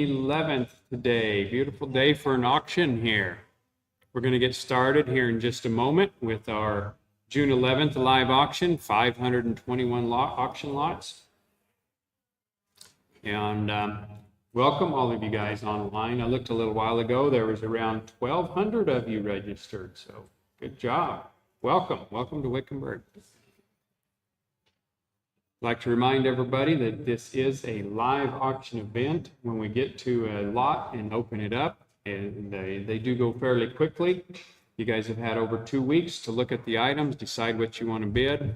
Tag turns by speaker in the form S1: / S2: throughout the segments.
S1: 11th today. Beautiful day for an auction here. We're going to get started here in just a moment with our June 11th live auction, 521 auction lots. And welcome all of you guys online. I looked a little while ago, there was around 1,200 of you registered, so good job. Welcome to Wickenburg. I'd like to remind everybody that this is a live auction event. When we get to a lot and open it up, and they do go fairly quickly. You guys have had over 2 weeks to look at the items, decide what you want to bid,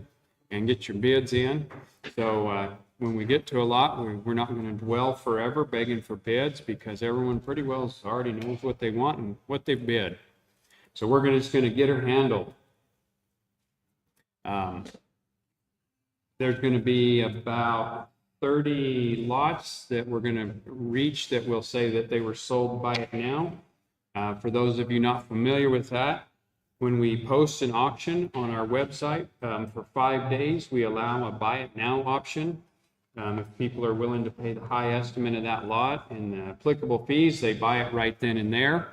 S1: and get your bids in. So when we get to a lot, we're not going to dwell forever begging for bids, because everyone pretty well already knows what they want and what they bid. So we're just going to get her handled. There's going to be about 30 lots that we're going to reach that will say that they were sold by it now. For those of you not familiar with that, when we post an auction on our website for 5 days, we allow a buy it now option. If people are willing to pay the high estimate of that lot and the applicable fees, they buy it right then and there.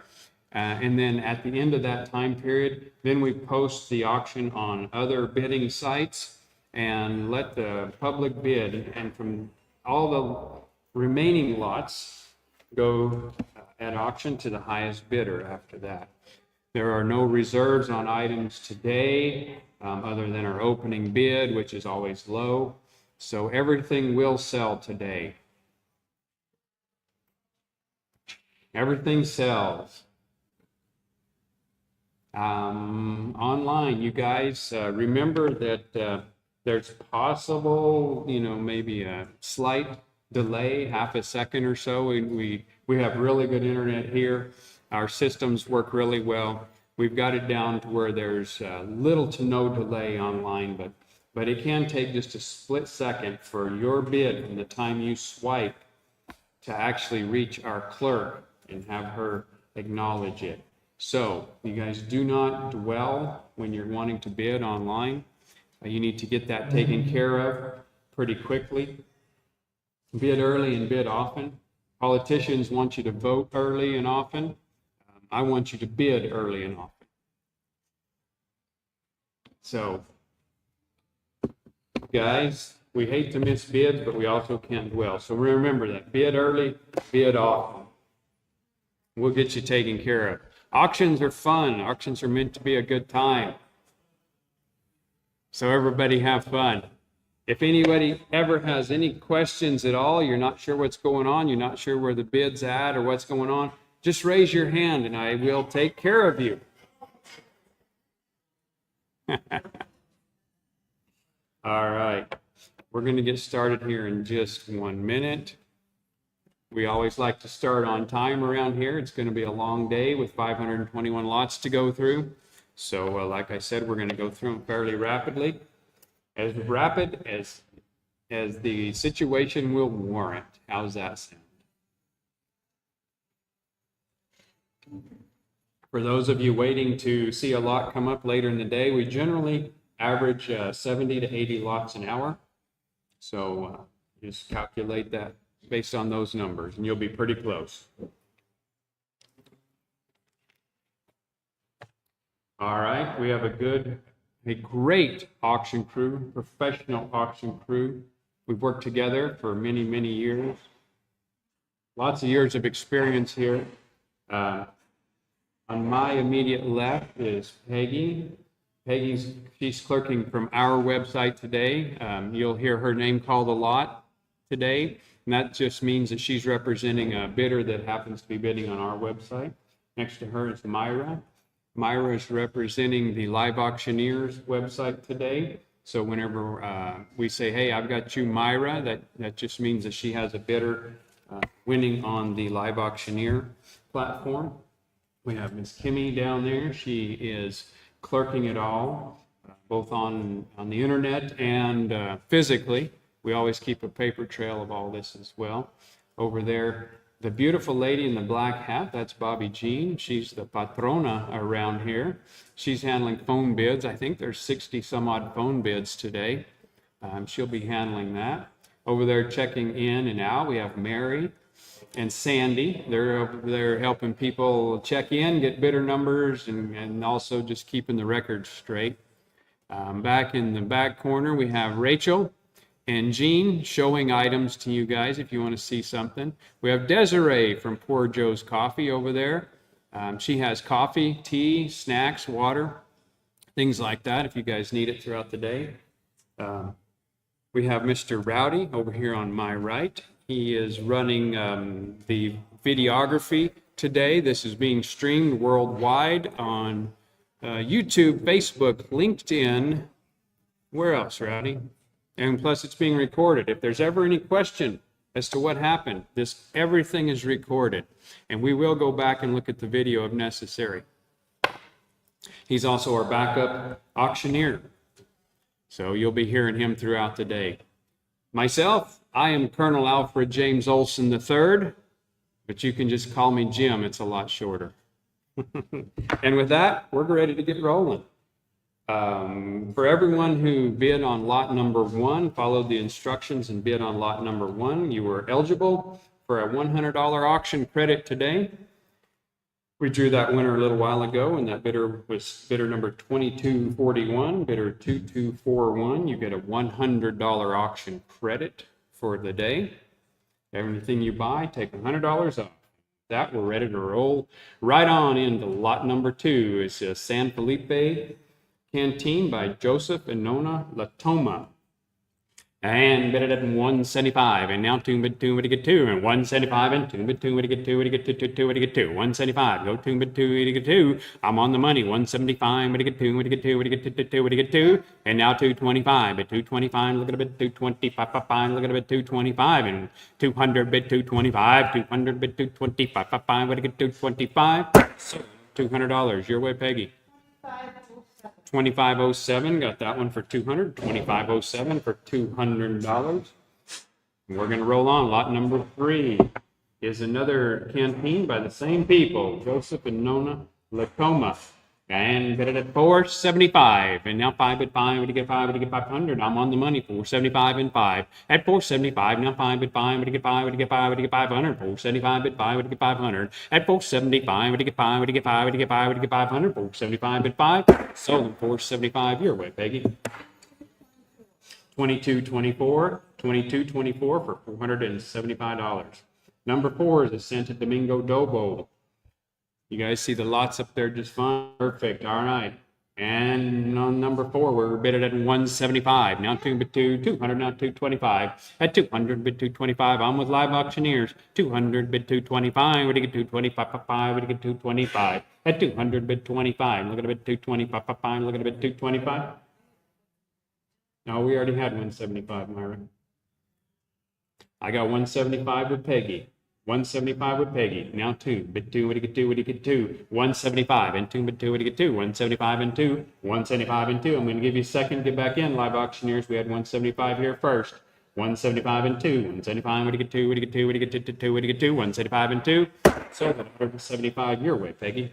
S1: And then at the end of that time period, then we post the auction on other bidding sites and let the public bid, and from all the remaining lots go at auction to the highest bidder after that. There are no reserves on items today other than our opening bid, which is always low. So everything will sell today. Everything sells. Online, you guys remember that there's possible, maybe a slight delay, half a second or so. We have really good internet here. Our systems work really well. We've got it down to where there's little to no delay online, but it can take just a split second for your bid from the time you swipe to actually reach our clerk and have her acknowledge it. So you guys do not dwell when you're wanting to bid online. You need to get that taken care of pretty quickly. Bid early and bid often. Politicians want you to vote early and often. I want you to bid early and often. So, guys, we hate to miss bids, but we also can't dwell. So remember that. Bid early, bid often. We'll get you taken care of. Auctions are fun. Auctions are meant to be a good time. So everybody have fun. If anybody ever has any questions at all, you're not sure what's going on, you're not sure where the bid's at or what's going on, just raise your hand and I will take care of you. All right. We're going to get started here in just 1 minute. We always like to start on time around here. It's going to be a long day with 521 lots to go through. So like I said, we're going to go through them fairly rapidly, as rapid as the situation will warrant. How's that sound? For those of you waiting to see a lot come up later in the day, we generally average 70 to 80 lots an hour. So just calculate that based on those numbers, and you'll be pretty close. All right, we have a great auction crew, professional auction crew. We've worked together for many, many years. Lots of years of experience here. On my immediate left is Peggy. She's clerking from our website today. You'll hear her name called a lot today, and that just means that she's representing a bidder that happens to be bidding on our website. Next to her is Myra. Myra is representing the Live Auctioneers website today. So whenever we say, hey, I've got you, Myra, that just means that she has a bidder winning on the Live Auctioneer platform. We have Miss Kimmy down there. She is clerking it all, both on the internet and physically. We always keep a paper trail of all this as well. Over there, the beautiful lady in the black hat, that's Bobby Jean. She's the patrona around here. She's handling phone bids. I think there's 60 some odd phone bids today. She'll be handling that. Over there checking in and out, we have Mary. and Sandy. They're helping people check in, get bidder numbers, and also just keeping the records straight. Back in the back corner, we have Rachel and Jean showing items to you guys if you want to see something. We have Desiree from Poor Joe's Coffee over there. She has coffee, tea, snacks, water, things like that if you guys need it throughout the day. We have Mr. Rowdy over here on my right. He is running the videography today. This is being streamed worldwide on YouTube, Facebook, LinkedIn. Where else, Rowdy? And plus it's being recorded. If there's ever any question as to what happened, everything is recorded. And we will go back and look at the video if necessary. He's also our backup auctioneer. So you'll be hearing him throughout the day. Myself, I am Colonel Alfred James Olson III, but you can just call me Jim. It's a lot shorter. And with that, we're ready to get rolling. For everyone who bid on lot number 1, followed the instructions and bid on lot number 1, you were eligible for a $100 auction credit today. We drew that winner a little while ago, and that bidder was bidder number 2241, bidder 2241. You get a $100 auction credit for the day. Everything you buy, take $100 off. That we're ready to roll right on into lot number 2. It's a San Felipe Canteen by Joseph and Nona Latoma. And bid it at 175, and now 2 bid 2, what do you get 2, and 175, and 2 bid 2, what do you get 2, what do you get 2, what do you get 2, 175, go 2 bid 2, what do you get 2, I'm on the money, 175, what do you get 2, what do you get 2, what do you get 2, what do you get 2, and now 225, bid 225, look at a bid 225, look at a bid 225, and 200 bid 225, 200 bid 225, what do you get 225, so $200, your way, Peggy. 2507, got that one for 200. 2507 for $200. We're going to roll on. Lot number 3 is another canteen by the same people, Joseph and Nona Latoma. And bid it at 475. And now 5 bid 5. What do you get 5? What do you get 500? I'm on the money. 475 and 5. At 475. Now 5 bid 5. What do you get 5? What do you get 5? What do you get 500? 475 bid 5. What do you get 500? At 475. What do you get 5? What do you get 5? What do you get 5? What do you get 500? 475 bid 5. Sold them 475 your way, Peggy. 2224. 2224 for $475. Number 4 is a Santo Domingo Dough Bowl. You guys see the lots up there just fine. Perfect. All right. And on number 4, we're bid it at 175. Now 2 bid 2, 200, now 225. At 200 bid 225. I'm with live auctioneers. 200 bid 225. What do you get 225? What do you get 225? At 200 bid 25. Look at a bid 225. Look at a bid 225. No, we already had 175, Myra. I got 175 with Peggy. 175 with Peggy. Now 2 bid 2. What do you get 2? What do you get 2? 175 and 2 bid 2. What do you get 2? 175 and 2. 175 and 2. I'm going to give you a second. Get back in, live auctioneers. We had 175 here first. 175 and 2. 175. What do you get 2? What do you get 2? What do you get 2? What do you get 2? 175 and 2. So 175 your way, Peggy.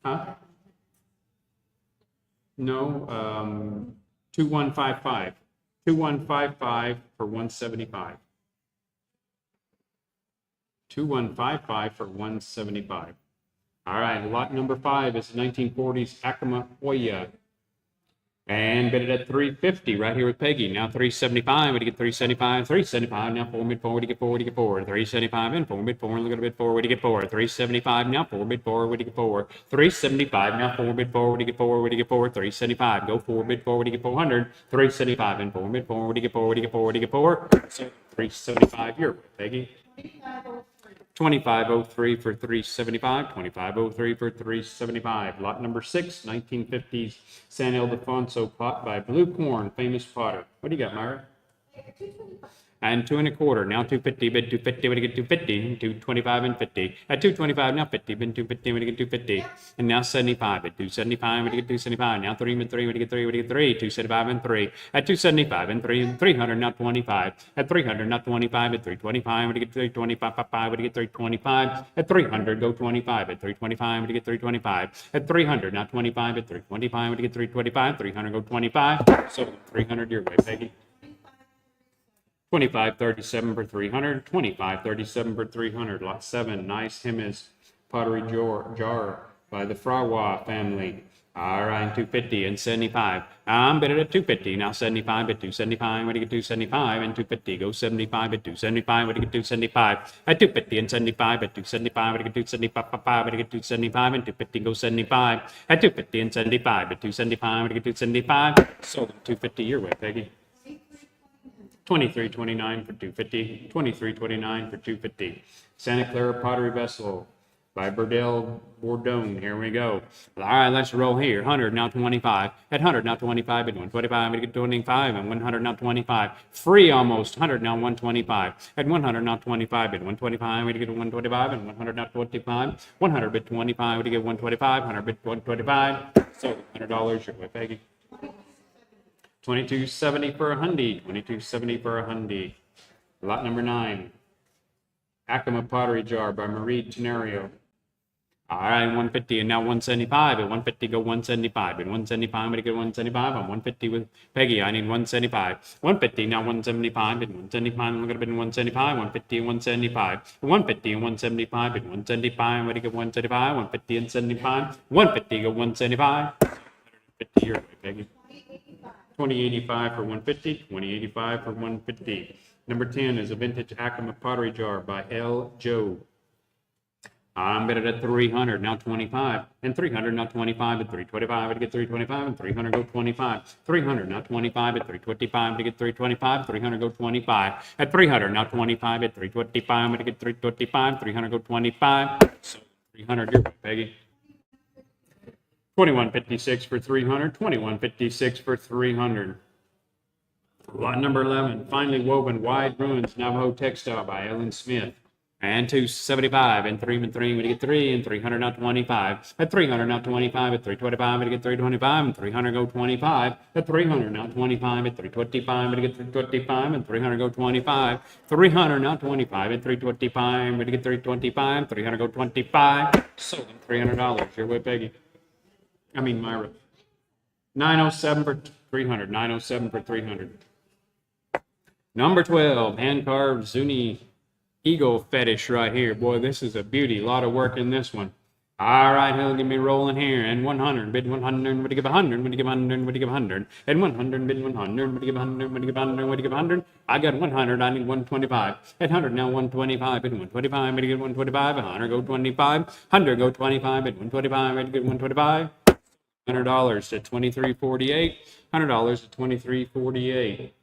S1: Huh? No. 2155. 2155 for 175. 2155 for 175. All right, lot number 5 is 1940s Acoma Hoya. And bid it at 350 right here with Peggy. Now 375. What do you get 375? 375. Now 4 bid 4. What do you get 4? What do you get 4? 375 and 4 bid 4. Look at a bid 4. What do you get 4? 375. Now 4 bid 4. What do you get 4? 375. Now 4 bid 4. What do you get 4? What do you get 4? 375. Go 4 bid 4. What do you get 400? 375 and 4 bid 4. What do you get 4? What do you get 4? What do you get 4? So 375 your way, Peggy. 2503 for 375, 2503 for 375. Lot number 6, 1950s San Ildefonso pot by Blue Corn, famous potter. What do you got, Myra? And 2 1/4. Now 250, bid 250, what do you get 250? 225 and 50. At 225, now 50, bid 250, what do you get 250? And now 75, at 275, what do you get 275? Now 3 bid 3, what do you get 3? What do you get 3? 275 and 3. At 275 and 3, 300, now 25. At 300, now 25, at 325, what do you get 325? What do you get 325? At 300, go 25. At 325, what do you get 325? At 300, now 25. At 325, what do you get 325? 300, go 25. So 300 your way, Peggy. 2537 for 300. 2537 for 300. Lot 7. Nice Hemis pottery jar by the Frawa family. All right, 250 and 75. I'm better at 250. Now 75 at 275. When you get 275 and 250, go 75 at 275. When you get 275 at 250 and 75 at 275. When you get 275, when you get 275 and 250, go 75 at 250 and 75 at 275. When you get 275, sold them 250 your way, Peggy. 2329 for 250. 2329 for 250. Santa Clara pottery vessel by Burdell Bourdon. Here we go. All right, let's roll here. 100 now 25. At 100 now 25 at 125. We get 25 and 100 now 25. Free almost. 100 now 125. At 100 now 25 at 125. We get 125 and 100 now 25. 100 bit 25. We get 125. 100 bit 125. So $100 your way, Peggy. 2270 for a hundy. 2270 for a hundy. Lot number 9. Acoma pottery jar by Marie Tenario. All right, 150 and now 175. At 150, go 175. At 175, I'm going to get 175. I'm 150 with Peggy. I need 175. 150, now 175. At 175, I'm going to be 175. 150 and 175. 150 and 175. At 175, I'm going to get 175. 150 and 75. 150, go 175. 150 your way, Peggy. 2085 for 150. 2085 for 150. Number 10 is a vintage Acoma pottery jar by L. Joe. I'm better at 300, now 25, and 300, now 25, at 325, I'd get 325, and 300, go 25, 300, now 25, at 325, to get 325, 300, go 25, at 300, now 25, at 325, I'm to get 325, 300, go 25, so 300, you're right, Peggy. 2156 for 300, 2156 for 300. Lot number 11, finely woven wide ruins Navajo textile by Ellen Smith. And 275 and 3 and 3, we get 3 and 300 now 25. At 300 now 25, at 325, we get 325 and 300 go 25. At 300 now 25, at 325, we get 325 and 300 go 25. 300 now 25 at 325, we get 325, 300 go 25. Sold them $300. Your way, Peggy. I mean Myra. 907 for 300. 907 for 300. Number 12, hand carved Zuni Eagle fetish right here. Boy, this is a beauty. A lot of work in this one. All right, he'll get me rolling here. And 100, bid 100, would he give 100, would he give 100, would he give 100. And 100, bid 100, would he give 100, would he give 100, would he give 100. I got 100, I need 125. At 100, now 125, bid 125, would he get 125. 100, go 25. 100, go 25, bid 125, would he get 125. $100 to 2348. $100 to 2348.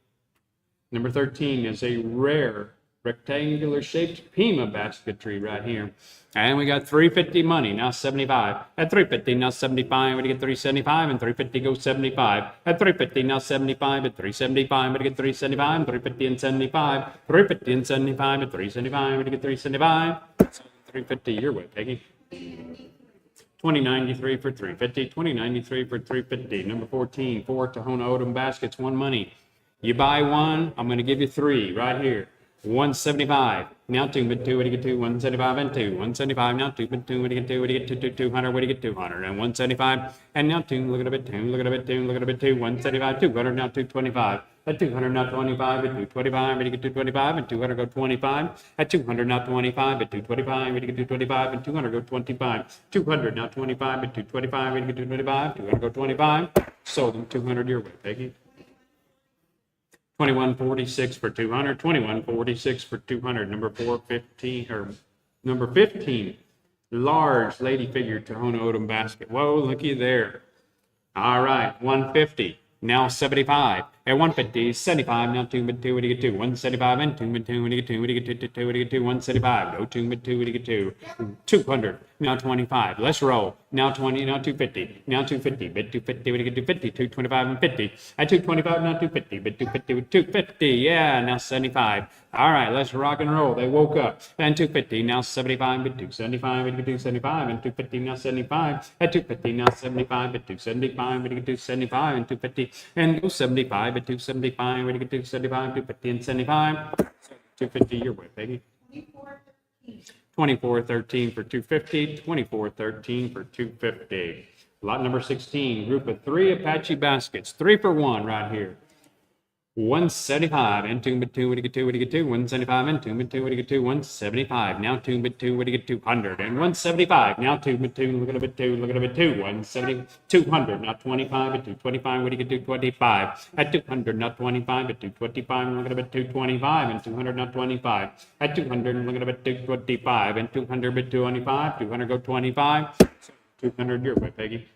S1: Number 13 is a rare rectangular shaped Pima basketry right here. And we got 350 money, now 75. At 350, now 75, we get 375, and 350 goes 75. At 350, now 75, at 375, we get 375, 350 and 75. 350 and 75, at 375, we get 375. 350 your way, Peggy. 2093 for 350, 2093 for 350. Number 14, 4 Tohono O'odham baskets, 1 money. You buy 1, I'm going to give you 3 right here. 175. Now 2 bid 2, what do you get 2? 175 and 2. 175. Now 2 bid 2, what do you get 2? What do you get 2? 200, what do you get 200? And 175. And now 2, look at a bit 2, look at a bit 2, look at a bit 2. 175, 200, now 225. At 200, now 25. At 225, what do you get 225? And 200 go 25. At 200, now 25. At 225, what do you get 225? And 200 go 25. 200, now 25. At 225, what do you get 225? 200 go 25. Sold them 200 your way, Peggy. 2146 for 200, 2146 for 200. Number 415 or number 15, large lady figure Tohono O'odham basket. Whoa, looky there. All right, 150. Now 75. At 150, 75. Now 2 bid 2, what do you get 2? 175 and 2 bid 2, what do you get 2? What do you get 2? 2, what do you get 2? 175. Go 2 bid 2, what do you get 2? 200. Now 25. Let's roll. Now 20. Now 250. Now 250. Bid 250. What do you get 250? 225 and 50. At 225. Now 250. Bid 250 with 250. Yeah. Now 75. All right. Let's rock and roll. They woke up. And 250. Now 75. Bid 275. Bid 275 and 250. Now 75. At 250. Now 75. Bid 275. Bid 275 and 250 and go 75. At 275. Bid 275. 250 and 75. 250 your way, Peggy. 2413 for 250, 2413 for 250. Lot number 16, group of 3 Apache baskets, 3 for 1 right here. 175 and 2 but 2 what do you get 2 what do you get 2 175 and 2 but 2 what do you get 2 175 now 2 but 2 what do you get 200 and 175 now 2 but 2 look at a bit 2 look at a bit 2 170 200 now 25 at 225 what do you get 225 at 200 now 25 at 225 look at a bit 225 and 200 now 25 at 200 look at a bit 225 and 200 bit 225 200 go 25 200 your way Peggy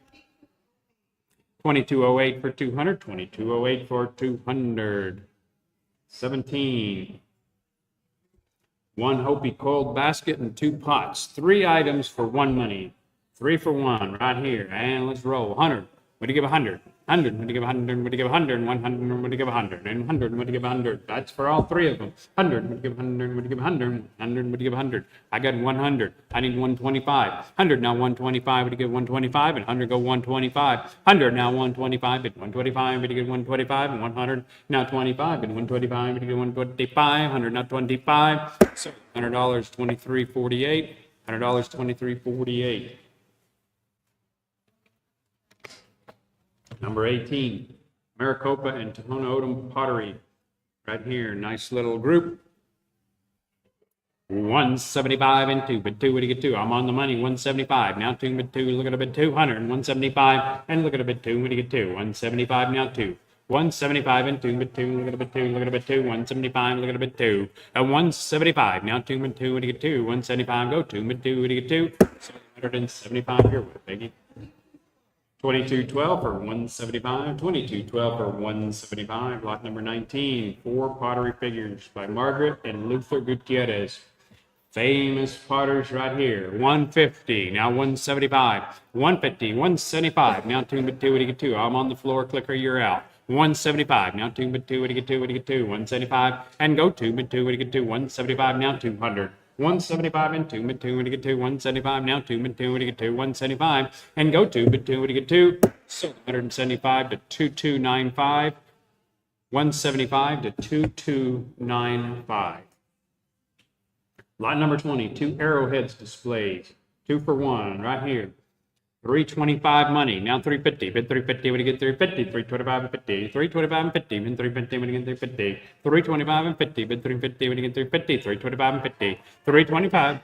S1: 2208 for 200, 2208 for 200. 17. One Hopi coiled basket and 2 pots. 3 items for 1 money. 3 for 1 right here. And let's roll. 100. What do you give 100? 100. What do you give 100? What do you give 100? 100. What do you give 100? And 100. What do you give 100? That's for all 3 of them. 100. What do you give 100? What do you give 100? 100. What do you give 100? I got 100. I need 125. 100 now 125. What do you give 125? And 100 go 125. 100 now 125. But 125. What do you get 125? And 100 now 25. And 125. What do you get 125? 100 now 25. So $100 $23.48. $100 $23.48. Number 18, Maricopa and Tohono O'odham pottery. Right here, nice little group. 175 and 2, but 2, what do you get 2? I'm on the money, 175. Now 2, but 2, look at a bit 200, 175, and look at a bit 2, what do you get 2? 175, now 2. 175 and 2, but 2, look at a bit 2, look at a bit 2, 175, look at a bit 2. And 175, now 2, but 2, what do you get 2? 175, go 2, but 2, what do you get 2? 775 here with Peggy. 2212 for 175, 2212 for 175, lot number 19, 4 pottery figures by Margaret and Luther Gutierrez. Famous potters right here. 150, now 175, 150, 175, now 2 but 2, what do you get 2? I'm on the floor, clicker, you're out. 175, now 2 but 2, what do you get 2, what do you get 2? 175, and go 2 but 2, what do you get 2? 175, now 200. 175 and 2 but 2, what do you get 2? 175, now 2 but 2, what do you get 2? 175, and go 2 but 2, what do you get 2? So 175 to 2295, 175 to 2295. Lot number 20, 2 arrowheads displays, 2 for 1, right here. 325 money, now 350, bid 350, what do you get 350, 325 and 50, 325 and 50, bid 350, what do you get 350, 325 and 50, bid 350, what do you get 350, 325 and 50, 325,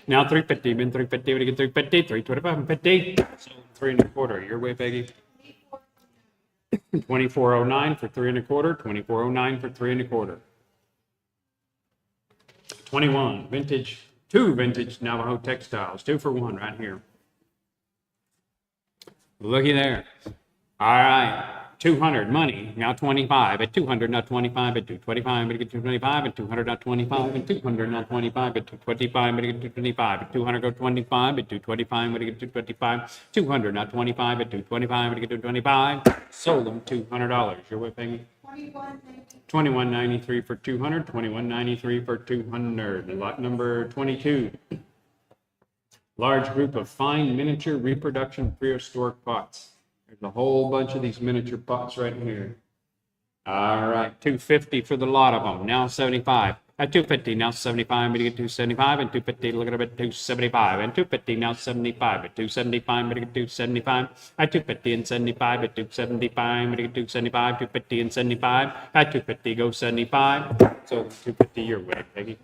S1: now 350, bid 350, what do you get 350, 325 and 50, so 3 1/4, your way, Peggy. 2409 for 3 1/4, 2409 for 3 1/4. 21, vintage, 2 vintage Navajo textiles, 2 for 1 right here. Looky there. All right. 200 money. Now 25 at 200, not 25 at 225, but get 225 at 200, not 25 at 200, not 25 at 225, but get 225 at 200, go 25 at 225, but get 225, 200, not 25 at 225, but get 225. Sold them $200. Your way, Peggy? $21.93 for 200, $21.93 for 200. Lot number 22. Large group of fine miniature reproduction prehistoric pots. There's a whole bunch of these miniature pots right here. All right, $250 for the lot of them. Now 75. At 250, now 75, but you get 275, and 250, look at it, 275, and 250, now 75, at 275, but you get 275, at 250 and 75, at 275, but you get 275, 250 and 75, at 250, go 75. So 250 your way, Peggy.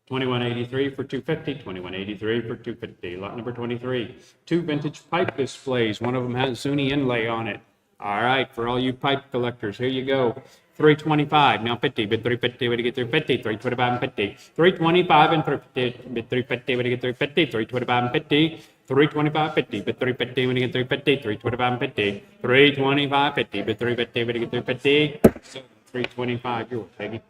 S1: 2183 for 250, 2183 for 250. Lot number 23. 2 vintage pipe displays. One of them has Zuni inlay on it. All right, for all you pipe collectors, here you go. 325, now 50, bid 350, what do you get 350, 325 and 50. 325 and 350, bid 350, what do you get 350, 325 and 50. 325, 50, bid 350, when you get 350, 325 and 50. 325, 50, bid 350, what do you get 350. So 325, you're Peggy.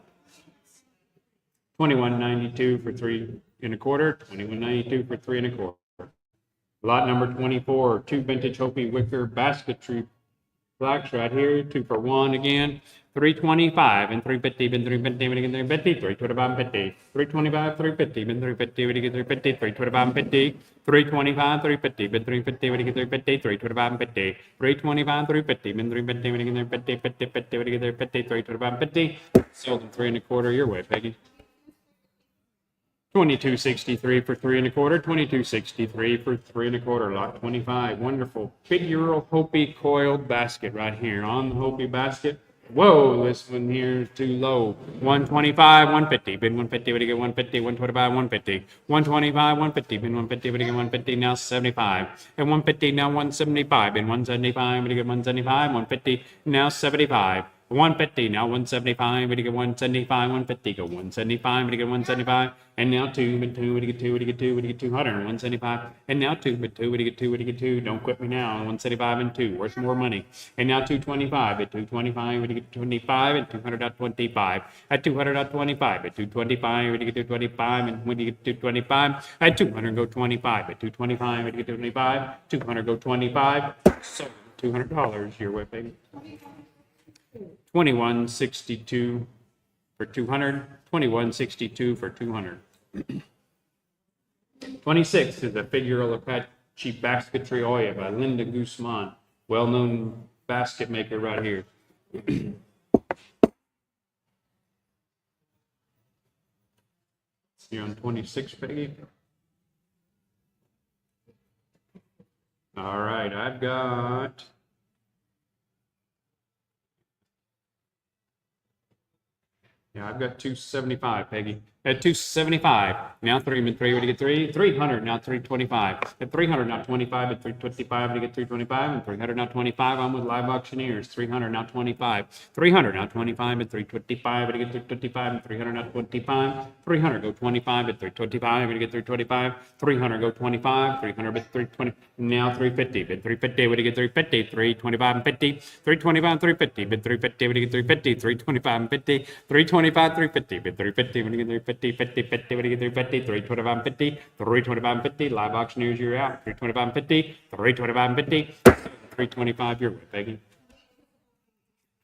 S1: 2192 for 3 1/4, 2192 for 3 1/4. Lot number 24, 2 vintage Hopi wicker basketry blocks right here, 2 for 1 again. 325 and 350, been 350, when you get 350, 325 and 50. 325, 350, been 350, when you get 350, 325 and 50. 325, 350, been 350, when you get 350, 325 and 50. 325, 350, been 350, when you get 350, 50, 50, when you get 350, 325 and 50. Sold them 3 1/4 your way, Peggy. 2263 for 3 1/4, 2263 for 3 1/4, lot 25. Wonderful. Figural Hopi coiled basket right here on the Hopi basket. Whoa, this one here is too low. 125, 150, bid 150, what do you get? 150, 125, 150, 125, 150, bid 150, what do you get? 150, now 75. And 150, now 175, bid 175, what do you get? 175, 150, now 75. 150, now 175, what do you get? 175, 150, go 175, what do you get? 175, and now 2, but 2, what do you get? 2, what do you get? 2, what do you get? 200, 175, and now 2, but 2, what do you get? 2, what do you get? 2, don't quit me now, 175 and 2, where's more money? And now 225, at 225, what do you get? 25, and 200.25, at 200.25, at 225, what do you get? 225, and when do you get? 225, at 200, go 25, at 225, what do you get? 225, 200, go 25, so $200 your way, baby. 2162 for 200, 2162 for 200. 26 is a figural Apache basketry Oya by Linda Guzman, well-known basket maker right here. You're on 26, Peggy. All right, I've got I've got 275, Peggy. At 275, now 3 and 3, what do you get? 3? 300, now 325. At 300, now 25, at 325, what do you get? 325, and 300, now 25. I'm with live auctioneers. 300, now 25. 300, now 25, at 325, what do you get? 325, and 300, now 25. 300, go 25, at 325, what do you get? 325. 300, go 25. 300, at 320, now 350, at 350, what do you get? 350. 325 and 50. 325 and 350, but 350, what do you get? 350. 325 and 50. 325, 350, but 350, what do you get? 350. 50, 50, 50, what do you get? 350, 325 and 50, 325 and 50, live auctioneers, you're out. 325 and 50, 325 and 50, 325, you're with, Peggy.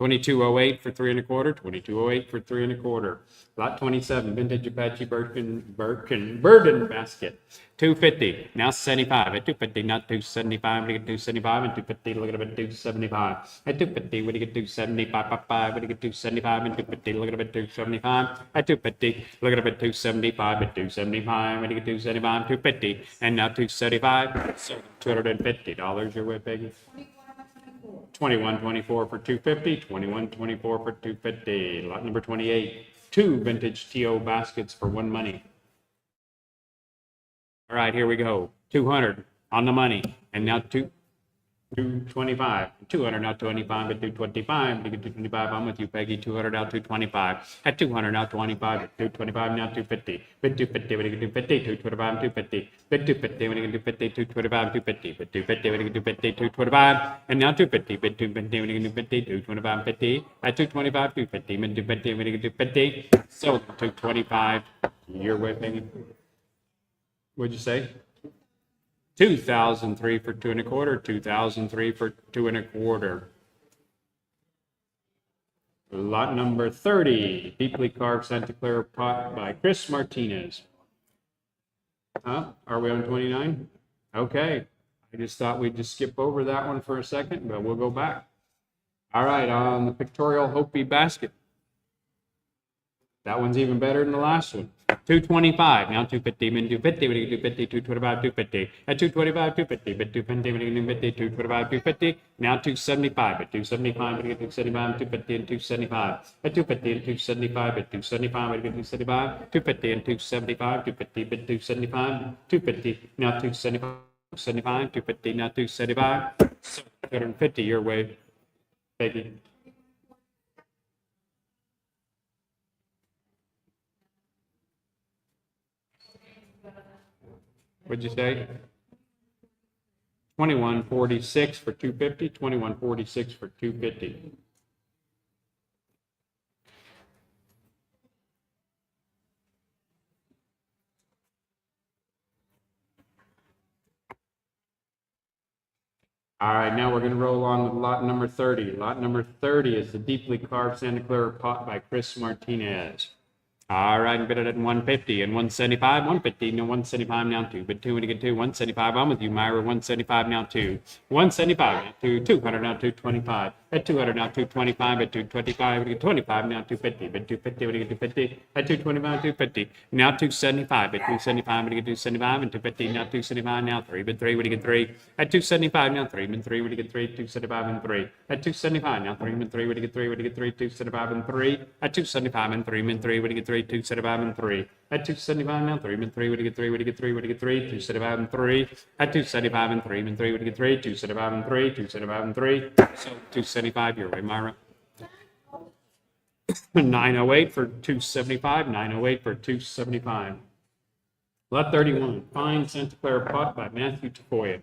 S1: 2208 for 3 1/4, 2208 for 3 1/4. Lot 27, vintage Apache burden basket. 250, now 75. At 250, not 275. What do you get? 275 and 250. Look at it at 275. At 250, what do you get? 275. What do you get? 275 and 250. Look at it at 275. At 250, look at it at 275. At 275, what do you get? 275, 250, and now 275. So $250 your way, Peggy. 2124 for 250, 2124 for 250. Lot number 28, 2 vintage TO baskets for 1 money. All right, here we go. 200 on the money, and now 225. 200 now 25, but 225. You get 225. I'm with you, Peggy. 200 now 225. At 200 now 25. At 225 now 250. But 250 when you get 250. 225 250. But 250 when you get 250. 225 250. But 250 when you get 250. 225. And now 250. But 250 when you get 250. 225 50. At 225 250. But 250 when you get 250. So 225. Your way, Peggy. What'd you say? 2003 for 2 1/4, 2003 for 2 1/4. Lot number 30, deeply carved Santa Clara pot by Chris Martinez. Are we on 29? Okay. I just thought we'd just skip over that one for a second, but we'll go back. All right, on the pictorial Hopi basket. That one's even better than the last one. 225, now 250, then 250, when you get 250, 225, 250. At 225, 250, but 250, when you get 250, 225, 250. Now 275, at 275, when you get 275, 250, and 275. At 250 and 275, at 275, when you get 275, 250 and 275, 250, but 275, 250, now 275, 275, 250, now 275. 250 your way, baby. What'd you say? 2146 for 250, 2146 for 250. All right, now we're going to roll on with lot number 30. Lot number 30 is the deeply carved Santa Clara pot by Chris Martinez. All right, and bid it at 150 and 175, 150, no 175 now 2, but 2 when you get 2, 175. I'm with you, Myra. 175 now 2, 175 now 2, 200 now 225. At 200, now 225, at 225, we get 25, now 250, but 250, we get 250, at 225, 250, now 275, at 275, we get 275, and 250, now 275, now 3, but 3, we get 3, at 275, now 3, but 3, we get 3, 275, and 3, at 275, now 3, but 3, we get 3, we get 3, 275, and 3, at 275, and 3, and 3, we get 3, 275, and 3, at 275, now 3, and 3, we get 3, we get 3, we get 3, 275, and 3, at 275, and 3, and 3, we get 3, 275, and 3, 275, and 3, so 275 your way, Myra. 908 for 275, 908 for 275. Lot 31, Fine Santa Clara Pot by Matthew Turquoise.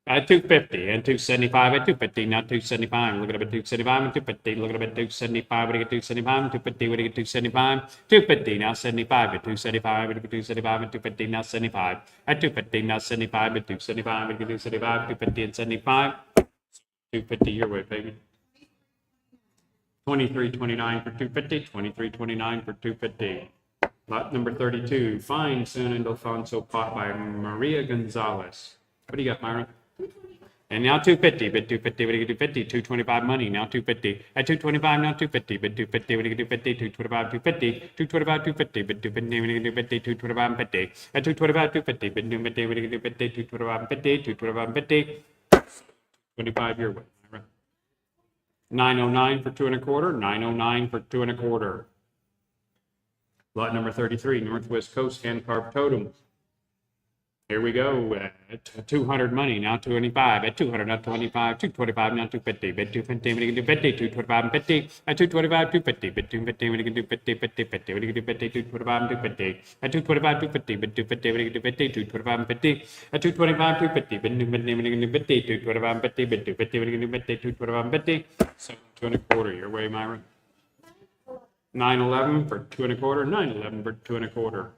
S1: At 250 and 275 at 250, not 275. Look at it at 275 and 250. Look at it at 275. What do you get 275 and 250? What do you get 275? 250 now 75 at 275 at 275 and 250 now 75 at 250 now 75 at 275 at 275 250 and 75. 250 your way, baby. 2329 for 250. 2329 for 250. Lot number 32, Fine San Ildefonso Pot by Maria Gonzalez. What do you got, Myra? And now 250, but 250, what do you get 250? 225 money, now 250. At 225, now 250, but 250, what do you get 250? 225, 250, 225, 250, but 250, what do you get 250? 225, 50. At 225, 250, but 250, what do you get 250? 225, 50, 225, 50. 25 your way. 909 for 2 1/4, 909 for 2 1/4. Lot number 33, Northwest Coast Hand Carved Totem. Here we go. At 200 money, now 25. At 200, now 25. 225, now 250. Bid 250, when you can do 50. 225 and 50. At 225, 250. Bid 250, when you can do 50, 50, 50. When you can do 50, 225 and 250. At 225, 250. Bid 250, when you can do 50. 225 and 50. At 225, 250. Bid 250, when you can do 50. 225 and 50. Bid 250, when you can do 50. 225 and 50. So 2 1/4 your way, Myra. 911 for 2 1/4. 911 for 2 1/4.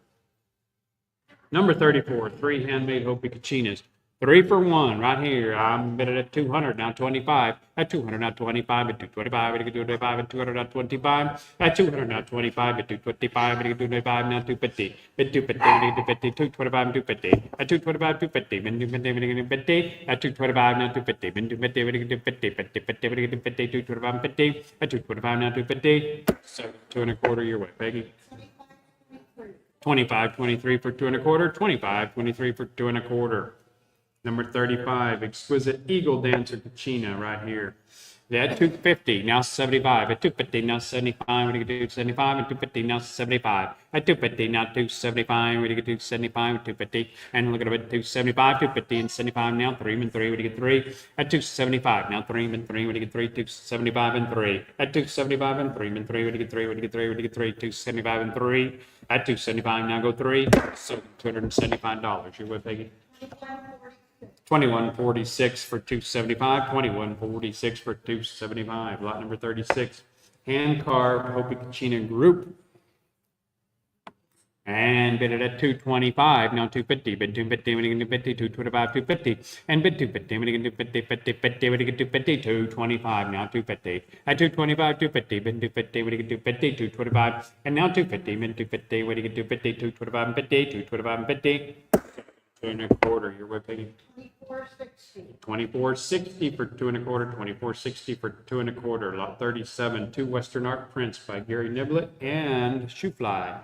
S1: Number 34, 3 handmade Hopi Cachinas. 3 for 1 right here. I'm bidding at 200, now 25. At 200, now 25. At 225, at 225, at 200, now 25. At 200, now 25. At 225, at 225, now 250. At 250, at 250, 225, 250. At 225, 250. At 250, at 225, now 250. At 250, at 250, 50, 50, 50, 50, 225, 50. At 225, now 250. So 2 1/4 your way, Peggy. 25, 23 for 2 1/4, 25, 23 for 2 1/4. Number 35, Exquisite Eagle Dancer Kachina right here. At 250, now 75. At 250, now 75. What do you get to 75? At 250, now 75. At 250, now 275. What do you get to 75? At 250. And look at it, 275, 250, and 75. Now 3 and 3. What do you get 3? At 275. Now 3 and 3. What do you get 3? 275 and 3. At 275 and 3 and 3. What do you get 3? What do you get 3? What do you get 3? 275 and 3. At 275, now go 3. So $275. You with, Peggy? 2146 for 275, 2146 for 275. Lot number 36, hand carved Hopi Kachina group. And bid it at 225, now 250, bid 250, when you can do 50, 225, 250, and bid 250, when you can do 50, 50, 50, when you can do 50, 225, now 250, at 225, 250, bid 250, when you can do 50, 225, and now 250, bid 250, when you can do 50, 225, and 50, 225, and 50. 2 1/4, you're with Peggy? 2460. 2460 for 2 1/4, 2460 for 2 1/4. Lot 37, 2 Western Art Prints by Gary Niblett and Shoefly.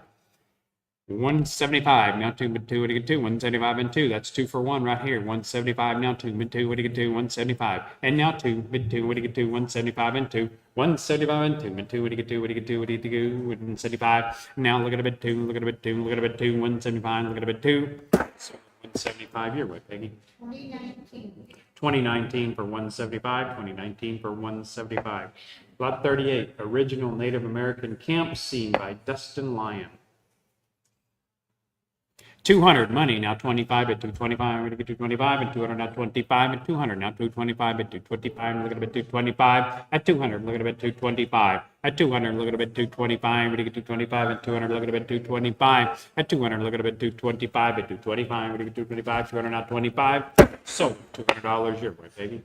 S1: 175, now 2 bid 2, what do you get 2? 175 and 2, that's 2 for 1 right here. 175, now 2 bid 2, what do you get 2? 175, and now 2 bid 2, what do you get 2? 175 and 2. 175 and 2, bid 2, what do you get 2? What do you get 2? What do you get 2? 175. Now look at a bid 2, look at a bid 2, look at a bid 2, 175, look at a bid 2. So 175 your way, Peggy. 2019. 2019 for 175, 2019 for 175. Lot 38, Original Native American Camp Scene by Dustin Lyon. 200 money, now 25 at 225, we're going to get 225 at 200, now 25 at 200, now 225 at 225, look at a bit 225 at 200, look at a bit 225 at 200, look at a bit 225, we're going to get 225 at 200, look at a bit 225 at 200, look at a bit 225 at 225, we're going to get 225, 200, now 25, so $200 your way, baby.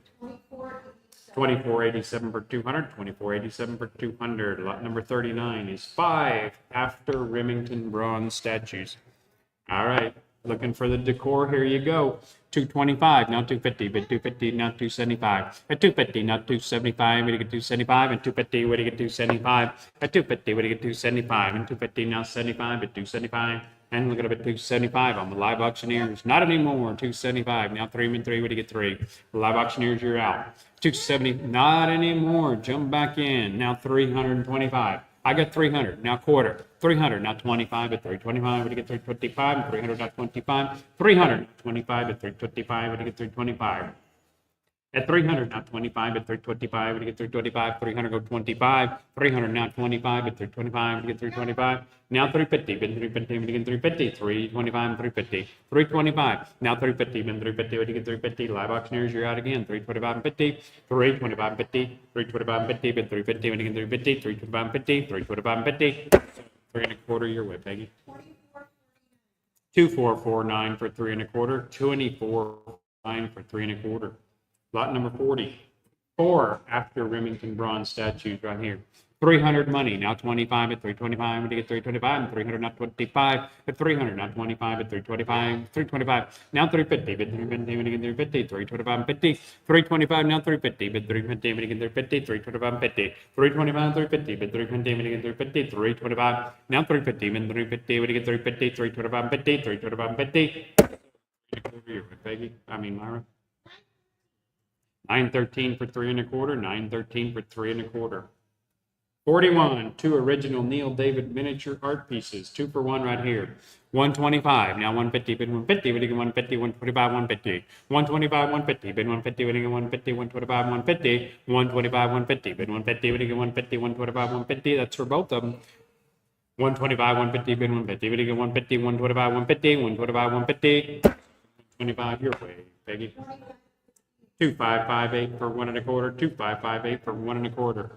S1: 2487 for 200, 2487 for 200. Lot number 39 is 5 after Remington bronze statues. All right, Looking for the decor, here you go. 225, now 250, but 250, now 275. At 250, now 275, what do you get 275, and 250, what do you get 275, at 250, what do you get 275, and 250, now 75, at 275. And look at it at 275 on the live auctioneers. Not anymore. 275. Now 3 and 3. What do you get 3? Live auctioneers, you're out. 270. Not anymore. Jump back in. Now 325. I got 300. Now quarter. 300. Now 25 at 325. What do you get 325? 300. Now 25. 300. 25 at 325. What do you get 325? At 300, not 25, at 325, we get 325, 300, go 25, 300, now 25, at 325, we get 325, now 350, been 350, we get 350, 325, 350, 325, now 350, been 350, we get 350, live auctioneers, you're out again, 325 and 50, 325 and 50, 325 and 50, been 350, we get 350, 325 and 50, 325 and 50, 3 and a quarter, your way, Peggy. 2449 for 3 and a quarter, 2449 for 3 and a quarter. Lot number 44 after Remington bronze statues right here. 300 money, now 25 at 325, when you get 325, and 300, not 25 at 300, not 25 at 325, 325, now 350, but 350, when you get 350, 325 and 50, 325, now 350, but 350, when you get 350, 325 and 50, 325, 350, but 350, when you get 350, 325, now 350, when 350, when you get 350, 325 and 50, 325 and 50. Over here, Peggy, Myra. 913 for 3 and a quarter, 913 for 3 and a quarter. 41, 2 original Neil David miniature art pieces, 2 for 1 right here. 125, now 150, bid 150, bidding 150, 125, 150. 125, 150, bid 150, bidding 150, 125, 150. 125, 150, bid 150, bidding 150, 125, 150. That's for both of them. 125, 150, bid 150, bidding 150, 125, 150, 125, 150. 25 your way, Peggy. 2558 for 1 and a quarter, 2558 for 1 and a quarter.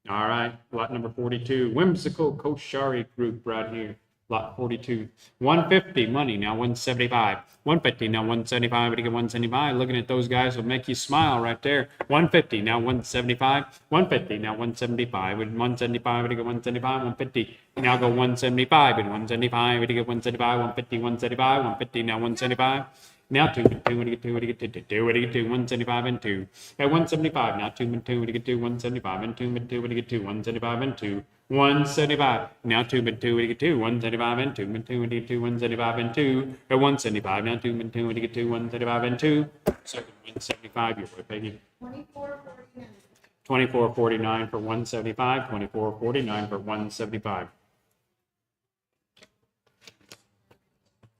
S1: All right, lot number 42, Whimsical Koshari group right here. Lot 42, 150 money, now 175. 150, now 175, but you get 175. Looking at those guys will make you smile right there. 150, now 175. 150, now 175. With 175, but you get 175. 150, now go 175. And 175, but you get 175. 150, 175. 150, now 175. Now 2 and 2, what do you get 2? What do you get 2? 2, what do you get 2? 175 and 2. At 175, now 2 and 2, what do you get 2? 175 and 2 and 2, what do you get 2? 175 and 2. 175. Now 2 and 2, what do you get 2? 175 and 2 and 2, what do you get 2? 175 and 2. At 175, now 2 and 2, what do you get 2? 175 and 2. So 175, your boy, Peggy. 2449. 2449 for 175. 2449 for 175.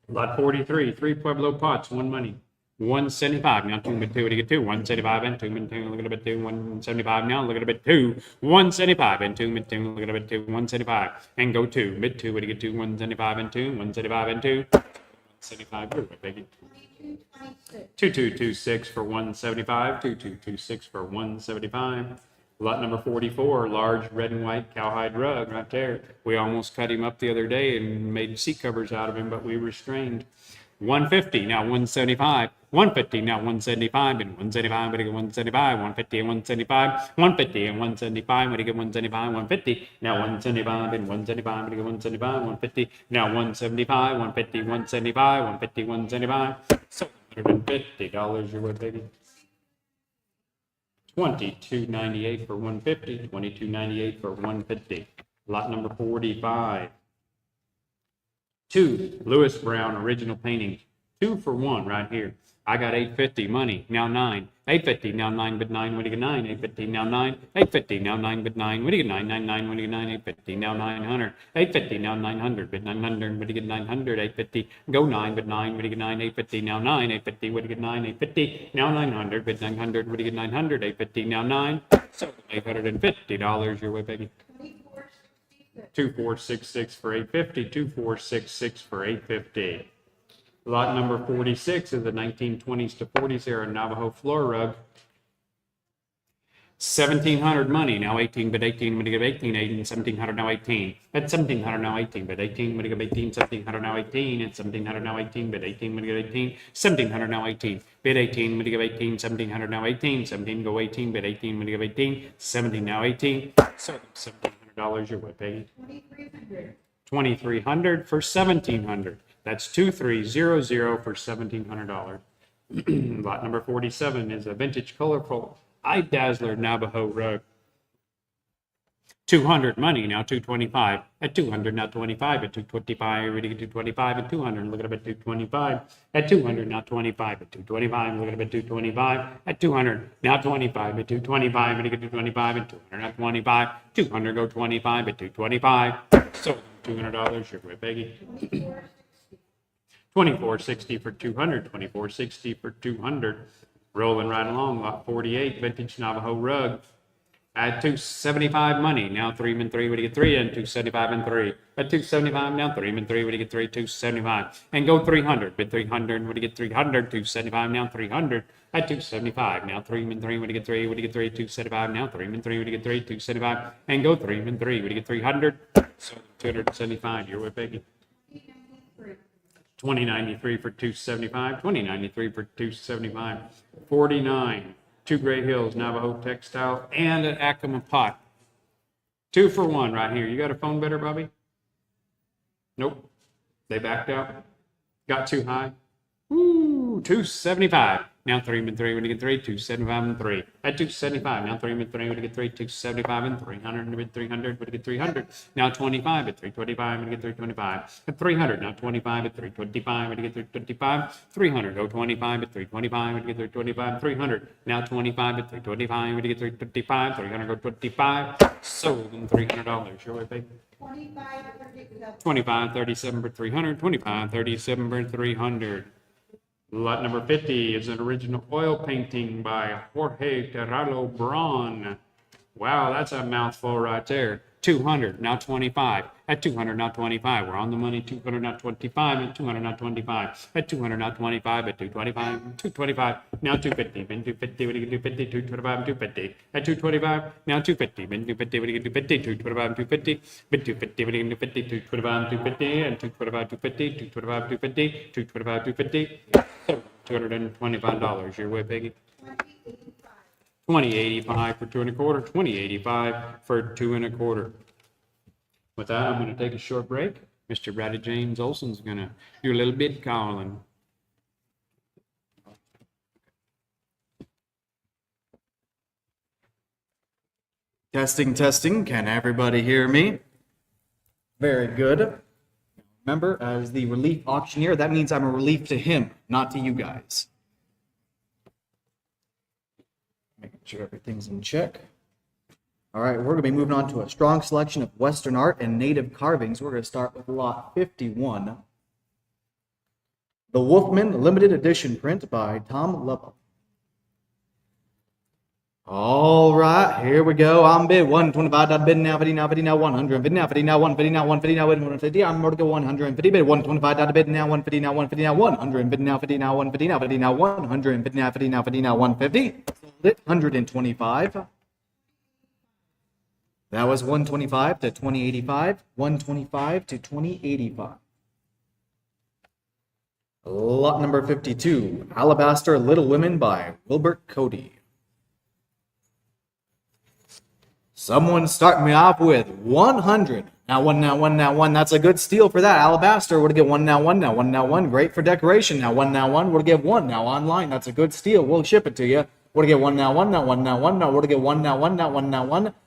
S1: Lot 43, 3 Pueblo pots, 1 money. 175. Now 2 and 2, what do you get 2? 175 and 2 and 2, look at a bit 2. 175 now, look at a bit 2. 175 and 2 and 2, look at a bit 2. 175 and go 2. Mid 2, what do you get 2? 175 and 2. 175 and 2. 175, you're right, Peggy. 2226 for 175. 2226 for 175. Lot number 44, large red and white cowhide rug right there. We almost cut him up the other day and made seat covers out of him, but we restrained. 150, now 175. 150, now 175, and 175, what do you get 175? 150 and 175. 150 and 175, what do you get 175? 150, now 175, and 175, what do you get 175? 150, now 175. 150, 175, 150, 175. $750 your way, baby. 2298 for 150, 2298 for 150. Lot number 45. 2 Lewis Brown original paintings, 2 for 1 right here. I got 850 money, now 9. 850, now 9 but 9, what do you get 9? 850, now 9. 850, now 9 but 9, what do you get 9? 99, what do you get 9? 850, now 900. 850, now 900 but 900, what do you get 900? 850, go 9 but 9, what do you get 9? 850, now 9. 850, what do you get 9? 850, now 900 but 900, what do you get 900? 850, now 9. So $850 your way, baby. 2466 for 850, 2466 for 850. Lot number 46 is the 1920s to 40s era Navajo floor rug. 1700 money, now 18 but 18, when you give 18, 18, 1700 now 18. At 1700 now 18 but 18, when you give 18, 1700 now 18. At 1700 now 18 but 18, when you give 18, 1700 now 18. Bid 18, when you give 18, 1700 now 18. 17 go 18 but 18, when you give 18, 17 now 18. So $1,700 your way, Peggy. 2300 for 1700. That's 2300 for $1,700. Lot number 47 is a vintage colorful eye dazzler Navajo rug. 200 money, now 225 at 200, now 25 at 225, ready to get 225 at 200, look at it at 225 at 200, now 25 at 225, look at it at 225 at 200, now 25 at 225, ready to get 225 at 200, now 25, 200, go 25 at 225, so $200, you're with Peggy. 2460 for 200, 2460 for 200, rolling right along, lot 48, vintage Navajo rug. At 275 money, now 3 and 3, what do you get 3 and 275 and 3. At 275, now 3 and 3, what do you get 3, 275. And go 300, bid 300, what do you get 300, 275, now 300. At 275, now 3 and 3, what do you get 3, what do you get 3, 275, now 3 and 3, what do you get 3, 275. And go 3 and 3, what do you get 300. So 275, you're with Becky. 2093 for 275, 2093 for 275, 49. 2 Gray Hills Navajo textile and an Acoma pot. 2 for 1 right here. You got a phone better, Bobby? Nope. They backed out. Got too high. Woo, 275. Now 3 and 3, when you get 3, 275 and 3. At 275, now 3 and 3, when you get 3, 275 and 300, and 300, when you get 300. Now 25 at 325, when you get 325. At 300, now 25 at 325, when you get 325. 300, go 25 at 325, when you get 325. 300, now 25 at 325, when you get 325. 300, go 25. Sold them $300. Your way, baby. 25, 37 for 300. 25, 37 for 300. Lot number 50 is an original oil painting by Jorge Terralo Braun. Wow, that's a mouthful right there. 200, now 25. At 200, now 25. We're on the money. 200, now 25. At 200, now 25. At 200, now 25. At 225, 225. Now 250. Been 250. What do you get? 250. 225. 250. At 225. Now 250. Been 250. What do you get? 250. 225. 250. Been 250. What do you get? 250. 225. 250. And 225. 250. 225. 250. 225. 250. So $225. Your way, Peggy. 2085 for 2 1/4. 2085 for 2 1/4. With that, I'm going to take a short break. Mr. Brady James Olson's going to do a little bit calling.
S2: Testing, testing. Can everybody hear me? Very good. Remember, as the relief auctioneer, that means I'm a relief to him, not to you guys. Making sure everything's in check. All right, we're going to be moving on to a strong selection of Western art and native carvings. We're going to start with lot 51. The Wolfman Limited Edition print by Tom Lovell. All right, here we go. I'm bid 125. Bid now, 50 now, 50 now, 100. Bid now, 50 now, 150 now, 150 now, 150. I'm going to go 150. Bid 125. Bid now, 150 now, 150 now, 100. Bid now, 50 now, 150 now, 50 now, 100. Bid now, 50 now, 50 now, 150. 125. That was 125 to 2085. 125 to 2085. Lot number 52. Alabaster Little Women by Wilbert Cody. Someone start me off with 100. Now one. That's a good steal for that. Alabaster, we're to get one now. Great for decoration. Now one. We're to get one now online. That's a good steal. We'll ship it to you. We're to get one now. Now we're to get one now.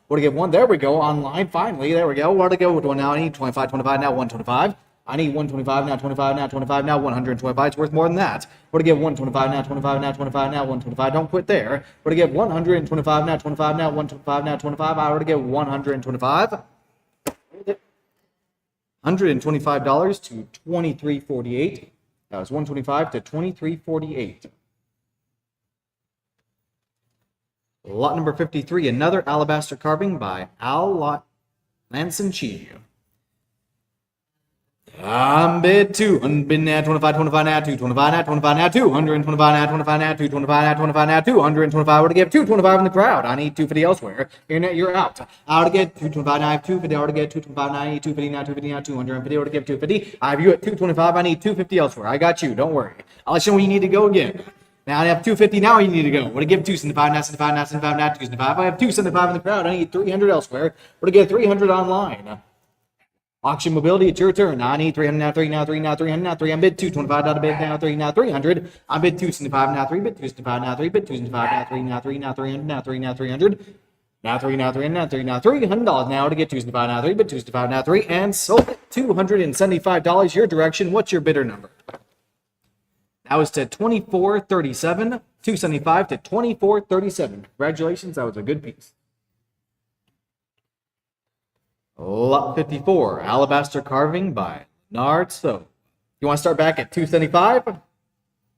S2: We're to get one. There we go. Online. Finally, there we go. We're to go with one now. I need 25 now. 125. I need 125 now. 25 now. 125. It's worth more than that. We're to get 125 now. 125. Don't quit there. We're to get 125 now. 125 now. 25. I were to get 125. $125 to $23.48. That was 125 to $23.48. Lot number 53, another alabaster carving by Al Lancenchi. I'm bid 2. Bid now 25 now 225 now 25 now 225 now 25 now 225 now 25 now 225. We're to get 225 in the crowd. I need 250 elsewhere. You're out. I ought to get 225 now. I have 250. I ought to get 225 now. I need 250 now. 250 now. 250. I ought to get 250. I have you at 225. I need 250 elsewhere. I got you. Don't worry. I'll let you know when you need to go again. Now I have 250 now. You need to go. We're to give 275 now. 75 now. 75 now. 275. I have 275 in the crowd. I need 300 elsewhere. We're to get 300 online. Auction mobility, it's your turn. I need 300 now, 3 now, 3 now, 300 now, 3 on bid, 225 out of bid now, 3 now, 300. On bid 275 now, 3 bid 275 now, 3 bid 275 now, 3 now, 3 now, 300 now, 3 now, 300. Now 3 now, 3 now, 3 now, $300 now to get 275 now, 3 bid 275 now, 3 and sold it $275 your direction. What's your bidder number? That was to 2437, 275 to 2437. Congratulations, that was a good piece. Lot 54, Alabaster Carving by Leonard So. You want to start back at 275?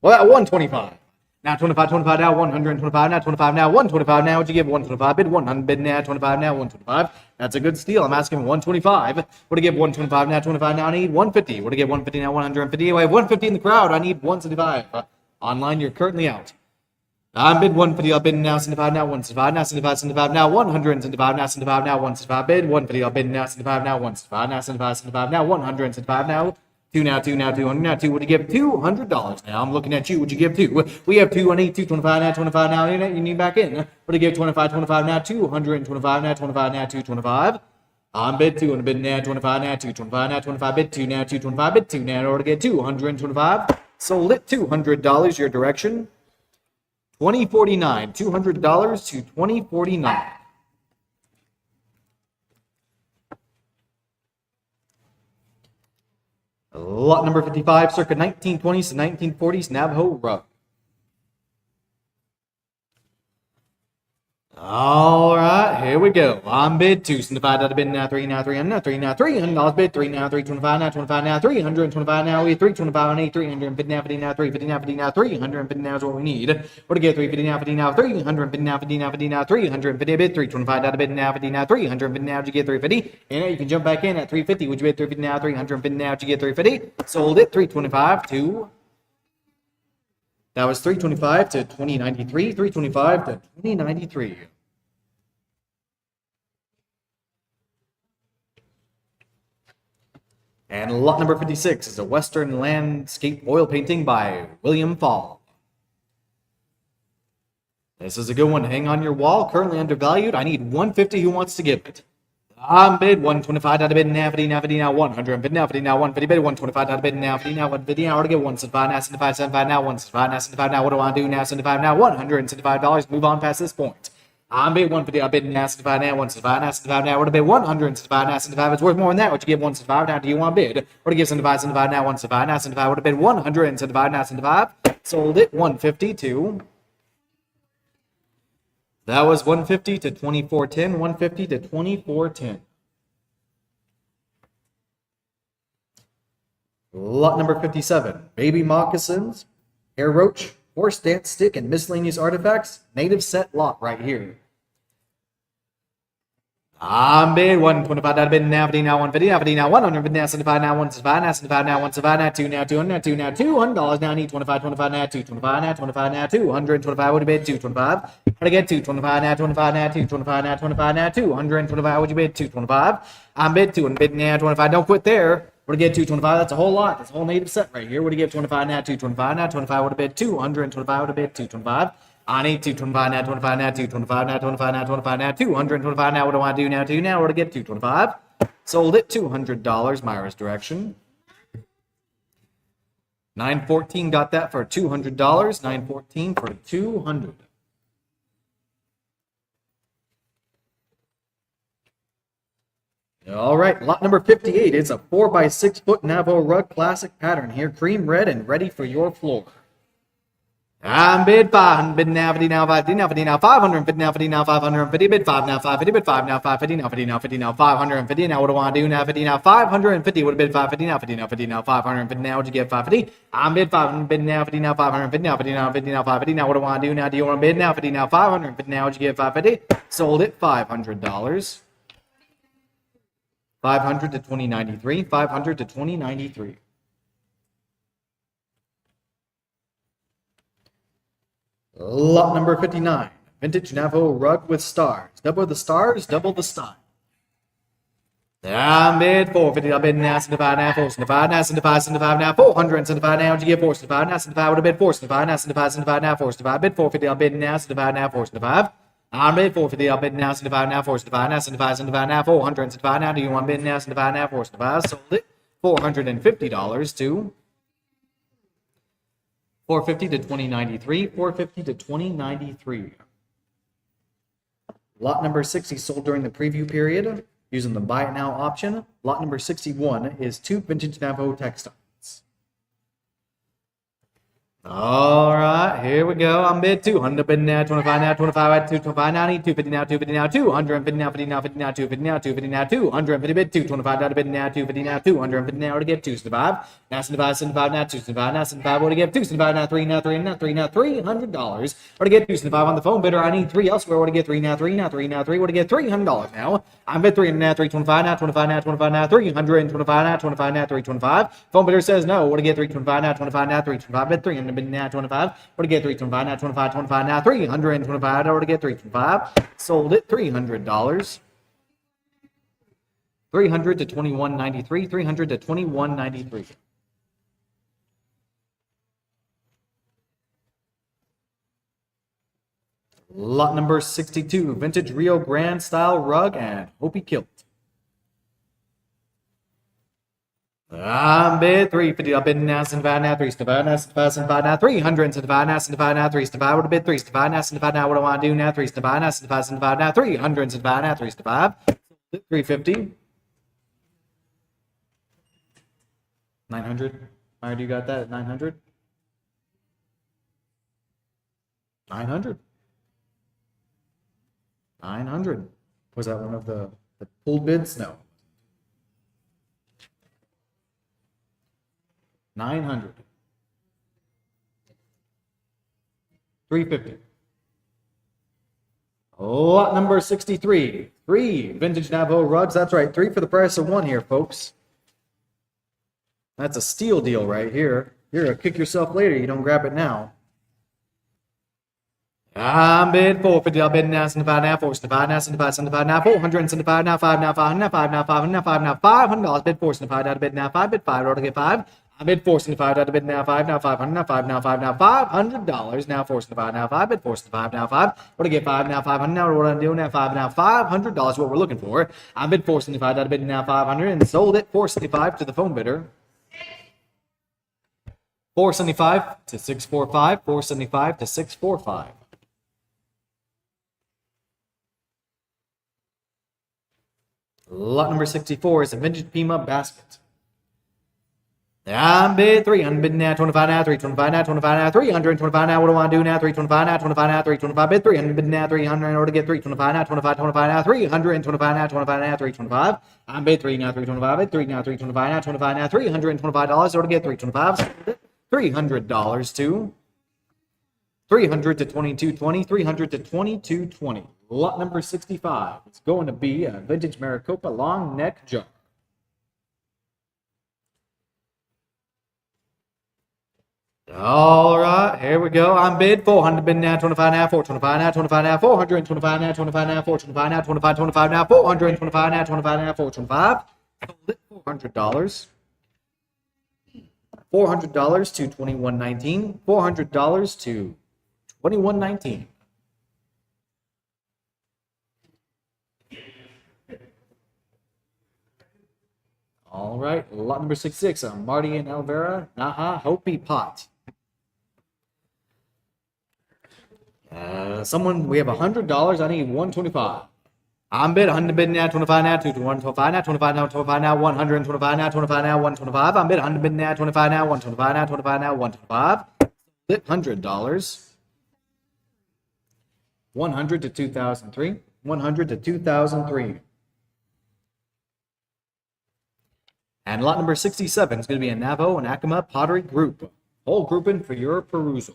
S2: Well, at 125. Now 25, 25 now, 125 now, 25 now, 125 now. Would you give 125 bid? 100 bid now, 25 now, 125. That's a good steal. I'm asking 125. Would you give 125 now, 25 now? I need 150. Would you give 150 now, 150? I have 150 in the crowd. I need 175. Online, you're currently out. I'm bid 150, I'll bid now, 75 now, 175 now, 75, 75 now, 175 now, 75 now, 175 bid, 150, I'll bid now, 75 now, 175 now, 75, 75 now, 175 now, 2 now, 2 now, 200 now, 2, would you give $200 now? I'm looking at you, would you give 2? We have 2, I need 225 now, 25 now, you need back in. Would you give 25, 25 now, 225 now, 25 now, 225? I'm bid 2 and bid now, 25 now, 225 now, 25 bid 2 now, 225 bid 2 now, in order to get 225. Sold it $200 your direction. 2049, $200 to 2049. Lot number 55, circa 1920s to 1940s, Navajo rug. All right, here we go. On bid 2, 75 out of bid now, 3 now, 300 now, 3 now, $300 bid, 3 now, 325 now, 25 now, 325 now, we 325 and 300 bid now, 50 now, 350 now, 50 now, 300 bid now is what we need. What to get 350 now, 50 now, 300 bid now, 50 now, 50 now, 350 bid, 325 out of bid now, 50 now, 300 bid now, did you get 350? And now you can jump back in at 350. Would you bid 350 now, 300 bid now, did you get 350? Sold it 325 to. That was 325 to 2093, 325 to 2093. And lot number 56 is a Western landscape oil painting by William Fall. This is a good one to hang on your wall, currently undervalued. I need 150. Who wants to give it? I'm bid 125 out of bid now, 50 now, 50 now, 100 bid now, 50 now, 150 bid, 125 out of bid now, 50 now, 150 now, or to get 175 now, 75, 75 now, 175 now, 75 now, what do I do now, 75 now, $175, move on past this point. I'm bid 150, I bid now, 75 now, 175 now, 75 now, what to bid 175 now, 75, it's worth more than that, what you give 175 now, do you want bid? What to give 75, 75 now, 175 now, 75, what to bid 175 now, 75, sold it 150 to. That was 150 to 2410, 150 to 2410. Lot number 57, baby moccasins, hair roach, horse dance stick, and miscellaneous artifacts. Native set lot right here. I'm bid 125 out of bid now, 50 now, 150 now, 50 now, 100 bid now, 75 now, 175 now, 75 now, 175 now, 2 now, 200 now, 2 now, $200 now, need 25, 25 now, 225 now, 25 now, 225, would you bid 225? How to get 225 now, 25 now, 225 now, 25 now, 225, would you bid 225? I'm bid 2 and bid now, 25, don't quit there. What do you get 225? That's a whole lot. That's a whole native set right here. What do you get 25 now, 225 now, 25 would have bid 225 would have bid 225. I need 225 now, 25 now, 225 now, 25 now, 25 now, 225 now. What do I do now? 2 now. What do I get 225? Sold it $200. Myra's direction. 914 got that for $200. 914 for $200. All right, lot number 58 is a 4x6 foot Navajo rug classic pattern here, cream red and ready for your floor. I'm bid 500, bid now, 50 now, 50 now, 50 now, 500, bid now, 50 now, 550, bid 5 now, 550, bid 5 now, 550 now, 50 now, 50 now, 550 now, what do I do now, 50 now, 550, would have bid 550 now, 50 now, 50 now, 550 now, would you get 550? I'm bid 500, bid now, 50 now, 550 now, 50 now, 50 now, 550 now, what do I do now, do you want to bid now, 50 now, 550 now, would you get 550? Sold it $500. 500 to 2093, 500 to 2093. Lot number 59, vintage Navajo rug with stars. Double the stars, double the style. I'm bid 450, I'll bid now, 75 now, 475 now, 75, 75 now, 475 now, would you get 475 now, 75, would have bid 475 now, 75, 75 now, 475, bid 450, I'll bid now, 75 now, 475. I'm bid 450. I'll bid now. 75 now. 475 now. 75. 75 now. 475 now. Do you want bid now? 75 now. 475. Sold it. $450 to 450 to 2093. 450 to 2093. Lot number 60 sold during the preview period using the buy it now option. Lot number 61 is 2 vintage Navajo textiles. All right, here we go. I'm bid 200 bid now, 25 now, 25 at 225 now, 250 now, 250 now, 250 now, 50 now, 50 now, 250 now, 250 now, 250 bid 225 now, bid now, 250 now, 250 now to get 275. Now 75, 75 now, 275 now, 75 to get 275 now, 3 now, 3 now, 3 now, $300. Or to get 275 on the phone bidder. I need 3 elsewhere. Or to get 3 now, 3 now, 3 now, 3. Or to get $300 now. I'm bid 3 now, 325 now, 25 now, 25 now, 325 now, 25 now, 325. Phone bidder says no. Or to get 325 now, 25 now, 325 bid 300 bid now, 25. Or to get 325 now, 25, 25 now, 325. Or to get 325. Sold it $300. 300 to 2193. 300 to 2193. Lot number 62, vintage Rio Grande style rug and Hopi kilt. I'm bid 350. I'll bid now, 75 now, 375 now, 75 now, 375 now, 75 now, 375. What a bid 375 now, 75 now. What do I want to do now? 375 now, 75, 75 now, 375 now, 375. 350. 900. All right, you got that at 900? 900. 900. Was that one of the pulled bids? No. 900. 350. Lot number 63. 3 vintage Navajo rugs. That's right. 3 for the price of 1 here, folks. That's a steal deal right here. You're going to kick yourself later. You don't grab it now. I'm bid 450. I'll bid now, 75 now, 475 now, 75, 75 now, 475 now, 5 now, 5 now, 5 now, 5 now, 5 now, $500. Bid 475 out of bid now, 5 bid 5. Order to get 5. I bid 475 out of bid now, 5 now, 500 now, 5 now, 5 now, $500. Now 475 now, 5 bid 475 now, 5. Order to get 5 now, 500 now. What I'm doing now, 5 now, $500. What we're looking for. I bid 475 out of bid now, 500 and sold it 475 to the phone bidder. 475 to 645. 475 to 645. Lot number 64 is a vintage Pima basket. I'm bid 300, bid now, 25 now, 325 now, 25 now, 325 now. What do I want to do now? 325 now, 25 now, 325 bid 300, bid now, 300 in order to get 325 now, 25, 25 now, 325 now, 25 now, 325. I'm bid 3 now, 325 bid 3 now, 325 now, 25 now, $325 in order to get 325. $300 to 300 to 2220, 300 to 2220. Lot number 65. It's going to be a vintage Maricopa long neck jar. All right, here we go. I'm bid 400, bid now, 25 now, 425 now, 25 now, 425 now, 25 now, 425 now, 25, 25 now, 425 now, 25 now, 425. $400. $400 to 2119. $400 to 2119. All right, lot number 66, Marty and Elvira, Naha Hopi pot. We have $100. I need 125. I'm bid 100 bid now, 25 now, 125 now, 25 now, 25 now, 125 now, 25 now, 125. I'm bid 100 bid now, 25 now, 125 now, 25 now, 125. $100. 100 to 2003. 100 to 2003. And lot number 67 is going to be a Navajo and Acoma pottery group. Whole grouping for your perusal.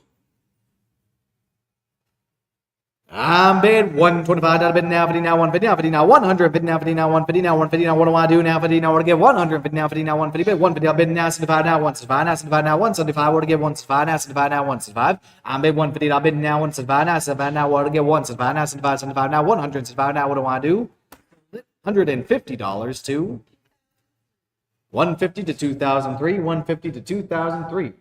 S2: I'm bid 125 out of bid now, 50 now, 150 now, 50 now, 100, bid now, 50 now, 150 now, 150 now. What do I do now? 50 now, what to get 100, bid now, 50 now, 150 bid 150. I'll bid now, 75 now, 175 now, 75 now, 175. What to get 175 now, 75 now, 175. I'm bid 150. I'll bid now, 175 now, 75 now. What to get 175 now, 75, 75 now, 175 now. What do I do? $150 to 150 to 2003, 150 to 2003.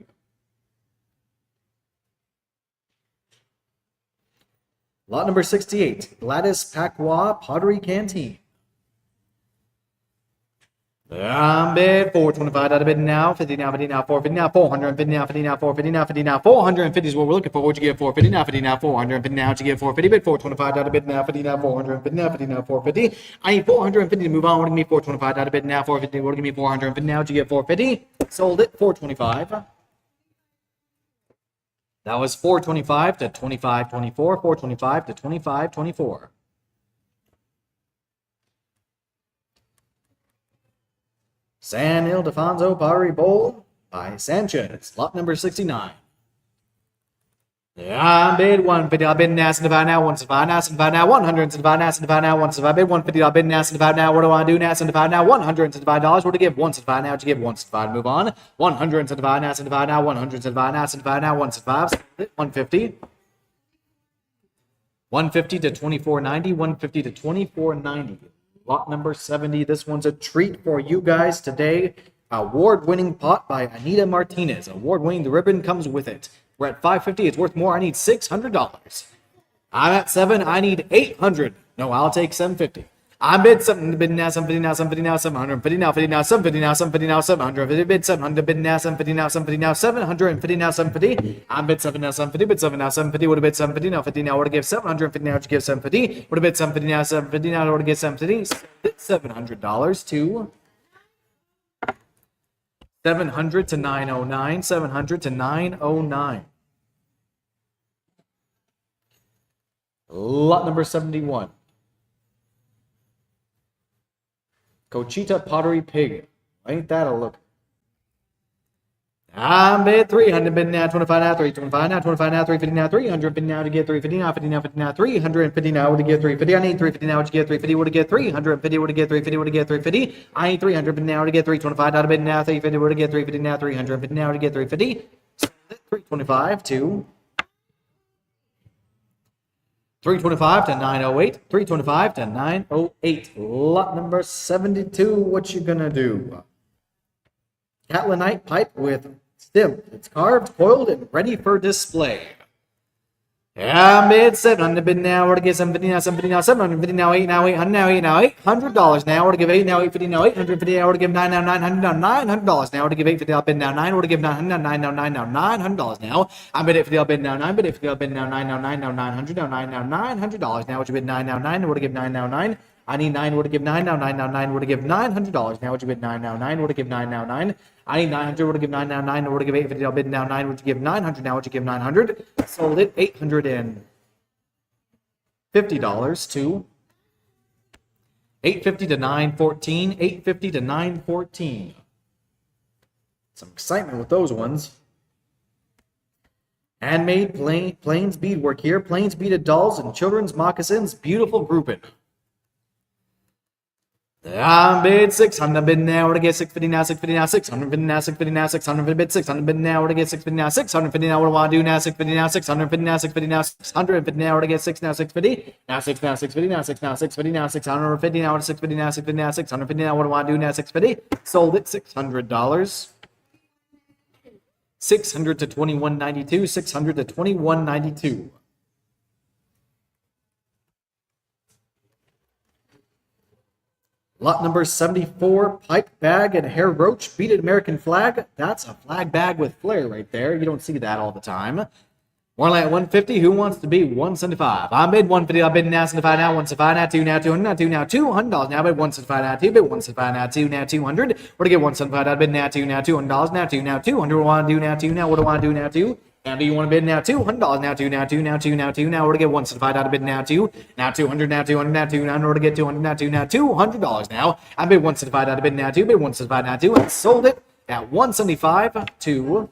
S2: Lot number 68, Gladys Pacqua Pottery Canteen. I'm bid 425 out of bid now, 50 now, 50 now, 450 now, 450 now, 50 now, 450 now, 50 now, 450 is what we're looking for. What'd you get 450 now, 50 now, 450 now, what'd you get 450, bid 425 out of bid now, 50 now, 450 now, 50 now, 450. I need 450 to move on. What do you give me 425 out of bid now, 450, what do you give me 450 now, what'd you get 450? Sold it, 425. That was 425 to 25.24, 425 to 25.24. San Ildefonso Pottery Bowl by Sanchez, lot number 69. Yeah, I bid 150. I've bid now, 75 now, 175 now, 75 now, 175 now, 75 now, 175 bid 150. I've bid now, 75 now. What do I do now? 75 now, $175. What to give? 175 now. To give 175. Move on. 175 now, 75 now, 175 now, 75 now, 175. 150. 150 to 24.90. 150 to 24.90. Lot number 70. This one's a treat for you guys today. Award-winning pot by Anita Martinez. Award-winning. The ribbon comes with it. We're at 550. It's worth more. I need $600. I'm at 7. I need 800. No, I'll take 750. I bid something. Bid now. 750 now. 750 now. 750 now. 50 now. 750 now. 750 now. 750. Bid 700. Bid now. 750 now. 750 now. 750 now. 750. I bid 7 now. 750. Bid 7 now. 750. Would have bid 750 now. 50 now. Would have give 750 now. To give 750. Would have bid 750 now. 750 now. Would have give 750. $700 to 700 to 909. 700 to 909. Lot number 71. Cochita Pottery Pig. Ain't that a look? I'm bid 300. Bid now. 25 now. 325 now. 25 now. 350 now. 300. Bid now to get 350 now. 50 now. 50 now. 350 now. Would to get 350. I need 350 now. Would you get 350? Would to get 350? Would to get 350? Would to get 350? I need 300. Bid now to get 325. Out of bid now. 350. Would to get 350 now. 350 now to get 350. 325 to 325 to 908. 325 to 908. Lot number 72. What you gonna do? Catlinite pipe with stem. It's carved, coiled, and ready for display. Yeah, bid 700. Bid now. We're to get 750 now. 750 now. 750 now. 8 now. 800 now. 8 now. $800 now. We're to give 8 now. 850 now. 850 now. We're to give 9 now. 900 now. $900 now. We're to give 850 now. Bid now 9. We're to give 900 now. 9 now. 9 now. $900 now. I bid 850 now. Bid now 9. Bid 850 now. Bid now 9 now. 9 now. 900 now. 9 now. $900 now. What you bid 9 now. 9. We're to give 9 now. 9. I need 9. We're to give 9 now. 9 now. 9. We're to give $900 now. What you bid 9 now. 9. We're to give 9 now. 9. I need 900. We're to give 9 now. 9. We're to give 850 now. Bid now 9. We're to give 900 now. What you give 900? Sold it. $850 to 850 to 914. 850 to 914. Some excitement with those ones. Handmade plains beadwork here. Plains beaded dolls and children's moccasins. Beautiful grouping. I'm bid 600. Bid now. We're to get 650 now. 650 now. 600 bid now. 650 now. 600 bid 600 bid now. We're to get 650 now. 650 now. What do I do now? 650 now. 650 now. 650 now. 600 now. We're to get 6 now. 650 now. 6 now. 650 now. 6 now. 650 now. 650 now. 650 now. 650 now. 650 now. What do I do now? 650. Sold it. $600. 600 to 21.92. 600 to 21.92. Lot number 74, pipe bag and hair roach, beaded American flag. That's a flag bag with flair right there. You don't see that all the time. One at 150. Who wants to be 175? I bid 150. I bid now 75 now. 175 now. 2 now. 200 now. 2 now. $200 now. I bid 175 now. 2 bid 175 now. 2 now. 200. We're to get 175. I bid now 2 now. $200 now. 2 now. 200. What do I want to do now? 2 now. What do I want to do now? 2. Now, do you want to bid now? $200 now. 2 now. 2 now. 2 now. 2 now. We're to get 175 out of bid now. 2 now. 200 now. 200 now. 2 now. We're to get 200 now. 2 now. $200 now. I bid 175 out of bid now. 2 bid 175 now. 2 and sold it at 175 to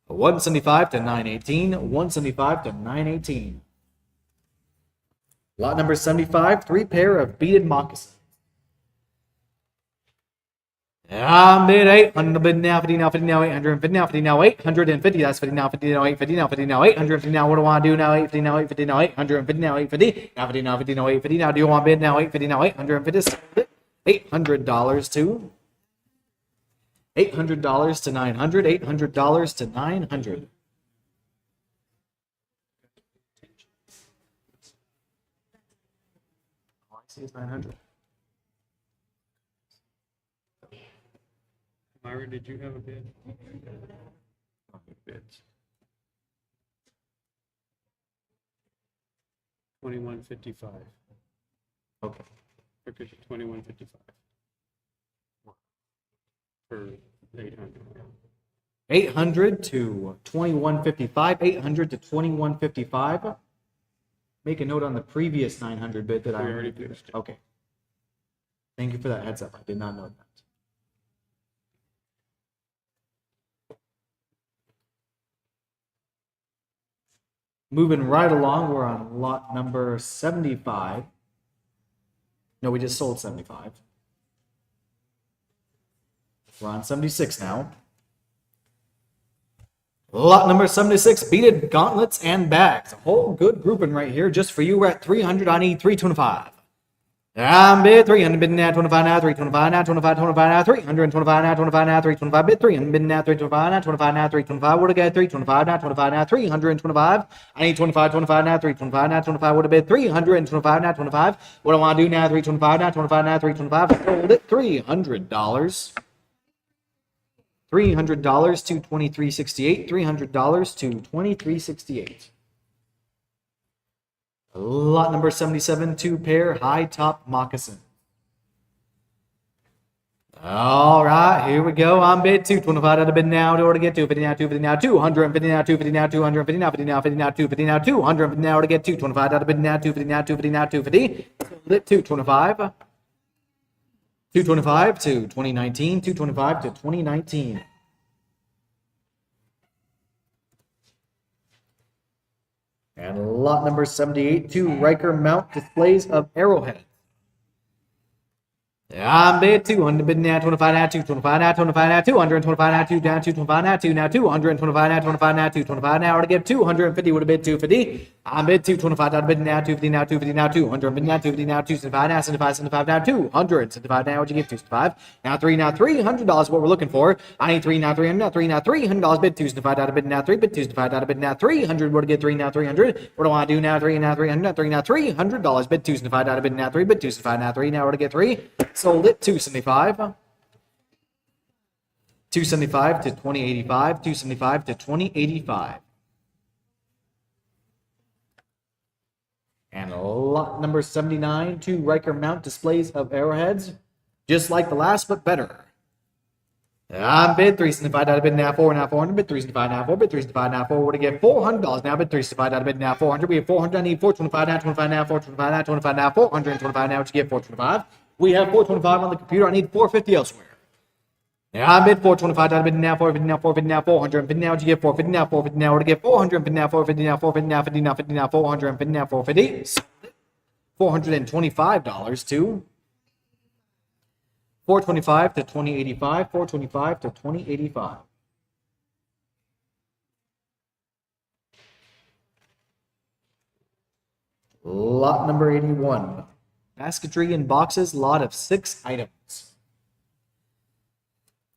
S2: 175 to 918. 175 to 918. Lot number 75, 3 pair of beaded moccasins. I'm bid 800. Bid now 50 now 50 now 850 now 50 now 850. That's 50 now 50 now 850 now 50 now 850 now. What do I want to do now? 850 now 850 now 850 now 850 now 50 now 50 now 850 now. Do you want to bid now? 850 now 850. $800 to $800 to 900. $800 to 900. See, it's 900.
S1: Myra, did you have a bid? Bids. 2155.
S2: Okay.
S1: Look at 2155. For 800.
S2: 800 to 2155. 800 to 2155. Make a note on the previous 900 bid that I
S1: We already finished it.
S2: Okay. Thank you for that heads up. I did not know that. Moving right along, we're on lot number 75. No, we just sold 75. We're on 76 now. Lot number 76, beaded gauntlets and bags. A whole good grouping right here just for you. We're at 300. I need 325. I'm bid 300, bid now 25 now, 325 now, 25, 25 now, 325 now, 25 now, 325, bid 300, bid now 325 now, 25 now, 325, would have got 325 now, 25 now, 325. I need 25, 25 now, 325 now, 25, would have bid 325 now, 25. What do I want to do now, 325 now, 25 now, 325, sold it $300. $300 to 2368, $300 to 2368. Lot number 77, 2-pair high top moccasin. All right, here we go. I'm bid 225 out of bid now. To order to get 250 now, 250 now, 250 now, 250 now, 250 now, 50 now, 50 now, 250 now, 200 now to get 225 out of bid now, 250 now, 250 now, 250. Lit 225. 225 to 2019, 225 to 2019. And lot number 78, 2 Riker mount displays of arrowheads. I'm bid 200, bid now 25 now, 225 now, 25 now, 225 now, 2 down, 225 now, 2 now, 225 now, 25 now, 225 now, or to get 250 would have bid 250. I'm bid 225 out of bid now, 250 now, 250 now, 200, bid now, 250 now, 275 now, 75, 75 now, 200, 75 now, what'd you get 275? Now $300 what we're looking for. I need 3 now, 300 now, 3 now, $300 bid 275 out of bid now, 3 bid 275 out of bid now, 300 would get 3 now, 300. What do I want to do now? 3 now, 300 now, 3 now, $300 bid 275 out of bid now, 3 bid 275 now, 3 now, what to get 3. Sold it 275. 275 to 2085, 275 to 2085. And lot number 79, 2 Riker mount displays of arrowheads, just like the last, but better. I'm bid 375 out of bid now 4 now 400 bid 375 now 4 bid 375 now 4 to get $400 now bid 375 out of bid now 400 we have 400 I need 425 now 25 now 425 now 25 now 425 now what you get 425 we have 425 on the computer I need 450 elsewhere. Now I bid 425 out of bid now 450 now 450 now 450 now what you get 450 now 450 now to get 450 now 450 now 450 now 50 now 50 now 450 now 450 $425 to 425 to 2085, 425 to 2085. Lot number 81. Basketry in boxes, lot of 6 items.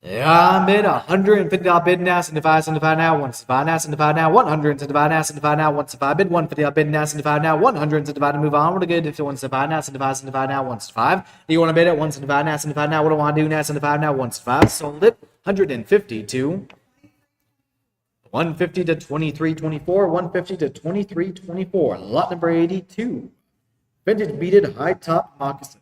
S2: Yeah, I'm bid $150 bid now, 75 now, 175 now, 75 now, 175 now, 75 now, 175 bid, $150 bid now, 75 now, 175 to move on. We're good if you 175 now, 75 now, 175. Do you want to bid at 175 now, 75 now? What do I want to do now, 75 now, 175? Sold it 150 to 150 to 2324, 150 to 2324. Lot number 82. Vintage beaded high top moccasin.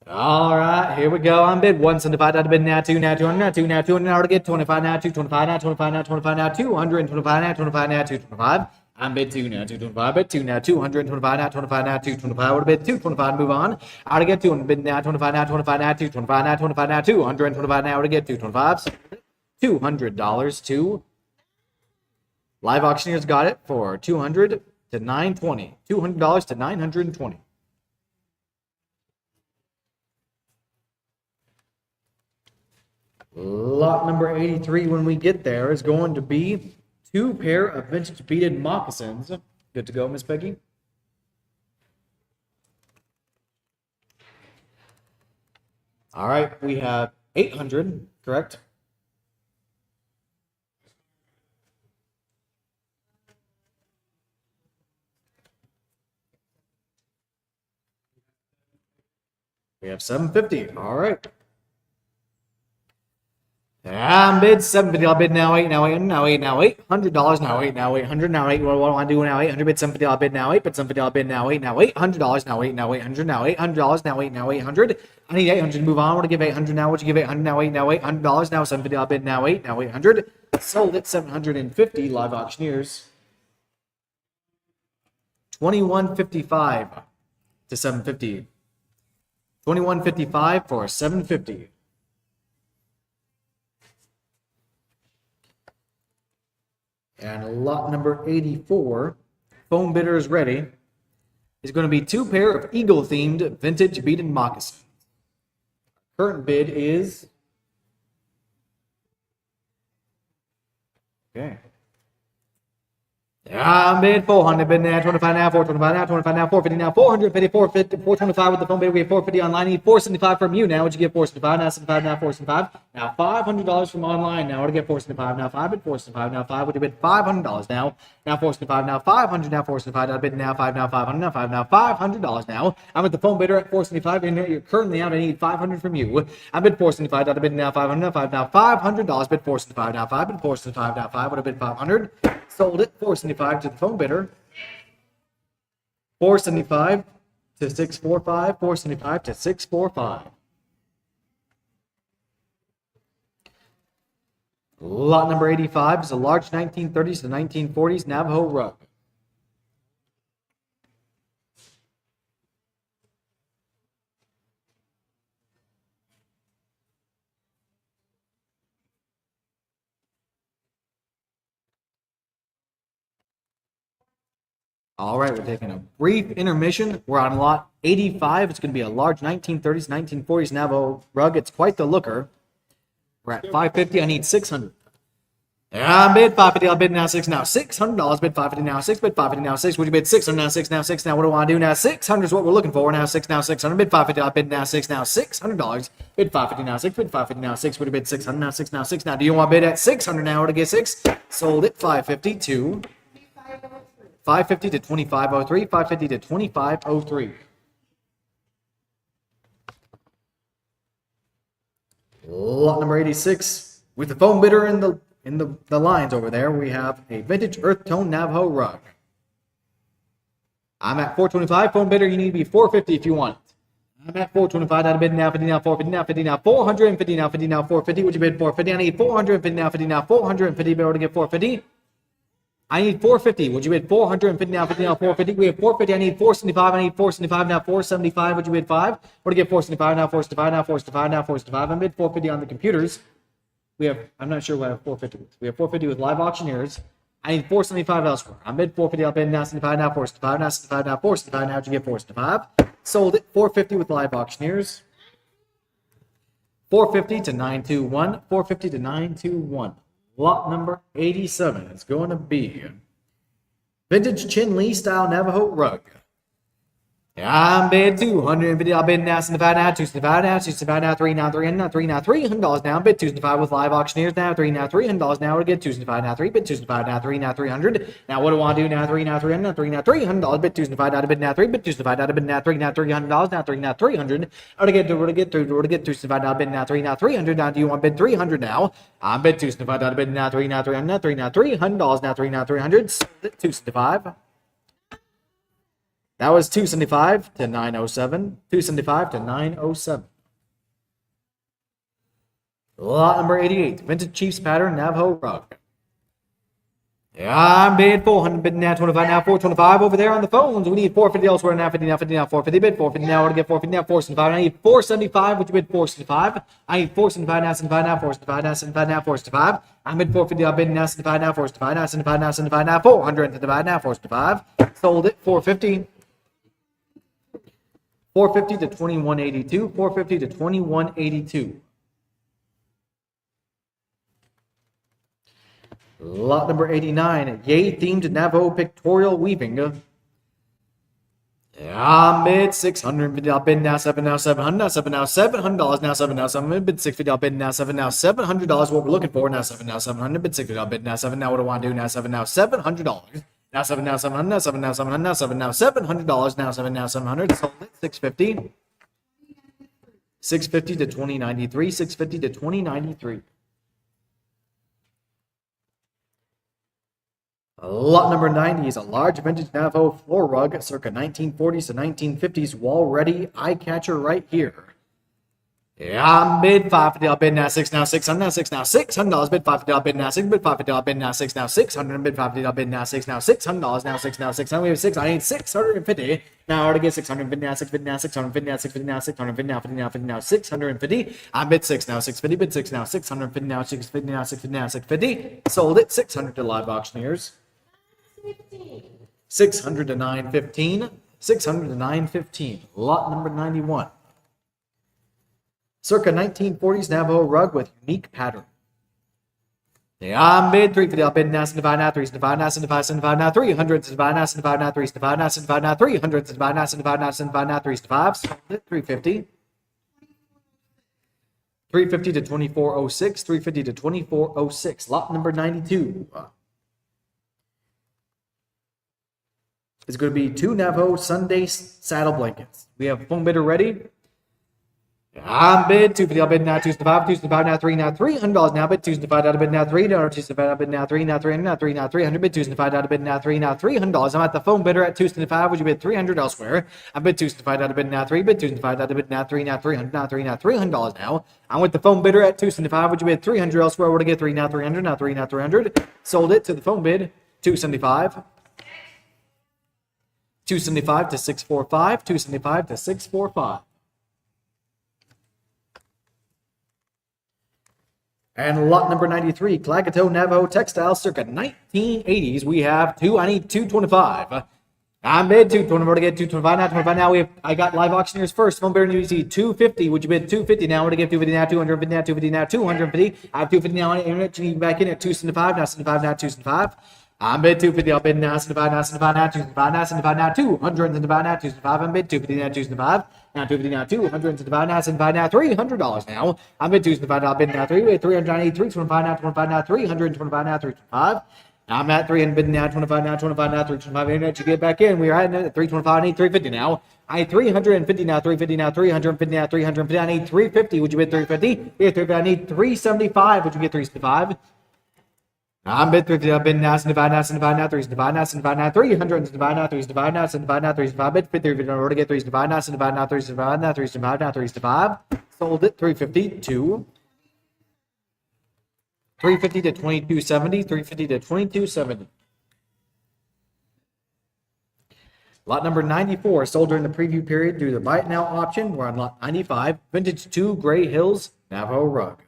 S2: All right, here we go. I'm bid 175 out of bid now, 2 now, 200 now, 2 now, 200 now to get 25 now, 225 now, 25 now, 25 now, 225 now, 25 now, 225. I'm bid 2 now, 225, bid 2 now, 225 now, 25 now, 225. Would have bid 225, move on. Out to get 200 bid now, 25 now, 25 now, 225 now, 25 now, 225 now to get 225. $200 to live auctioneers got it for 200 to 920. $200 to 920. Lot number 83 when we get there is going to be 2 pair of vintage beaded moccasins. Good to go, Miss Peggy? All right, we have 800, correct? We have 750. All right. I'm bid 750. I'll bid now 8, now 8, now 8, now $800, now 8, now 800, now 8. What do I want to do now? 800 bid 750. I'll bid now 8, bid 750. I'll bid now 8, now $800, now 8, now 800, now $800, now 8, now 800. I need 800 to move on. What to give 800 now? What you give 800 now? 8, now $800, now 750. I'll bid now 8, now 800. Sold at 750. Live auctioneers. 2155 to 750. 2155 for 750. And lot number 84, phone bidder is ready, is going to be 2 pair of eagle-themed vintage beaded moccasins. Current bid is... Okay. I'm bid 400, bid now 25 now, 425 now, 25 now, 450 now, 450, 450, 425 with the phone bid. We have 450 online. Need 475 from you now. Would you get 475 now, 75 now, 475 now, $500 from online now. What to get 475 now, 5 bid 475 now, 5. Would you bid $500 now? Now 475 now, 500 now, 475 now, bid now 5 now, 500 now, 5 now, $500 now. I'm at the phone bidder at 475, and you're currently out. I need 500 from you. I bid 475 now, bid now 500 now, 5 now, $500. Bid 475 now, 5 bid 475 now, 5 would have bid 500. Sold it 475 to the phone bidder. 475 to 645. 475 to 645. Lot number 85 is a large 1930s to 1940s Navajo rug. All right, we're taking a brief intermission. We're on lot 85. It's going to be a large 1930s, 1940s Navajo rug. It's quite the looker. We're at 550. I need 600. Yeah, I bid 550. I'll bid now 6 now. $600. Bid 550 now 6. Bid 550 now 6. Would you bid 600 now 6 now 6 now? What do I want to do now? 600 is what we're looking for now. 6 now 600. Bid 550. I'll bid now 6 now. $600. Bid 550 now 6. Bid 550 now 6. Would you bid 600 now 6 now 6 now? Do you want to bid at 600 now or to get 6? Sold it 550 to 550 to 2503. 550 to 2503. Lot number 86 with the phone bidder in the lines over there. We have a vintage earth tone Navajo rug. I'm at 425. Phone bidder, you need to be 450 if you want it. I'm at 425. I'd bid now 50 now 450 now 50 now 450 now 50 now 450. Would you bid 450? I need 450 now 50 now 450. Be able to get 450. I need 450. Would you bid 450 now 50 now 450? We have 450. I need 475. I need 475 now 475. Would you bid 5? Or to get 475 now 475 now 475 now 475. I bid 450 on the computers. We have, I'm not sure what I have 450 with. We have 450 with live auctioneers. I need 475 elsewhere. I bid 450. I'll bid now 75 now 475 now 75 now 475 now. Would you get 475? Sold it 450 with live auctioneers. 450 to 921. 450 to 921. Lot number 87 is going to be vintage Chin Lee style Navajo rug. I'm bid 250. I'll bid now 75 now 275 now 275 now 3 now 3 now 3 now $300 now. Bid 275 with live auctioneers now 3 now $300 now. We'll get 275 now 3. Bid 275 now 3 now 300. Now what do I want to do now 3 now 300 now 3 now $300. Bid 275 now to bid now 3. Bid 275 now to bid now 3 now $300 now 3 now 300. Or to get 275 now bid now 3 now 300. Now do you want bid 300 now? I'm bid 275 now to bid now 3 now 300 now 3 now $300 now 3 now 300. 275. That was 275 to 907. 275 to 907. Lot number 88. Vintage Chiefs pattern Navajo rug. I'm bid 400. Bid now 25 now 425 over there on the phones. We need 450 elsewhere now 50 now 50 now 450. Bid 450 now. Or to get 450 now 475. I need 475. Would you bid 475? I need 475 now 75 now 475 now 75 now 475. I'm bid 450. I'll bid now 75 now 475 now 75 now 75 now 475 now 475. Sold it 450. 450 to 2182. 450 to 2182. Lot number 89. Yay themed Navajo pictorial weaving. I'm bid 600. I'll bid now 7 now 700 now 7 now $700 now 7 now 7 bid 650. I'll bid now 7 now $700. What we're looking for now 7 now 700 bid 650. I'll bid now 7 now. What do I want to do now 7 now $700. Now 7 now 700 now 7 now 700 now 7 now $700 now 7 now 700. Sold it 650. 650 to 2093, 650 to 2093. Lot number 90 is a large vintage Navajo floor rug, circa 1940s to 1950s, wall ready, eye catcher right here. Yeah, bid $550, I'll bid now $6, now $600, now $6, now $600, bid $550, I'll bid now $6, bid $550, I'll bid now $6, now $600, bid $550, I'll bid now $6, now $600, now $6, now $600, we have $6, I need $650, now I already get $650, now $650, now $650, now $650, now $650, now $50, now $50, now $650, I bid $6, now $650, bid $6, now $650, now $650, now $650, now $650, sold it, $600 to live auctioneers. 600 to 915, 600 to 915, lot number 91. Circa 1940s Navajo rug with unique pattern. Yeah, bid 350, I'll bid now, divide now, 3 divide now, divide now, 300 divide now, divide now, 3 divide now, divide now, 300 divide now, divide now, divide now, 3 5, 350. 350 to 2406, 350 to 2406, lot number 92. It's going to be 2 Navajo Sunday saddle blankets. We have phone bidder ready. I'm bid 250. I'll bid now 275. 275 now 3 now $300 now bid 275 out of bid now 3 now 275 out of bid now 3 now 300 now 3 now 300 bid 275 out of bid now 3 now $300. I'm at the phone bidder at 275. Would you bid 300 elsewhere? I bid 275 out of bid now 3 bid 275 out of bid now 3 now 300 now 3 now $300 now. I'm with the phone bidder at 275. Would you bid 300 elsewhere? Would I get 3 now 300 now 3 now 300? Sold it to the phone bid 275. 275 to 645. 275 to 645. And lot number 93, Klagetoh Navajo Textile, circa 1980s. We have I need 225. I'm bid 220. We're to get 225 now. 25 now. I got live auctioneers first. Phone bidder needs 250. Would you bid 250 now? We're to get 250 now. 250 now. 250 now. 250. I have 250 now on the internet. You need back in at 275 now. 75 now. 275. I'm bid 250. I'll bid now. 75 now. 75 now. 275 now. 75 now. 200. 75 now. 275. I'm bid 250 now. 275. Now 250 now. 200. 75 now. 75 now. $300 now. I'm bid 275. I'll bid now. 300. 393. 25 now. 25 now. 325 now. 325. I'm at 300 bidding now, 25 now, 25 now, 325 internet. You get back in. We are at 325. I need 350 now. I need 350 now, 350 now, 350 now, 350. I need 350. Would you bid 350? Here, 350. I need 375. Would you get 375? I'm bid 350. I've been now, 75 now, 75 now, 375 now, 75 now, 300, 75 now, 375 now, 75 now, 375. Bid 350. I'm going to get 375 now, 75 now, 375 now, 375 now, 375. Sold it 350 to 350 to 2270, 350 to 2270. Lot number 94, sold during the preview period through the buy it now option. We're on lot 95, vintage 2 Gray Hills Navajo rug.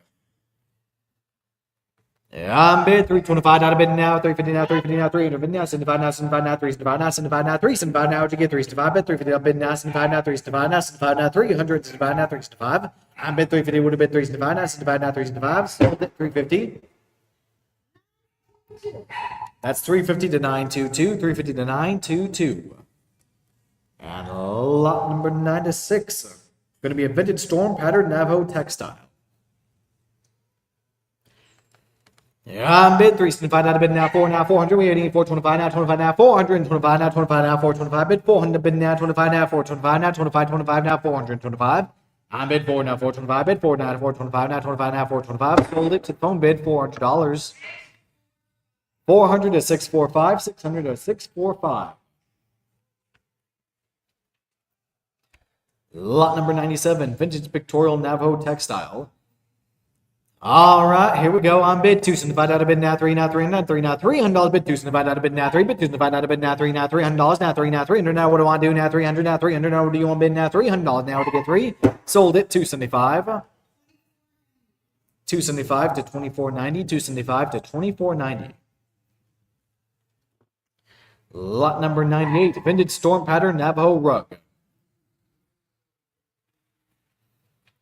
S2: I'm bid 325 out of bid now, 350 now, 350 now, 300 bid now, 75 now, 75 now, 375 now, 75 now, 375 now. Would you get 375 bid 350 out bid now, 75 now, 375 now, 75 now, 300, 75 now, 375. I'm bid 350, would have bid 375 now, 75 now, 375. Sold at 350. That's 350 to 922, 350 to 922. And lot number 96, going to be a vintage storm pattern Navajo textile. Yeah, I'm bid 375 out of bid now, 4 now, 400. We need 425 now, 25 now, 425 now, 25 now, 425 bid 400 bid now, 25 now, 425 now, 25, 25 now, 425. I'm bid 4 now, 425 bid 4 now, 425 now, 25 now, 425. Sold it to phone bid $400. 400 to 645, 600 to 645. Lot number 97, vintage pictorial Navajo textile. All right, here we go. I'm bid 275 out of bid now, 3 now, 3 now, 3 now, $300 bid 275 out of bid now, 3 bid 275 out of bid now, 3 now, $300 now, 3 now, 300 now. What do I want to do now? 300 now, 300 now. What do you want bid now? $300 now to get 3. Sold it 275. 275 to 2490, 275 to 2490. Lot number 98, vintage storm pattern Navajo rug.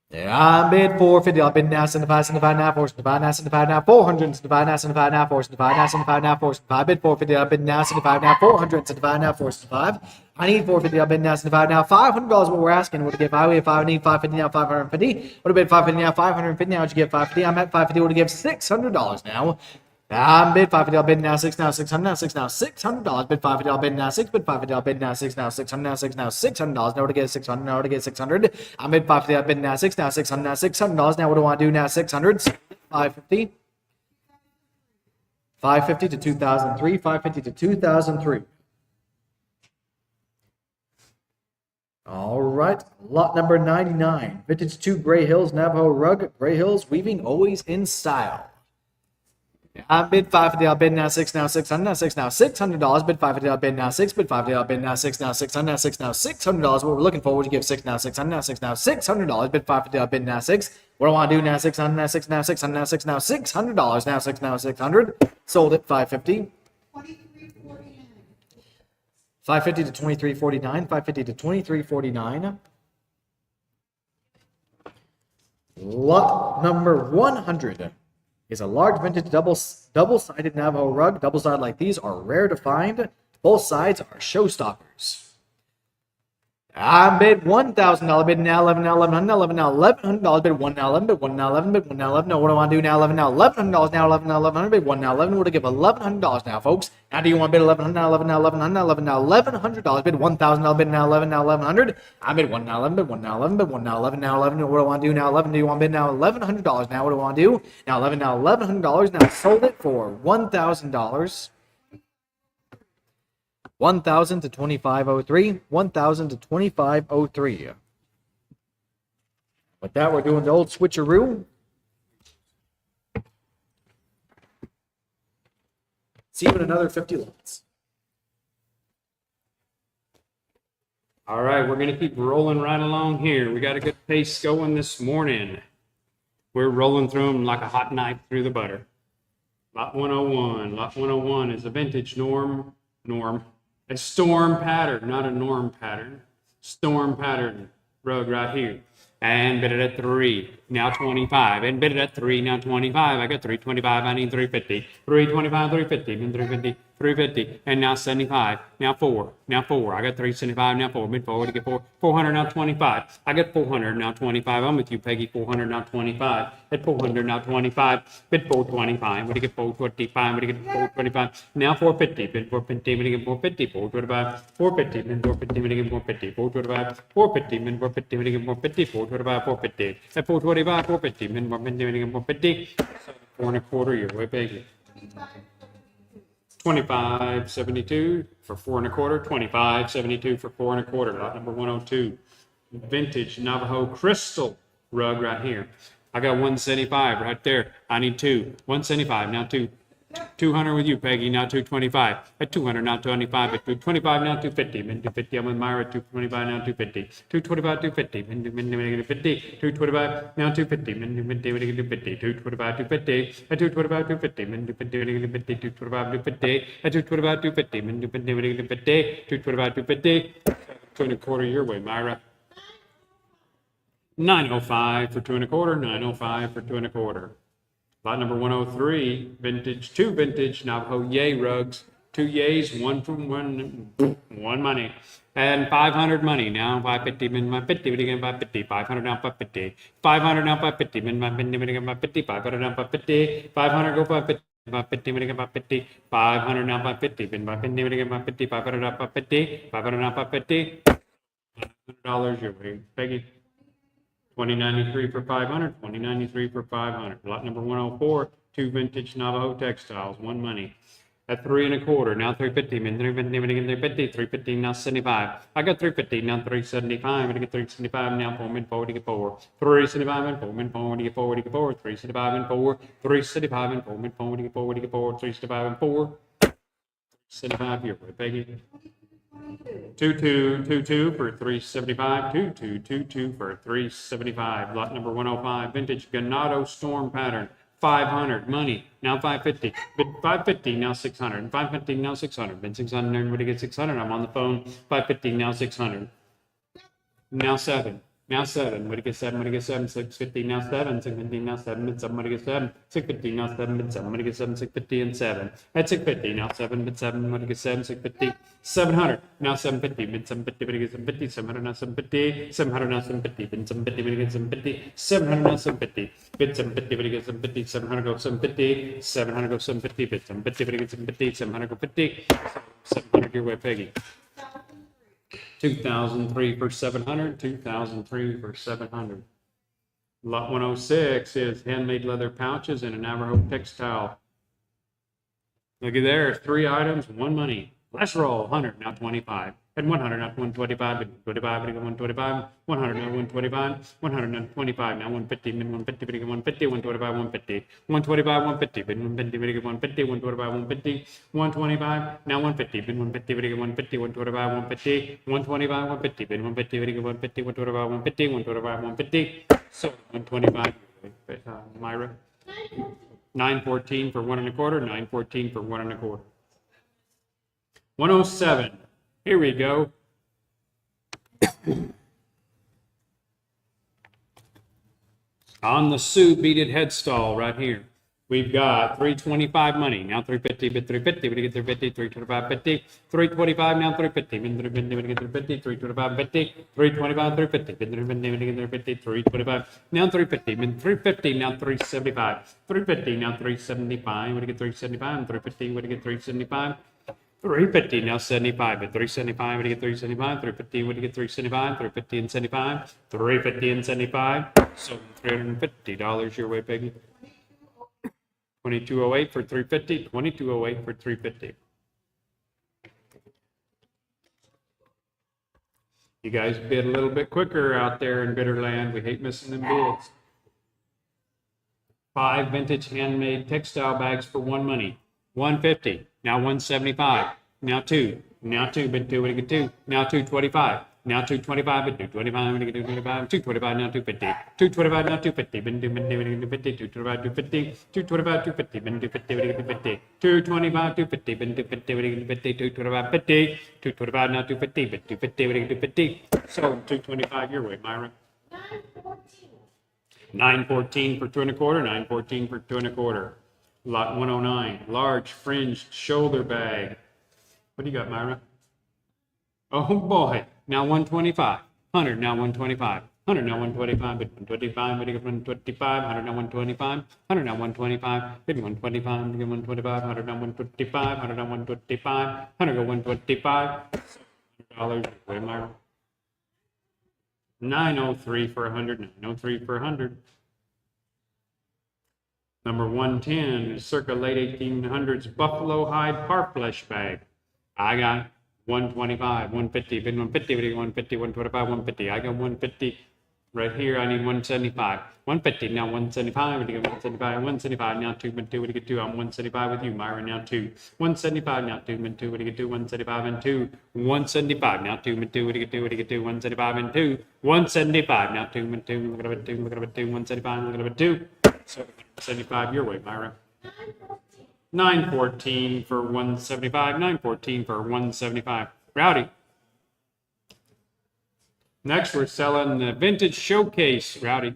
S2: Yeah, I'm bid 450. I'll bid now, 75, 75 now, 475 now, 75 now, 400, 75 now, 75 now, 475 now, 75 now, 475. Bid 450. I'll bid now, 75 now, 400, 75 now, 475. I need 450. I'll bid now, 75 now, $500 what we're asking. What to get 5? We have 5. I need 550 now, 550. What to bid 550 now, 550 now? What you get 550? I'm at 550. What to give $600 now? Bid $5 bid now 6 now 600 now 6 now $600 bid $5 bid now 6 bid $5 bid now 6 now 600 now 6 now $600 now to get 600 now to get 600 I bid $5 bid now 6 now 600 now $600 now what do I do now 600 550 550 to 2003 550 to 2003. All right, lot number 99, vintage 2 Gray Hills Navajo rug, Gray Hills weaving always in style. I bid $550, I'll bid now 6 now 600 now 6 now $600 bid $550, I'll bid now 6 bid $550, I'll bid now 6 now 600 now 6 now $600 what we're looking for would you give 6 now 600 now 6 now $600 bid $550, I'll bid now 6 what do I want to do now 600 now 6 now 600 now 6 now $600 now 6 now 600 sold at 550 550 to 2349 550 to 2349. Lot number 100 is a large vintage double-sided Navajo rug. Double-sided like these are rare to find. Both sides are showstoppers. I bid $1,000 bid now 11 now 1100 now 11 now $1,100 bid 1 now 11 bid 1 now 11 bid 1 now 11. Now what do I want to do now 11 now $1,100 now 11 now 1100 bid 1 now 11. We're to give $1,100 now, folks. Now do you want to bid 1100 now 11 now 1100 now 11 now $1,100 bid $1,000 bid now 11 now 1100. I bid 1 now 11 bid 1 now 11 bid 1 now 11 now 11. What do I want to do now 11? Do you want to bid now $1,100 now? What do I want to do now 11 now $1,100 now sold it for $1,000. 1,000 to 2503, 1,000 to 2503. With that, we're doing the old switcheroo. See you in another 50 lots.
S1: All right, we're going to keep rolling right along here. We got a good pace going this morning. We're rolling through them like a hot knife through the butter. Lot 101. Lot 101 is a vintage a storm pattern, not a norm pattern. Storm pattern rug right here. And bid it at 3, now 25. And bid it at 3, now 25. I got 325, I need 350. 325, 350, then 350, 350. And now 75, now 4, now 4. I got 375, now 4. Bid forward to get 4. 400, now 25. I got 400, now 25. I'm with you, Peggy. 400, now 25. At 400, now 25. Bid 425. What do you get? 425. What do you get? 425. Now 450. Bid 450. What do you get? 450. 425. 450. Bid 450. What do you get? 450. 425. 450. Bid 450. What do you get? 450. 425. 450. At 425. 450. Bid 450. What do you get? 450. 4 and a quarter. You're way big. 25.72 for 4 and a quarter. 25.72 for 4 and a quarter. Lot number 102. Vintage Navajo crystal rug right here. I got 175 right there. I need 2. 175, now 2. 200 with you, Peggy, now 225. At 200, now 25. At 225, now 250. Then 250, I'm with Myra. 225, now 250. 225, 250. Then 250. 225, now 250. Then 250. 225, 250. At 225, 250. Then 250. 225, 250. At 225, 250. Then 250. 225, 250. 2 and a quarter your way, Myra. 905 for 2 and a quarter. 905 for 2 and a quarter. Lot number 103, vintage, 2 vintage Navajo yay rugs, 2 yays, 1 from 1 money, and 500 money. Now 550, min 550, but again 550, 500 now 550, 500 now 550, min 550, but again 550, 500 now 550, 500 go 550. 550, but again 550, 500 now 550, bin 550, but again 550, 500 now 550, 500 now 550, $100 your way, Peggy. 2093 for 500, 2093 for 500. Lot number 104, 2 vintage Navajo textiles, 1 money. At 3 and a quarter, now 350, min 350, but again 350, 350, now 75. I got 350, now 375, but I get 375, now 4, min 4, to get 4. 375 and 4, min 4, to get 4, to get 4. 375 and 4, 375 and 4, min 4, to get 4, to get 4. 375 and 4. 75 here, Peggy. 2222 for 375. 2222 for 375. Lot number 105, vintage Ganado storm pattern. 500 money. Now 550. Bid 550. Now 600. 550. Now 600. Bid 600. Everybody get 600. I'm on the phone. 550. Now 600. Now 7. now 7. What do you get 7? What do you get 7? 650, now 7. 650, now 7. Bid 7. What do you get 7? 650, now 7. Bid 7. What do you get 7? 650 and 7. At 650, now 7. Bid 7. What do you get 7? 650, 700. Now 750. Bid 750. What do you get 750? 700, now 750. 700, now 750. Bid 750. What do you get 750? 700, now 750. Bid 750. What do you get 750? 700, go 750. 700, go 750. Bid 750. What do you get 750? 700, go 50. 700 your way, Peggy. 2003 for 700, 2003 for 700. Lot 106 is handmade leather pouches and a Navajo textile. Look at there, 3 items, 1 money. Let's roll, 100, now 25. And 100, not 125, but 25, but 125, 100, now 125, 100, now 25, now 150, then 150, but 150, 125, 150, 125, 150, but 150, but 150, 125, 150, 125, now 150, then 150, but 150, 125, 150, 125, 150, but 150, but 150, 125, 150, 125, 150, so 125, Myra. 914 for 1 1/4, 914 for 1 1/4. 107. Here we go. On the Sioux beaded headstall right here. We've got 325 money. Now 350, bid 350, we get 350, 325, 50, 325, now 350, bid 350, we get 350, 325, 50, 325, 350, bid 350, we get 350, 325, now 350, bid 350, now 375, 350, now 375, we get 375, 350, we get 375. 350, now 75, at 375, what do you get 375, 350, what do you get 375, 350 and 75, 350 and 75, so $350 your way, Peggy. 2208 for 350, 2208 for 350. You guys bid a little bit quicker out there in Bitterland. We hate missing them bids. 5 vintage handmade textile bags for 1 money. 150, now 175, now 2, bid 2, what do you get 2, now 225, now 225, bid 225, what do you get 225, 225, now 250, 225, now 250, bid 2, what do you get 250, 225, 250, 225, 250, bid 250, what do you get 250, 225, 250, bid 250, what do you get 250, 225, 50, 225, now 250, bid 250, what do you get 250, so 225 your way, Myra. 914 for 2 1/4, 914 for 2 1/4. Lot 109, large fringed shoulder bag. What do you got, Myra? Oh boy, now 125, 100, now 125, 100, now 125, bid 125, what do you get 125, 100, now 125, 100, now 125, bid 125, you get 125, 100, now 125, 100, now 125, 100, go 125, $100, wait, Myra. 903 for 100, 903 for 100. Number 110 is circa late 1800s buffalo hide parfleche bag. I got 125, 150, bid 150, what do you get 150, 125, 150. I got 150 right here. I need 175, 150, now 175, what do you get 175, 175, now 2, bid 2, what do you get 2? I'm 175 with you, Myra, now 2. 175, now 2, bid 2, what do you get 2? 175 and 2. 175, now 2, bid 2, what do you get 2? What do you get 2? 175 and 2. 175, now 2, bid 2, look at it, 2, look at it, 2, 175, look at it, 2. So 75 your way, Myra. 914 for 175, 914 for 175. Rowdy. Next, we're selling the vintage showcase. Rowdy.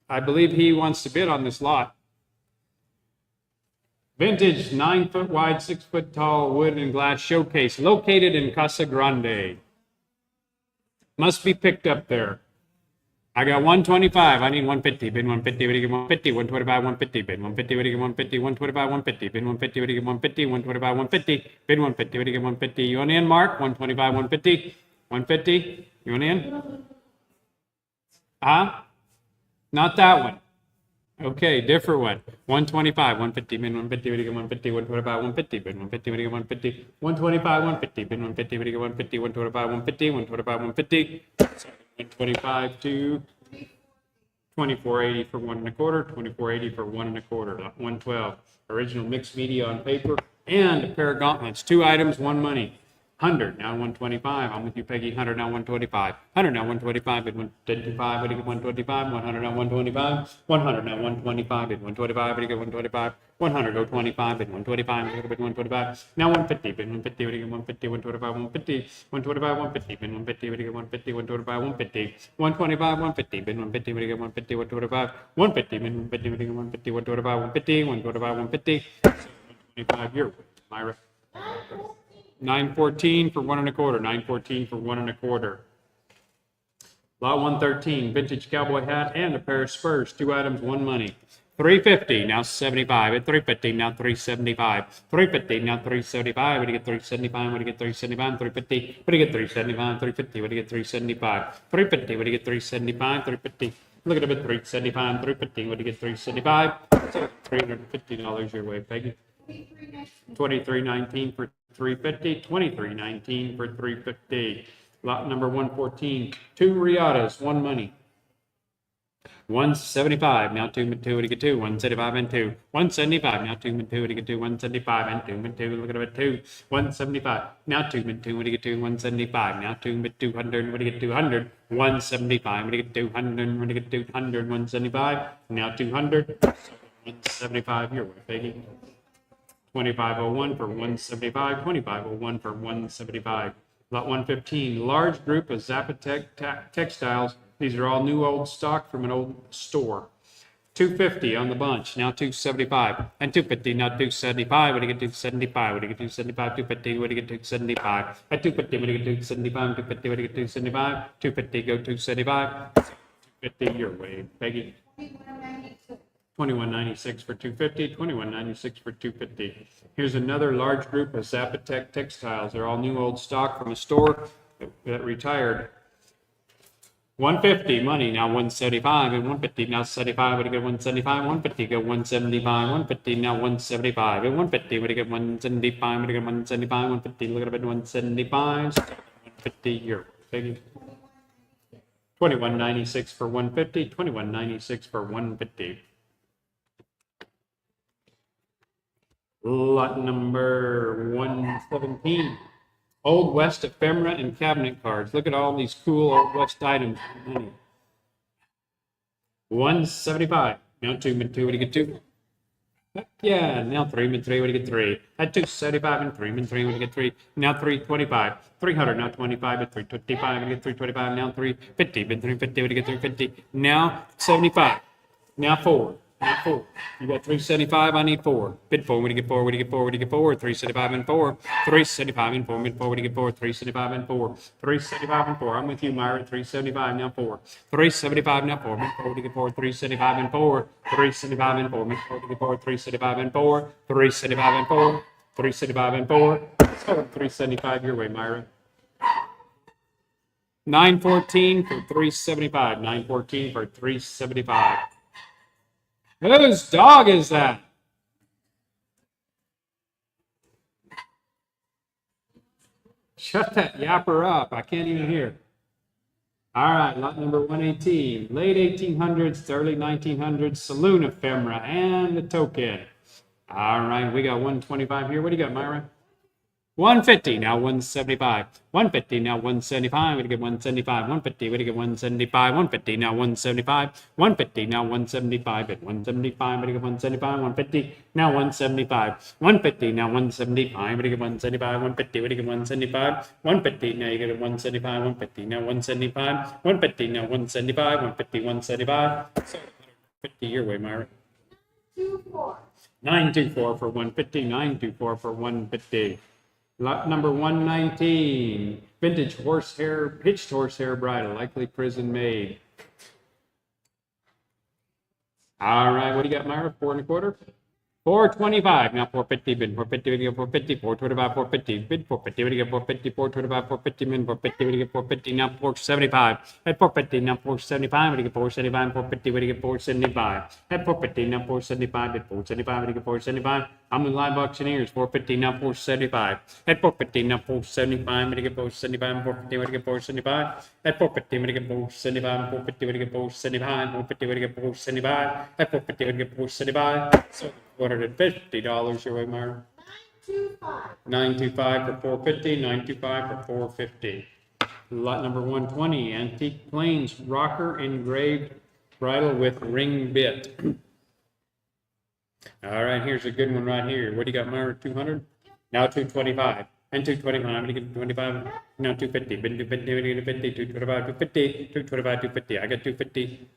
S1: I believe he wants to bid on this lot. Vintage 9 foot wide, 6 foot tall wood and glass showcase located in Casa Grande. Must be picked up there. I got 125. I need 150. Bid 150. What do you get 150? 125. 150. Bid 150. What do you get 150? 125. 150. Bid 150. What do you get 150? 125. 150. Bid 150. What do you get 150? You want in, Mark? 125. 150. 150. You want in? Not that one. Okay, different one. 125. 150. Bid 150. What do you get 150? 125. 150. Bid 150. What do you get 150? 125. 150. Bid 150. What do you get 150? 125. 150. 125. 150. 125 to 2480 for 1 1/4, 2480 for 1 1/4, 112. Original mixed media on paper and a pair of gauntlets. 2 items, 1 money. 100, now 125. I'm with you, Peggy. 100, now 125. 100, now 125, and 125, what do you get 125? 100, now 125. 100, now 125, and 125, what do you get 125? 100, go 25, and 125, and 125. Now 150, and 150, what do you get 150? 125, 150. 125, 150, and 150, what do you get 150? 125, 150. 125, 150, and 150, what do you get 150? 125. 150, and 150, what do you get 150? 125, 150. 125, 150. 125, your way, Myra. 914 for 1 1/4. 914 for 1 1/4. Lot 113, vintage cowboy hat and a pair of spurs. 2 items, 1 money. 350, now 75. At 350, now 375. 350, now 375. What do you get 375? What do you get 375? 350. What do you get 375? 350. What do you get 375? 350. What do you get 375? 350. Look at it at 375. 350. What do you get 375? So $350 your way, Peggy. 2319 for 350. 2319 for 350. Lot number 114. 2 Riatas, 1 money. 175, now 2 and 2, what do you get 2? 175 and 2. 175, now 2 and 2, what do you get 2? 175 and 2 and 2, look at it, 2. 175, now 2 and 2, what do you get 2? 175, now 2 and 200, what do you get 200? 175, what do you get 200? What do you get 200? 175, now 200. 175, your way, Peggy. 2501 for 175, 2501 for 175. Lot 115, large group of Zapatec textiles. These are all new old stock from an old store. 250 on the bunch, now 275. And 250, now 275. What do you get 275? What do you get 275? 250, what do you get 275? At 250, what do you get 275? 250, what do you get 275? 250, go 275. 250, your way, Peggy. 2196 for 250, 2196 for 250. Here's another large group of Zapatec textiles. They're all new old stock from a store that retired. 150 money, now 175, and 150 now 75. What do you get 175? 150 go 175, 150 now 175, and 150 what do you get 175? What do you get 175? 150 look at it 175, 150 euro. 2196 for 150, 2196 for 150. Lot number 117. Old West ephemera and cabinet cards. Look at all these cool Old West items. 175. Now 2 and 2. What do you get 2? Yeah, now 3 and 3. What do you get 3? At 275 and 3 and 3. What do you get 3? Now 325. 300. Now 25 at 325. What do you get 325? Now 350. And 350. What do you get 350? Now 75. Now 4. Now 4. You got 375. I need 4. Bid 4. What do you get 4? What do you get 4? What do you get 4? 375 and 4. 375 and 4. Bid 4. What do you get 4? 375 and 4. 375 and 4. I'm with you, Myra. 375 now 4. 375 now 4. Bid 4. What do you get 4? 375 and 4. 375 and 4. Bid 4. What do you get 4? 375 and 4. 375 and 4. 375 and 4. 375 your way, Myra. 914 for 375. 914 for 375. Whose dog is that? Shut that yapper up. I can't even hear. All right, lot number 118. Late 1800s to early 1900s, saloon ephemera and a token. All right, we got 125 here. What do you got, Myra? 150, now 175. 150, now 175. What do you get 175? 150, what do you get 175? 150, now 175. 150, now 175. At 175, what do you get 175? 150, now 175. 150, now 175. What do you get 175? 150, what do you get 175? 150, now you get a 175. 150, now 175. 150, now 175. 150, 175. So 50 your way, Myra. 924 for 150. 924 for 150. Lot number 119, vintage horsehair, hitched horsehair bridle, likely prison made. All right, what do you got, Myra? 4 1/4? 425. Now 450, bid 450, what do you get 450? 425, 450, bid 450, what do you get 450? 425, 450, min 450, what do you get 450? Now 475. At 450, now 475, what do you get 475? 450, what do you get 475? At 450, now 475, at 475, what do you get 475? I'm with Live Auctioneers, 450, now 475. At 450, now 475, what do you get 475? 450, what do you get 475? At 450, what do you get 475? 450, what do you get 475? 450, what do you get 475? At 450, what do you get 475? So $450 your way, Myra. 925 for 450, 925 for 450. Lot number 120, Antique Plains Rocker Engraved Bridle with Ring Bit. All right, here's a good one right here. What do you got, Myra? 200? Now 225. And 225. I'm going to get 25. Now 250. Been 250, 225, 250, 225, 250. I got 250.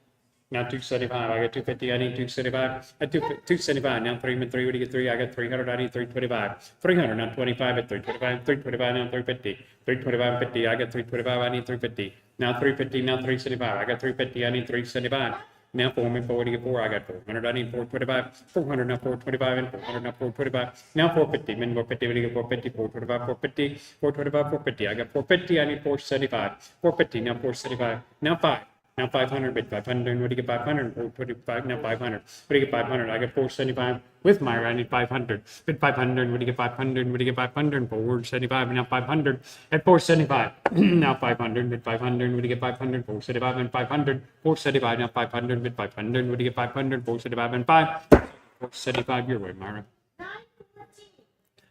S1: Now 275. I got 250. I need 275. At 275. Now 3 and 3. What do you get? 3? I got 300. I need 325. 300. Now 25 at 325. 325. Now 350. 325 and 50. I got 325. I need 350. Now 350. Now 375. I got 350. I need 375. Now 4 and 4. What do you get? 4? I got 400. I need 425. 400. Now 425 and 400. Now 425. Now 450. Min 450. What do you get? 450. 425. 450. 425. 450. I got 450. I need 475. 450. Now 475. Now 5. Now 500, bid 500, what do you get 500? 425, now 500. What do you get 500? I get 475 with Myra, I need 500. Bid 500, what do you get 500? What do you get 500? 475, now 500 at 475. Now 500, bid 500, what do you get 500? 475 and 500. 475, now 500, bid 500, what do you get 500? 475 and 5. 475 your way, Myra.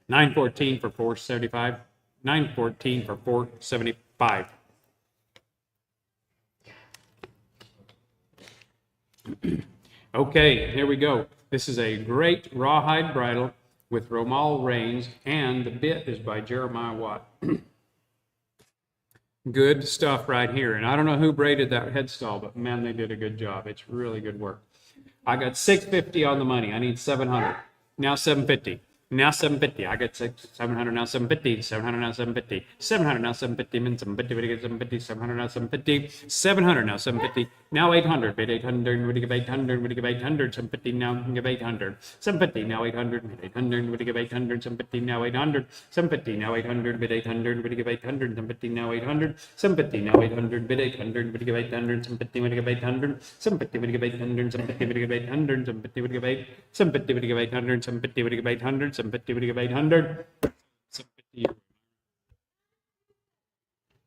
S1: 914 for 475. 914 for 475. Okay, here we go. This is a great rawhide bridle with Romal reins, and the bit is by Jeremiah Watt. Good stuff right here. And I don't know who braided that headstall, but man, they did a good job. It's really good work. I got 650 on the money. I need 700. Now 750. Now 750. I got 700. Now 750. 700. Now 750. 700. Now 750. Min 750. What do you get? 750. 700. Now 750. 700. Now 750. Now 800. Bid 800. What do you give 800? What do you give 800? 750. Now you can give 800. 750. Now 800. Bid 800. What do you give 800? 750. Now 800. 750. Now 800. Bid 800. What do you give 800? 750. Now 800. 750. Now 800. Bid 800. What do you give 800? 750. What do you give 800? 750. What do you give 800? 750. What do you give 800? 750. What do you give 800? 750. What do you give 800? 750. What do you give 800? 750, what do you give 800? 750.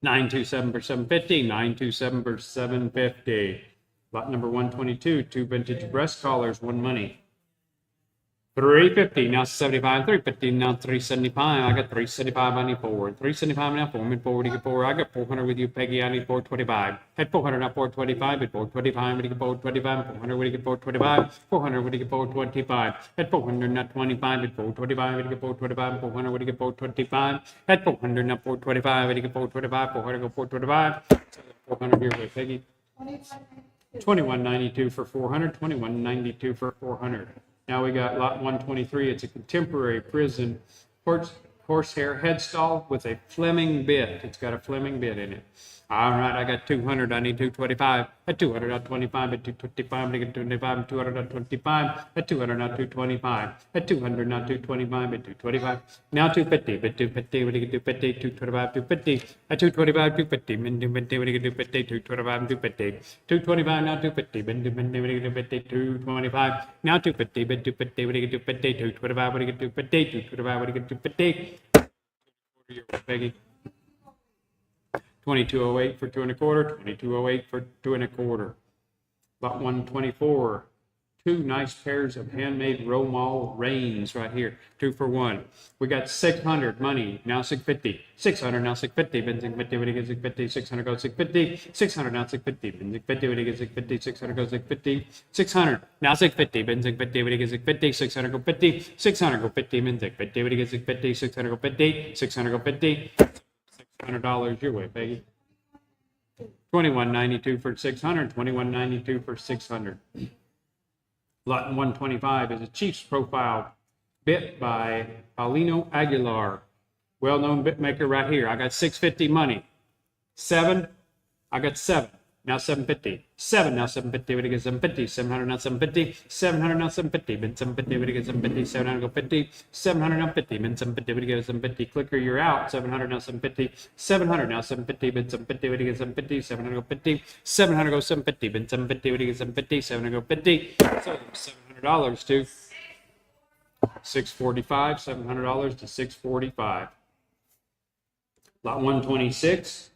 S1: 927 for 750. 927 for 750. Lot number 122, 2 vintage breast collars, 1 money. 350, now 75, 350, now 375. I got 375, I need 4. 375 now 4, mid 4, what do you get 4? I got 400 with you, Peggy, I need 425. At 400, now 425, at 425, what do you get 425? 400, what do you get 425? 400, what do you get 425? At 400, now 25, at 425, what do you get 425? 400, what do you get 425? At 400, now 425, what do you get 425? 400, go 425. 400 here with Peggy. 2192 for 400, 2192 for 400. Now we got lot 123. It's a contemporary prison horsehair headstall with a Fleming bit. It's got a Fleming bit in it. All right, I got 200. I need 225. At 200, not 25. At 225, I get 225. At 200, not 25. At 200, not 225. At 200, not 225. At 225. Now 250. At 250, what do you get? 250. 225, 250. At 225, 250. Min 250, what do you get? 250. 225, 250. 225, now 250. Min 250, what do you get? 250. 225. Now 250. Bid 250, what do you get? 250. 225, what do you get? 250. 225, what do you get? 250. Peggy. 2208 for 2 1/4, 2208 for 2 1/4. Lot 124, 2 nice pairs of handmade Romal reins right here, 2 for 1. We got 600 money, now 650. 600, now 650. Been 650, what do you get? 650. 600 goes 650. 600, now 650. Been 650, what do you get? 650. 600 goes 650. 600, now 650. Been 650, what do you get? 650. 600 go 50. 600 go 50. Been 650, what do you get? 650. 600 go 50. 600 go 50. $600 your way, Peggy. 2192 for 600. 2192 for 600. Lot 125 is a Chiefs profile bit by Paulino Aguilar, well-known bit maker right here. I got 650 money. 7. I got 7. Now 750. 7, now 750. What do you get? 750. 700, now 750. 700, now 750. Been 750. What do you get? 750. 700, go 50. 700, now 50. Been 750. What do you get? 750. Clicker, you're out. 700, now 750. 700, now 750. Been 750. What do you get? 750. 700, go 50. 700, go 750. Been 750. What do you get? 750. 700, go 50. So $700 to 645. $700 to 645. Lot 126.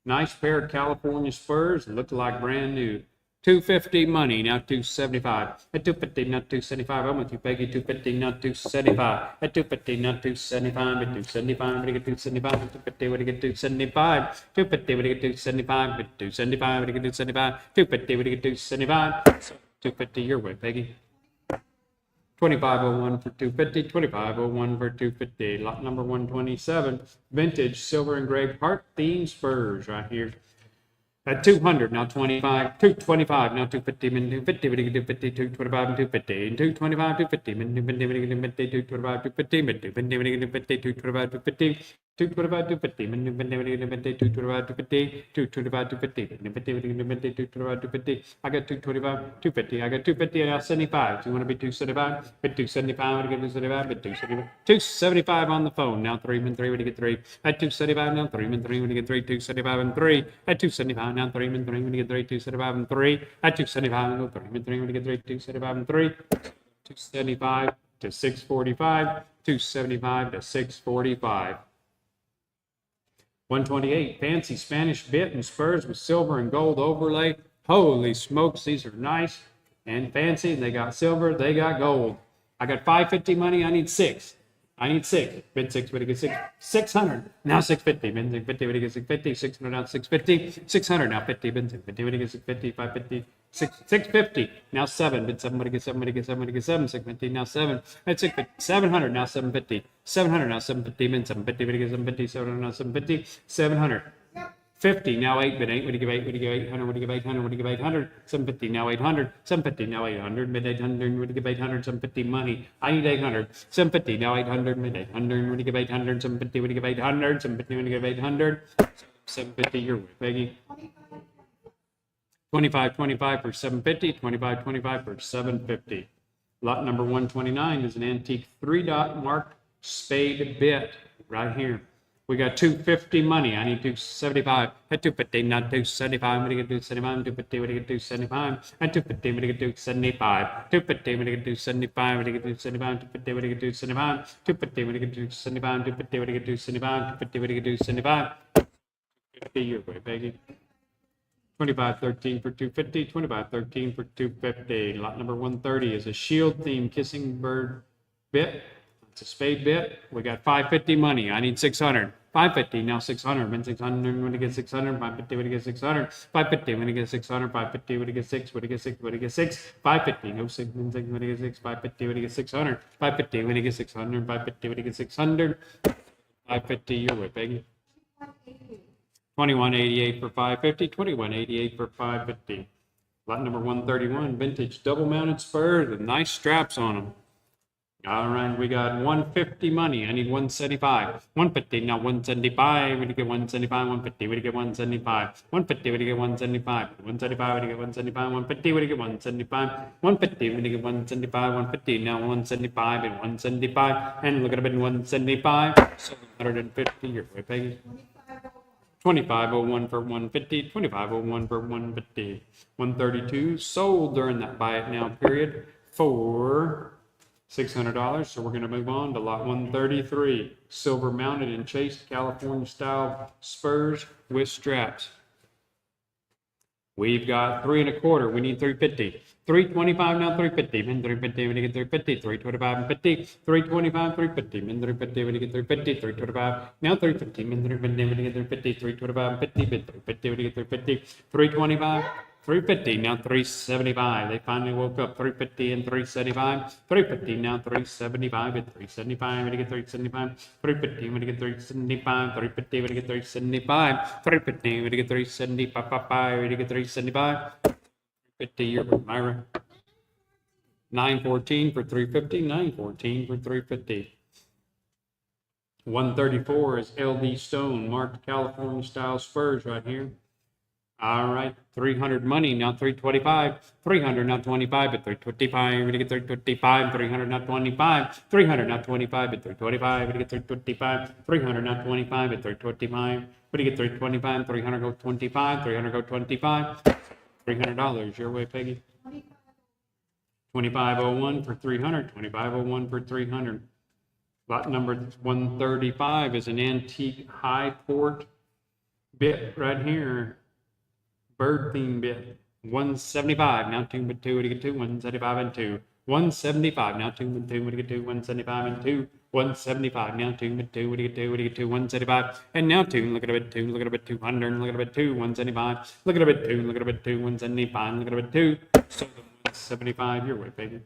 S1: Nice pair of California Spurs, look like brand new. 250 money, now 275. At 250, now 275. I'm with you, Peggy. 250, now 275. At 250, now 275. At 275, what do you get 275? At 250, what do you get 275? 250, what do you get 275? At 275, what do you get 275? 250, what do you get 275? 250 your way, Peggy. 2501 for 250, 2501 for 250. Lot number 127, vintage silver engraved heart theme spurs right here. At 200, now 25, 225, now 250, 250, 250, 225, and 250, and 225, 250, 250, 225, 250, 250, 225, 250, 225, 250, 225, 250, 225, 250, 225, 250. I got 225, 250. I got 250 and now 75. Do you want to be 275? Bit 275, what do you get 275? Bit 275. 275 on the phone. Now 3 and 3, what do you get 3? At 275, now 3 and 3, what do you get 3? 275 and 3. At 275, now 3 and 3, what do you get 3? 275 and 3. At 275, now 3 and 3, what do you get 3? 275 and 3. 275 to 645. 275 to 645. 128, fancy Spanish bit and spurs with silver and gold overlay. Holy smokes, these are nice and fancy. They got silver, they got gold. I got 550 money, I need 6. I need 6. Bid 6, what do you get 6? 600. Now 650. Bid 650, what do you get 650? 600, now 650. 600, now 50. Bid 650, what do you get 650? 550. 650. Now 7. Bid 7, what do you get 7? What do you get 7? What do you get 7? 650, now 7. Bid 650. 700, now 750. 700, now 750. Bid 750, what do you get 750? 700, now 750. 700. 50, now 8, bid 8, what do you give 8, what do you give 800, what do you give 800, what do you give 800, 750, now 800, 750, now 800, mid 800, what do you give 800, 750 money, I need 800, 750, now 800, mid 800, what do you give 800, 750, what do you give 800, 750, what do you give 800, 750, your way, Peggy. 25 for 750, 25 for 750. Lot number 129 is an antique 3-dot marked spade bit right here. We got 250 money. I need 275. At 250, not 275. What do you get 275? 250, what do you get 275? At 250, what do you get 275? 250, what do you get 275? What do you get 275? 250, what do you get 275? 250, what do you get 275? 250, what do you get 275? 250, what do you get 275? 50 your way, Peggy. 2513 for 250. 2513 for 250. Lot number 130 is a shield theme kissing bird bit. It's a spade bit. We got 550 money. I need 600. 550, now 600. Been 600. When you get 600, 550, when you get 600. 550, when you get 600. 550, when you get 6. When you get 6, when you get 6. 550, no 6, when you get 6. 550, when you get 600. 550, when you get 600. 550, when you get 600. 550, your way, Peggy. 2188 for 550. 2188 for 550. Lot number 131, vintage double mounted spurs with nice straps on them. All right, we got 150 money. I need 175. 150, now 175. When you get 175, 150, when you get 175. 150, when you get 175. 175, when you get 175. 150, when you get 175. 150, when you get 175. 150, now 175 and 175. And look at it in 175. 750, your way, Peggy. 2501 for 150. 2501 for 150. 132 sold during that buy it now period for $600. So we're going to move on to lot 133, silver mounted and chased California style spurs with straps. We've got 3 1/4. We need 350. 325 now 350. Min 350 when you get 350. 325 and 50. 325 350. Min 350 when you get 350. 325 now 350. Min 350 when you get 350. 325 and 50. Min 350 when you get 350. 325. 350 now 375. They finally woke up. 350 and 375. 350 now 375 and 375. When you get 375. 350 when you get 375. 350 when you get 375. 350 when you get 375. When you get 375. 50 year Myra. 914 for 350. 914 for 350. 134 is LD Stone marked California style spurs right here. All right, 300 money, now 325. 300, now 25 at 325. We're going to get 325. 300, now 25. 300, now 25 at 325. We're going to get 325. 300, now 25 at 325. We're going to get 325. 300, go 25. 300, go 25. $300 your way, Peggy. 2501 for 300. 2501 for 300. Lot number 135 is an antique high port bit right here. Bird theme bit. 175. Now 2 with 2. What do you get 2? 175 and 2. 175. Now 2 with 2. What do you get 2? 175 and 2. 175. Now 2 with 2. What do you get 2? What do you get 2? 175. And now 2. Look at a bit 2. Look at a bit 200. Look at a bit 2. 175. Look at a bit 2. Look at a bit 2. 175. Look at a bit 2. So the 175. Your way, baby.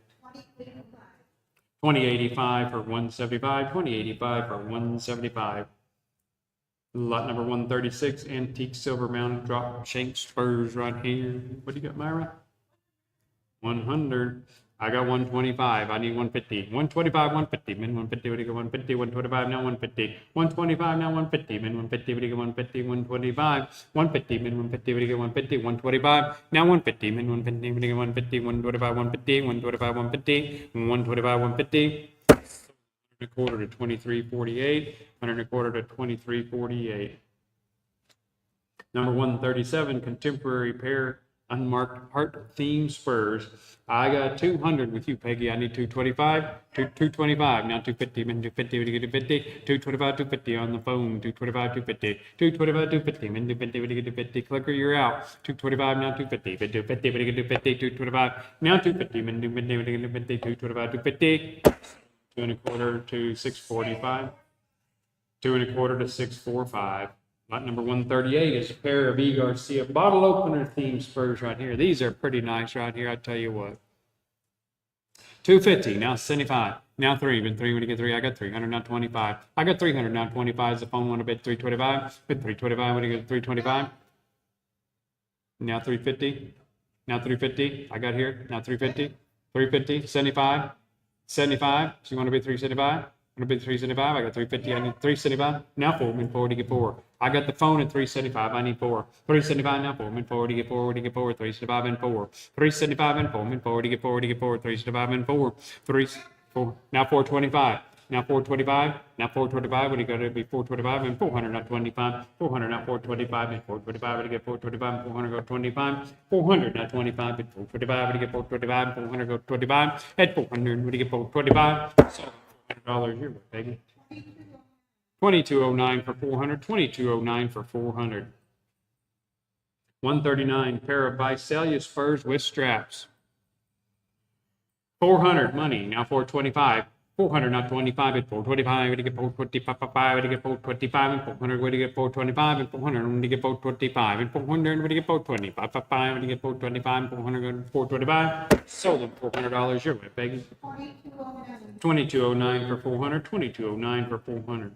S1: 2085 for 175. 2085 for 175. Lot number 136, antique silver mounted drop shank spurs right here. What do you got, Myra? 100. I got 125. I need 150. 125, 150. Min 150. What do you get? 150. 125. Now 150. 125. Now 150. Min 150. What do you get? 150. 125. 150. Min 150. What do you get? 150. 125. Now 150. Min 150. What do you get? 150. 125. 150. 125. 150. 125. 150. A quarter to 23.48, 100 a quarter to 23.48. Number 137, contemporary pair unmarked heart theme spurs. I got 200 with you, Peggy. I need 225, 225. Now 250, min 250, what do you get? 250, 225, 250 on the phone, 225, 250, 225, 250, min 250, what do you get? 250, clicker, you're out. 225, now 250, 250, what do you get? 250, 225, now 250, min 250, what do you get? 250, 225, 250. 2 1/4 to 645. 2 1/4 to 645. Lot number 138 is a pair of E. Garcia bottle opener theme spurs right here. These are pretty nice right here, I tell you what. 250, now 75. Now 3, been 3, when you get 3, I got 300, now 25. I got 300, now 25 is the phone one a bit, 325. Bit 325, when you get 325. Now 350. Now 350, I got here, now 350. 350, 75. 75. So you want to be 375? Want to be 375? I got 350. I need 375. Now 4. Min 4 to get 4. I got the phone at 375. I need 4. 375 now 4. Min 4 to get 4 to get 4. 375 and 4. 375 and 4. Min 4 to get 4 to get 4. 375 and 4. 3 4. Now 425. Now 425. Now 425. What do you got to be? 425 and 400. Not 25. 400. Now 425 and 425. What do you get? 425 and 400 go 25. 400. Now 25 and 425. What do you get? 425 and 400 go 25. At 400. What do you get? 425. So $400 here, baby. 2209 for 400. 2209 for 400. 139 pair of Visalia spurs with straps. 400 money. Now 425. 400, not 25, at 425, where do you get 425, where do you get 425, and 400, where do you get 425, and 400, where do you get 425, and 400, where do you get 425, where do you get 425, and 400, 425, sold them $400 your way, baby. 2209 for 400, 2209 for 400.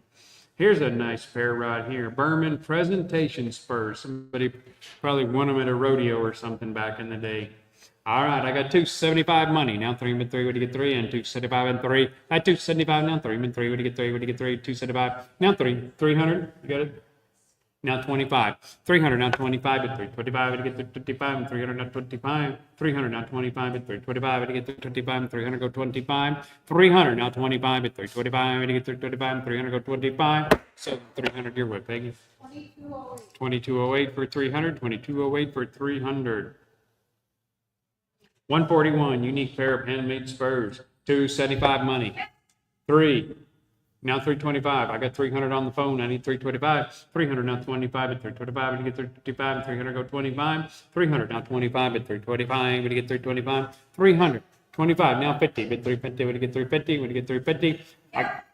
S1: Here's a nice pair right here, Berman Presentation Spurs. Somebody probably won them at a rodeo or something back in the day. All right, I got 275 money. Now 3 and 3, what do you get 3? And 275 and 3. At 275 now 3 and 3, what do you get 3? What do you get 3? 275. Now 3. 300. You got it? Now 25. 300 now 25 at 325. What do you get 325 and 300 now 25. 300 now 25 at 325. What do you get 325 and 300 go 25. 300 now 25 at 325. What do you get 325 and 300 go 25. So 300 your way, Peggy. 2208 for 300. 2208 for 300. 141, unique pair of handmade spurs. 275 money. 3. Now 325. I got 300 on the phone. I need 325. 300 now 25 at 325. When you get 325 and 300 go 25. 300 now 25 at 325. When you get 325. 300. 25 now 50. Get 350. When you get 350. When you get 350.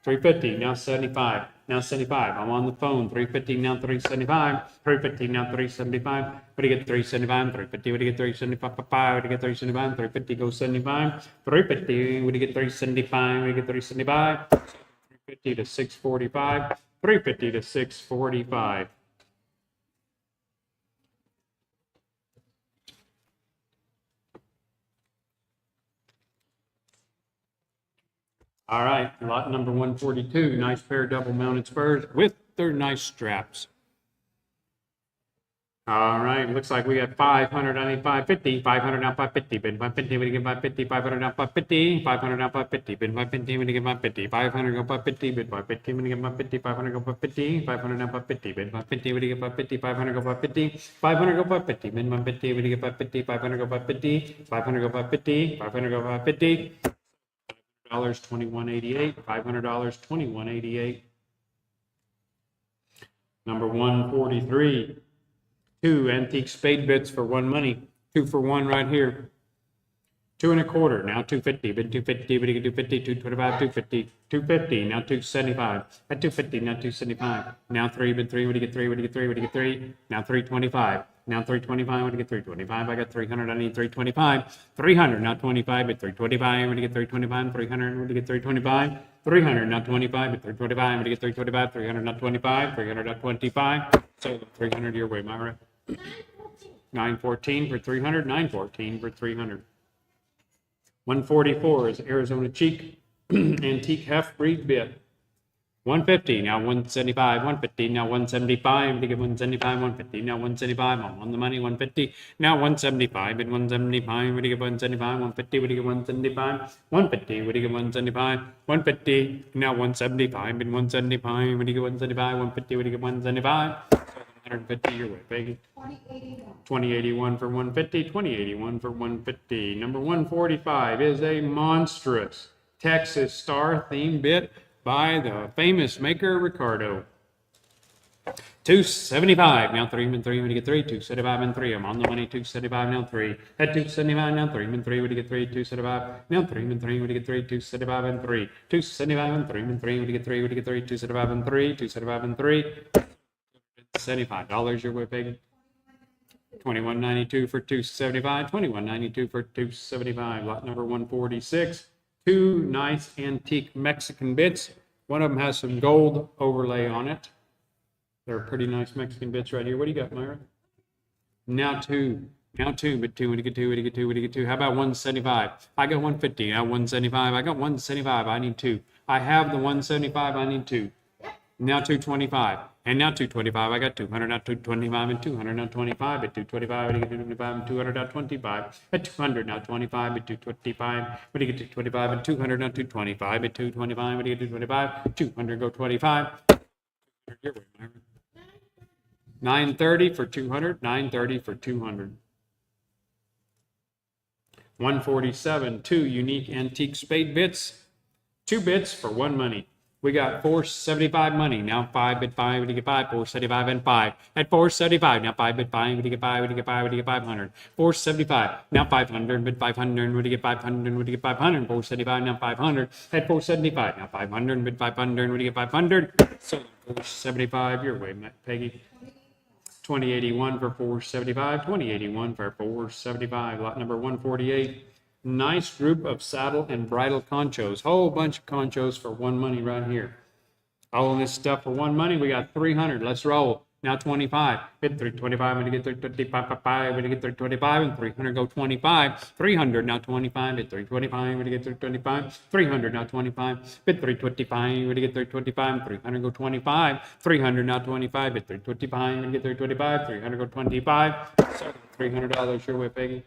S1: 350 now 75. Now 75. I'm on the phone. 350 now 375. 350 now 375. What do you get? 375. 350. What do you get? 375. What do you get? 375. 350 goes 75. 350. What do you get? 375. What do you get? 375. 350 to 645. 350 to 645. All right, lot number 142, nice pair of double mounted spurs with their nice straps. All right, looks like we got 500, I need 550, 500 now 550, bid 550, when you get 550, 500 now 550, 500 now 550, bid 550, when you get 550, 500 go 550, bid 550, when you get 550, 500 go 550, 500 now 550, bid 550, when you get 550, 500 go 550, 500 go 550, bid 550, when you get 550, 500 go 550, 500 go 550, 500 go 550. $21.88, $500, $21.88. Number 143, 2 antique spade bits for 1 money. 2 for 1 right here. 2 and a quarter, now 250, bid 250, bid 250, 225, 250, 250, now 275, at 250, now 275, now 3, bid 3, what do you get 3, what do you get 3, what do you get 3, now 325, now 325, what do you get 325, I got 300, I need 325, 300, now 25, bid 325, what do you get 325, 300, what do you get 325, 300, now 25, bid 325, what do you get 325, 300, not 25, 300, not 25, so 300 your way, Myra. 914 for 300, 914 for 300. 144 is Arizona Cheek Antique Half Breed Bit. 150, now 175, 150, now 175, to get 175, 150, now 175, I'm on the money, 150, now 175, and 175, what do you get 175, 150, what do you get 175, 150, what do you get 175, 150, now 175, and 175, what do you get 175, 150, what do you get 175, 150 your way, Peggy. 2081 for 150, 2081 for 150. Number 145 is a monstrous Texas Star theme bit by the famous maker Ricardo. 275, now 3 and 3, when you get 3, 275 and 3, I'm on the money, 275, now 3, at 275, now 3 and 3, when you get 3, 275, now 3 and 3, when you get 3, 275 and 3, 275 and 3 and 3, when you get 3, when you get 3, 275 and 3, 275 and 3, $75 your way, baby. 2192 for 275, 2192 for 275. Lot number 146. 2 nice antique Mexican bits. One of them has some gold overlay on it. They're pretty nice Mexican bits right here. What do you got, Myra? Now 2. Now 2, but 2, when you get 2, when you get 2, when you get 2. How about 175? I got 150. Now 175. I got 175. I need 2. I have the 175. I need 2. Now 225. And now 225, I got 200, now 225, and 200, now 25, at 225, when you get 225, and 200, now 25, at 200, now 25, at 225, when you get 225, and 200, now 225, at 225, when you get 225, 200, go 25. 930 for 200, 930 for 200. 147, 2 unique antique spade bits, 2 bits for 1 money. We got 475 money. Now 5 bid 5, we get 5, 475 and 5. At 475, now 5 bid 5, we get 5, we get 5, we get 500. 475, now 500, bid 500, we get 500, we get 500. 475, now 500. At 475, now 500, bid 500, we get 500. So 475, your way, Peggy. 2081 for 475, 2081 for 475. Lot number 148. Nice group of saddle and bridle conchos. Whole bunch of conchos for 1 money right here. All of this stuff for 1 money. We got 300. Let's roll. Now 25. Bid 325. When you get 325, when you get 325, and 300 go 25. 300 now 25. Bid 325. When you get 325. 300 now 25. Bid 325. When you get 325. 300 go 25. 300 now 25. Bid 325. When you get 325. 300 go 25. So $300 your way, Peggy.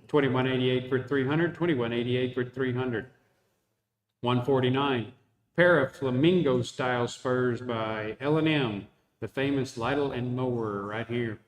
S1: 2188 for 300, 2188 for 300. 149, pair of flamingo style spurs by L&M, the famous Lytle and Mower right here.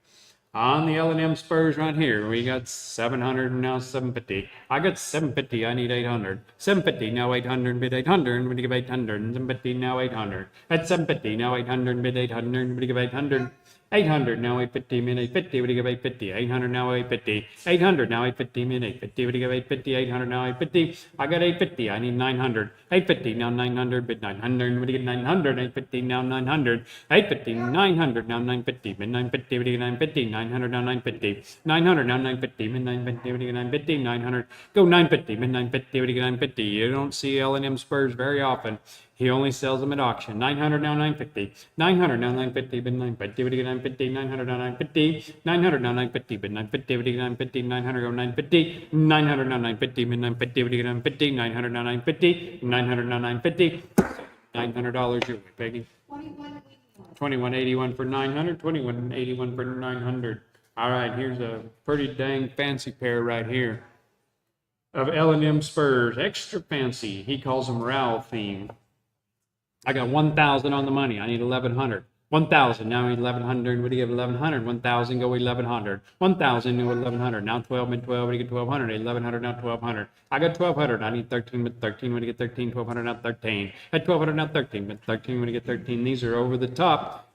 S1: On the L&M spurs right here, we got 700 and now 750. I got 750, I need 800. 750, now 800, bid 800, we give 800, and 750, now 800. At 750, now 800, bid 800, we give 800. 800, now 850, min 850, what do you give 850? 800, now 850. 800, now 850, min 850, what do you give 850? 800, now 850. I got 850, I need 900. 850, now 900, bid 900, what do you get 900? 850, now 900. 850, 900, now 950, bid 950, what do you get 950? 900, now 950. 900, now 950, min 950, what do you get 950? 900, go 950, min 950, what do you get 950? You don't see L&M spurs very often. He only sells them at auction. 900 now 950. 900 now 950, but 950, what do you get 950? 900 now 950. 900 now 950, but 950, what do you get 950? 900 go 950. 900 now 950, but 950, what do you get 950? 900 now 950. 900 now 950. $900 your way, Peggy. 2181 for 900. 2181 for 900. All right, here's a pretty dang fancy pair right here of L&M spurs. Extra fancy. He calls them Ralph theme. I got 1,000 on the money. I need 1,100. 1,000. Now I need 1,100. What do you give 1,100? 1,000. Go 1,100. 1,000. Go 1,100. Now 12 and 12. What do you get 1,200? 1,100. Now 1,200. I got 1,200. I need 13 with 13. What do you get 13? 1,200. Now 13. At 1,200. Now 13. But 13. What do you get 13? These are over the top.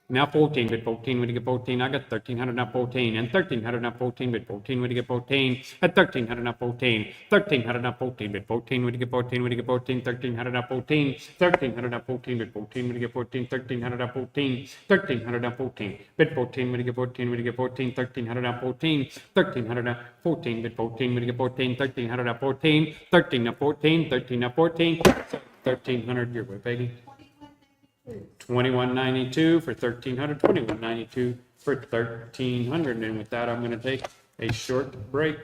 S1: Now 14, bid 14, we get 14. I got 1300, now 14, and 1300, now 14, bid 14, we get 14, at 1300, now 14, 1300, now 14, bid 14, we get 14, we get 14, 1300, now 14, 1300, now 14, bid 14, we get 14, 1300, now 14, 1300, now 14, bid 14, we get 14, we get 14, 1300, now 14, 1300, now 14, bid 14, we get 14, 1300, now 14, 13, now 14, 13, now 14, 1300, your way, baby. 2192 for 1300, 2192 for 1300. And with that, I'm going to take a short break.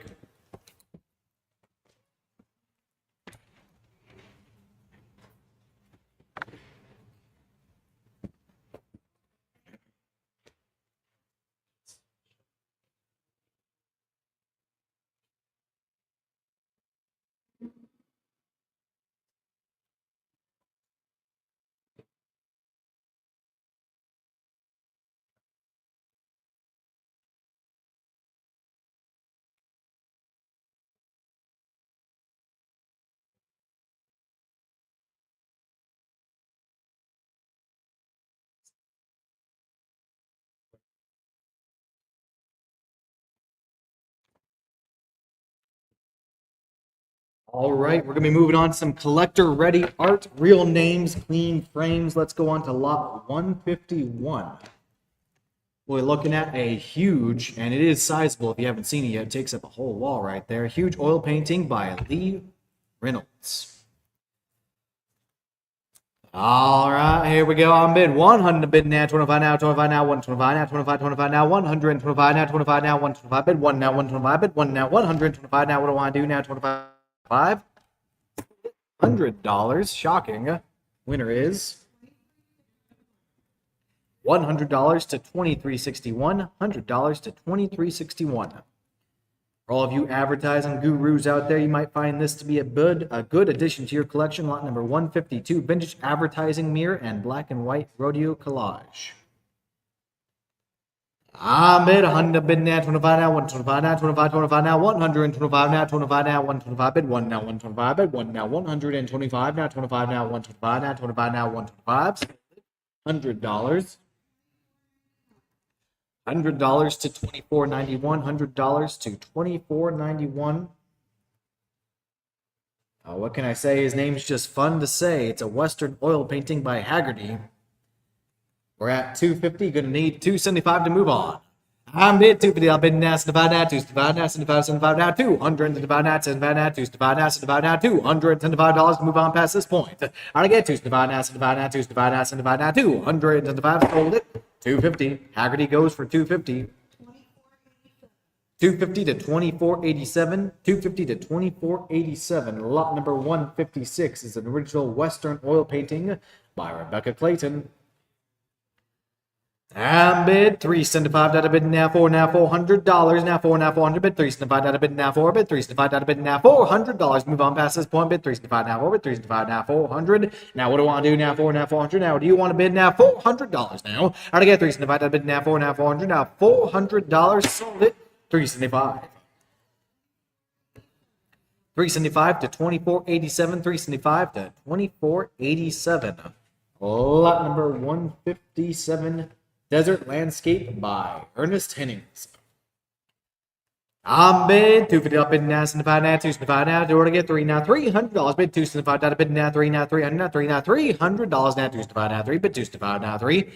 S2: All right, we're going to be moving on to some collector-ready art, real names, clean frames. Let's go on to lot 151. We're looking at a huge, and it is sizable if you haven't seen it yet, it takes up a whole wall right there, huge oil painting by Lee Reynolds. All right, here we go. On bid 100, bid now, 25 now, 25 now, 125 now, 25, 25 now, 125 now, 25 now, 125 bid, 1 now, 125 bid, 1 now, 125 now. What do I want to do now? 25. $500. Shocking. Winner is $100 to $23.61. $100 to $23.61. For all of you advertising gurus out there, you might find this to be a good addition to your collection. Lot number 152, vintage advertising mirror and black and white rodeo collage. I'm bid 100, bid now, 25 now, 125 now, 25, 25 now, 125 now, 25 now, 125 bid, 1 now, 125 bid, 1 now, 125 now, 25 now, 125 now, 25 now, 125, $100. $100 to $24.91. $100 to $24.91. What can I say? His name's just fun to say. It's a Western oil painting by Haggerty. We're at $250. Gonna need $275 to move on. I'm bid $250. I'll bid now, $75 now, $275 now, $75 now, $275 now, $75 now, $275 now, $75 now, $275 to move on past this point. I get $275 now, $75 now, $275 now, $75 now, $275. Sold it. $250. Haggerty goes for $250. $250 to $24.87. $250 to $24.87. Lot number 156 is an original Western oil painting by Rebecca Clayton. And bid $375 out of bid now $400 now $400 bid $375 out of bid now $4 bid $375 out of bid now $400. Move on past this point. Bid $375 now $4 bid $375 now $400. Now what do I want to do now? $400 now. Do you want to bid now $400 now? How to get $375 out of bid now $400 now $400. Sold it. $375. $375 to $24.87. $375 to $24.87. Lot number 157. Desert Landscape by Ernest Hennings. I'm bid $250 up bid now, $75 now, $275 now. Do I get $3 now? $300 bid $275 out of bid now, $3 now, $300 now, $3 now, $300 now, $275 now, $3 bid $275 now, $3.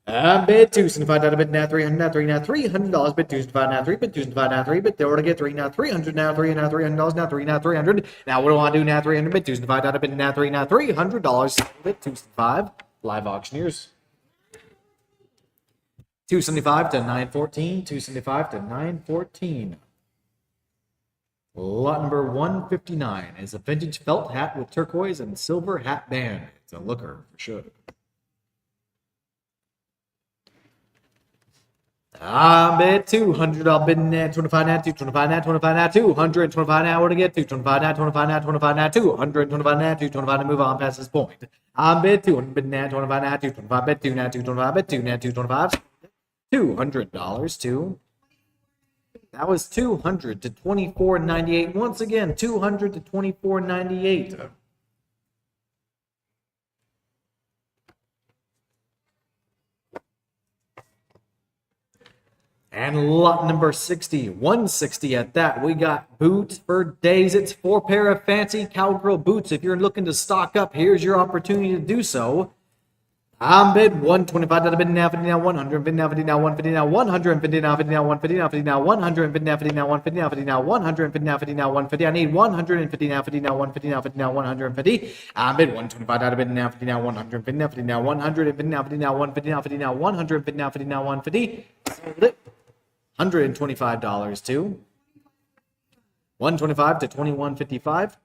S2: I'm bid $275 out of bid now, $300 now, $3 now, $300 bid $275 now, $3 bid $275 now, $3 bid. Do I get $3 now? $300 now, $3 now, $300 now, $3 now, $300. Now what do I want to do now? $300 bid $275 out of bid now, $3 now, $300. Bid $275. Live auctioneers. $275 to $914. $275 to $914. Lot number 159 is a vintage felt hat with turquoise and silver hat band. It's a looker for sure. I'm bid $200. I'll bid now, $25 now, $225 now, $25 now, $225 now. What to get? $225 now, $25 now, $25 now, $225 now, $225 to move on past this point. I'm bid $200. Bid now, $25 now, $225 bid $2 now, $225 bid $2 now, $225. $200 to. That was $200 to $24.98. Once again, $200 to $24.98. And lot number 60, 160 at that. We got boots for days. It's 4 pair of fancy cowgirl boots. If you're looking to stock up, here's your opportunity to do so. I'm bid 125 out of bid now, 50 now, 100, bid now, 50 now, 150 now, 100, 50 now, 50 now, 150 now, 50 now, 100, bid now, 50 now, 150 now, 50 now, 100, 50 now, 50 now, 150. I need 150 now, 50 now, 150 now, 50 now, 150. I'm bid 125 out of bid now, 50 now, 100, 50 now, 50 now, 100, 50 now, 50 now, 150 now, 50 now, 100, 50 now, 50 now, 150. Sold it. $125 to 125 to 2155.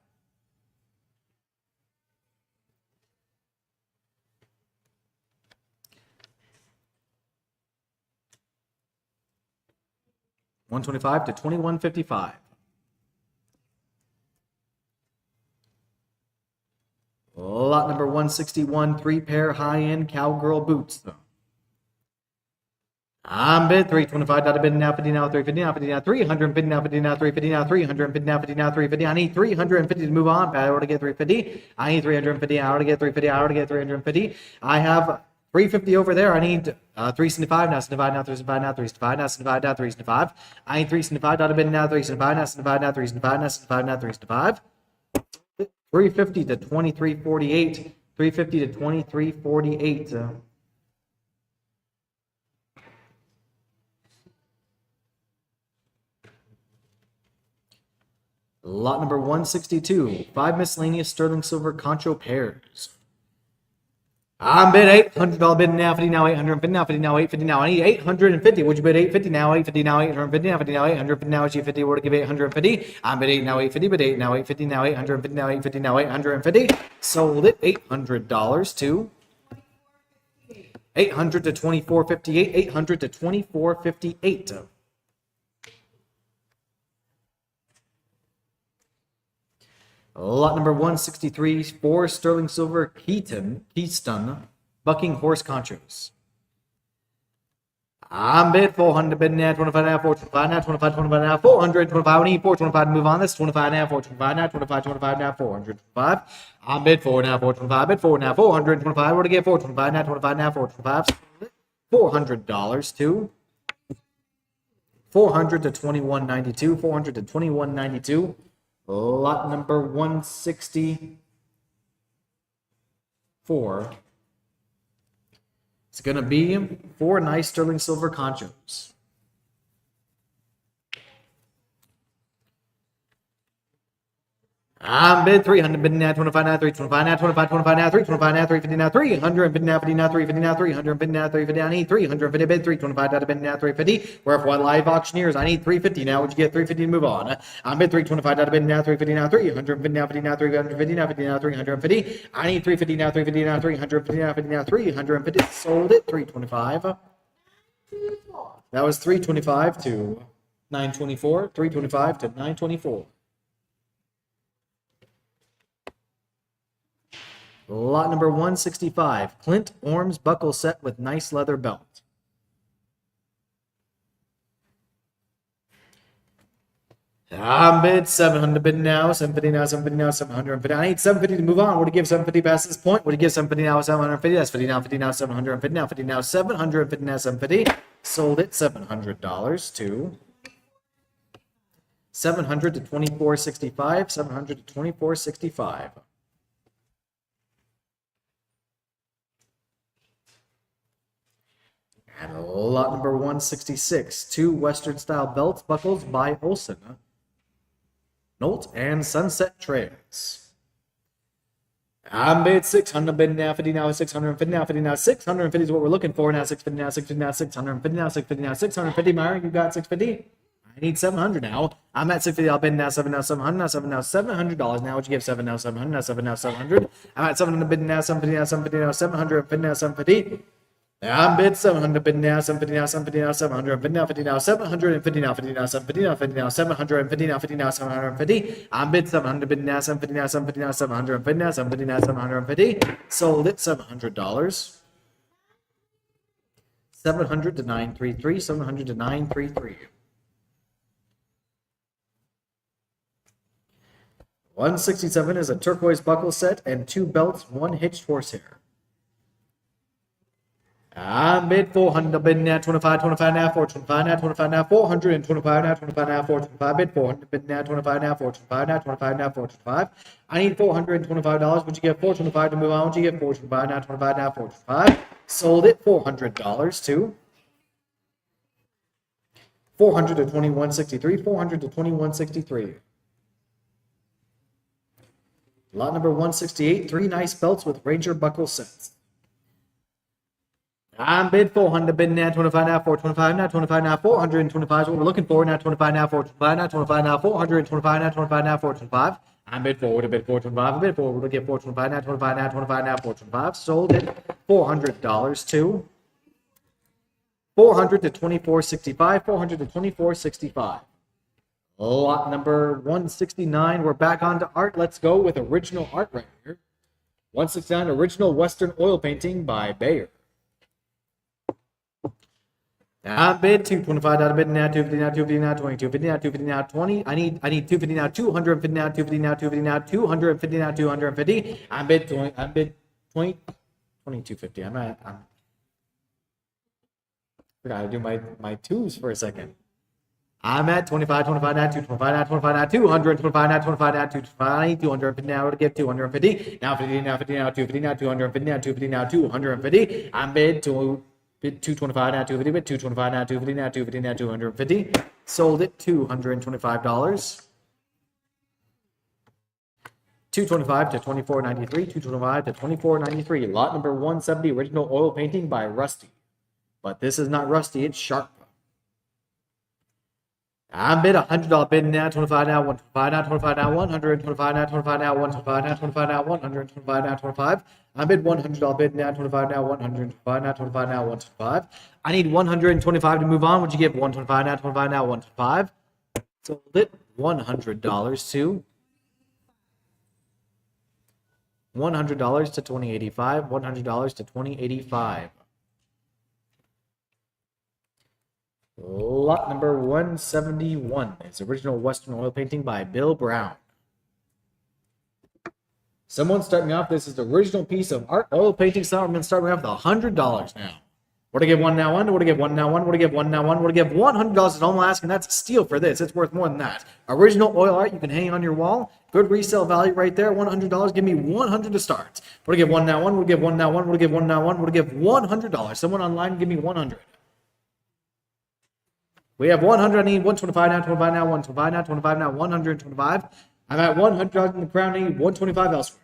S2: $125 to 2155. Lot number 161, 3 pair high-end cowgirl boots. I'm bid 325 out of bid now, 50 now, 350 now, 50 now, 350 now, 50 now, 350 now, 350 now, 50 now, 350. I need 350 to move on. I already get 350. I need 350. I already get 350. I already get 350. I have 350 over there. I need 375 now, 75 now, 375 now, 375 now, 75 now, 375. I need 375 out of bid now, 375 now, 75 now, 375 now, 75 now, 375. 350 to 2348. 350 to 2348. Lot number 162, 5 miscellaneous sterling silver concho pairs. I'm bid $800 bid now, 50 now, 850 now, 50 now, 850 now. I need 850. Would you bid 850 now, 850 now, 850 now, 50 now, 850 now, 850. Would give 850. I'm bid 8 now, 850, bid 8 now, 850 now, 850 now, 850 now, 850. Sold it $800 to 800 to 2458, 800 to 2458. Lot number 163, 4 sterling silver Keystone bucking horse conchos. I'm bid 400, bid now, 25 now, 425 now, 25, 25 now, 400, 25, we need 425 to move on this, 25 now, 425 now, 25, 25 now, 425. I'm bid 4 now, 425, bid 4 now, 425, we're to get 425 now, 25 now, 425. $400 to 400 to 2192, 400 to 2192. Lot number 164. It's going to be 4 nice sterling silver conchos. I'm bid 300, bid now, 25 now, 325 now, 25, 25 now, 325 now, 350 now, 300, bid now, 50 now, 350 now, 300, bid now, 350. I need 350, bid 325 out of bid now, 350. We're F1 live auctioneers. I need 350 now. Would you get 350 to move on? I'm bid 325 out of bid now, 350 now, 300, bid now, 50 now, 350 now, 50 now, 350. I need 350 now, 350 now, 350 now, 50 now, 350. Sold it 325. That was 325 to 924, 325 to 924. Lot number 165, Clint Orms buckle set with nice leather belt. I'm bid 700, bid now, 750 now, 750 now, 750. I need 750 to move on. What do you give 750 past this point? What do you give 750 now, 750? That's 50 now, 50 now, 750 now, 50 now, 750 now, 750. Sold it $700 to 700 to 2465, 700 to 2465. And lot number 166, 2 Western style belts buckles by Olson, Nolt and Sunset Trails. I'm bid 600, bid now, 50 now, 650 now, 50 now, 650 is what we're looking for now, 650 now, 650 now, 650 now, 650 now, 650. Myron, you got 650? I need 700 now. I'm at 650. I'll bid now, 7 now, 700 now, 7 now, $700 now. Would you give 7 now, 700 now, 7 now, 700? I'm at 700, bid now, 750 now, 750 now, 750 now, 750. I'm bid 700, bid now, 750 now, 750 now, 700, bid now, 50 now, 750 now, 50 now, 750 now, 50 now, 750 now, 50 now, 750. I'm bid 700, bid now, 750 now, 750 now, 750 now, 750 now, 750. Sold it $700. 700 to 933, 700 to 933. 167 is a turquoise buckle set and 2 belts, 1 hitched horsehair. I'm bid 400, bid now 25, 25 now, 425 now, 25 now, 425 now, 25 now, 425 bid 400, bid now 25 now, 425 now, 25 now, 425. I need $425. Would you get 425 to move on? Would you get 425 now, 25 now, 425? Sold it $400 to 400 to 2163, 400 to 2163. Lot number 168, 3 nice belts with Ranger buckle sets. I'm bid 400, bid now 25 now, 425 now, 25 now, 425 is what we're looking for. Now 25 now, 425 now, 25 now, 425 now, 25 now, 425. I'm bid forward, a bid 425, a bid forward. We'll get 425 now, 25 now, 25 now, 425. Sold it $400 to 400 to 2465, 400 to 2465. Lot number 169. We're back on to art. Let's go with original art right here. 169, original Western oil painting by Bayer. I bid 225 out of bid now, 250 now, 250 now, 2250 now, 250 now, 20. I need 250 now, 250 now, 250 now, 250 now, 250 now, 250. I bid 20, 2250. I forgot to do my twos for a second. I'm at 25, 25 now, 225 now, 25 now, 225 now, 25 now, 220, 250 now to get 250. Now 50 now, 50 now, 250 now, 250 now, 250 now, 250. I'm bid 225 now, 250, bid 225 now, 250 now, 250 now, 250. Sold it $225. 225 to 2493, 225 to 2493. Lot number 170, original oil painting by Rusty. But this is not Rusty, it's Sharp. I bid $100 bid now, 25 now, 125 now, 25 now, 125 now, 25 now, 125 now, 25 now, 125 now, 25. I bid $100 bid now, 25 now, 125 now, 25 now, 125. I need 125 to move on. Would you give 125 now, 25 now, 125? Sold it $100 to $100 to 2085, $100 to 2085. Lot number 171 is original Western oil painting by Bill Brown. Someone starting off, this is the original piece of art oil painting style. I'm going to start off with $100 now. What to give one now one? What to give one now one? What to give one now one? What to give $100 is all I'm asking. That's a steal for this. It's worth more than that. Original oil art you can hang on your wall. Good resale value right there. $100. Give me $100 to start. What to give one now one? What to give one now one? What to give one now one? What to give $100? Someone online give me $100. We have 100. I need 125 now, 25 now, 125 now, 25 now, 125. I'm at $100 in the crown. I need 125 elsewhere.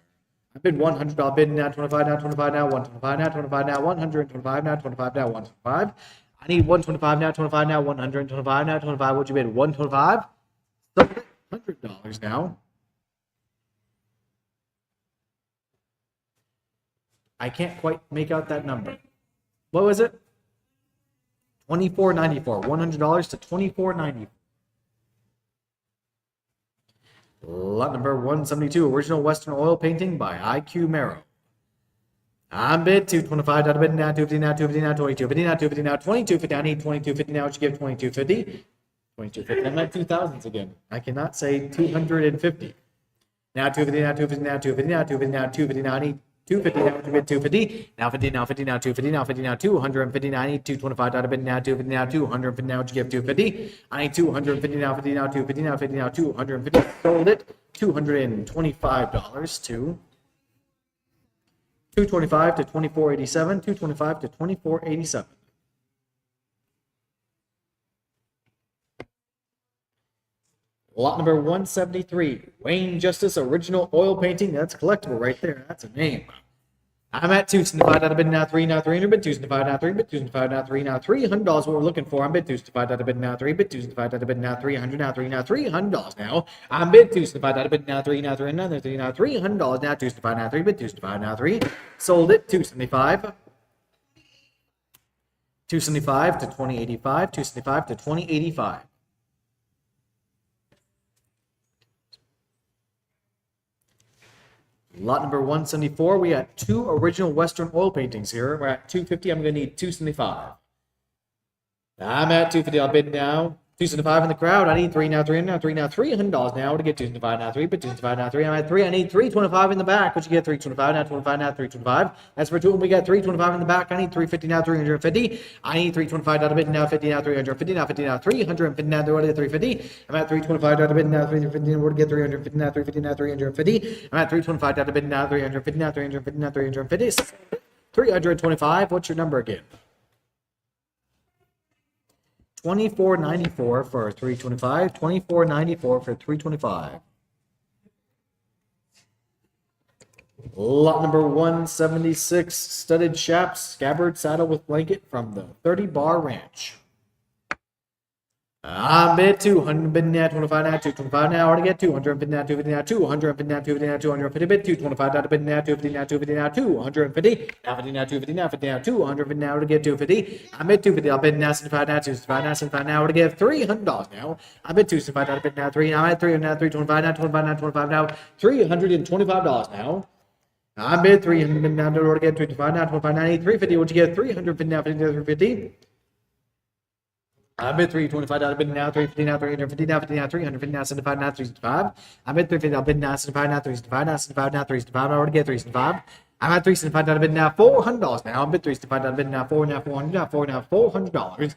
S2: I bid $100 bid now, 25 now, 25 now, 125 now, 25 now, 125 now, 25 now, 125. I need 125 now, 25 now, 125 now, 25. What'd you bid? 125. $100 now. I can't quite make out that number. What was it? $24.94. $100 to $24.94. Lot number 172, original Western oil painting by IQ Marrow. I'm bid 225 out of bid now, 250 now, 250 now, 2250 now, 250 now, 2250. I need 2250 now. What you give 2250? 2250. I'm at 2000s again. I cannot say 250. Now 250 now, 250 now, 250 now, 250 now, 250 now. I need 250 now, to bid 250. Now 50 now, 50 now, 250 now, 50 now, 250 now. I need 225 out of bid now, 250 now, 250 now. What you give 250? I need 250 now, 50 now, 250 now, 50 now, 250. Sold it $225 to 225 to 2487, 225 to 2487. Lot number 173, Wayne Justice original oil painting. That's collectible right there. That's a name. I'm at 275 out of bid now, 3 now, 300 bid 275 now, 3 bid 275 now, 3 now, $300 what we're looking for. I'm bid 275 out of bid now, 3 bid 275 out of bid now, 300 now, 3 now, $300 now. I'm bid 275 out of bid now, 3 now, 3 another 3 now, $300 now, 275 now, 3 bid 275 now, 3. Sold it 275. 275 to 2085, 275 to 2085. Lot number 174, we got 2 original Western oil paintings here. We're at 250, I'm going to need 275. I'm at 250, I'll bid now. 275 in the crowd. I need three now, three now, three now, $300 now to get 275 now, three, but 275 now, three. I'm at three. I need 325 in the back. What you get? 325 now, 25 now, 325. That's for two. We got 325 in the back. I need 350 now, 350. I need 325 out of bid now, 50 now, 350 now, 50 now, 350 now, 350. I'm at 325 out of bid now, 350. We're to get 350 now, 350 now, 350. I'm at 325 out of bid now, 350 now, 350 now, 350. 325. What's your number again? 24.94 for 325. 24.94 for 325. Lot number 176, studded chaps, scabbard saddle with blanket from the 30 Bar Ranch. I'm bid 200, bid now, 25 now, 225 now, already get 200, bid now, 250 now, 200, bid now, 250 now, 250, bid 225 now, bid now, 250 now, 250 now, 250, now 50 now, 250 now, 50 now, 200, bid now, to get 250. I'm bid 250, I'll bid now, 75 now, 275 now, 75 now, to get $300 now. I'm bid 275 now, bid now, 3, I'm at 3 now, 325 now, 25 now, 25 now, $325 now. I bid 300 now, to get 225 now, 25 now, 350, what you get? 350 now, 50 now, 350. I bid 325 now, bid now, 350 now, 350 now, 50 now, 350 now, 75 now, 375. I bid 350 now, bid now, 75 now, 375 now, 75 now, 375. I already get 375. I'm at 375 now, bid now, $400 now. I bid 375 now, bid now, 4 now, 400 now, 4 now, $400.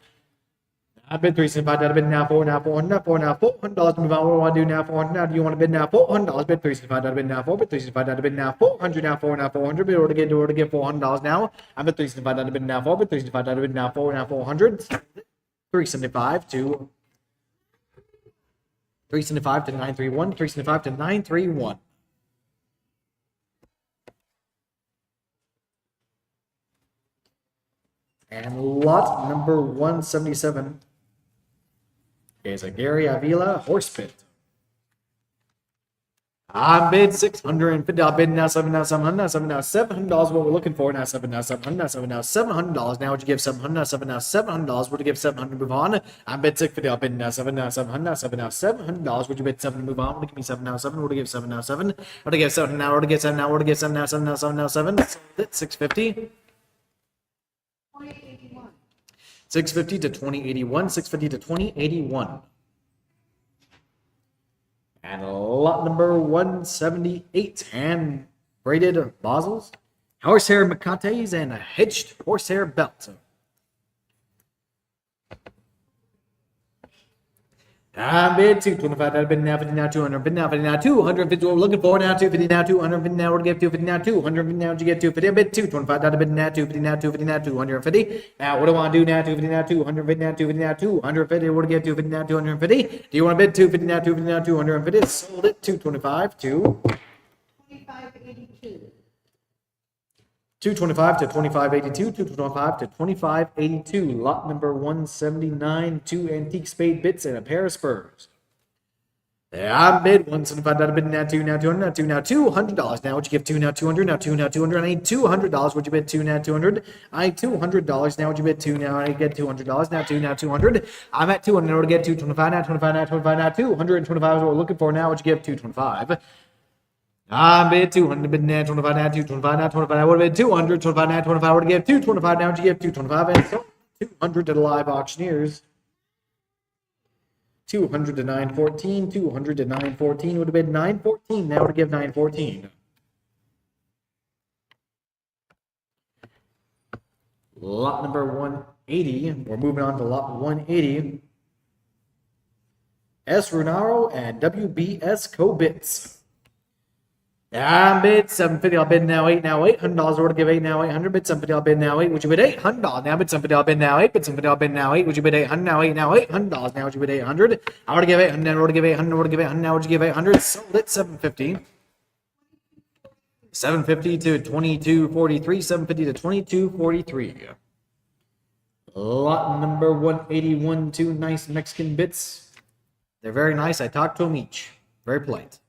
S2: I bid 375 now, bid now, 4 now, 400 now, 4 now, $400 to move on. What do I want to do now? 400 now. Do you want to bid now? $400. Bid 375 now, bid now, 4. Bid 375 now, bid now, 400 now, 4 now, 400. Bid order to get $400 now. I bid 375 now, bid now, 4. Bid 375 now, bid now, 4 now, 400. 375 to 931, 375 to 931. And lot number 177 is a Gary Avila horse pit. I bid 650. I bid now 7 now 700 now 7 now $700. What we're looking for now 7 now 700 now 7 now $700. Now would you give 700 now 7 now $700? Would you give 700? Move on. I bid 650. I bid now 7 now 700 now 7 now $700. Would you bid 7 to move on? Would you give me 7 now 7? Would you give 7 now 7? Would you give 7 now? Would you give 7 now? Would you give 7 now 7 now 7 now 7? 650. 650 to 2081. 650 to 2081. And lot number 178, hand braided Basels, horsehair macates, and a hitched horsehair belt. I bid 225. I bid now 50 now 200. Bid now 50 now 250. What we're looking for now 250 now 200. Bid now we're gonna get 250 now 200. Bid now you get 250. I bid 225. I bid now 250 now 250 now 250. Now what do I want to do now 250 now 200. Bid now 250 now 250. We're gonna get 250 now 250. Do you want to bid 250 now 250 now 250? Sold it 225 to
S3: 2582.
S2: 225 to 2582, 225 to 2582. Lot number 179, 2 antique spade bits and a pair of spurs. There, I bid 175. I bid now 2 now 200 now 2 now $200. Now would you give 2 now 200 now 2 now 200? I need $200. Would you bid 2 now 200? I need $200. Now would you bid 2 now? I get $200. Now 2 now 200. I'm at 200. Now to get 225 now 25 now 25 now 225 is what we're looking for. Now would you give 225? I bid 200, bid now 25 now 225 now 25. I would have bid 200, 25 now 25. Would have give 225 now. Would you give 225? And so 200 to the live auctioneers. 200 to 914, 200 to 914 would have been 914. Now to give 914. Lot number 180. We're moving on to lot 180. S. Runaro and WBS Co-Bits. I bid 750. I'll bid now 8 now $800. Or to give 8 now 800. Bid 750. I'll bid now 8. Would you bid $800? Now bid 750. I'll bid now 8. Bid 750. I'll bid now 8. Would you bid 800? Now 8 now $800. Now would you bid 800? I would give 800. Now would give 800. Would give 800. Now would you give 800? Sold it 750. 750 to 2243. 750 to 2243. Lot number 181. 2 nice Mexican bits. They're very nice. I talked to them each. Very polite.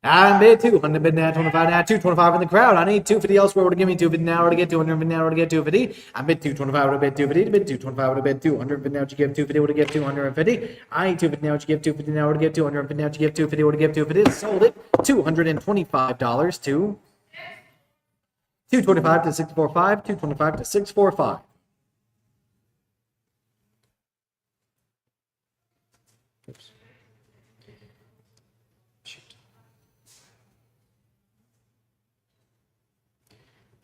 S2: I bid 200, bid now 25 now 225 in the crowd. I need 250 elsewhere. Would give me 250 now or to get 200 now or to get 250. I bid 225 would have bid 250. Bid 225 would have bid 200. But now would you give 250 would have get 250. I need 250 now would you give 250 now or to get 200. But now would you give 250 would have get 250. Sold it $225 to 225 to 645. 225 to 645. Oops. Shoot.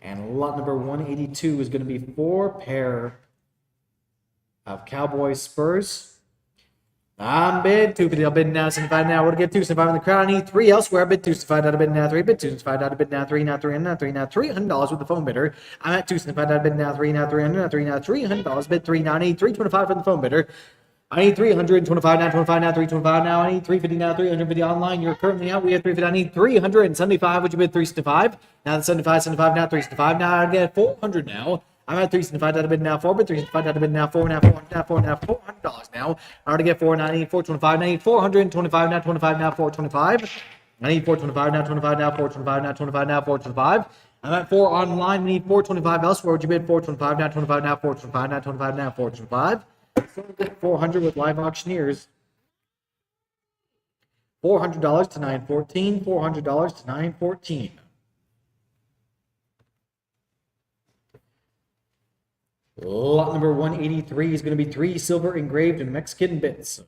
S2: And lot number 182 is going to be 4 pair of Cowboys Spurs. I'm bid 250. I'll bid now. 75 now. We're to get 275 in the crowd. I need 3 elsewhere. Bid 275 out of bid now. 3 bid 275 out of bid now. 3 now. 3 now. 3 now. $300 with the phone bidder. I'm at 275 out of bid now. 3 now. 300 now. 3 now. $300. Bid 3 now. I need 325 from the phone bidder. I need 325 now. 25 now. 325 now. I need 350 now. 350 online. You're currently out. We have 350. I need 375. Would you bid 365? Now the 75. 75 now. 365 now. I get 400 now. I'm at 375 out of bid now. 4 bid 375 out of bid now. 4 now. 4 now. 4 now. $400 now. I already get 4 now. I need 425. I need 425 now. 25 now. 425. I need 425 now. 25 now. 425 now. 25 now. 425. I'm at 4 online. We need 425 elsewhere. Would you bid 425 now? 25 now. 425 now. 25 now. 425. So we'll get 400 with live auctioneers. $400 to 914. $400 to 914. Lot number 183 is going to be 3 silver engraved Mexican bits.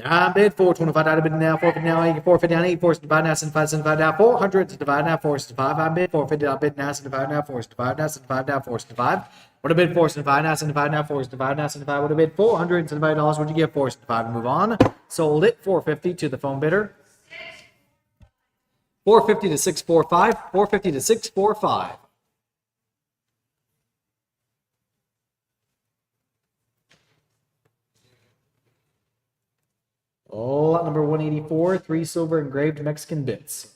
S2: I bid 425 out of bid now, 450 now, 450 now, 475 now, 75, 75 now, 400 to divide now, 475. I bid 450 out bid now, 75 now, 475 now, 75 now, 475. Would have bid 475 now, 75 now, 475 now, 75. Would have bid $475. Would you get 475 and move on? Sold it 450 to the phone bidder. 450 to 645. 450 to 645. Lot number 184, 3 silver engraved Mexican bits.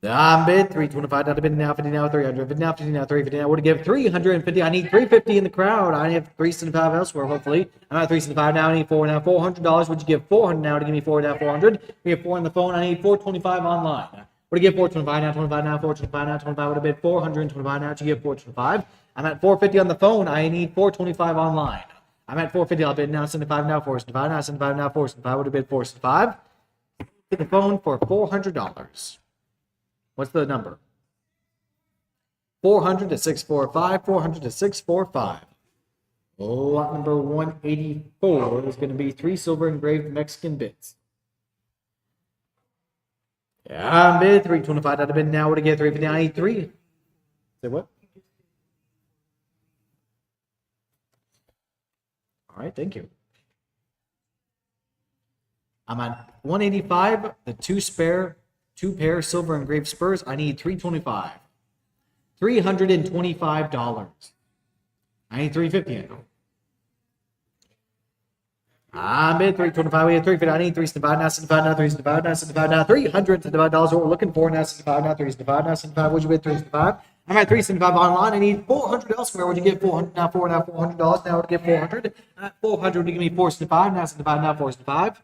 S2: I'm bid 325 out of bid now, 50 now, 300, 50 now, 50 now, 350 now. Would give 350. I need 350 in the crowd. I have 375 elsewhere, hopefully. I'm at 375 now. I need 4 now, $400. Would you give 400 now to give me 4 now, 400? We have 4 on the phone. I need 425 online. Would you give 425 now, 25 now, 425 now, 25? Would have bid 425 now. Would you give 425? I'm at 450 on the phone. I need 425 online. I'm at 450. I'll bid now. 75 now. 475 now. 75 now. 475. Would have bid 475. Get the phone for $400. What's the number? 400 to 645. 400 to 645. Lot number 184 is going to be 3 silver engraved Mexican bits. Yeah, I'm bid 325 out of bid now. Would have get 350. I need 3. Say what? All right, thank you. I'm at 185, the 2 pair silver engraved Spurs. I need 325. $325. I need 350. I'm bid 325. We have 350. I need 375 now. 75 now. 375 now. 75 now. $375. What we're looking for now. 75 now. 375 now. 75. Would you bid 375? I'm at 375 online. I need 400 elsewhere. Would you get 400 now? $400 now. Would you get 400? At 400, would you give me 475 now? 75 now. 475.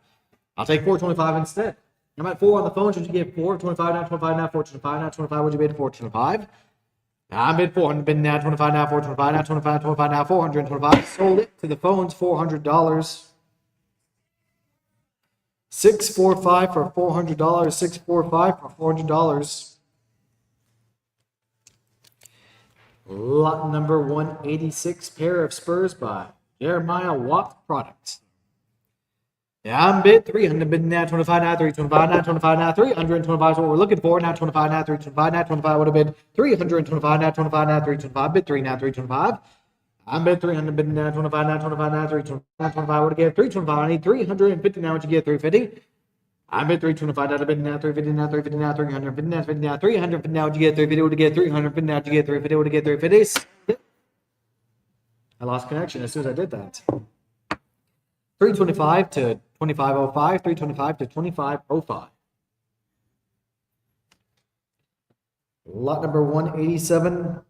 S2: I'll take 425 instead. I'm at 4 on the phone. Would you get 425 now? 25 now. 425 now. 25. Would you bid 425? I'm bid 400. Bid now. 25 now. 425 now. 25. 25 now. 425. Sold it to the phones. $400. 645 for $400. 645 for $400. Lot number 186, pair of Spurs by Jeremiah Watt Products. Yeah, I'm bid 300. Bid now. 25 now. 325 now. 25 now. 325 is what we're looking for. Now 25 now. 325 now. 25 would have been 325 now. 25 now. 325. Bid 3 now. 325. I'm bid 300. Bid now. 25 now. 25 now. 325. 25 would have given 325. I need 350 now. What you get? 350. I bid 325 out of bid now, 350 now, 350 now, 350 now, 50 now, 300 now. Would you get 350? Would you get 300 now? Would you get 350? Would you get 350? I lost connection as soon as I did that. 325 to 2505, 325 to 2505. Lot number 187.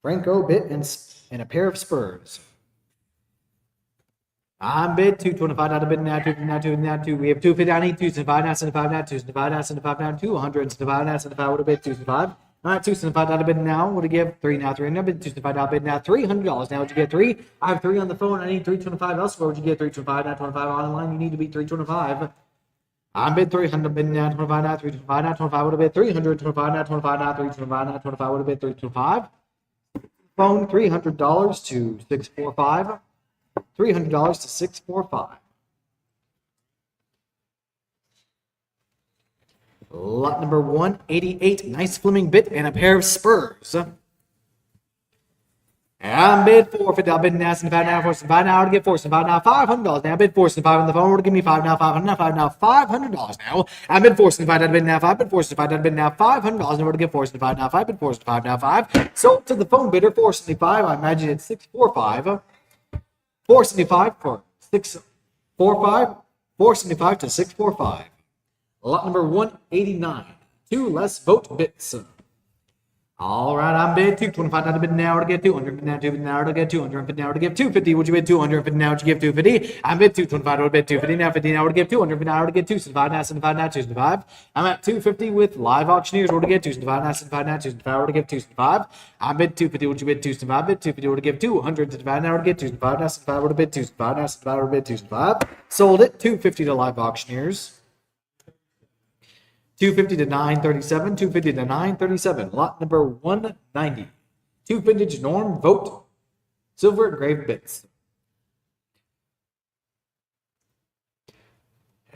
S2: Franco bit and a pair of Spurs. I'm bid 225 out of bid now, 250 now, 250 now, 2. We have 250. I need 275 now, 75 now, 275 now, 75 now, 200, 75 now, 75 would have bid 275. All right, 275 out of bid now. Would have give 3 now, 3 now, bid 275 out of bid now, $300. Now would you get 3? I have 3 on the phone. I need 325 elsewhere. Would you get 325 now, 25 online? You need to be 325. I'm bid 300. Bid now, 25 now, 325 now, 25 would have bid 300, 25 now, 25 now, 325 now, 25 would have bid 325. Phone $300 to 645. $300 to 645. Lot number 188, nice Fleming bit and a pair of spurs. I'm bid 450. I'll bid now, and now, force and five now to get force and five now, $500 now. Bid force and five on the phone. Would give me five now, 500 now, five now, $500 now. I'm bid force and five. I'd bid now five. Bid force and five. I'd bid now $500. Now to get force and five now, five. Bid force and five now, five. Sold to the phone bidder 475. I imagine it's 645. 475 for 645. 475 to 645. Lot number 189. Two less vote bits. All right, I'm bid 225 now to bid now to get 200 bid now to bid now to get 200 bid now to give 250. Would you bid 200 bid now to give 250? I'm bid 225 to bid 250 now 50 now to give 200 bid now to get 275 now 75 now 275. I'm at 250 with live auctioneers. Would you get 275 now 75 now 275 to give 275? I'm bid 250. Would you bid 275? Bid 250 would give 275 now to get 275 now 75 would have bid 275 now 75 would have bid 275. Sold it 250 to live auctioneers. 250 to 937, 250 to 937. Lot number 190. Two vintage Norm Vote silver engraved bits.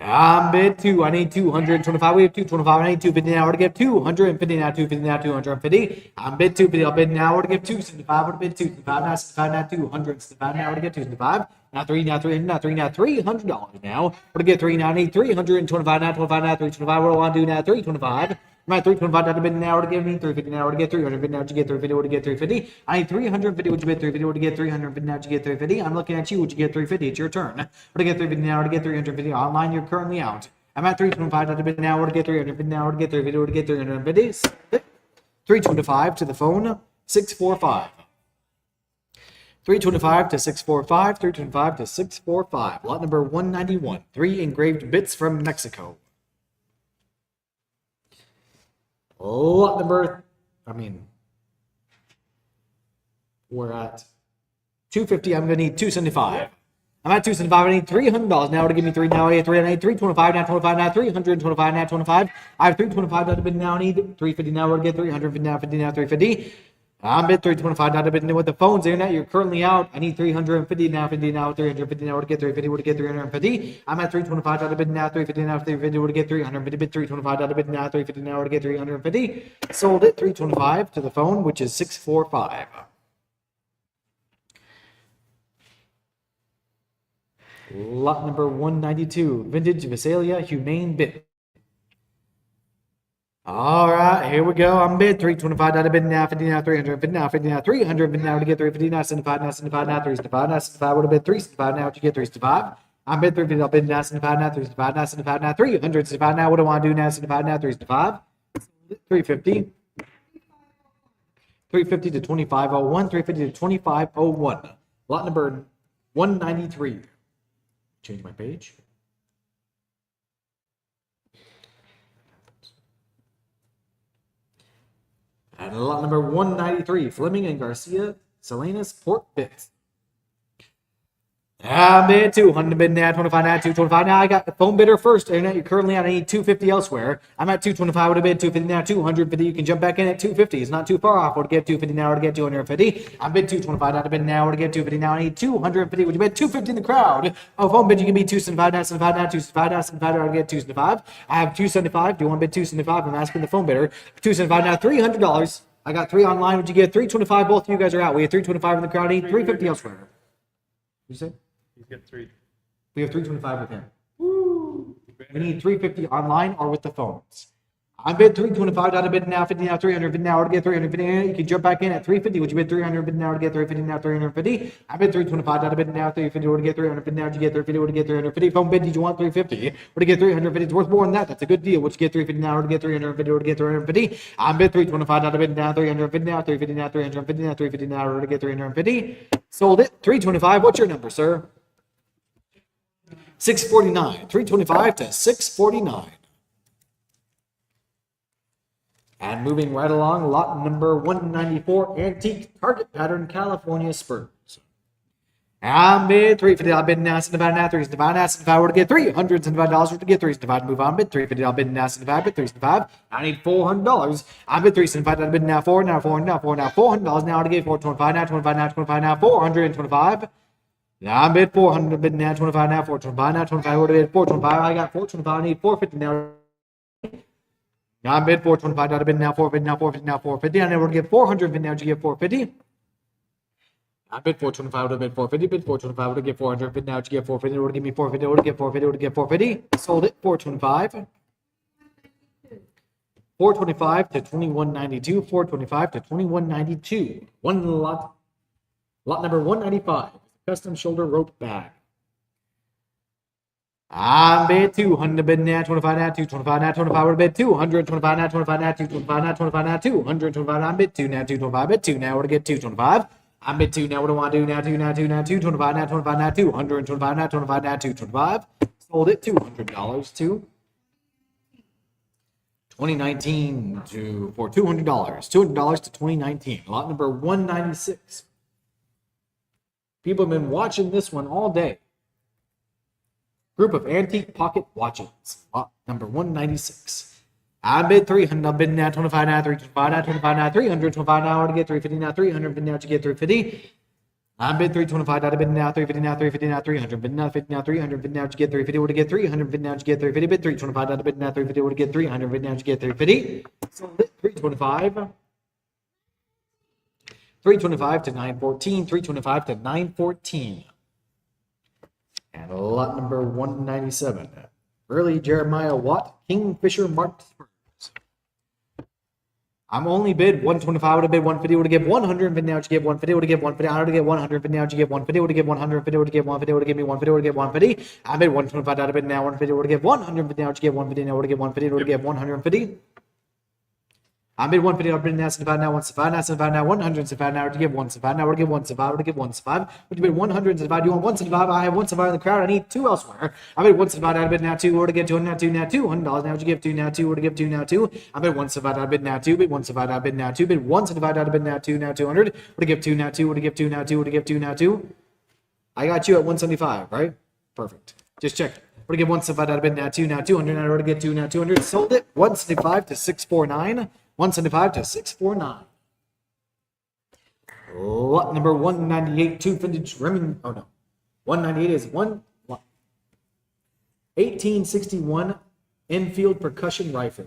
S2: I'm bid two. I need 225. We have 225. I need 250 now to give 250 now, 250 now, 250. I'm bid 250. I'll bid now to give 275. Would have bid 275 now, 75 now, 275 now to get 275. Now three, now three, now three, now $300 now. What to get three now? I need 325 now, 25 now, 325. What do I want to do now? 325. I'm at 325 now to bid now to give me 350 now to get 300 bid now to get 350. What to get 350? I need 350. Would you bid 350? What to get 300 bid now to get 350? I'm looking at you. Would you get 350? It's your turn. What to get 350 now to get 350? Online, you're currently out. I'm at 325 now to bid now. What to get 300 bid now to get 350? What to get 350? 325 to the phone 645. 325 to 645, 325 to 645. Lot number 191. Three engraved bits from Mexico. Lot number, we're at 250. I'm going to need 275. I'm at 275. I need $300 now to give me three. Now I need 325 now, 25 now, 325 now, 25. I have 325 now to bid now. I need 350 now to get 300 now, 50 now, 350. I'm bid 325 now to bid with the phones internet. You're currently out. I need 350 now, 50 now, 350 now to get 350. Would get 350. I'm at 325 now to bid now, 350 now, 350 would get 350. Bid 325 now to bid now, 350 now to get 350. Sold it 325 to the phone, which is 645. Lot number 192. Vintage Visalia Humane Bit. All right, here we go. I'm bid 325 now to bid now, 50 now, 300 bid now, 50 now, 300 bid now to get 350 now, 75 now, 75 now, 375 now, 75 would have bid 375 now to get 375. I'm bid 350. I'll bid now, 75 now, 375 now, 75 now, 375 now. What do I want to do now? 75 now, 375. 350. 350 to 2501, 350 to 2501. Lot number 193. Change my page. And lot number 193, Fleming and Garcia, Salinas Pork Bits. I'm bid 200 bid now, 25 now, 225 now. I got the phone bidder first. And you're currently on, I need 250 elsewhere. I'm at 225 would have bid 250 now, 250. You can jump back in at 250. It's not too far off. Would get 250 now to get 250. I'm bid 225 now to bid now to get 250 now. I need 250. Would you bid 250 in the crowd? Oh, phone bid you can be 275 now, 75 now, 275 now, 75 now to get 275. I have 275. Do you want to bid 275? I'm asking the phone bidder. 275 now, $300. I got three online. Would you get 325? Both of you guys are out. We have 325 in the crowd. I need 350 elsewhere. What you say?
S1: He's got three.
S2: We have 325 with him. Woo! We need 350 online or with the phones. I bid 325 out of bid now, 50 now, 300 bid now to get 350. You can jump back in at 350. Would you bid 300 bid now to get 350 now, 350? I bid 325 out of bid now, 350 to get 300 bid now to get 350 to get 350. Phone bid, did you want 350? Or to get 350? It's worth more than that. That's a good deal. Would you get 350 now to get 350 or to get 350? I bid 325 out of bid now, 350 now, 350 now, 350 now, 350 now or to get 350. Sold it. 325. What's your number, sir? 649. 325 to 649. And moving right along, lot number 194, antique target pattern California Spurs. I'm bid 350. I'll bid now, 75 now, 375 now, 75 were to get $375 to get 375. Move on, bid 350. I'll bid now, 75, bid 375. I need $400. I bid 375. I'll bid now, 400 now, $400 now to get 425 now, 25 now, 25 now, 425. Now I bid 400, bid now 25, now 425, now 25, would have bid 425. I got 425, I need 450 now. Now I bid 425, now I bid now 450, now 450, now 450. I never get 400, bid now you get 450. I bid 425, would have bid 450, bid 425, would have get 400, bid now you get 450, would have give me 450, would have get 450, would have get 450. Sold it 425. 425 to 2192, 425 to 2192. One lot number 195, custom shoulder rope bag. I bid 200, bid now 25, now 225, now 25, would have bid 200, 25, now 25, now 225, now 25, now 200, 25, now bid 2, now 225, bid 2, now would have get 225. I bid 2, now what do I want to do? Now 2, now 2, now 2, 25, now 25, now 200, 25, now 25, now 225. Sold it $200 to 2019 for $200. $200 to 2019. Lot number 196. People have been watching this one all day. Group of antique pocket watches. Lot number 196. I bid 300. I bid now 25, now 325, now 25, now 325, now to get 350, now 300, bid now to get 350. I bid 325, I bid now 350, now 350, now 300, bid now 50, now 300, bid now to get 350, would get 300, bid now to get 350, bid 325, I bid now 350, would get 300, bid now to get 350. So 325. 325 to 914, 325 to 914. And lot number 197. Early Jeremiah Watt, Kingfisher marked spurs. I'm only bid 125, would have bid 150, would have give 100, bid now to give 150, would have give 150, I would have get 100, bid now to give 150, would have give 150, would have give 150, would have give me 150, would have give 150. I bid 125, I bid now 150, would have give 100, bid now to give 150, now would have give 150, would have give 150. I bid 150, I bid now 75, now 175, now 75, now 175, now to give 175, now would give 175, would give 175, would you bid 175, you want 175, I have 175 in the crowd, I need 2 elsewhere. I bid 175, I bid now 2, would get 2, now 2, now $200, now would you give 2, now 2, would give 2, now 2. I bid 175, I bid now 2, bid 175, I bid now 2, bid 175, I bid now 2, now 200, would give 2, now 2, would give 2, now 2, would give 2, now 2. I got you at 175, right? Perfect. Just check. Would give 175, I bid now 2, now 200, now would get 2, now 200. Sold it 175 to 649. 175 to 649. Lot number 198, 2 vintage Remington. Oh no, 198 is 1861 Enfield percussion rifle.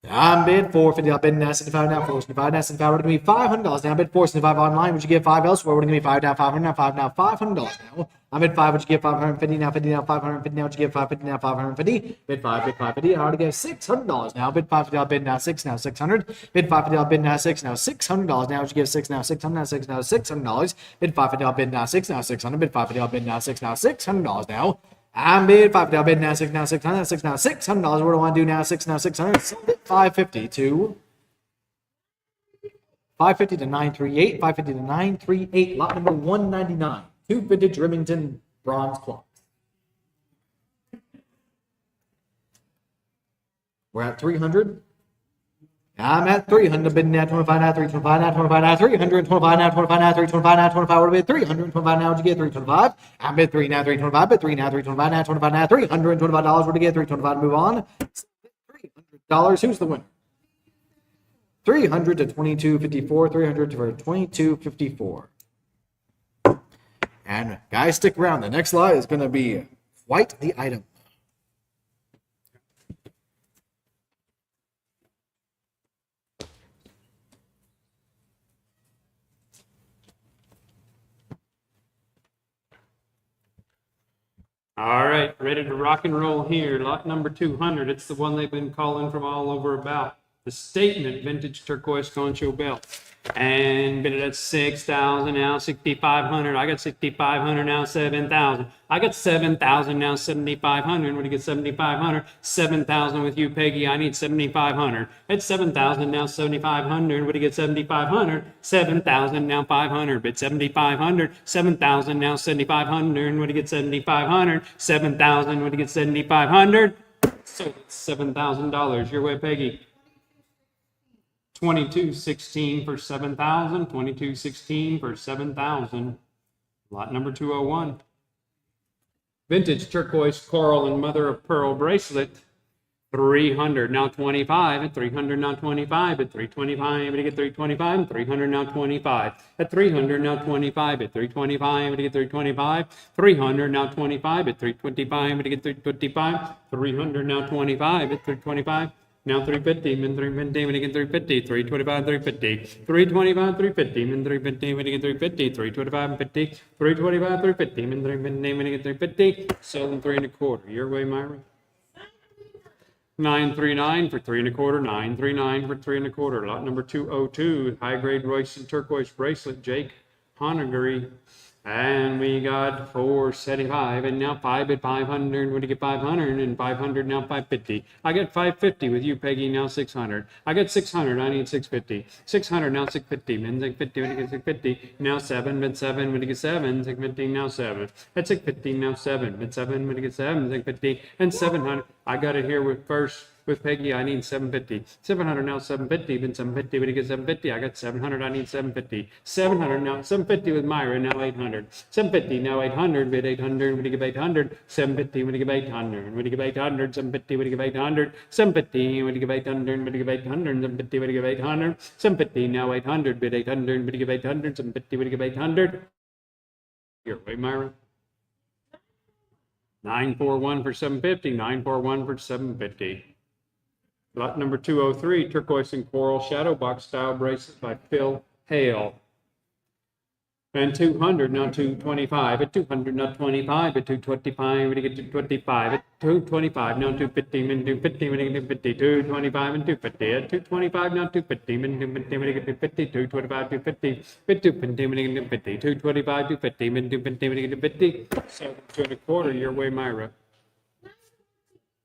S2: I bid 450. I bid now 75, now 475, now 75. Would give me $500. Now I bid 475 online. Would you give 5 elsewhere? Would give me 5 now 500 now 5 now $500 now. I bid 5. Would you give 550 now 50 now 550 now? Would you give 550 now 550? Bid 5, bid 550. I would give $600 now. Bid 550. I bid now 6 now 600. Bid 550. I bid now 6 now $600 now. Would you give 6 now 600 now 6 now $600? Bid 550. I bid now 6 now 600. Bid 550. I bid now 6 now $600 now. I bid 550. I bid now 6 now 600. 6 now $600. What do I want to do now? 6 now 600. Sold it 550 to 550 to 938. 550 to 938. Lot number 199. 2 vintage Remington bronze clocks. We're at 300. I'm at 300. Bid now 25 now 325 now 25 now 325 now 25 now 325 now 25. Would have been 325 now. Would you get 325? I bid 3 now 325. Bid 3 now 325 now 25 now $325. Would you get 325? Move on. $300. Who's the winner? 300 to 2254. 300 to 2254. And guys, stick around. The next lot is going to be quite the item.
S1: All right, ready to rock and roll here. Lot number 200. It's the one they've been calling from all over about. The Statement Vintage Turquoise Concho Belt. And bid it at 6,000 now, 6,500. I got 6,500 now, 7,000. I got 7,000 now, 7,500. What do you get? 7,500. 7,000 with you, Peggy. I need 7,500. It's 7,000 now, 7,500. What do you get? 7,500. 7,000 now, 500. Bid 7,500. 7,000 now, 7,500. What do you get? 7,500. 7,000. What do you get? 7,500. So it's $7,000. Your way, Peggy. 2216 for 7,000. 2216 for 7,000. Lot number 201. Vintage turquoise coral and mother of pearl bracelet. 300 now 25 at 300 now 25 at 325 to get 325 and 300 now 25 at 300 now 25 at 325 to get 325 300 now 25 at 325 to get 325 300 now 25 at 325 now 350 and 350 when you get 350 325 350 325 350 and 350 when you get 350 325 and 50 325 350 and 350 when you get 350 selling 3 1/4 your way Myra 939 for 3 1/4, 939 for 3 1/4. Lot number 202, high grade Royston turquoise bracelet, Jake Honegary. And we got 475 and now 5 at 500. When you get 500 and 500 now 550. I got 550 with you, Peggy, now 600. I got 600, I need 650. 600 now 650. Then 650 when you get 650. Now 7, but 7 when you get 7. 650 now 7. At 650 now 7. But 7 when you get 7. 650 and 700. I got it here with first. With Peggy, I need 750. 700 now 750. Then 750 when you get 750. I got 700. I need 750. 700 now 750 with Myra. Now 800. 750 now 800. With 800 when you get 800. 750 when you get 800. When you get 800. 750 when you get 800. 750 when you get 800. When you get 800. 750 when you get 800. 750 now 800. With 800 when you get 800. 750 when you get 800. Your way, Myra. 941 for 750. 941 for 750. Lot number 203, turquoise and coral shadow box style bracelet by Phil Hale. And 200, now 225. At 200, now 25. At 225, when you get to 25. At 225, now 250. And 250, when you get to 50. 225 and 250. At 225, now 250. And 250, when you get to 50. 225, 250. At 250, when you get to 50. 225, 250. And 250, when you get to 50. So 2 1/4, your way, Myra.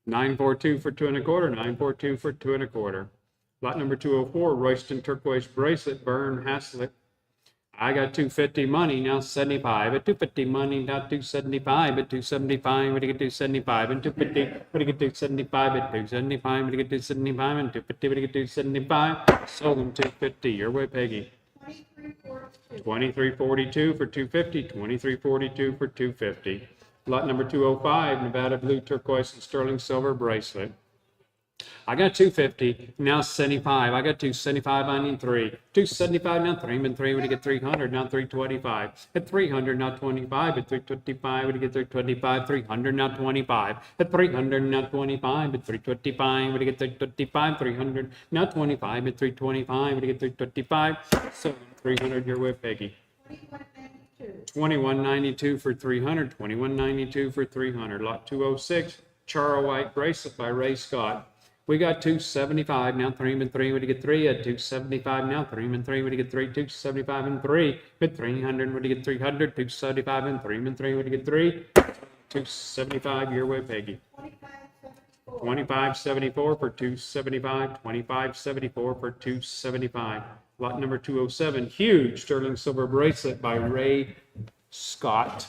S1: 942 for 2 1/4, 942 for 2 1/4. Lot number 204, Royston turquoise bracelet, Burn Haslett. I got 250 money, now 75. At 250 money, now 275. At 275, when you get 275. And 250, when you get 275. At 275, when you get 275. And 250, when you get 275. Sold them 250. Your way, Peggy. 2342 for 250. 2342 for 250. Lot number 205, Nevada blue turquoise and sterling silver bracelet. I got 250, now 75. I got 275, I need 3. 275, now 3, and 3 when you get 300, now 325. At 300, now 25. At 325, when you get 325, 300, now 25. At 300, now 25. At 325, when you get 325, 300, now 25. At 325, when you get 325. So 300, your way, Peggy. 2192 for 300, 2192 for 300. Lot 206, Chara White bracelet by Ray Scott. We got 275 now, 3 and 3 when you get 3 at 275 now, 3 and 3 when you get 3, 275 and 3 at 300 when you get 300, 275 and 3 and 3 when you get 3, 275 your way, Peggy. 2574 for 275, 2574 for 275. Lot number 207, huge sterling silver bracelet by Ray Scott.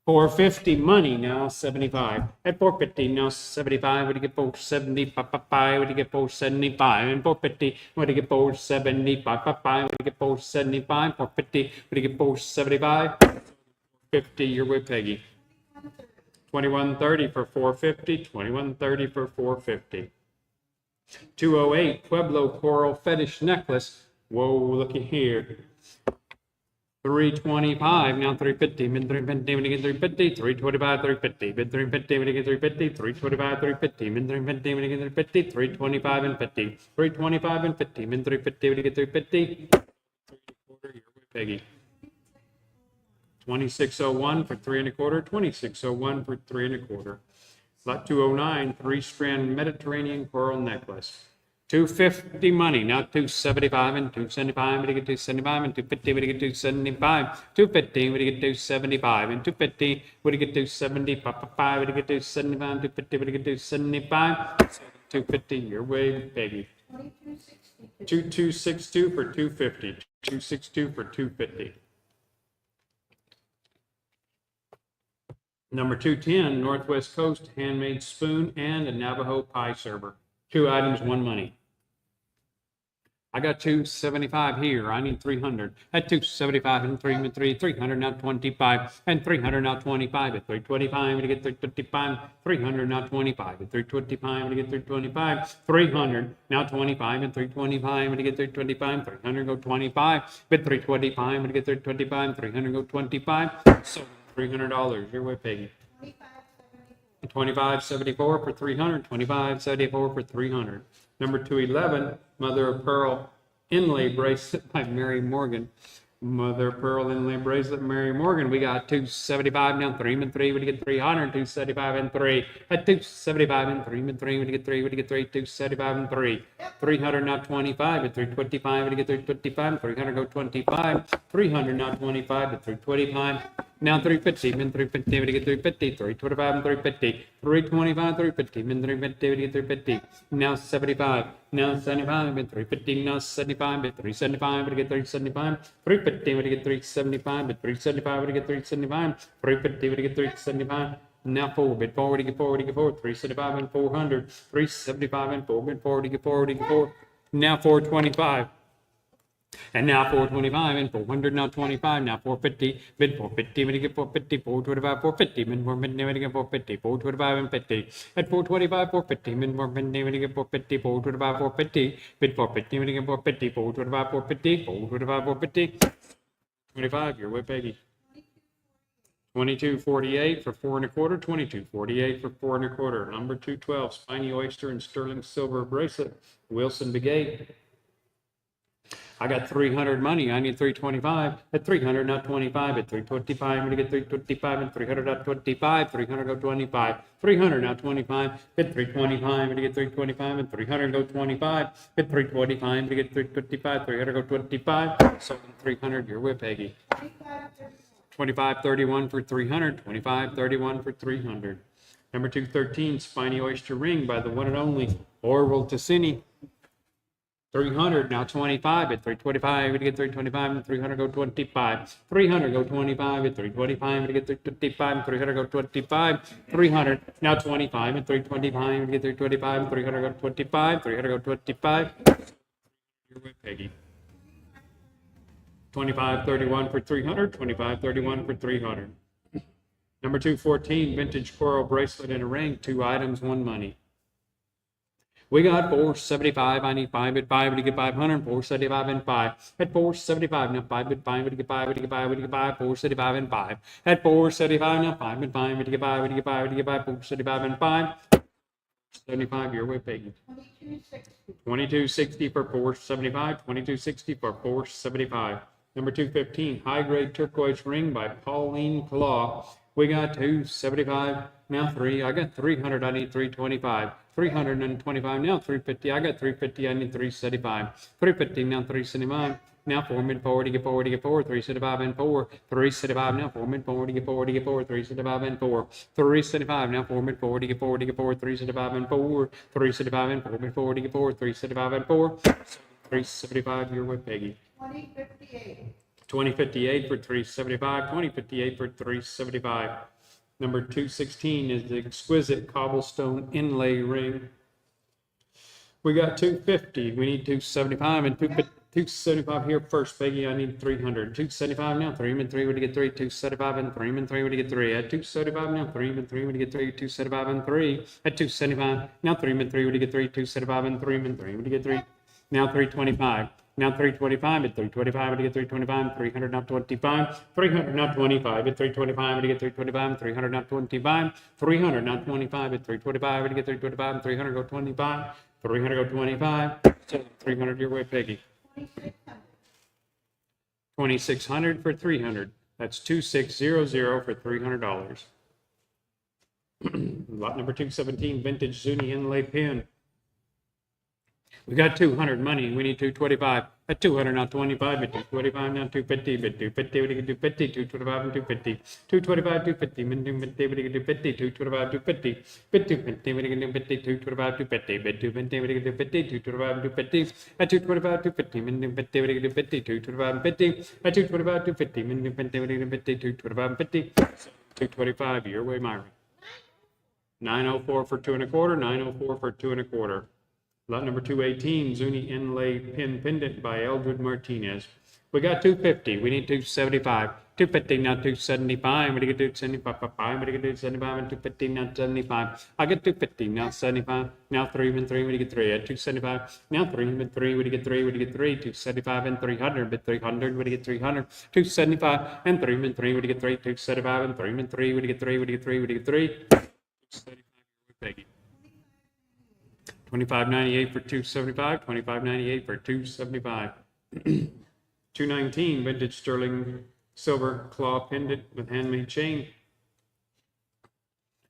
S1: 450 money now 75. At 450 now 75. When you get 475, when you get 475, and 450 when you get 475, when you get 475, 450 when you get 475, 50 you're with Peggy. 2130 for 450, 2130 for 450. 208 Pueblo coral fetish necklace. Whoa, looky here. 325 now 350, mid 350 when you get 350, 325 350, mid 350 when you get 350, 325 350, mid 350 when you get 350, 325 and 50, 325 and 50, mid 350 when you get 350. 3 Peggy. 2601 for 3 1/4, 2601 for 3 1/4. Lot 209 3-strand Mediterranean coral necklace. 250 money, now 275 and 275 when you get 275 and 250 when you get 275, 250 when you get 275 and 250 when you get 275 when you get 275, 250 when you get 275, 250 your way, baby. 2262 for 250, 262 for 250. Number 210 Northwest Coast handmade spoon and a Navajo pie server. 2 items, 1 money. I got 275 here. I need 300. At 275 and 300 now 25 and 300 now 25 at 325 to get 325 300 now 25 at 325 to get 325 300 now 25 and 325 to get 325 300 go 25 at 325 to get 325 300 go 25 so $300. You're with Peggy. 2574 for 300. 2574 for 300. Number 211, Mother of Pearl Inlay Bracelet by Mary Morgan. Mother of Pearl Inlay Bracelet, Mary Morgan. We got 275 now, 3 and 3 would get 300, 275 and 3. At 275 and 3 and 3 would get 3, would get 3, 275 and 3. 300 now 25 at 325 would get 325, 300 go 25. 300 now 25 at 325. Now 350, min 350 would get 350, 325 and 350. 325, 350, min 350 would get 350. Now 75, now 75 and 350, now 75 at 375 would get 375. 350 would get 375 at 375 would get 375. 350 would get 375. Now 4 bit 4 would get 4 would get 4. 375 and 400. 375 and 4 bit 4 would get 4 would get 4. Now 425. And now 425 and 400 now 25 now 450 bid 450 when you get 450 425 450 min 450 when you get 450 425 and 50 at 425 450 min 450 when you get 450 425 450 bid 450 when you get 450 425 450 425 450 25. You're with Peggy. 2248 for 4 1/4. 2248 for 4 1/4. Number 212 Spiny Oyster and Sterling Silver Bracelet Wilson Brigade. I got 300 money. I need 325 at 300, not 25 at 325. I'm going to get 325 and 300, not 25. 300 go 25. 300 now 25 at 325. I'm going to get 325 and 300 go 25 at 325. I'm going to get 325. 300 go 25. So 300. You're with Peggy. 2531 for 300. 2531 for 300. Number 213 Spiny Oyster Ring by the one and only Orville Ticini. 300 now 25 at 325 to get 325 and 300 go 25. 300 go 25 at 325 to get 325. 300 go 25. 300 now 25 at 325 to get 325. 300 go 25. 300 go 25. You're with Peggy. 2531 for 300. 2531 for 300. Number 214 Vintage Coral Bracelet and a Ring. 2 items, 1 money. We got 475. I need 5 at 5 to get 500. 475 and 5. At 475 now 5 at 5 to get 5 to get 5 to get 5. 475 and 5. At 475 now 5 at 5 to get 5 to get 5 to get 5. 475 and 5. 75. You're with Peggy. 2260 for 475. 2260 for 475. Number 215 High Grade Turquoise Ring by Pauline Claw. We got 275 now 3. I got 300. I need 325. 325 now 350. I got 350. I need 375. 350 now 375. Now 4 mid 4 to get 4 to get 4. 375 and 4. 375 now 4 mid 4 to get 4 to get 4. 375 and 4. 375 now 4 mid 4 to get 4 to get 4. 375 and 4. 375 and 4 mid 4 to get 4. 375 and 4. 375. You're with Peggy.
S3: 2058.
S1: 2058 for 375. 2058 for 375. Number 216 is the exquisite cobblestone inlay ring. We got 250. We need 275 and 275 here first, Peggy. I need 300. 275 now. 3 and 3 would get 3. 275 and 3 and 3 would get 3. At 275 now. 3 and 3 would get 3. 275 and 3. At 275 now. 3 and 3 would get 3. 275 and 3 and 3 would get 3. Now 325. Now 325 at 325 to get 325, 300 not 25, 300 not 25 at 325 to get 325, 300 not 25, 300 not 25 at 325 to get 325, 300 go 25, 300 go 25, so 300 your way, Peggy. 2600 for 300. That's 2600 for $300. Lot number 217 Vintage Zuni Inlay Pin. We got 200 money. We need 225. At 200, not 25. At 225, now 250. But 250, we get 250. 225 and 250. 225, 250. Min 250, we get 250. 225, 250. Bit 250, we get 250. 225, 250. Bit 250, we get 250. 225, 250. At 225, 250. Min 250, we get 250. 225, 50. At 225, 250. Min 250, we get 250. 225, 50. 225, your way, Myra. 904 for 2 1/4. 904 for 2 1/4. Lot number 218, Zuni Inlay Pin Pendant by Eldred Martinez. We got 250. We need 275. 250, now 275. We get 275. We get 275 and 250, now 75. I get 250, now 75. Now 3 and 3, we get 3 at 275. Now 3 and 3, we get 3, we get 3. 275 and 300, but 300, we get 300. 275 and 3 and 3, we get 3. 275 and 3 and 3, we get 3, we get 3, we get 3. 275, Peggy. 25.98 for 275. 25.98 for 275. 219 vintage sterling silver claw pendant with handmade chain.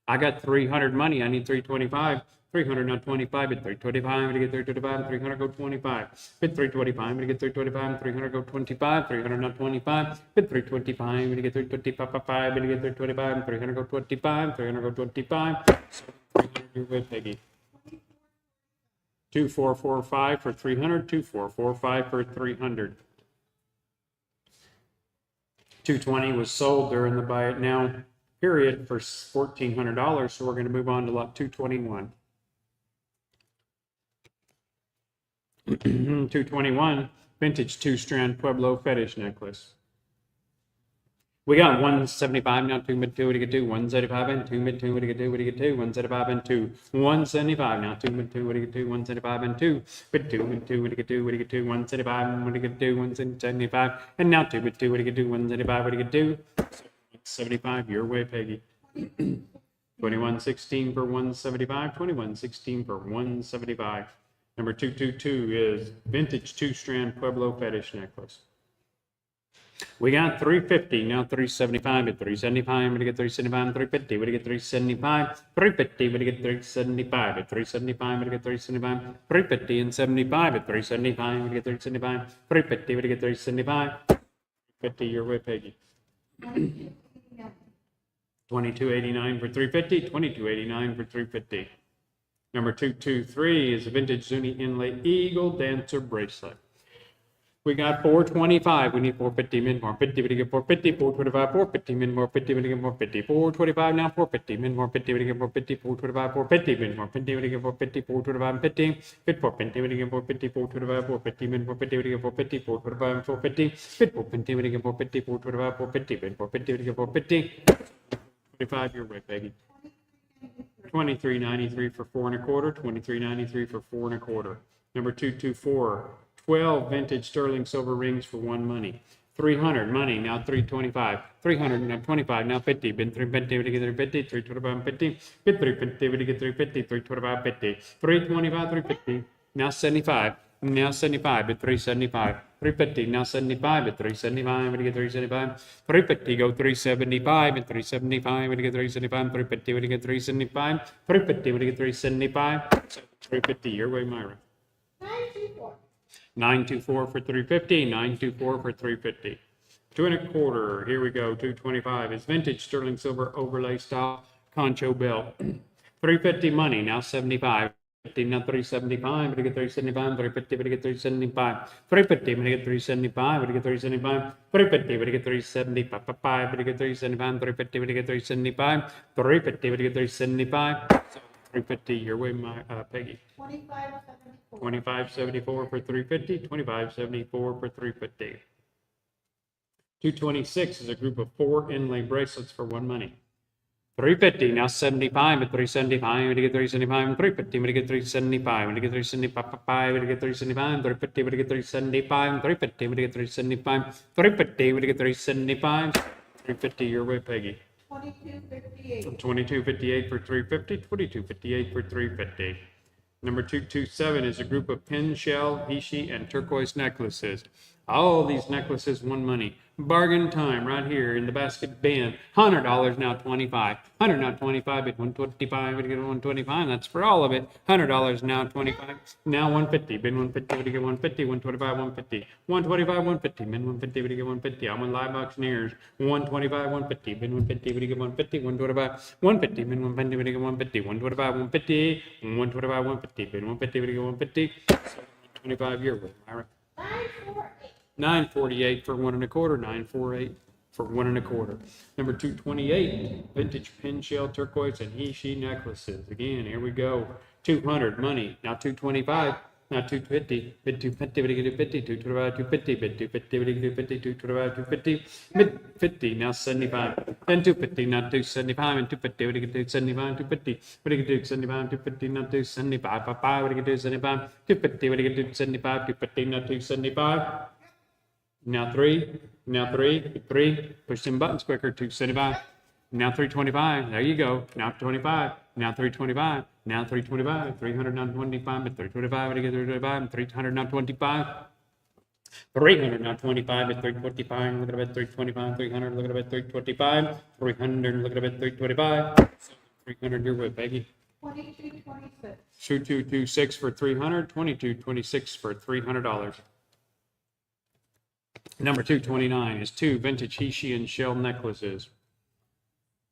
S1: I got 300 money. I need 325. 300 not 25, but 325. I'm gonna get 325. 300 go 25. Bid 325. I'm gonna get 325. 300 go 25. 300 not 25. Bid 325. I'm gonna get 325. I'm gonna get 325. 300 go 25. 300 go 25. So 300 you're with Peggy. 2445 for 300. 2445 for 300. 220 was sold during the buy it now period for $1,400. So we're going to move on to lot 221. 221 vintage 2-strand Pueblo fetish necklace. We got 175 now, 2 mid 2, what do you get 2? 175 and 2 mid 2, what do you get 2? What do you get 2? 175 and 2. 175 now, 2 mid 2, what do you get 2? 175 and 2. Mid 2, mid 2, what do you get 2? What do you get 2? 175, what do you get 2? 175. And now 2 mid 2, what do you get 2? 175, what do you get 2? 75, your way, Peggy. 2116 for 175. 2116 for 175. Number 222 is vintage 2-strand Pueblo fetish necklace. We got 350, now 375 at 375, we're gonna get 375, 350, we're gonna get 375, 350, we're gonna get 375 at 375, we're gonna get 375, 350 and 75 at 375, we're gonna get 375, 350, we're gonna get 375, 50, you're with Peggy. 2289 for 350, 2289 for 350. Number 223 is a vintage Zuni inlay Eagle Dancer bracelet. We got 425. We need 450 min, 450. We get 450, 425, 450 min, 450. We get 450, 425 now, 450 min, 450. We get 450, 425, 450 min, 450. We get 450, 425, 50. Fit 450. We get 450, 425, 450 min, 450. We get 450, 425, 450. Fit 450. We get 450, 425, 450 min, 450. We get 450. 25. You're right, Peggy. 2393 for 4 1/4. 2393 for 4 1/4. Number 224. 12 vintage sterling silver rings for 1 money. 300 money, now 325. 300 now 25, now 50. Been 350, we get 350, 325, 50. Bid 350, we get 350, 325, 50. 325, 350. Now 75. Now 75 at 375. 350, now 75 at 375. We get 375. 350, go 375 at 375. We get 375. 350, we get 375. 350, we get 375. 350, your way, Myra. 924 for 350, 924 for 350. 2 1/4, here we go, 225 is vintage sterling silver overlay style concho belt. 350 money, now 75. 50, now 375, we get 375, 350, we get 375, 350, we get 375, we get 375, 350, we get 375, we get 375, 350, we get 375, 350, we get 375, 350, your way, Peggy. 2574 for 350, 2574 for 350. 226 is a group of 4 inlay bracelets for 1 money. 350, now 75 at 375, we get 375, 350, we get 375, we get 375, we get 375, 350, we get 375, 350, we get 375, 350, we get 375, 350, your way, Peggy. 2258. 2258 for 350, 2258 for 350. Number 227 is a group of pin shell, Ishi, and turquoise necklaces. All these necklaces, 1 money. Bargain time right here in the basket bin. $100 now 25. 100 now 25 at 125. We get 125. That's for all of it. $100 now 25. Now 150. Bin 150. We get 150. 125. 150. 125. 150. Bin 150. We get 150. I'm on live auctioneers. 125. 150. Bin 150. We get 150. 125. 150. Bin 150. We get 150. 125. 150. 125. 150. Bin 150. We get 150. 25 year with Myra. 948 for 1 1/4, 948 for 1 1/4. Number 228, vintage pin shell turquoise and Ishi necklaces. Again, here we go. 200 money. Now 225. Now 250. Bid 250. What do you get? 50. 225. 250. Bid 250. What do you get? 50. 225. 250. Bid 50. Now 75. Then 250. Now 275 and 250. What do you get? 275. 250. What do you get? 275. 250. Now 275. What do you get? 275. 250. What do you get? 275. 250. Now 275. Now three. Push them buttons quicker. 275. Now 325. There you go. Now 25. Now 325. Now 325. 300 now 25. But 325. What do you get? 325. 300 now 25. 300 now 25 at 325. Look at it 325. 300. Look at it 325. 300. Look at it 325. 300. You're with Peggy.
S3: 2226.
S1: 2226 for 300. 2226 for $300. Number 229 is 2 vintage Hessian shell necklaces.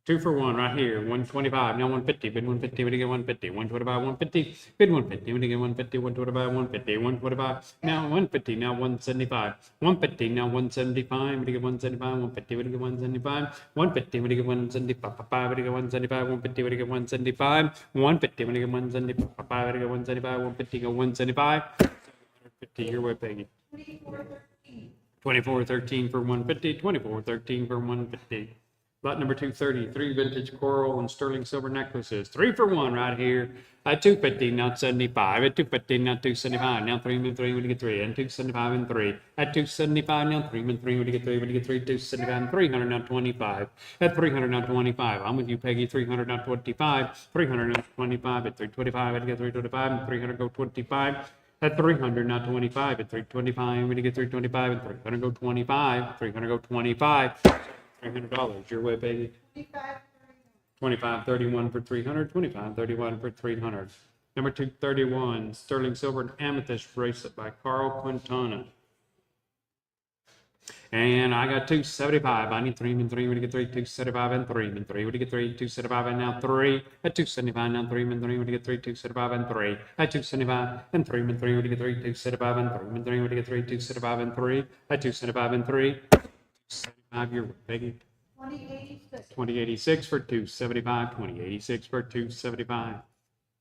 S1: 2 for 1 right here. 125. Now 150. Bid 150. What do you get? 150. 125. 150. Bid 150. What do you get? 150. 125. 150. 125. Now 150. Now 175. 150. Now 175. What do you get? 175. 150. What do you get? 175. 150. What do you get? 175. What do you get? 175. 150. What do you get? 175. 150. What do you get? 175. What do you get? 175. 150. Go 175. 150. You're with Peggy.
S3: 2413.
S1: 2413 for 150. 2413 for 150. Lot number 230, 3 vintage coral and sterling silver necklaces. 3 for 1 right here. At 250, now 75. At 250, now 275. Now 3 and 3, what do you get? 3. And 275 and 3. At 275, now 3 and 3, what do you get? 3. What do you get? 3. 275 and 300, now 25. At 300, now 25. I'm with you, Peggy. 300, now 25. 300, now 25. At 325, what do you get? 325 and 300, go 25. At 300, now 25. At 325, what do you get? 325 and 300, go 25. 300, go 25. $300. Your way, baby. 2531 for 300. 2531 for 300. Number 231, sterling silver and amethyst bracelet by Carl Quintana. And I got 275. I need 3 and 3. What do you get? 3. 275 and 3 and 3. What do you get? 3. 275 and now 3. At 275 now 3 and 3. What do you get? 3. 275 and 3. At 275 and 3 and 3. What do you get? 3. 275 and 3 and 3. What do you get? 3. 275 and 3. At 275 and 3. 75. You're Peggy.
S3: 2086.
S1: 2086 for 275. 2086 for 275.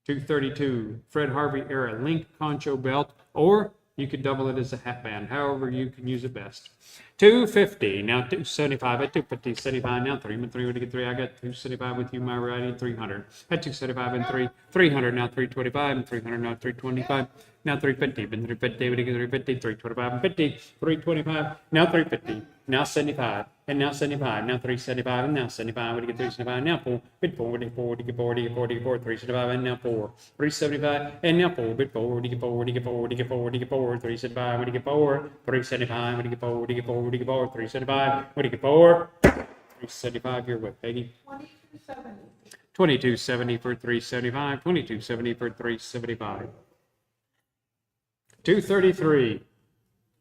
S1: 232, Fred Harvey era link poncho belt, or you could double it as a hat band, however you can use it best. 250, now 275 at 250, 75, now 3 and 3, what do you get? 3? I got 275 with you, my righty, 300. At 275 and 3, 300, now 325, and 300, now 325, now 350, been 350, what do you get? 350, 325 and 50, 325, now 350, now 75, and now 75, now 375, and now 75, what do you get? 375, now 4, bid 4, what do you get? 4, what do you get? 4, what do you get? 4, what do you get? 4, 375, and now 4, 375, and now 4, bid 4, what do you get? 4, what do you get? 4, what do you get? 4, what do you get? 4, 375, what do you get? 4, 375, what do you get? 4, what do you get? 4, what do you get? 4, 375, what do you get? 4, 375, you're with Peggy.
S3: 2270.
S1: 2270 for 375, 2270 for 375. 233,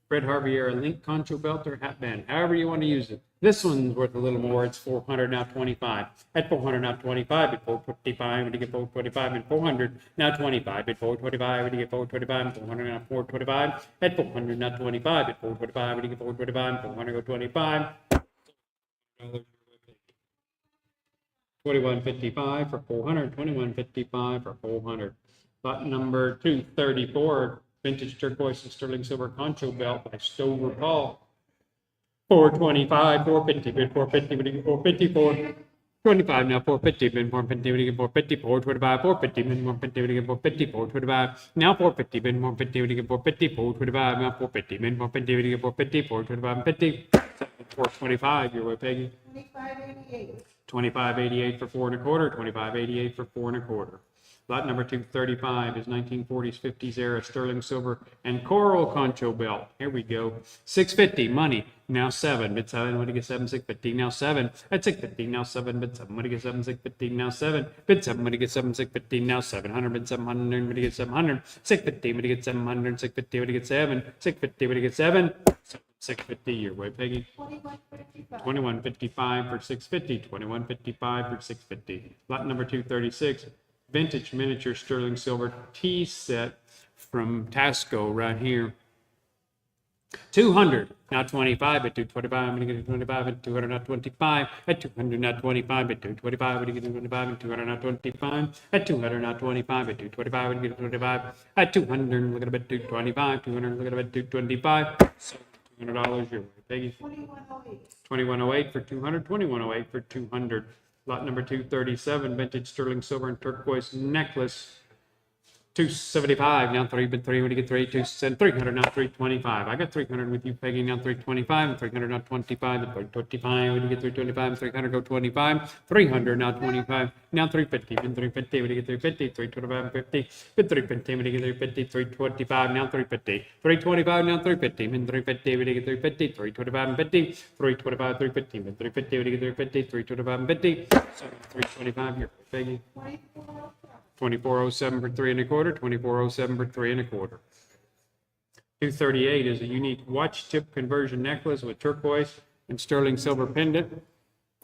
S1: Fred Harvey era link poncho belt or hat band, however you want to use it. This one's worth a little more. It's 400, now 25. At 400, now 25. At 425, when you get 425 and 400, now 25. At 425, when you get 425 and 400, now 425. At 400, now 25. At 425, when you get 425 and 400, go 25. 2155 for 400. 2155 for 400. Lot number 234, vintage turquoise and sterling silver concho belt by Stover Paul. 425, 450, bid 450, what do you get? 450, 425, now 450, bid 450, what do you get? 450, 425, 450, bid 450, what do you get? 450, 425, now 450, bid 450, what do you get? 450, 425, now 450, bid 450, what do you get? 450, 425, and 50, 425, you're with Peggy.
S3: 2588.
S1: 2588 for 4 1/4, 2588 for 4 1/4. Lot number 235 is 1940s, 50s era sterling silver and coral concho belt. Here we go. 650, money, now 7. Bid 7, what do you get? 7, 650, now 7. At 650, now 7. Bid 7, what do you get? 7, 650, now 7. Bid 7, what do you get? 7, 650, now 700. Bid 700, what do you get? 700. 650, what do you get? 700. 650, what do you get? 7. 650, what do you get? 7. 650, your way, Peggy.
S3: 2155.
S1: 2155 for 650. 2155 for 650. Lot number 236. Vintage miniature sterling silver tea set from Tasco right here. 200, now 25 at 225, I'm going to get 25 at 200, not 25 at 200, not 25 at 225, I'm going to get 25 at 200, not 25 at 200, not 25 at 225, I'm going to get 25 at 200, look at about 225, 200, look at about 225, so $200 your way, Peggy.
S3: 2108.
S1: 2108 for 200, 2108 for 200. Lot number 237, vintage sterling silver and turquoise necklace. 275, now 3, but 3, when you get 3, 300, now 325. I got 300 with you, Peggy, now 325, and 300, now 25, and 325, when you get 325, 300, go 25, 300, now 25, now 350, and 350, when you get 350, 325, and 50, and 350, when you get 350, 325, now 350, 325, now 350, and 350, when you get 350, 325, and 50, 325, 350, and 350, when you get 350, 325, and 50, so 325, you're Peggy. 2407 for 3 1/4, 2407 for 3 1/4. 238 is a unique watch tip conversion necklace with turquoise and sterling silver pendant.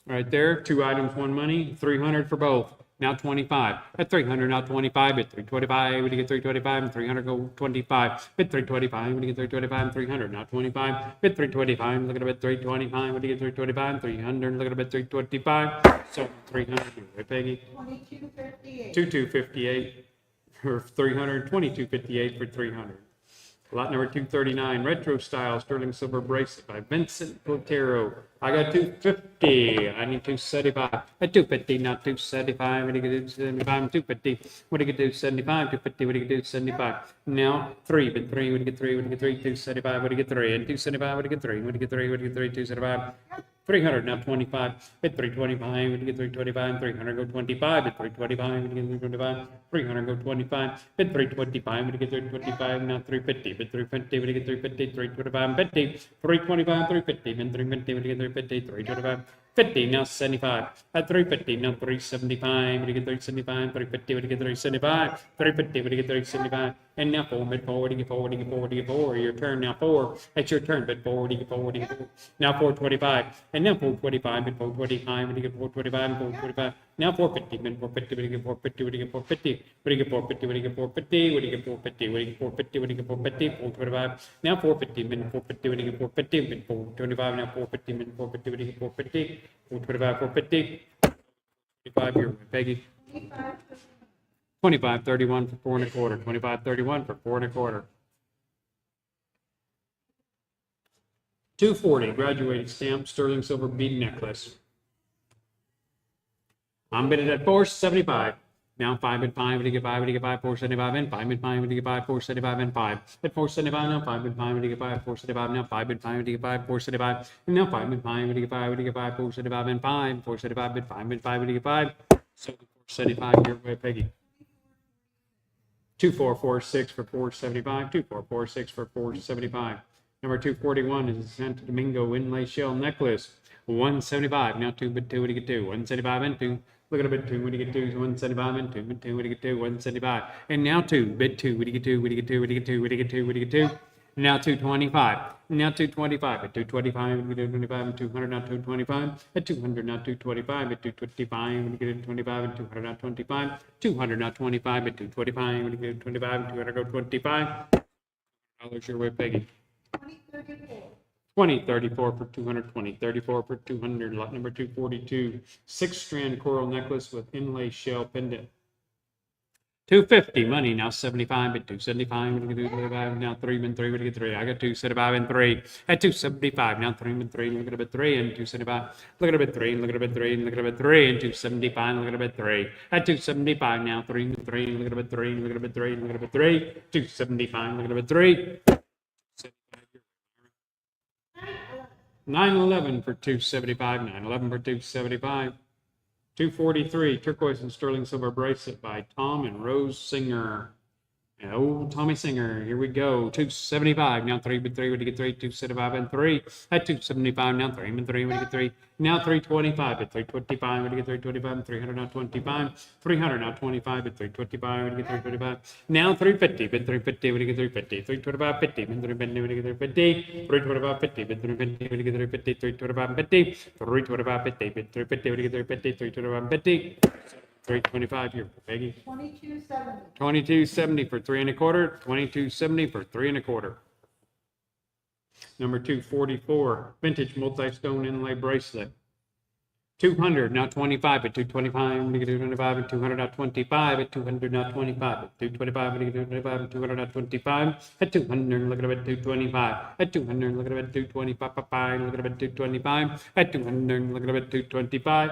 S1: Right there, 2 items, 1 money, 300 for both. Now 25. At 300, now 25. At 325, when you get 325 and 300, go 25. At 325, when you get 325 and 300, now 25. At 325, look at it at 325, when you get 325 and 300, look at it at 325. So 300, right, Peggy?
S3: 2258.
S1: 2258 for 300, 2258 for 300. Lot number 239, retro style sterling silver bracelet by Vincent Botero. I got 250. I need 275. At 250, not 275. What do you get? 275, 250. What do you get? 275, 250. What do you get? 275. Now 3, but 3. What do you get? 3? What do you get? 3? 275. What do you get? 3? And 275. What do you get? 3? What do you get? 3? What do you get? 3? 275. 300, now 25, at 325, when you get 325, 300, go 25, at 325, when you get 325, 300, go 25, at 325, when you get 325, now 350, but 350, when you get 350, 325, 50, 325, 350, then 350, when you get 350, 325, 50, now 75, at 350, now 375, when you get 375, 350, when you get 375, 350, when you get 375, and now 4, mid 4, when you get 4, when you get 4, when you get 4, your turn, now 4, it's your turn, but 4, when you get 4, when you get 4, now 425, and now 425, and 425, when you get 425, and 425, now 450, and 450, when you get 450, when you get 450, when you get 450, when you get 450, when you get 450, when you get 450, when you get 450, 425, now 450, and 450, when you get 450, and 425, now 450, and 450, when you get 450, 425, 450, 25, you're Peggy. 2531 for 4 1/4, 2531 for 4 1/4. 240 graduated stamp sterling silver bead necklace. I'm bidding at 475. Now 5 and 5, when you get 5, when you get 5, 475 and 5 and 5, when you get 5, 475 and 5. At 475 now 5 and 5, when you get 5, 475 now 5 and 5, when you get 5, 475. And now 5 and 5, when you get 5, when you get 5, 475 and 5, 475 and 5 and 5, when you get 5. So 475 your way, Peggy. 2446 for 475, 2446 for 475. Number 241 is Santo Domingo inlay shell necklace. 175. Now 2, but 2, what do you get 2? 175 and 2. Look at a bit 2, what do you get 2? 175 and 2, but 2, what do you get 2? 175. And now 2, bid 2, what do you get 2? What do you get 2? What do you get 2? What do you get 2? What do you get 2? Now 225. Now 225. At 225, we get 25 and 200, now 225. At 200, now 225. At 225, we get 25 and 200, now 25. 200, now 25. At 225, we get 25 and 200, go 25. $1 your way, Peggy.
S3: 2034.
S1: 2034 for 200, 2034 for 200. Lot number 242, 6-strand coral necklace with inlay shell pendant. 250 money, now 75 at 275, what do you get 275, now 3 and 3, what do you get 3? I got 275 and 3 at 275, now 3 and 3, look at a bit 3 and 275, look at a bit 3, and look at a bit 3, and look at a bit 3 and 275, look at a bit 3 at 275, now 3 and 3, look at a bit 3, and look at a bit 3, and look at a bit 3, 275, look at a bit 3. 911 for 275, 911 for 275. 243 turquoise and sterling silver bracelet by Tom and Rose Singer. And old Tommy Singer, here we go. 275, now 3 but 3, what do you get 3? 275 and 3. At 275, now 3 and 3, what do you get 3? Now 325 at 325, what do you get 325? 300, now 25. 300, now 25 at 325, what do you get 325? Now 350, but 350, what do you get 350? 325, 50, but 350, what do you get 350? 325, 50, but 350, what do you get 350? 325, 50, 325, 50, but 350, what do you get 350? 325, 50. 325 here, Peggy.
S3: 2270.
S1: 2270 for 3 1/4. 2270 for 3 1/4. Number 244, vintage multi-stone inlay bracelet. 200, now 25 at 225, I'm gonna get 225 at 200, not 25 at 200, not 25 at 225, I'm gonna get 225 at 200, not 25 at 200, look at it at 225 at 200, look at it at 225, look at it at 225 at 200, look at it at 225,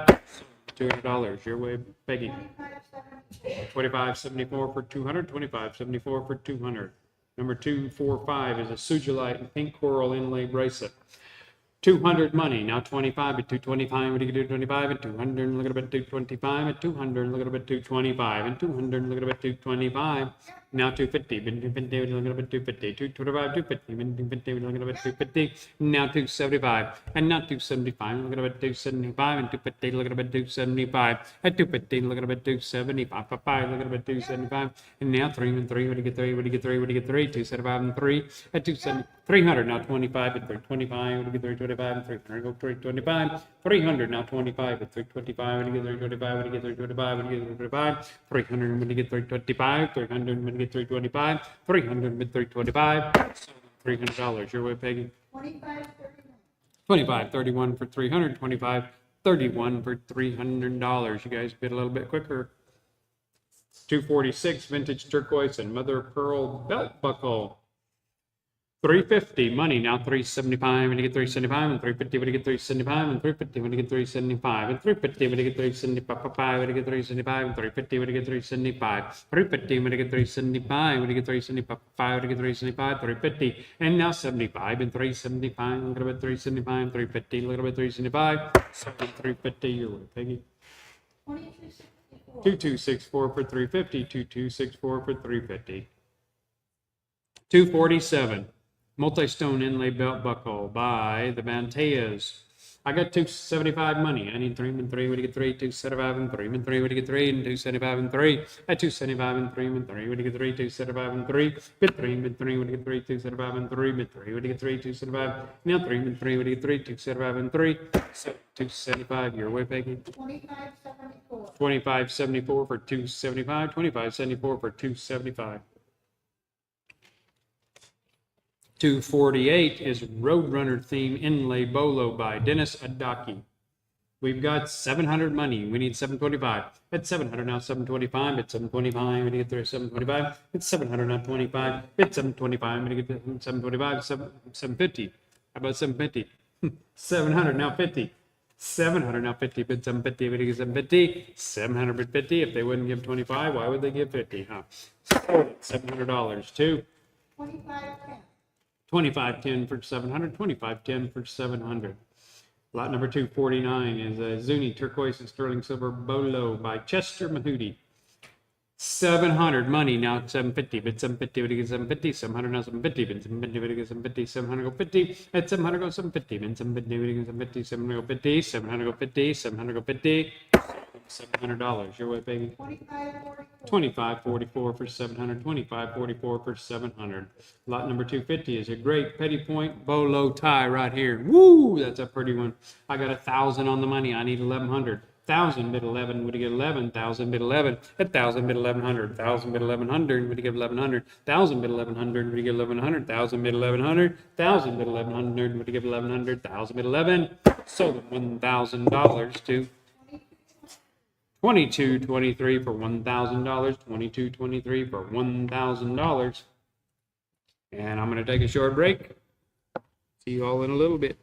S1: $200 your way, Peggy. 25.74 for 200, 25.74 for 200. Number 245 is a Sujolite pink coral inlay bracelet. 200 money, now 25 at 225, what do you do 25 at 200, look at it at 225 at 200, look at it at 225 and 200, look at it at 225, now 250, been 250, look at it at 250, 225, 250, been 250, look at it at 250, now 275, and now 275, look at it at 275, and 250, look at it at 275, at 250, look at it at 275, 5, look at it at 275, and now 3 and 3, what do you get 3, what do you get 3, what do you get 3, 275 and 3, at 270, 300, now 25 at 325, what do you get 325 and 300, go 325, 300, now 25 at 325, what do you get 325, what do you get 325, what do you get 325, 300, what do you get 325, 300, what do you get 325, 300 with 325, $300 your way, Peggy. 25.31 for 300, 25.31 for $300. You guys bid a little bit quicker. 246 vintage turquoise and mother of pearl belt buckle. 350 money, now 375 when you get 375 and 350 when you get 375 and 350 when you get 375 and 350 when you get 375 when you get 375 and 350 when you get 375 350 when you get 375 when you get 375 when you get 375 350 and now 75 and 375 look at 375 350 look at 375 350 you're with Peggy. 2264 for 350 2264 for 350. 247 multi-stone inlay belt buckle by the Banteas. I got 275 money. I need 3 and 3. What do you get 3? 275 and 3 and 3. What do you get 3? And 275 and 3. At 275 and 3 and 3. What do you get 3? 275 and 3. Bid 3 and 3. What do you get 3? 275 and 3. Bid 3. What do you get 3? 275. Now 3 and 3. What do you get 3? 275 and 3. So 275. Your way, Peggy.
S3: 25.74.
S1: 25.74 for 275. 25.74 for 275. 248 is Roadrunner theme inlay bolo by Dennis Adaki. We've got 700 money. We need 725. At 700 now 725. At 725 when you get there 725. It's 700 now 25. It's 725 when you get there 725. 750. How about 750? 700 now 50. 700 now 50. Bid 750 when you get 750. 700 bid 50. If they wouldn't give 25, why would they give 50? Huh? $700 too.
S3: 25.10.
S1: 25.10 for 700, 25.10 for 700. Lot number 249 is a Zuni turquoise and sterling silver bolo by Chester Mahooty. 700 money, now 750, bid 750, what do you get 750, 700 now 750, bid 750, what do you get 750, 700 go 50, at 700 go 750, bid 750, what do you get 750, 700 go 50, 700 go 50, 700 go 50, $700. Your way, baby.
S3: 25.44.
S1: 25.44 for 700. 25.44 for 700. Lot number 250 is a great petty point bolo tie right here. Woo, that's a pretty one. I got 1,000 on the money. I need 1,100. 1,000 bid 11. Would you get 11? 1,000 bid 11. 1,000 bid 1,100. 1,000 bid 1,100. Would you give 1,100? 1,000 bid 1,100. Would you give 1,100? 1,000 bid 1,100. 1,000 bid 1,100. Would you give 1,100? 1,000 bid 11. Sold $1,000 to $22.23 for $1,000. $22.23 for $1,000. And I'm going to take a short break. See you all in a little bit.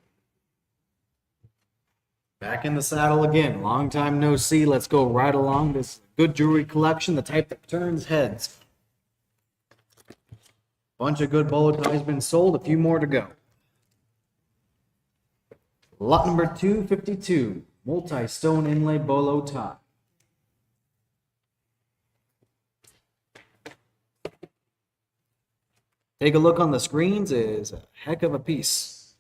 S2: Back in the saddle again. Long time no see. Let's go right along this good jewelry collection, the type that turns heads. Bunch of good bolo ties been sold. A few more to go. Lot number 252, multi-stone inlay bolo tie. Take a look on the screens. It is a heck of a piece.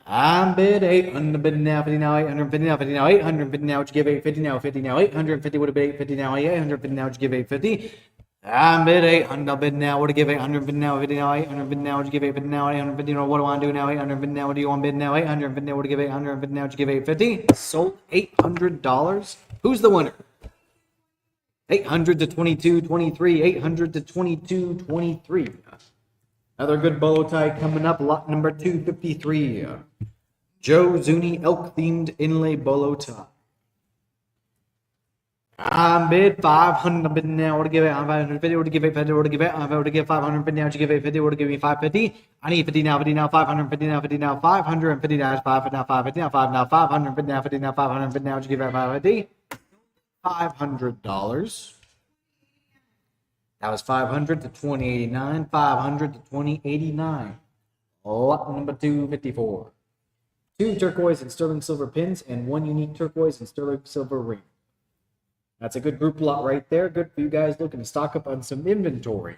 S2: I'm bid 800 bid now 50 now 850 now 50 now 850 now would you give 850 now 50 now 850 would have been 850 now 850 now would you give 850. I'm bid 800 bid now would you give 800 bid now 50 now 800 bid now would you give 850 now 850 what do I want to do now 800 bid now what do you want bid now 800 bid now would you give 800 bid now would you give 850. Sold $800. Who's the winner? 800 to 22.23. 800 to 22.23. Another good bolo tie coming up. Lot number 253. Joe Zuni elk themed inlay bolo tie. I'm bid 500. I'm bidding now. What to give it? I'm 550. What to give it? 50. What to give it? I'm about to give 550 now. What you give it? 50. What to give me? 550. I need 50 now. 50 now. 550 now. 50 now. 550 now. 5 now. 550 now. 5 now. 550 now. 50 now. 550 now. What you give it? 550. $500. That was 500 to 2089. 500 to 2089. Lot number 254. 2 turquoise and sterling silver pins and 1 unique turquoise and sterling silver ring. That's a good group lot right there. Good for you guys looking to stock up on some inventory.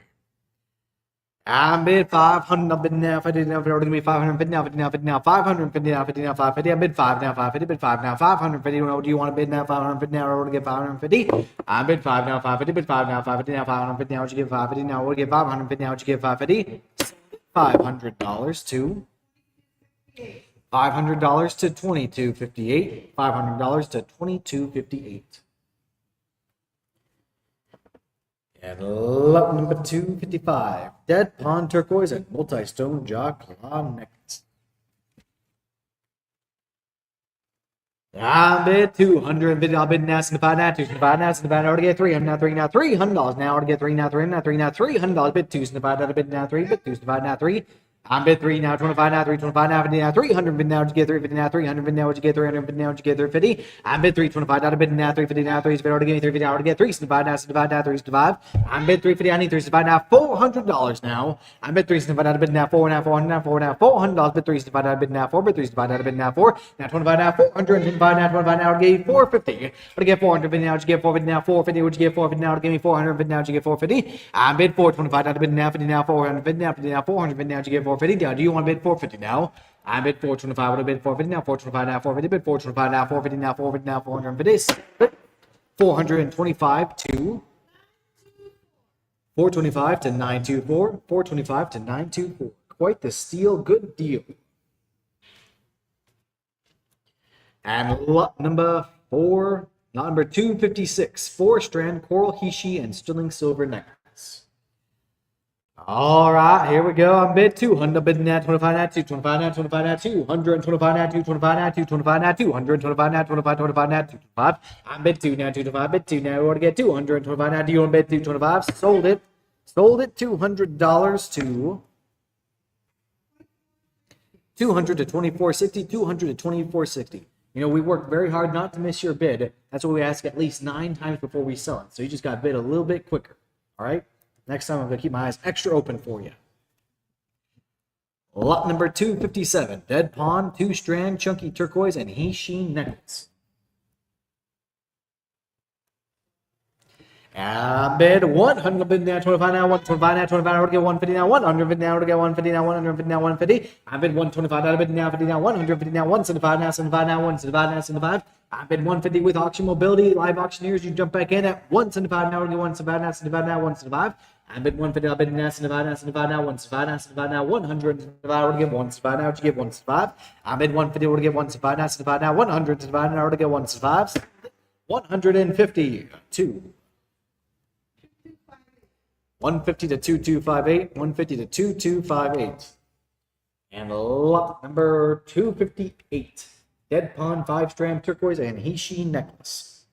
S2: I'm bid 500. I'm bidding now. 50 now. It's going to be 550 now. 50 now. 50 now. 550 now. 50 now. 550. I bid 5 now. 550. Bid 5 now. 550. What do you want to bid now? 550 now. Or to get 550. I bid 5 now. 550. Bid 5 now. 550 now. 550 now. What you get? 550 now. What do you get? 550 now. What you get? 550. $500 to $500 to 2258. $500 to 2258. And lot number 255, Dead Pond Turquoise and Multi-Stone Jaw Claw Necklace. I bid 200. I'll bid now. Cinderella now. 205 now. Cinderella now. To get 300 now. 3 now. $300 now. To get 3 now. 3 now. 3 now. $300. Bid 2. Cinderella now. Bid now 3. Bid 2. Cinderella now 3. I'm bid 3 now, 25 now, 325 now, 50 now, 300 bid now, what you get 350 now, 300 bid now, what you get 300 bid now, what you get 350. I'm bid 325 now, bid now, 350 now, 350 to give me 350 now, to get 375 now, 75 now, 375. I'm bid 350, I need 375 now, $400 now. I'm bid 375 now, bid now 4 now, 400 now, 4 now, $400, bid 375 now, bid now 4, bid 375 now, bid now 4. Now 25 now, 425 now, 25 now, to give you 450. What to get 400 bid now, what you get 450 now, 450, what you get 450 now, to give me 400 bid now, what you get 450. I'm bid 425 now, bid now 50 now, 400 bid now 50 now, 400 bid now, what you get 450. Now, do you want to bid 450 now? I bid 425. Would have bid 450 now. 425 now. 450. Bid 425 now. 450 now. 450 now. 450. 425 to 425 to 924. 425 to 924. Quite the steal. Good deal. And lot number 4. Lot number 256. 4-strand coral hishi and sterling silver necklace. All right, here we go. I'm bid 200. Bid now 25 now 225 now 25 now 225 now 225 now 225 now 225 now 25 25 now 225. I'm bid 2 now 225. Bid 2 now. We want to get 225 now. Do you want to bid 225? Sold it. Sold it $200 to 200 to 2460. 200 to 2460. You know, we work very hard not to miss your bid. That's what we ask at least 9 times before we sell it. So you just got to bid a little bit quicker. All right. Next time I'm going to keep my eyes extra open for you. Lot number 257. Dead Pond, 2-strand, chunky turquoise, and hishi necklace. Bid 100. Bid now 25 now. 125 now. 25 now. To get 150 now. 100 bid now. To get 150 now. 150 now. 150. I bid 125 now. Bid now 50 now. 150 now. 175 now. 75 now. 175 now. 75. I bid 150 with auction mobility. Live auctioneers, you jump back in at 175 now. To get 175 now. 75 now. 175. I bid 150. I bid now 75 now. 75 now. 175 now. 75 now. 175 to get 175 now. To get 175. I bid 150 to get 175 now. 75 now. 175 now. To get 175. 150 to 150 to 2258, 150 to 2258. And lot number 258, Dead Pond 5-strand turquoise and hishi necklace.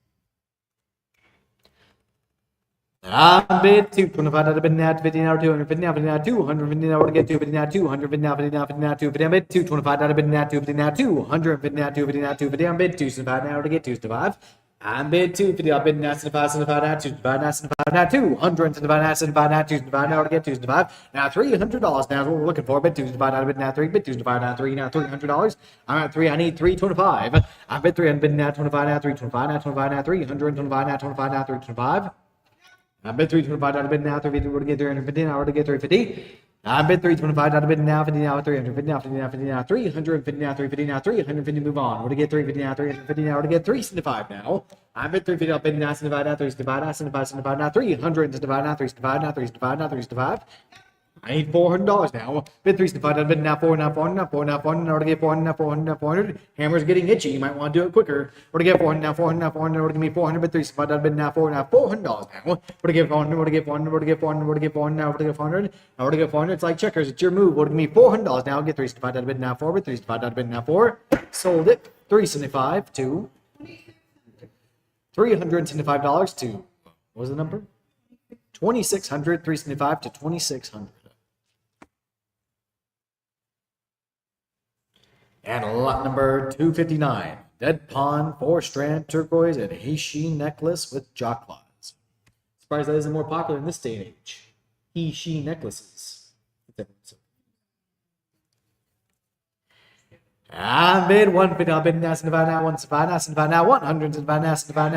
S2: I bid 225. I bid now 50 now 250 now 50 now 250 now to get 250 now 250 now 50 now 50 now 250. I bid 225. I bid now 250 now 250 now 250 now 250. I bid 275 now to get 275. I bid 250. I bid now 75 now 275 now 75 now 275 now 75 now 275 now to get 275. Now $300 now is what we're looking for. Bid 275. I bid now 3. Bid 275 now 3 now $300. I'm at 3. I need 325. I bid 3. I bid now 25 now 325 now 25 now 325 now 25 now 325. I bid 325. I bid now 350. We're to get 350 now. We're to get 350. I bid 325. I bid now 50 now 350 now 50 now 50 now 350 now 350 now 350. Move on. We're to get 350 now 350 now. We're to get 375 now. I bid 350. I bid now 75 now 375 now 75 75 now 375 now 375 now 375 now 375. I need $400 now. Bid 365, bid now 4, now 4, now 4, now 4, now to get 400, now 400, now 400. Hammer's getting itchy. You might want to do it quicker. Or to get 400, now 400, now 400, or to give me 400, bid 365, bid now 4, now $400 now. Or to get 400, or to get 400, or to get 400, or to get 400, now or to get 400, or to get 400. It's like checkers. It's your move. Or to give me $400 now. Get 365, bid now 4, bid 365, bid now 4. Sold it. 375 to $375 to, what was the number? 2,600, 375 to 2,600. And lot number 259, Dead Pond, 4-strand turquoise and he-she necklace with jaw claws. Surprised that isn't more popular in this day and age. He-she necklaces. I bid 150, I bid now, now, 175 now, 100, now,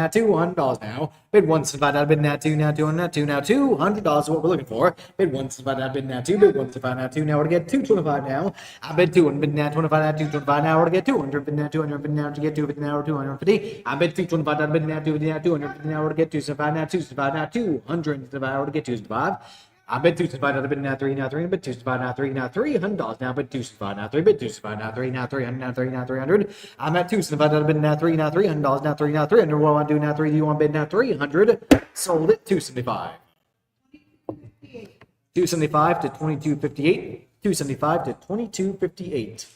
S2: $200 now. Bid 175, I bid now, 2, now, 200, now, 2, now, $200 is what we're looking for. Bid 175, I bid now, 2, bid 175 now, 2, now, we're to get 225 now. I bid 200, bid now, 25 now, 225 now, we're to get 200, bid now, 200, bid now, to get 250 now, 250. I bid 225, I bid now, 250 now, 200, now, we're to get 275 now, 275 now, 200, we're to get 275. I bid 275 now, bid now 3, now 3, bid 275 now 3, now $300 now, bid 275 now 3, bid 275 now 3, now 300, now 3, now 300. I'm at 275 now, bid now 3, now $300, now 3, now 300. What do I want to do now 3? Do you want to bid now 300? Sold it 275. 275 to 2258. 275 to 2258.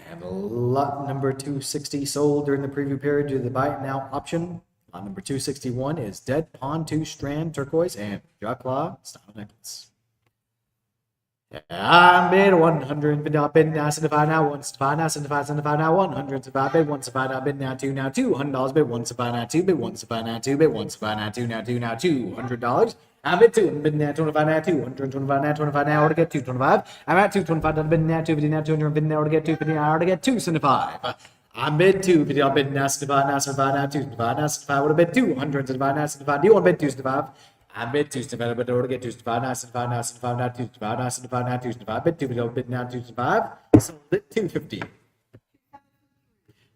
S2: And lot number 260 sold during the preview period due to the buy it now option. Lot number 261 is Dead Pond 2-strand turquoise and Jacquard style necklace. I bid 100, bid now, bid now, 75 now, 175 now, 75, 75 now, 175, bid 175 now, bid now 2, now $200, bid 175 now 2, bid 175 now 2, bid 175 now 2, now 2, now $200. I bid 2, bid now 25 now 225 now 25 now, or to get 225. I'm at 225, bid now 250 now 200, bid now, or to get 250 now, or to get 275. I bid 250, I bid now 75 now 75 now 275 now 75, would have bid 200, 75 now 75. Do you want to bid 275? I bid 275, but order get 275 now, 75 now, 75 now, 275 now, 75 now, 275. Bid 250, bid now 275. Sold it 250.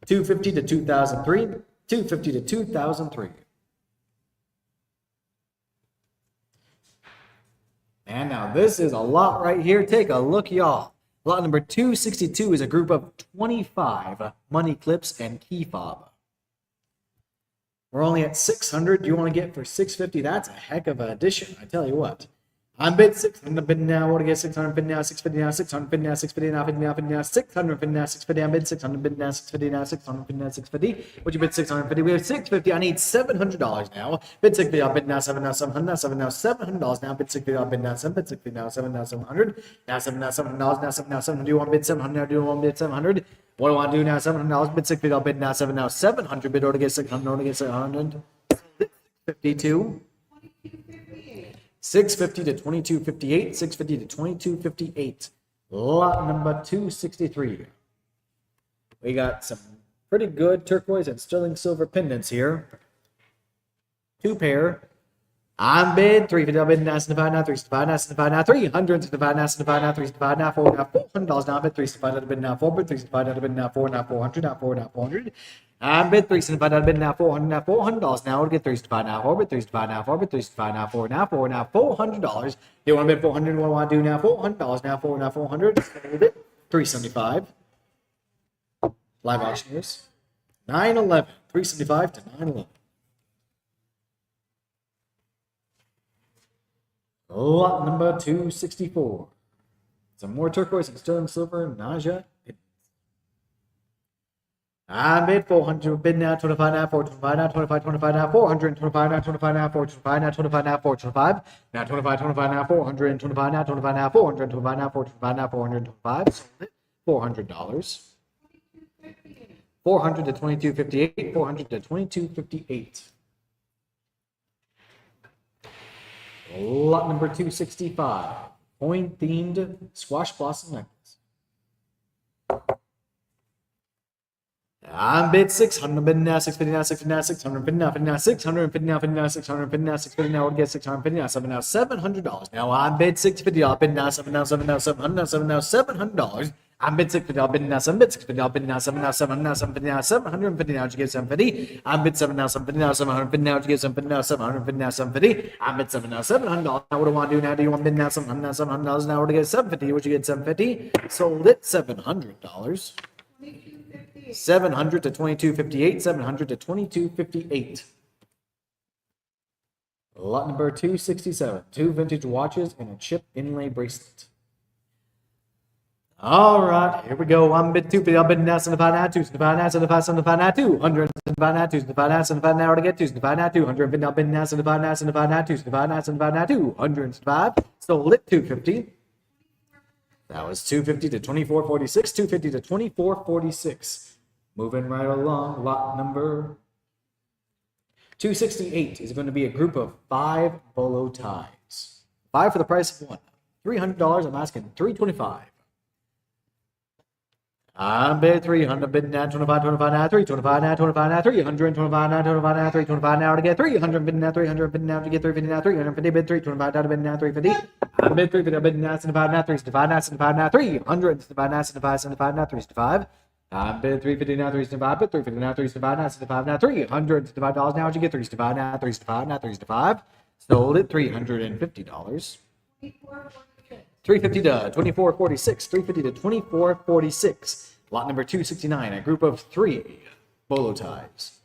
S2: 250 to 2003. 250 to 2003. And now this is a lot right here. Take a look, y'all. Lot number 262 is a group of 25 money clips and key fob. We're only at 600. Do you want to get for 650? That's a heck of an addition. I tell you what. I'm bid 600. Bid now. What to get 600? Bid now 650 now 600. Bid now 650 now 50 now 50 now 600. Bid now 650. I bid 600. Bid now 650 now 600. Bid now 650. What you bid 650? We have 650. I need $700 now. Bid 650. I bid now 7 now 700 now 7 now $700 now. Bid 650. I bid now 7. Bid 650 now 7 now 700 now 7 now $700 now 7 now 700. Do you want to bid 700 now? Do you want to bid 700? What do I want to do now? $700. Bid 650. I'll bid now 7 now 700. Bid order get 600. Order get 700. 52. 650 to 2258. 650 to 2258. Lot number 263. We got some pretty good turquoise and sterling silver pendants here. 2 pair. I'm bid 350. I bid now 75 now 375 now 75 now 300 75 now 75 now 375 now 4 now $400 now. I bid 375 now bid now 4 bid 375 now bid now 4 now 400 now 4 now 400. I bid 375 now bid now 400 now $400 now. We'll get 375 now 4 bid 375 now 4 bid 375 now 4 now 4 now $400. You want to bid 400? What do I want to do now? $400 now 4 now 400. 375. Live auctioneers. 911. 375 to 911. Lot number 264. Some more turquoise and sterling silver, Naja. I bid 400, bid now 25 now, 425 now, 25, 25 now, 425 now, 25 now, 425 now, 25 now, 425 now, 25, 25 now, 425 now, 25 now, 425 now, 425 now, 425. $400. 400 to 2258. 400 to 2258. Lot number 265, coin-themed squash blossom necklace. I'm bid 600, bid now 650 now 650 now 600, bid now 50 now 600, bid now 50 now 600, bid now 650 now, we'll get 650 now 7 now $700. Now I bid 650, I bid now 7 now 7 now 700 now 7 now $700. I'm bid 650, I'll bid now 7, bid 650, I'll bid now 7, now 7, now 750, now 750, now to get 750. I'm bid 7 now 750, now 750, now to get 750, now 750, now 750. I'm bid 7 now $700. Now what do I want to do now? Do you want bid now $700, now $700, now to get 750? What you get 750? Sold it $700.
S3: 2258.
S2: 700 to 2258, 700 to 2258. Lot number 267, 2 vintage watches and a chip inlay bracelet. All right, here we go. One bid, 2 bid, I'll bid now, 75 now, 2, 75 now, 75, 75 now, 200, 75 now, 2, 75 now, 75 now, to get 2, 75 now, 200, bid now, bid now, 75 now, 75 now, 2, 75 now, 75 now, 205. Sold it, 250. That was 250 to 2446, 250 to 2446. Moving right along, lot number 268 is going to be a group of 5 bolo ties. 5 for the price of 1. $300, I'm asking $325. I'm bid 300, bid now 25, 25 now, 325 now, 25 now, 325 now, 25 now, 325 now to get 300, bid now 300, bid now to get 350 now, 350, bid 325 now to bid now 350. I'm bid 350, bid now 75 now, 375 now, 75 now, 300, 75 now, 75, 75 now, 365. I'm bid 350 now, 375, bid 350 now, 375 now, 75 now, $355 now, what you get 365 now, 365 now, 365. Sold it $350.
S3: 2446.
S2: 350 to 2446, 350 to 2446. Lot number 269, a group of 3 bolo ties.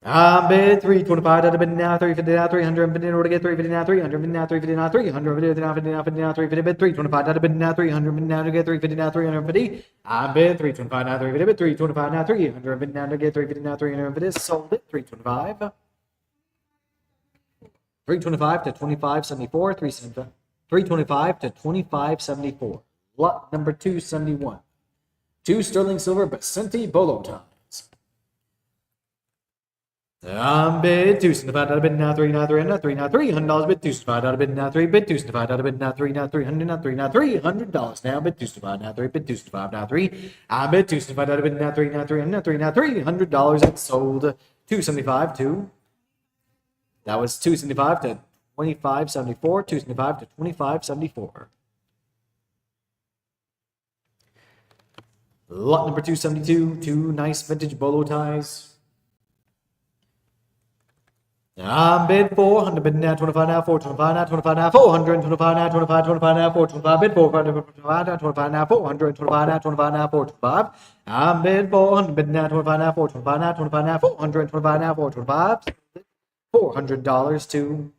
S2: I'm bid 325 out of bid now, 350 now, 300 bid in order to get 350 now, 300 bid now, 350 now, 300 bid now, 50 now, 50 now, 350 bid 325 out of bid now, 300 bid now to get 350 now, 350. I'm bid 325 now, 350 bid 325 now, 300 bid now to get 350 now, 350. Sold it 325. 325 to 2574, 325 to 2574. Lot number 271. 2 sterling silver Basenti bolo ties. I'm bid 275 out of bid now, 3 now, 3 now, 3 now, $300 bid 275 out of bid now, 3 bid 275 out of bid now, 3 now, 300 now, 3 now, $300 now, bid 275 now, 3 bid 275 now, 3. I bid 275 out of bid now, 3 now, 300 now, 3 now, $300 and sold 275 to. That was 275 to 2574, 275 to 2574. Lot number 272, 2 nice vintage bolo ties. I'm bid 400, bid now 25 now, 425 now, 25 now, 425 now, 25, 25 now, 425, bid 425 now, 25 now, 425 now, 25 now, 425. I'm bid 400, bid now 25 now, 425 now, 25 now, 425 now, 425. $400 to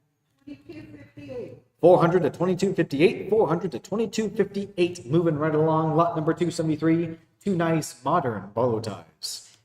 S3: 2258.
S2: 400 to 2258, 400 to 2258. Moving right along, lot number 273, 2 nice modern bolo ties.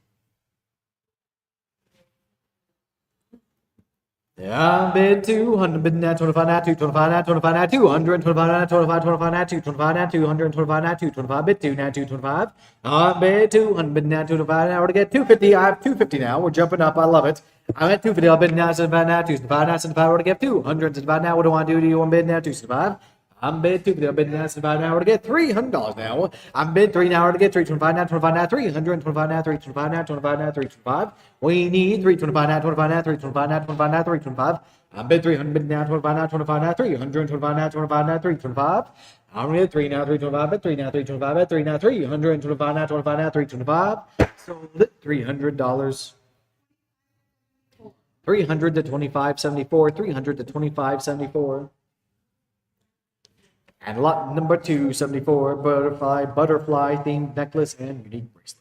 S2: Yeah, bid 200, bid now 25 now, 225 now, 25 now, 225 now, 25, 25 now, 225 now, 225 now, 225, bid 2 now, 225. Bid 200, bid now 225 now, we're to get 250. I have 250 now. We're jumping up. I love it. I'm at 250. I'll bid now 75 now, 275 now, 75. We're to get 200. 75 now. What do I want to do? Do you want bid now 275? I'm bid 250. I'll bid now 75 now. We're to get $300 now. I'm bid 3 now. We're to get 325 now, 25 now, 325 now, 325 now, 25 now, 325. We need 325 now, 25 now, 325 now, 25 now, 325. I'm bid 300, bid now 25 now, 25 now, 325 now, 25 now, 325. I'm gonna get 3 now, 325, bid 3 now, 325, bid 3 now, 325 now, 25 now, 325. So $300. 300 to 2574, 300 to 2574. And lot number 274, butterfly themed necklace and unique bracelet.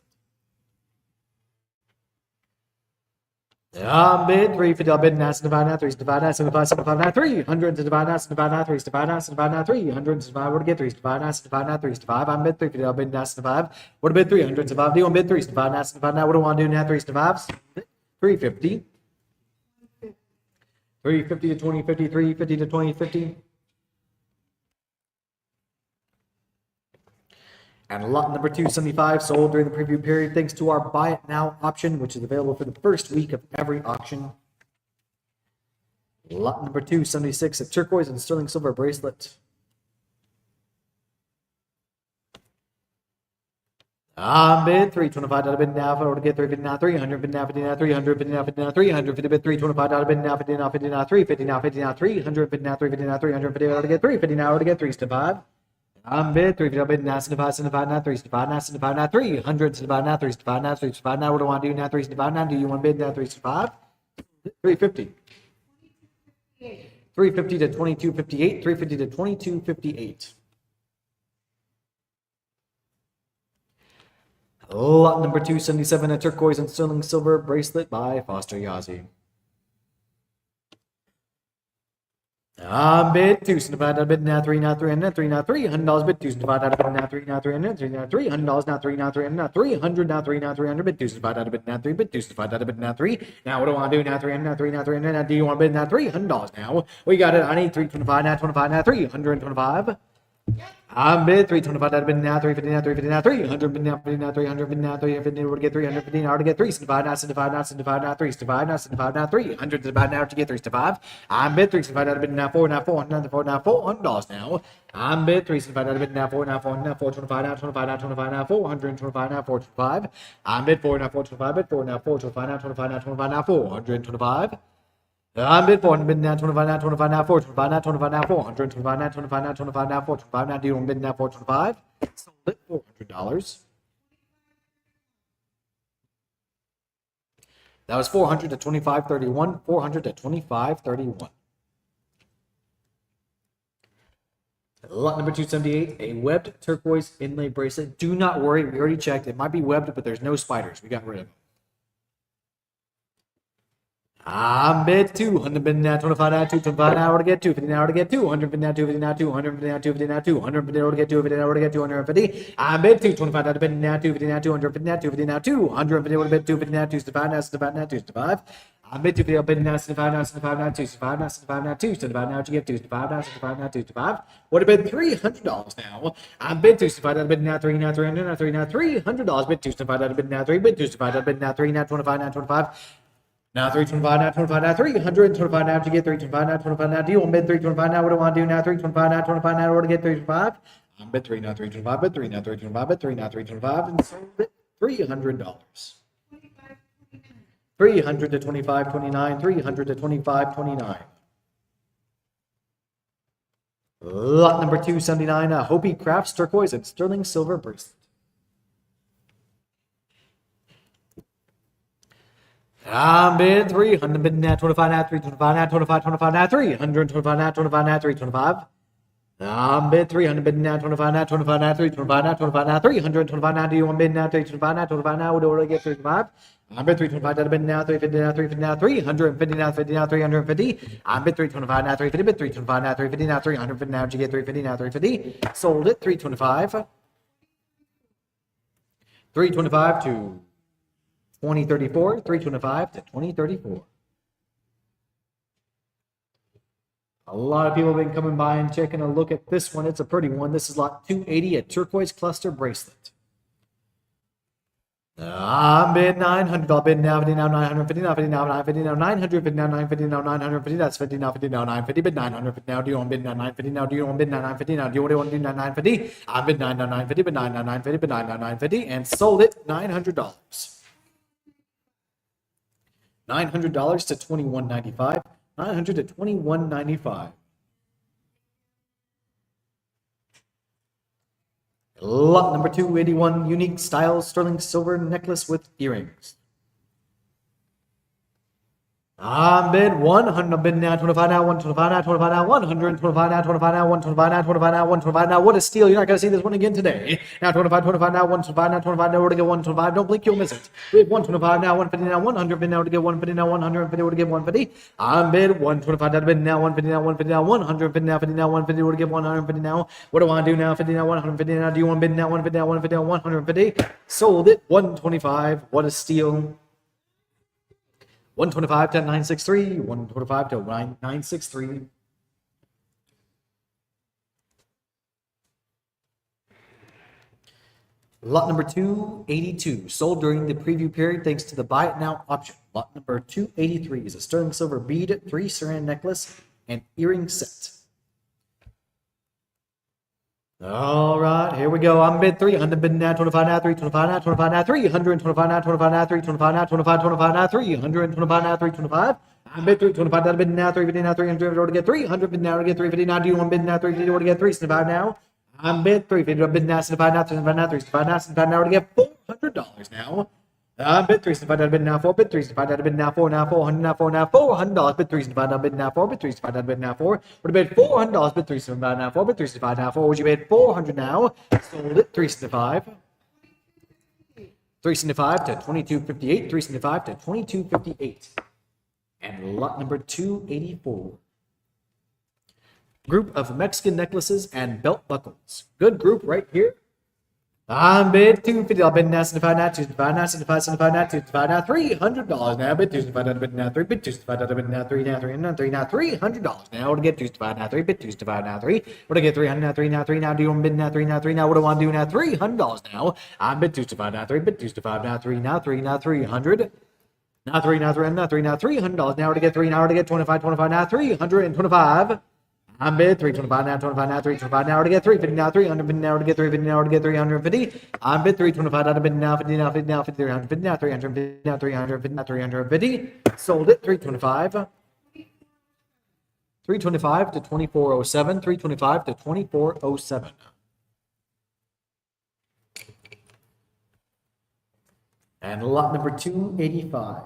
S2: Bid 350, I'll bid now, 75 now, 375 now, 75, 75 now, 300, 75 now, 75 now, 375 now, 75 now, 300, 75, what to get 375 now, 75 now, 375. I'm bid 350, I'll bid now, 75. What to bid 300, 75, do you want bid 375 now, 75 now, what do I want to do now, 375? 350. 350 to 2050, 350 to 2050. And lot number 275 sold during the preview period thanks to our buy it now option, which is available for the first week of every auction. Lot number 276, a turquoise and sterling silver bracelet. Bid 325 out of bid now, or to get 350 now, 300 bid now, 50 now, 300 bid now, 50 now, 350 bid 325 out of bid now, 50 now, 50 now, 350 now, 50 now, 300 bid now, 350 now, 350 out to get 350 now, or to get 375. I'm bid 350. I'll bid now. 75, 75 now. 3 75 now. 75 now. 300 75 now. 3 75 now. 3 75 now. What do I want to do now? 3 75 now. Do you want to bid now? 3 75. 350. 350 to 2258. 350 to 2258. Lot number 277, a turquoise and sterling silver bracelet by Foster Yazzie. Bid 275, bid now 3, now 3, now 3, now $300, bid 275, bid now 3, now 3, now 3, now $300, now 3, now 3, now 300, now 3, now 300, bid 275, bid now 3, bid 275, bid now 3. Now what do I want to do now? 3, now 3, now 3, now do you want to bid now $300 now? We got it. I need 325, now 25, now 325. I'm bid 325, I'd bid now 350, now 350, now 300, bid now 50, now 300, bid now 350, would get 350, now to get 375, now 75, now 75, now 375, now 75, now 300, about now to get 375. I'm bid 375, I'd bid now 4, now 400, now 4, now $400 now. I'm bid 375, I'd bid now 4, now 4, now 425, now 25, now 25, now 425, now 425. I'm bid 4, now 425, bid 4, now 425, now 25, now 25, now 425. I'm bid 4, bid now 25, now 25, now 425, now 25, now 425, now 25, now 25, now 425, now do you want bid now 425? Sold it $400. That was 400 to 25.31, 400 to 25.31. Lot number 278, a webbed turquoise inlay bracelet. Do not worry, we already checked. It might be webbed, but there's no spiders. We got rid of them. I'm bid 200, bid now 25, now 225, now to get 250, now to get 200, bid now 250, now 200, bid now 250, now 200, bid now to get 250, now to get 250. I'm bid 225, now to bid now 250, now 200, now 250, now 200, bid now to bid 250, now 275, now 75, now 275. I'm bid 250, bid now 75, now 75, now 275, now 75, now 275, now to get 275, now 75, now 275. Would have been $300 now. I'm bid 275, now bid now 3, now 300, now 3, now $300, bid 275, now bid now 3, bid 275, now bid now 3, now 25, now 25. Now 325, now 25, now 325, now to get 325, now 25, now do you want bid 325, now what do I want to do now? 325, now 25, now what to get 325? I'm bid 3, now 325, bid 3, now 325, bid 3, now 325, and sold it $300. 300 to 25.29, 300 to 25.29. Lot number 279, a Hopi Crafts turquoise and sterling silver bracelet. I'm bid 300, bid now 25, now 325, now 25, 25, now 325, now 25, now 325. I'm bid 300, bid now 25, now 25, now 325, now 25, now 325, now do you want bid now 325, now 25, now what do I get 325? I'm bid 325, now bid now 350, now 350, now 350, now 50, now 350. I'm bid 325, now 350, bid 325, now 350, now 300, now did you get 350, now 350. Sold it 325. 325 to 2034, 325 to 2034. A lot of people have been coming by and taking a look at this one. It's a pretty one. This is lot 280, a turquoise cluster bracelet. I'm bid 900. I'll bid now 50, now 950, now 50, now 950, now 950, now 950, now 950. That's 50, now 50, now 950, bid 950. Now do you want bid now 950? Now do you want bid now 950? Now do you want to do now 950? I bid 9 now 950, bid 9 now 950, bid 9 now 950, and sold it $900. $900 to $21.95. 900 to $21.95. Lot number 281, unique style sterling silver necklace with earrings. I'm bid 100. I'm bid now 25 now 125 now 25 now 125 now 25 now 125 now 25 now 125 now. What a steal! You're not gonna see this one again today. Now 25 25 now 125 now 25 now. We're to get 125. Don't blink, you'll miss it. We have 125 now 150 now 100 bid now to get 150 now 150 we're to get 150. I'm bid 125 now bid now 150 now 150 now 150 now 50 now 150 we're to get 150 now. What do I want to do now? 50 now 150 now. Do you want bid now 150 now 150 now 150? Sold it 125. What a steal! 125 to 963, 125 to 963. Lot number 282, sold during the preview period thanks to the buy it now option. Lot number 283 is a sterling silver bead, 3 saran necklace, and earring set. All right, here we go. I'm bid 300, bid now 25 now 325 now 25 now 325 now 25 now 325 now 25 25 now 325 now 325. I'm bid 325 now bid now 350 now 300 to get 300 bid now to get 350 now. Do you want bid now 350 to get 375 now? I'm bid 350. I've bid now, certified now, certified now, 365 now, certified now to get $400 now. I'm bid 365. I've bid now 4. Bid 365. I've bid now 4. Now 400. Now 4. Now $400. Bid 365. I've bid now 4. Bid 365. I've bid now 4. Would have bid $400. Bid 365 now 4. Bid 365 now 4. Would you bid 400 now? Sold it 365. 365 to 2258. 365 to 2258. And lot number 284. Group of Mexican necklaces and belt buckles. Good group right here. I'm bid 250. I'll bid now, certified now, 265 now, certified now, 265 now, $300 now. Bid 265 now, bid now 3, bid 265 now, bid now 3, now 3, now 3, now $300 now. To get 265 now 3, bid 265 now 3. What do I get 300 now 3, now 3, now do you want bid now 3, now 3, now what do I want to do now? $300 now. I'm bid 265 now 3, bid 265 now 3, now 3, now 300. Now 3, now 3, now 3, now $300 now. To get 3, now to get 25, 25 now 325. I'm bid 325 now, 25 now, 325 now to get 350 now, 350 now to get 350 now to get 350. I'm bid 325 out of bid now, 50 now, 50 now, 50, 350 now, 350 now, 350 now, 350. Sold it 325. 325 to 2407. 325 to 2407. And lot number 285.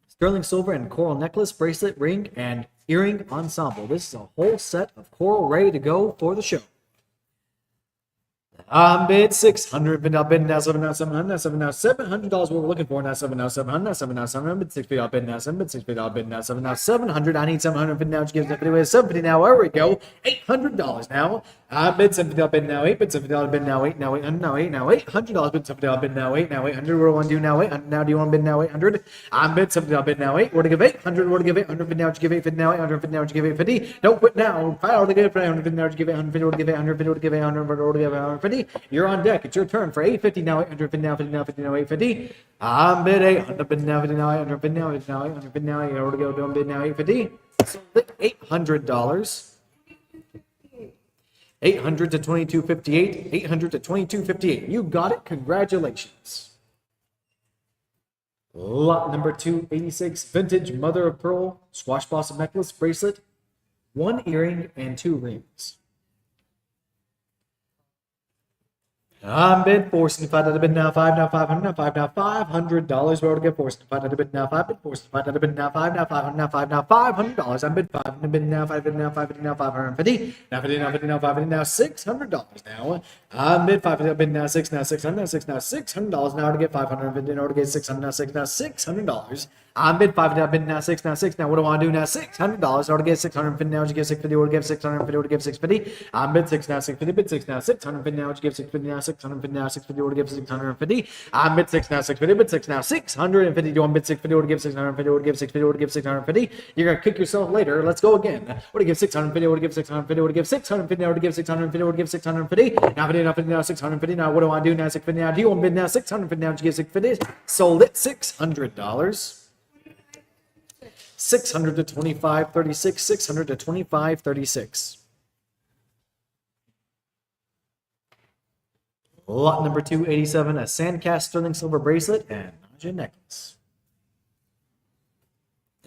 S2: Sterling silver and coral necklace, bracelet, ring, and earring ensemble. This is a whole set of coral ready to go for the show. I'm bid 600. Bid now, bid now, 7 now, 700 now, 7 now, $700 what we're looking for now, 7 now, 700 now, 7 now, 700, bid 6 bid now, bid now, 7 bid 6 bid now, bid now, 7 now, 700. I need 700 bid now, which gives it away 750 now. There we go. $800 now. I bid 750 bid now 8, bid 750 bid now 8, now 800 now 8, now $800 bid 750 bid now 8, now 800. What do I want to do now? 800 now. Do you want to bid now 800? I'm bid 750 bid now 8. What to give 800? What to give 800 bid now? What you give 850 now? 800 bid now? What you give 850? Don't quit now. File to give 800 bid now. What you give 850? What to give 800? What to give 800? What to give 850? You're on deck. It's your turn for 850 now, 800 bid now, 50 now, 50 now, 850. I'm bid 800 bid now, 50 now, 800 bid now, 50 now, 800 bid now, 800 go doing bid now, 850. So $800. 800 to 2258. 800 to 2258. You got it. Congratulations. Lot number 286. Vintage mother of pearl squash blossom necklace, bracelet, 1 earring, and 2 rings. I'm bid 465 out of bid now 5 now 500 now 5 now $500. We're to get 465 out of bid now 5 bid 465 out of bid now 5 now 500 now 5 now $500. I'm bid 5 bid now 5 bid now 5 now 550 now 50 now 50 now 550 now $600 now. I'm bid 5 bid now 6 now 600 now 6 now $600 now to get 550 in order to get 600 now 6 now $600. I'm bid 5 now bid now 6 now 6 now what do I want to do now? $600 in order to get 650 now. What you give 650? What to give 650? What to give 650? I'm bid 6 now 650 bid 6 now 650 now. What you give 650 now? 650 now 650. What to give 650? I'm bid 6 now 650 bid 6 now 650. Do you want bid 650? What to give 650? What to give 650? What to give 650? You're gonna kick yourself later. Let's go again. What to give 650? What to give 650? What to give 650? What to give 650? What to give 650? Now 50 now 50 now 650. Now what do I do now? 650 now. Do you want bid now 650 now? What you give 650? Sold it $600. 600 to 2536. 600 to 2536. Lot number 287, a sandcast sterling silver bracelet and Naja necklace.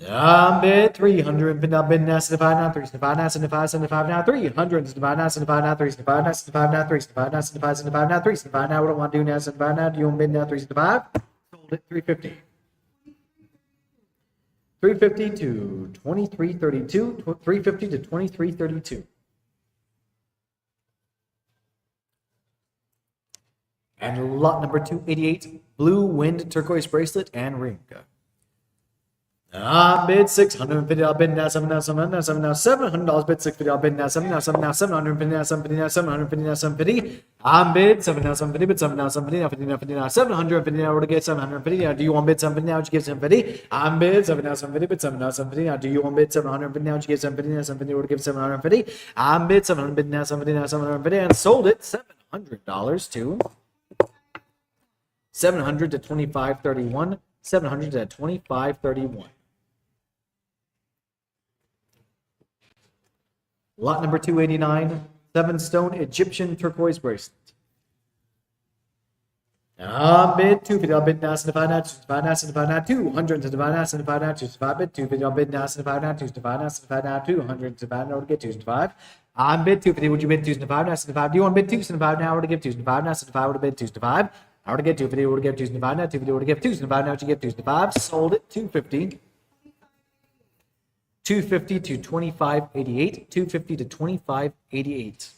S2: I'm bid 300. Bid now, bid now, 75 now, 375 now, 75, 75 now, 300, 75 now, 75 now, 375 now, 75 now, 375 now, 75, 75 now, 375 now. What do I want to do now? 75 now. Do you want bid now? 375. Sold it 350. 350 to 2332. 350 to 2332. And lot number 288, blue wind turquoise bracelet and ring. I bid 650. I'll bid now 7 now 7 now 7 now $700. Bid 650. I'll bid now 7 now 7 now 750 now 750 now 750 now 750. I'm bid 7 now 750. Bid 7 now 750 now 50 now 50 now 750 now. Where to get 750 now? Do you want bid 750 now? What you give 750? I'm bid 7 now 750. Bid 7 now 750 now. Do you want bid 750 now? What you give 750 now? 750. Where to give 750? I'm bid 700. Bid now 750 now 750 and sold it $700 to 700 to 2531. 700 to 2531. Lot number 289, 7-stone Egyptian turquoise bracelet. I'm bid 250. I'll bid now 75 now 275 now 75 now 200 75 now 75 now 275 bid 250. I'll bid now 75 now 275 now 75 now 200 75 now to get 275. I'm bid 250. Would you bid 275? Now 75. Do you want to bid 275 now? Or to give 275 now? 75 would have bid 275. I would have get 250. Would have give 275 now? 250 would have give 275 now? Would you give 275? Sold it 250. 250 to 2588. 250 to 2588.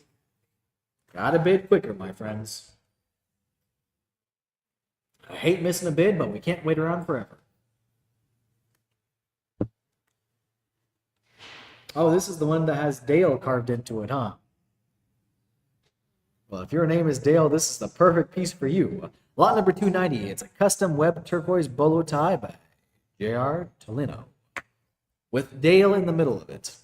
S2: Gotta bid quicker, my friends. I hate missing a bid, but we can't wait around forever. Oh, this is the one that has Dale carved into it, huh? Well, if your name is Dale, this is the perfect piece for you. Lot number 290. It's a custom web turquoise bolo tie by J.R. Tolino, with Dale in the middle of it.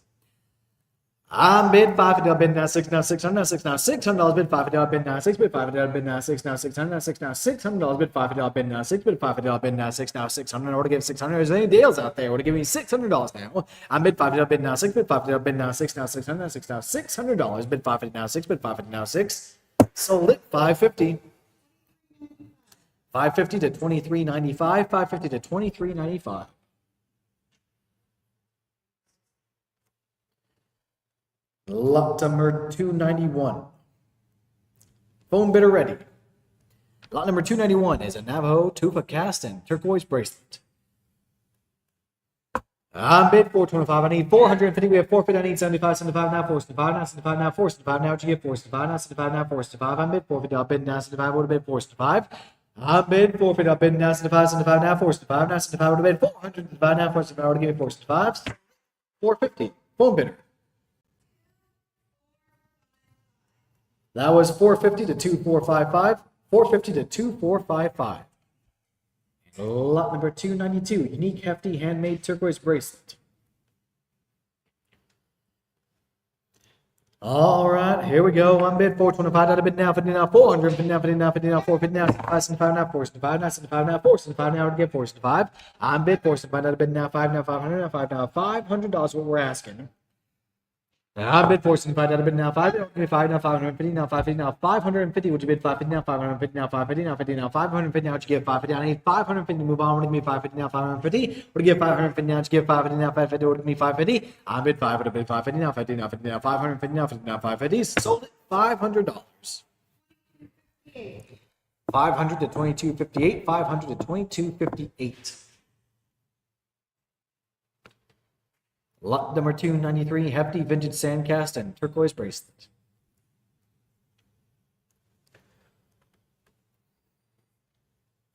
S2: I'm bid 550. I'll bid now 6 now 600 now 6 now $600 bid 550. I'll bid now 6 bid 550. I'll bid now 6 now 600 now 6 now $600 bid 550. I'll bid now 6 bid 550. I'll bid now 6 now 600. Or to give 600. Is there any deals out there? Or to give me $600 now? I'm bid 550. I'll bid now 6 bid 550. I'll bid now 6 now 600 now 6 now $600 bid 550 now 6 bid 550 now 6. Sold it 550. 550 to 2395. 550 to 2395. Lot number 291. Phone bidder ready. Lot number 291 is a Navajo tufa cast and turquoise bracelet. I'm bid 425. I need 450. We have 450. I need 75. 75 now. 475 now. 75 now. 475 now. What you get? 475 now. 75 now. 475. I'm bid 450. I'll bid now. 75 would have bid 475. I'm bid 450. I'll bid now. 75. 75 now. 475 now. 75 would have bid 475 now. 475 would have given 475. 450. Phone bidder. That was 450 to 2455. 450 to 2455. Lot number 292. Unique hefty handmade turquoise bracelet. All right, here we go. I'm bid 425. Out of bid now. 50 now. 400. 50 now. 50 now. 50 now. 450 now. 75 now. 475 now. 75 now. 475 now. I would get 475. I'm bid 475. Out of bid now. 5 now. 500 now. 5 now. $500 what we're asking. I bid 475. Out of bid now. 5 now. 5 now. 550 now. 550 now. 550. Would you bid 550 now? 550 now. 550 now. 50 now. 550 now. Would you give 550? I need 550 to move on. Would you give me 550 now? 550. Would you give 550 now? Would you give 550 now? 550. Would you give me 550? I bid 5. Would have bid 550 now. 50 now. 50 now. 550 now. 50 now. 550. Sold it $500. 500 to 2258. 500 to 2258. Lot number 293, hefty vintage sandcast and turquoise bracelet.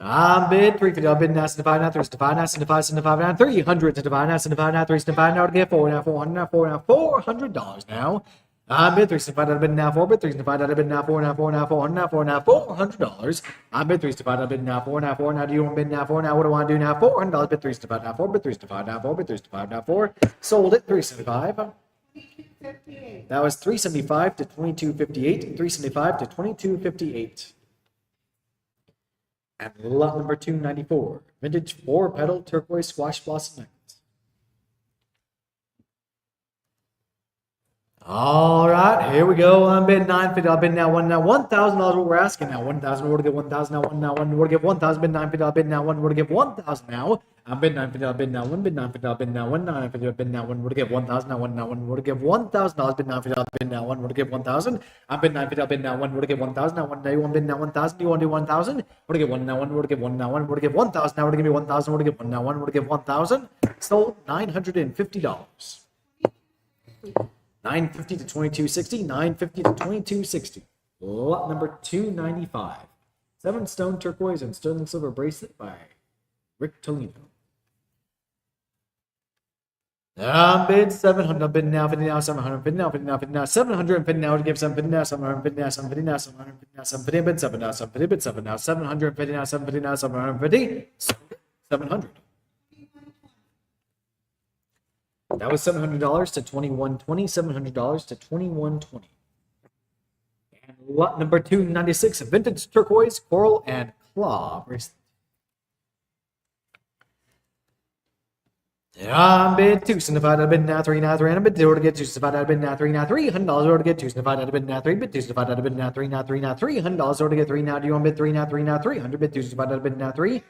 S2: I'm bid 350. I'll bid now 75 now 375 now 75 75 now 300 to divide now 75 now 375 now to get 4 now 400 now 4 now $400 now. I'm bid 375. I've bid now 4 bid 375. I've bid now 4 now 4 now 400 now 4 now $400. I'm bid 375. I've bid now 4 now 4 now. Do you want to bid now 4 now? What do I want to do now? $400 bid 375 now 4 bid 375 now 4 bid 375 now 4. Sold it 375.
S3: 2258.
S2: That was 375 to 2258. 375 to 2258. And lot number 294, vintage 4-petal turquoise squash blossom necklace. All right, here we go. I'm bid 950. I'll bid now one now $1,000. What we're asking now? 1,000. We're to get 1,000 now. One now. One. We're to get 1,000. Bid 950. I'll bid now one. We're to get 1,000 now. I'm bid 950. I'll bid now one. Bid 950. I'll bid now one. 950. I'll bid now one. We're to get 1,000 now. One now. One. We're to get $1,000. Bid 950. I'll bid now one. We're to get 1,000. I'm bid 950. I'll bid now one. We're to get 1,000 now. One. You want bid now 1,000? You want to do 1,000? We're to get one now. One. We're to get one now. One. We're to get 1,000 now. We're to give me 1,000. We're to get one now. One. We're to get 1,000. Sold $950. 950 to 2260, 950 to 2260. Lot number 295. 7-stone turquoise and sterling silver bracelet by Rick Tolino. Bid 700. I'll bid now 50 now 700. Bid now 50 now 50 now 750 now to give 750 now 750 now 750 now 750 now 750 bid 7 now 750 bid 7 now 750 now 750 now 750 700. That was $700 to 2120. $700 to 2120. And lot number 296, vintage turquoise, coral, and claw bracelet. I'm bid 275. I've bid now 3 now 3. I'm bid 0 to get 275. I've bid now 3 now 3. $100 0 to get 275. I've bid now 3. Bid 275. I've bid now 3 now 3 now 3. $100 0 to get 3 now. Do you want bid 3 now 3 now 3? 100 bid 275. I've bid now 3.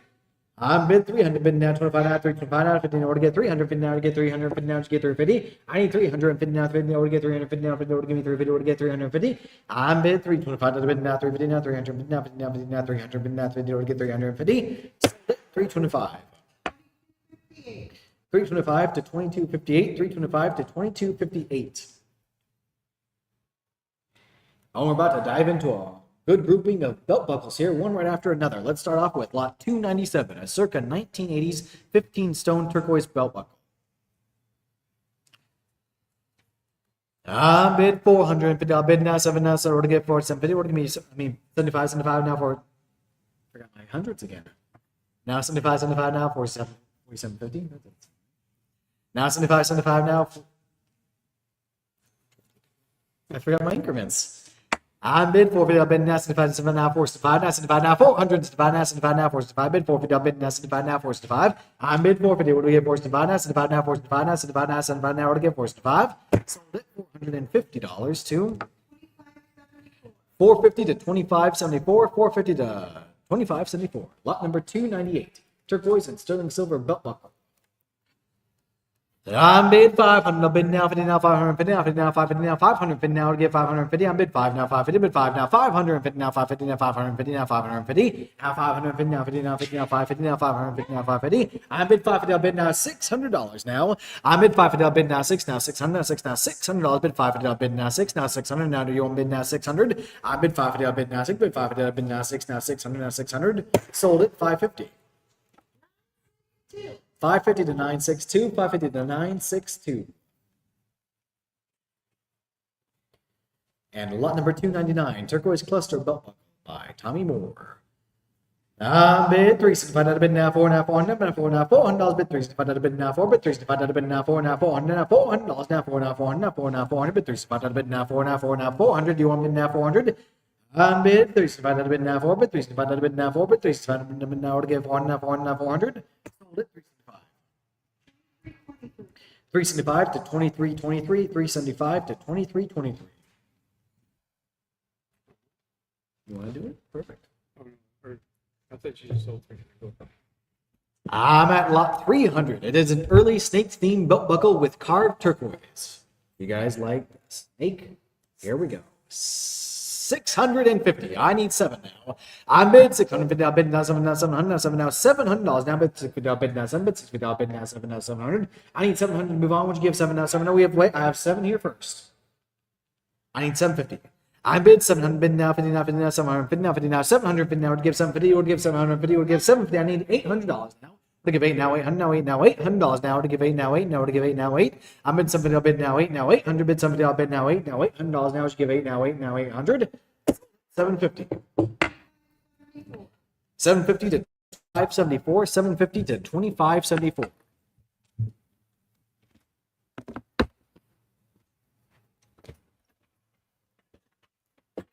S2: I'm bid 300, bid now 25 now, 325 now, 50 in order to get 350 now to get 350 now to get 350. I need 350 now, 50 in order to get 350 now, 50 in order to give me 350 in order to get 350. I'm bid 325 now, bid now 350 now, 300 now, 50 now, 50 now, 300 bid now 50 in order to get 350. 325. 325 to 2258, 325 to 2258. And we're about to dive into a good grouping of belt buckles here, one right after another. Let's start off with lot 297, a circa 1980s 15-stone turquoise belt buckle. I bid 450. I'll bid now 7 now, so we're to get 4 750. We're gonna be 75 75 now for. Forgot my hundreds again. Now 75 75 now for 750. Now 75 75 now. I forgot my increments. I'm bid 450. I'll bid now 75 75 now 465 now 75 now 400 75 now 75 now 465 bid 450. I'll bid now 75 now 465. I'm bid 450. What do we get 465 now 75 now 465 now 75 now 75 now. What do we get 465? Sold it $450 to 450 to 2574. 450 to 2574. Lot number 298. Turquoise and sterling silver belt buckle. I'm bid 500. I'll bid now 50 now 550 now 50 now 550 now 550 now to get 550. I'm bid 5 now 550 bid 5 now 550 now 550 now 550 now 550 now 550 now 50 now 50 now 550 now 550 now 550. I'm bid 550. I'll bid now $600 now. I'm bid 550. I'll bid now 6 now 600 now 6 now $600. Bid 550. I'll bid now 6 now 600 now. Do you want bid now 600? I bid 550. I'll bid now 6 bid 550. I'll bid now 6 now 600 now 600. Sold it 550. 550 to 962, 550 to 962. And lot number 299, turquoise cluster belt buckle by Tommy Moore. Bid 365 out of bid now 4 now 400 now 4 now $400 bid 365 out of bid now 4 bid 365 out of bid now 4 now 400 now $400 now 4 now 400 now 4 now 400 bid 365 out of bid now 4 now 4 now 400. Do you want bid now 400? Bid 365 out of bid now 4 bid 365 out of bid now 4 bid 365 out of bid now to get 400 now 400 now 400. Sold it 375 to 2323, 375 to 2323. You want to do it? Perfect.
S1: I thought you just sold 3.
S2: I'm at lot 300. It is an early snake themed belt buckle with carved turquoise. You guys like snake? Here we go. 650. I need 7 now. I'm bid 650. I'll bid now 7 now 700 now 7 now $700. Now bid 650. I'll bid now 7 bid 650. I'll bid now 7 now 700. I need 700 to move on. Would you give 7 now 7 now? Wait. I have 7 here first. I need 750. I bid 700. Bid now 50 now 50 now 700. Bid now 50 now 700. Bid now would give 750. Would give 750. Would give 750. I need $800 now. To give 8 now 800 now 8 now $800 now to give 8 now 8 now to give 8 now 8. I'm bid somebody. I'll bid now 8 now 800 bid somebody. I'll bid now 8 now $800 now to give 8 now 8 now 800. 750. 750 to 574. 750 to 2574.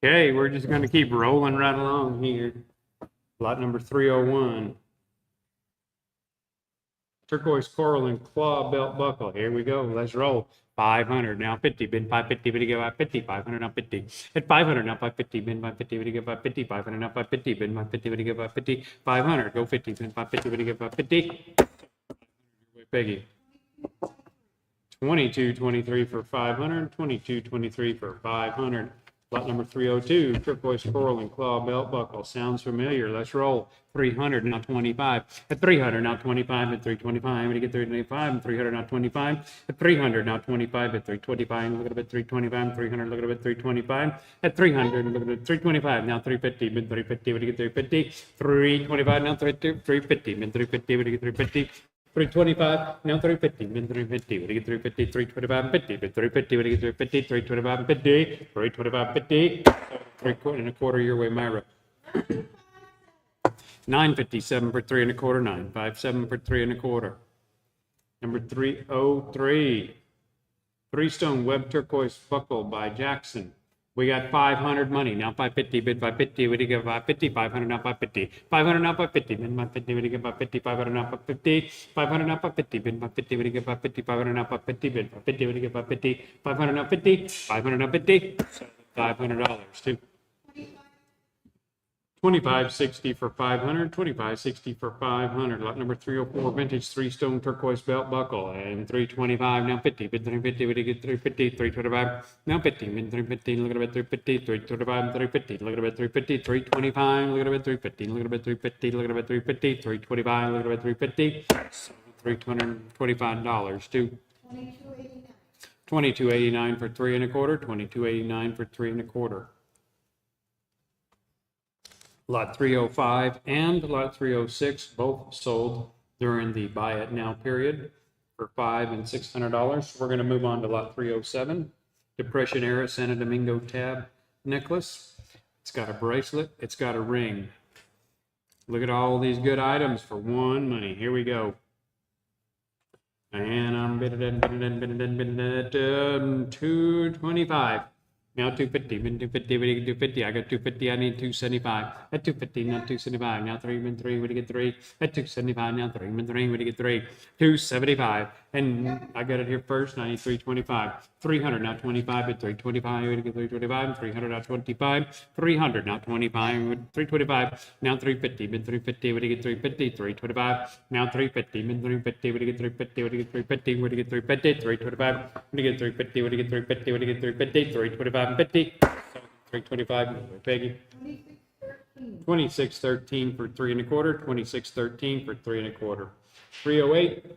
S1: Okay, we're just going to keep rolling right along here. Lot number 301. Turquoise coral and claw belt buckle. Here we go. Let's roll. 500 now 50. Bid 550. Bid to give 550. 500 now 50. At 500 now 550. Bid 550. Bid to give 550. 500 now 550. Bid 550. Bid to give 550. 500. Go 50. Bid 550. Bid to give 550. Peggy. 22.23 for 500. 22.23 for 500. Lot number 302, turquoise coral and claw belt buckle. Sounds familiar. Let's roll. 300 now 25. At 300 now 25. At 325. We get 325. At 300 now 25. At 300 now 25. At 325. Look at a bit 325. 300. Look at a bit 325. At 300. Look at it 325. Now 350. Bid 350. We get 350. 325. Now 350. Bid 350. We get 350. 325, now 350, bid 350, we get 350, 325, 50, bid 350, we get 350, 325, 50, 325, 50, 3.25 your way, Myra. 957 for 3 1/4, 957 for 3 1/4. Number 303, 3-stone web turquoise buckle by Jackson. We got 500 money. Now 550, bid 550, we get 550, 500 now 550. 500 now 550, bid 550, we get 550, 500 now 550. 500 now 550, bid 550, we get 550, 500 now 550, bid 550, we get 550, 500 now 50, 500 now 50, $500 too. 2560 for 500, 2560 for 500. Lot number 304, vintage 3-stone turquoise belt buckle, and 325, now 50, bid 350, we get 350, 325, now 50, bid 350, look at it, 350, 325, 350, look at it, 350, 325, look at it, 350, look at it, 350, look at it, 350, 325, look at it, 350, $325 to 2289 for 3 1/4, 2289 for 3 1/4. Lot 305 and lot 306 both sold during the buy it now period for $500 and $600. We're going to move on to lot 307, Depression era Santo Domingo tab necklace. It's got a bracelet, it's got a ring. Look at all these good items for one money. Here we go. And I'm bidding 225. Now 250, been 250, we get 250. I got 250, I need 275. At 250, now 275. Now 3, been 3, we get 3. At 275, now 3, been 3, we get 3. 275. And I got it here first, and I need 325. 300, now 25, at 325, we get 325. 300, now 25. 300, now 25, 325. Now 350, been 350, we get 350. 325. Now 350, been 350, we get 350, we get 350, we get 350. 325, we get 350, we get 350, we get 350. 325. 50, 325, Peggy. 2613 for 3 1/4, 2613 for 3 1/4. 308,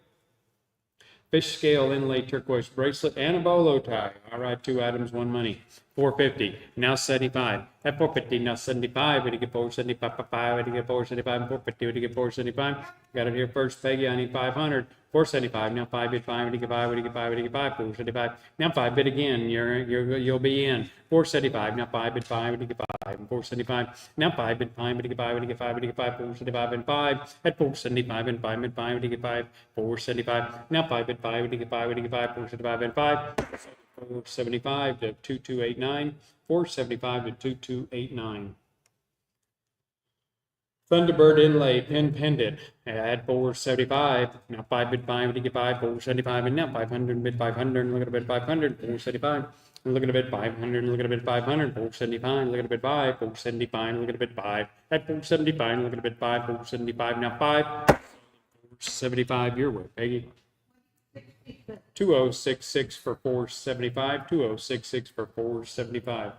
S1: fish scale inlay turquoise bracelet and a bolo tie. All right, 2 items, 1 money. 450, now 75. At 450, now 75. We get 475, we get 475, 450, we get 475. Got it here first, Peggy. I need 500. 475, now 5 bid 5, we get 5, we get 5, we get 5, 475. Now 5 bid again, you'll be in. 475, now 5 bid 5, we get 5, 475. Now 5 bid 5, we get 5, we get 5, we get 5, 475 and 5. At 475 and 5 bid 5, we get 5, 475. Now 5 bid 5, we get 5, we get 5, 475 and 5. 475 to 2289, 475 to 2289. Thunderbird inlay pin pendant at 475. Now 5 bid 5, we get 5, 475, and now 500 bid 500. Look at a bid 500, 475. Look at a bid 500, look at a bid 500, 475. Look at a bid 5, 475. Look at a bid 5 at 475. Look at a bid 5, 475. Now 5, 475. Your way, Peggy. 2066 for 475. 2066 for 475.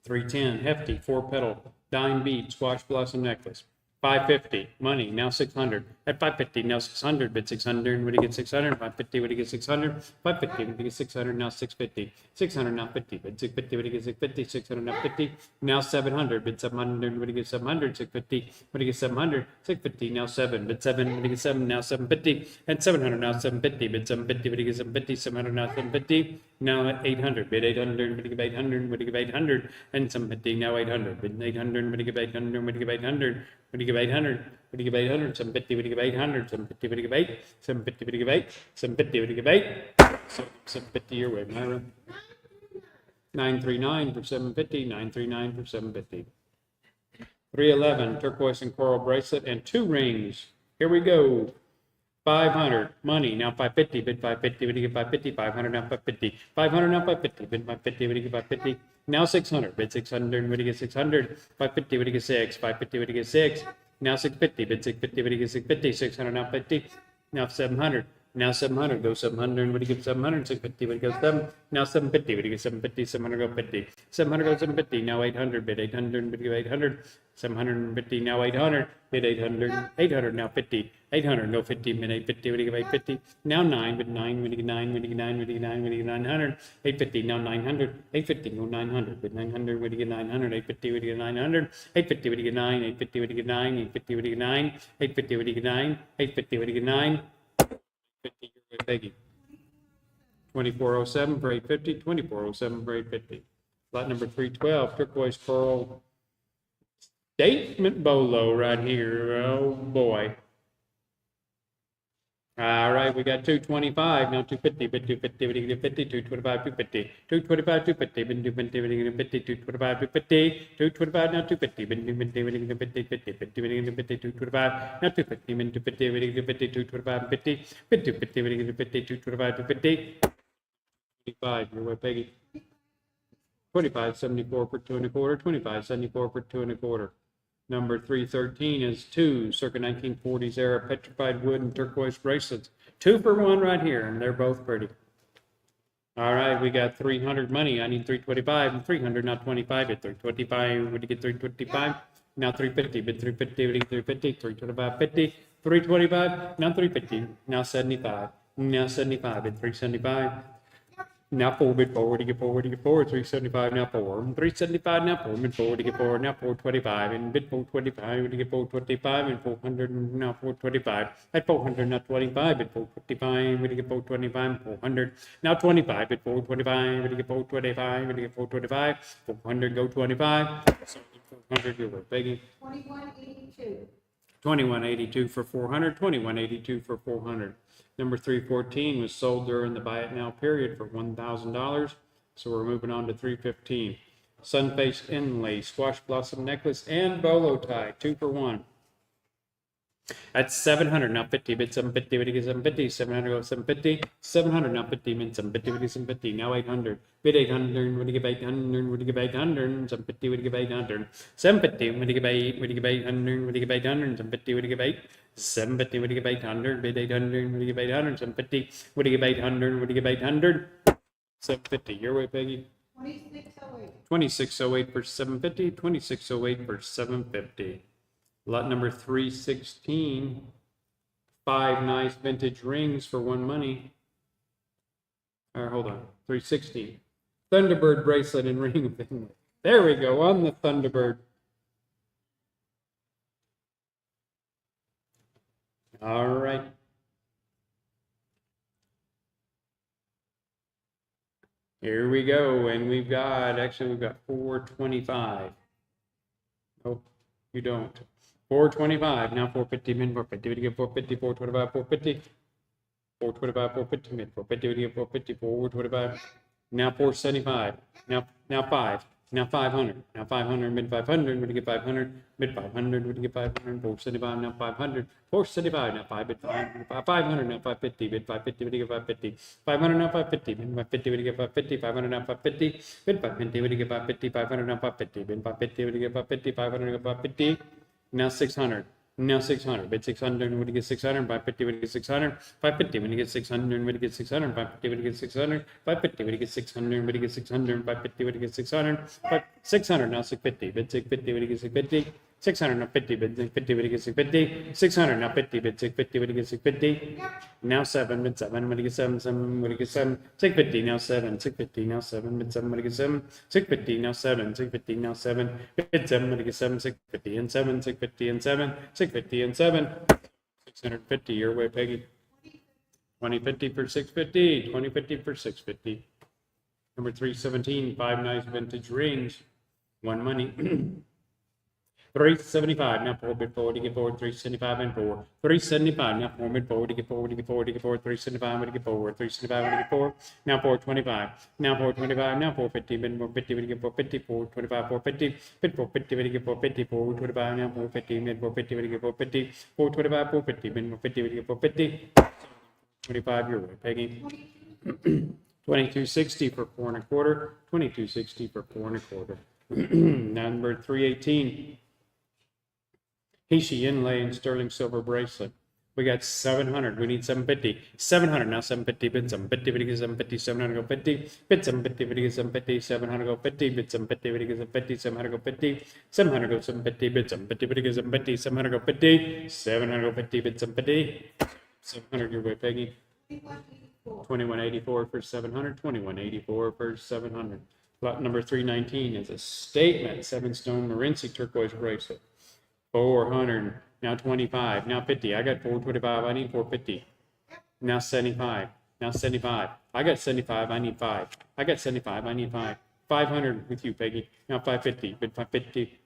S1: 310, hefty, 4-petal, dime bead, squash blossom necklace. 550, money, now 600. At 550, now 600, bid 600, would he get 600? 550, would he get 600? 550, would he get 600, now 650. 600, now 50, bid 650, would he get 650? 600, now 50, now 700, bid 700, would he get 700? 650, would he get 700? 650, now 7, bid 7, would he get 7, now 750. And 700, now 750, bid 750, would he get 750? 700, now 750. Now 800, bid 800, would he give 800, would he give 800, and 750, now 800, bid 800, would he give 800, would he give 800, would he give 800, would he give 800, 750, would he give 800, 750, would he give 8, 750, would he give 8, 750, would he give 8, 750 your way, Myra. 939 for 750, 939 for 750. 311, turquoise and coral bracelet and 2 rings. Here we go. 500, money, now 550, bid 550, would he get 550, 500, now 550, 500, now 550, bid 550, would he get 550, now 600, bid 600, would he get 600, 550, would he get 6, 550, would he get 6, now 650, bid 650, would he get 650, 600, now 50, now 700, now 700, go 700, would he get 700, 650, would he go 7, now 750, would he get 750, 700, go 50, 700, go 750, now 800, bid 800, would he go 800, 750, now 800, bid 800, 800, now 50, 800, go 50, bid 850, would he give 850, now 9, bid 9, would he get 9, would he get 9, would he get 9, would he get 900, 850, now 900, 850, go 900, bid 900, would he get 900, 850, would he get 900, 850, would he get 9, 850, would he get 9, 850, would he get 9, 850, would he get 9, 850, would he get 9, 50, Peggy. 2407 for 850, 2407 for 850. Lot number 312, turquoise coral statement bolo right here. Oh boy. All right, we got 225, now 250, bid 250, bid 250, 225, 250, 225, 250, bid 250, bid 250, 225, 250, 225, now 250, bid 250, bid 250, 50, bid 250, 225, now 250, bid 250, bid 250, 225, 50, bid 250, bid 250, 225, 250, 25, your way, Peggy. 25.74 for 2 1/4, 25.74 for 2 1/4. Number 313 is 2 circa 1940s era petrified wood and turquoise bracelets. 2 for 1 right here, and they're both pretty. All right, we got 300 money. I need 325 and 300, not 25 at 325. Would you get 325? Now 350, bid 350, would you get 350, 325, 50, 325, now 350, now 75, now 75 at 375. Now 4, bid 4, would you get 4, would you get 4, 375, now 4, 375, now 4, bid 4, would you get 4, now 425, and bid 425, would you get 425, and 400, now 425, at 400, now 25, at 455, would you get 425, 400, now 25, at 425, would you get 425, would you get 425, 400, go 25, 400, you're worth begging.
S3: 2182.
S1: 2182 for 400, 2182 for 400. Number 314 was sold during the buy it now period for $1,000. So we're moving on to 315. Sunface inlay, squash blossom necklace, and bolo tie, 2 for 1. At 700, now 50, bid 750, bid get 750, 700, go 750, 700, now 50, bid 750, bid 750, now 800, bid 800, would you give 800, would you give 800, 750, would you give 800, 750, would you give 8, would you give 800, would you give 800, 750, would you give 8, 750, would you give 800, bid 800, would you give 800, 750, would you give 800, would you give 800, 750, your way, Peggy.
S3: 2608.
S1: 2608 for 750, 2608 for 750. Lot number 316, 5 nice vintage rings for 1 money. Or hold on, 316. Thunderbird bracelet and ring of inlay. There we go, on the Thunderbird. All right. Here we go, and we've got 425. Oh, you don't. 425, now 450, min 450, we get 450, 425, 450, 425, 450, min 450, we get 450, 425, now 475, now 5, now 500, now 500, mid 500, would you get 500, mid 500, would you get 500, 475, now 500, 475, now 5, mid 500, 500, now 550, mid 550, would you get 550, 500, now 550, mid 550, would you get 550, 500, now 550, mid 550, would you get 550, 500, now 550, mid 550, would you get 550, 500, now 550, now 600, now 600, bid 600, would you get 600, 550, would you get 600, 550, when you get 600, would you get 600, 550, would you get 600, 550, would you get 600, would you get 600, 550, would you get 600, 600, now 650, bid 650, would you get 650, 600, now 50, bid 650, would you get 650, 600, now 50, bid 650, would you get 650, now 7, bid 7, would you get 7, 7, would you get 7, 650, now 7, 650, now 7, bid 7, would you get 7, 650, now 7, 650, now 7, bid 7, would you get 7, 650, and 7, 650, and 7, 650, and 7, 650, your way, Peggy. 2050 for 650, 2050 for 650. Number 317, 5 nice vintage rings, 1 money. 375, now 4, bid 4, to get 4, 375 and 4, 375, now 4, bid 4, to get 4, to get 4, to get 4, 375, to get 4, 375, to get 4, now 425, now 425, now 450, bid 450, to get 450, 425, 450, bid 450, to get 450, 425, now 450, bid 450, to get 450, 425, 450, bid 450, to get 450, 25, your way, Peggy. 2260 for 4 1/4, 2260 for 4 1/4. Number 318. Heishi inlay and sterling silver bracelet. We got 700. We need 750. 700 now. 750. Bid 750. Bid 750. 700 go 50. Bid 750. Bid 750. 700 go 50. Bid 750. Bid 750. 700 go 50. 700 go 750. Bid 750. Bid 750. 700 go 50. 700 go 50. Bid 750. 700 your way, Peggy. 2184 for 700. 2184 for 700. Lot number 319 is a statement 7-stone Morenci turquoise bracelet. 400, now 25, now 50. I got 425, I need 450. Now 75, now 75. I got 75, I need 5. I got 75, I need 5. 500 with you, Peggy. Now 550, bid 550.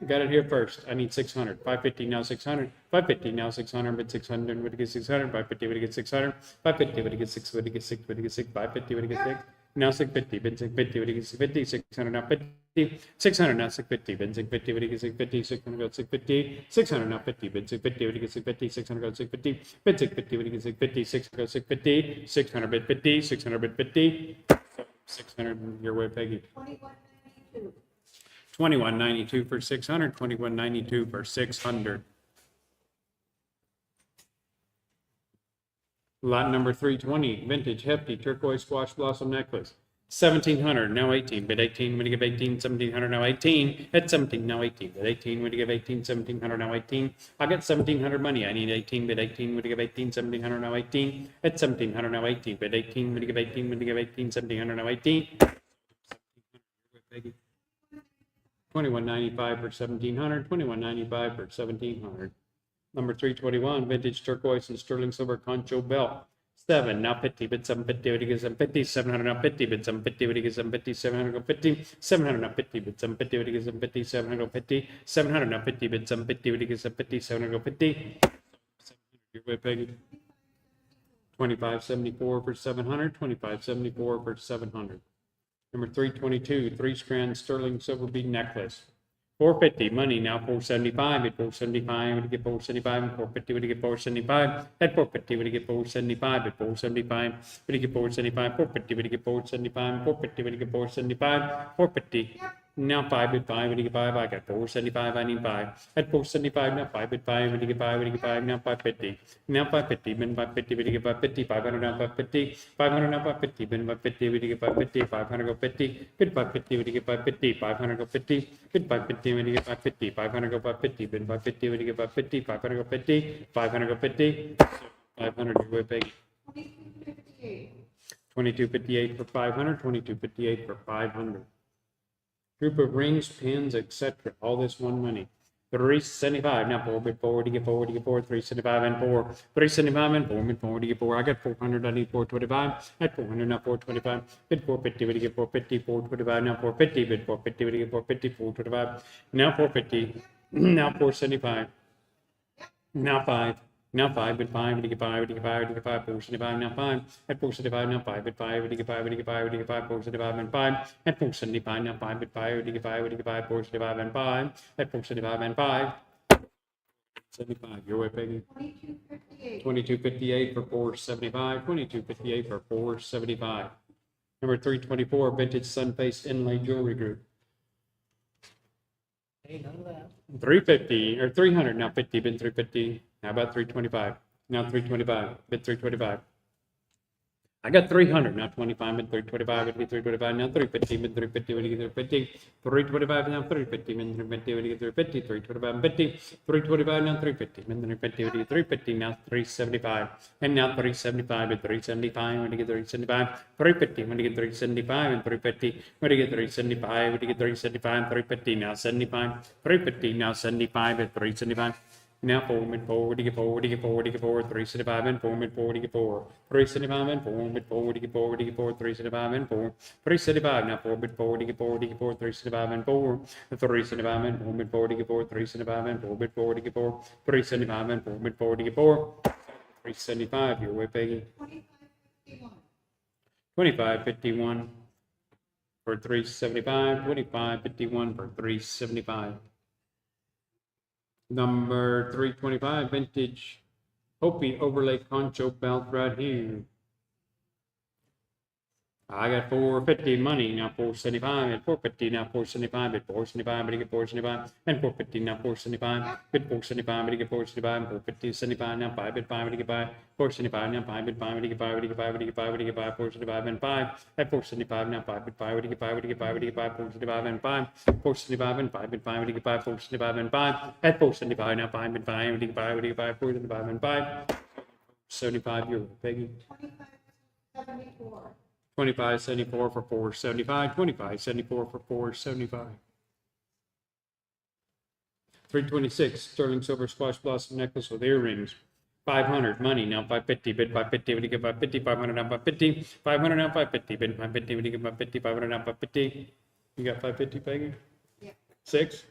S1: Got it here first. I need 600. 550, now 600. 550, now 600, bid 600. Would you get 600? 550, would you get 600? 550, would you get 6? Would you get 6? Would you get 6? 550, would you get 6? Now 650, bid 650, would you get 650? 600, now 50. 600, now 650, bid 650, would you get 650? 600, go 650. 600, now 50, bid 650, would you get 650? 600, go 650. Bid 650, would you get 650? 600, go 650. 600, bid 50. 600, bid 50. 600, your way, Peggy.
S3: 22.
S1: 21.92 for 600, 21.92 for 600. Lot number 320, vintage hefty turquoise squash blossom necklace. 1700, now 18, bid 18, when you give 18, 1700, now 18, at 17, now 18, bid 18, when you give 18, 1700, now 18. I got 1700 money, I need 18, bid 18, when you give 18, 1700, now 18, at 1700, now 18, bid 18, when you give 18, when you give 18, 1700, now 18. 21.95 for 1700, 21.95 for 1700. Number 321, vintage turquoise and sterling silver concho belt. 7, now 50, bid 750, what do you get 750, 700, now 50, bid 750, what do you get 750, 700, go 50, 700, now 50, bid 750, what do you get 750, 700, go 50, 700, now 50, bid 750, what do you get 750, 700, go 50. Your way, Peggy. 25.74 for 700, 25.74 for 700. Number 322, 3-strand sterling silver bead necklace. 450, money now 475, at 475, would you get 475, and 450, would you get 475, at 450, would you get 475, at 475, would you get 475, 450, would you get 475, 450, would you get 475, 450. Now 5 at 5, would you get 5? I got 475, I need 5. At 475, now 5 at 5, would you get 5? Would you get 5? Now 550. Now 550, min 550, would you get 550? 500, now 550. 500, now 550, min 550, would you get 550? 500, go 50. Bid 550, would you get 550? 500, go 50. Bid 550, would you get 550? 500, go 550. Bid 550, would you get 550? 500, go 50. 500, go 50. 500, your way, Peggy.
S3: 2258.
S1: 2258 for 500, 2258 for 500. Group of rings, pins, etc. All this one money. 375. Now 4 bid 4 to get 4 to get 4. 375 and 4. 375 and 4 bid 4 to get 4. I got 400. I need 425. At 400 now 425. Bid 450 to get 450. 425 now 450. Bid 450 to get 450. 425. Now 450. Now 475. Now 5. Now 5 bid 5 to get 5 to get 5 to get 5. 475 now 5. At 475 now 5 bid 5 to get 5 to get 5 to get 5. 475 and 5. At 475 now 5 bid 5 to get 5 to get 5. 475 and 5. At 475 and 5. 75. Your way, Peggy.
S3: 2258.
S1: 2258 for 475. 2258 for 475. Number 324, vintage sun-faced inlay jewelry group.
S2: Hey, none of that.
S1: 350 or 300 now 50 bid 350. How about 325? Now 325 bid 325. I got 300 now 25 bid 325 would be 325 now 350 bid 350 would you get 350. 325 now 350 bid 350 would you get 350. 325 50. 325 now 350 bid 350 would you get 350 now 375 and now 375 bid 375 would you get 375. 350 when you get 375 and 350 when you get 375 would you get 375 350 now 75 350 now 75 at 375. Now 4 mid 4 would you get 4 would you get 4 would you get 4 375 and 4 mid 4 would you get 4 375 and 4 mid 4 would you get 4 would you get 4 375 and 4 375 now 4 mid 4 would you get 4 would you get 4 375 and 4 375 and 4 mid 4 would you get 4 375 and 4 mid 4 would you get 4 375 and 4 mid 4 would you get 4 375. Your way, Peggy.
S3: 2551.
S1: 2551 for 375. 2551 for 375. Number 325, vintage Hopi overlay concho belt right here. I got 450 money, now 475 at 450, now 475 at 475, but you get 475 and 450, now 475 at 475, but you get 475 and 450, 75, now 5 at 5, but you get 5, 475, now 5 at 5, but you get 5, but you get 5, but you get 5, but you get 5, 475 and 5 at 475, now 5 at 5, but you get 5, but you get 5, but you get 5, 475 and 5, 475 and 5 at 5, but you get 5, 475 and 5 at 475, now 5 at 5, but you get 5, but you get 5, 475 and 5, 75 euro, Peggy.
S3: 2574.
S1: 2574 for 475. 2574 for 475. 326 sterling silver squash blossom necklace with earrings. 500 money now 550 bid 550 when you get 550 500 now 550 500 now 550 bid 550 when you get 550 500 now 550. You got 550, Peggy?
S3: Yeah.
S1: 6?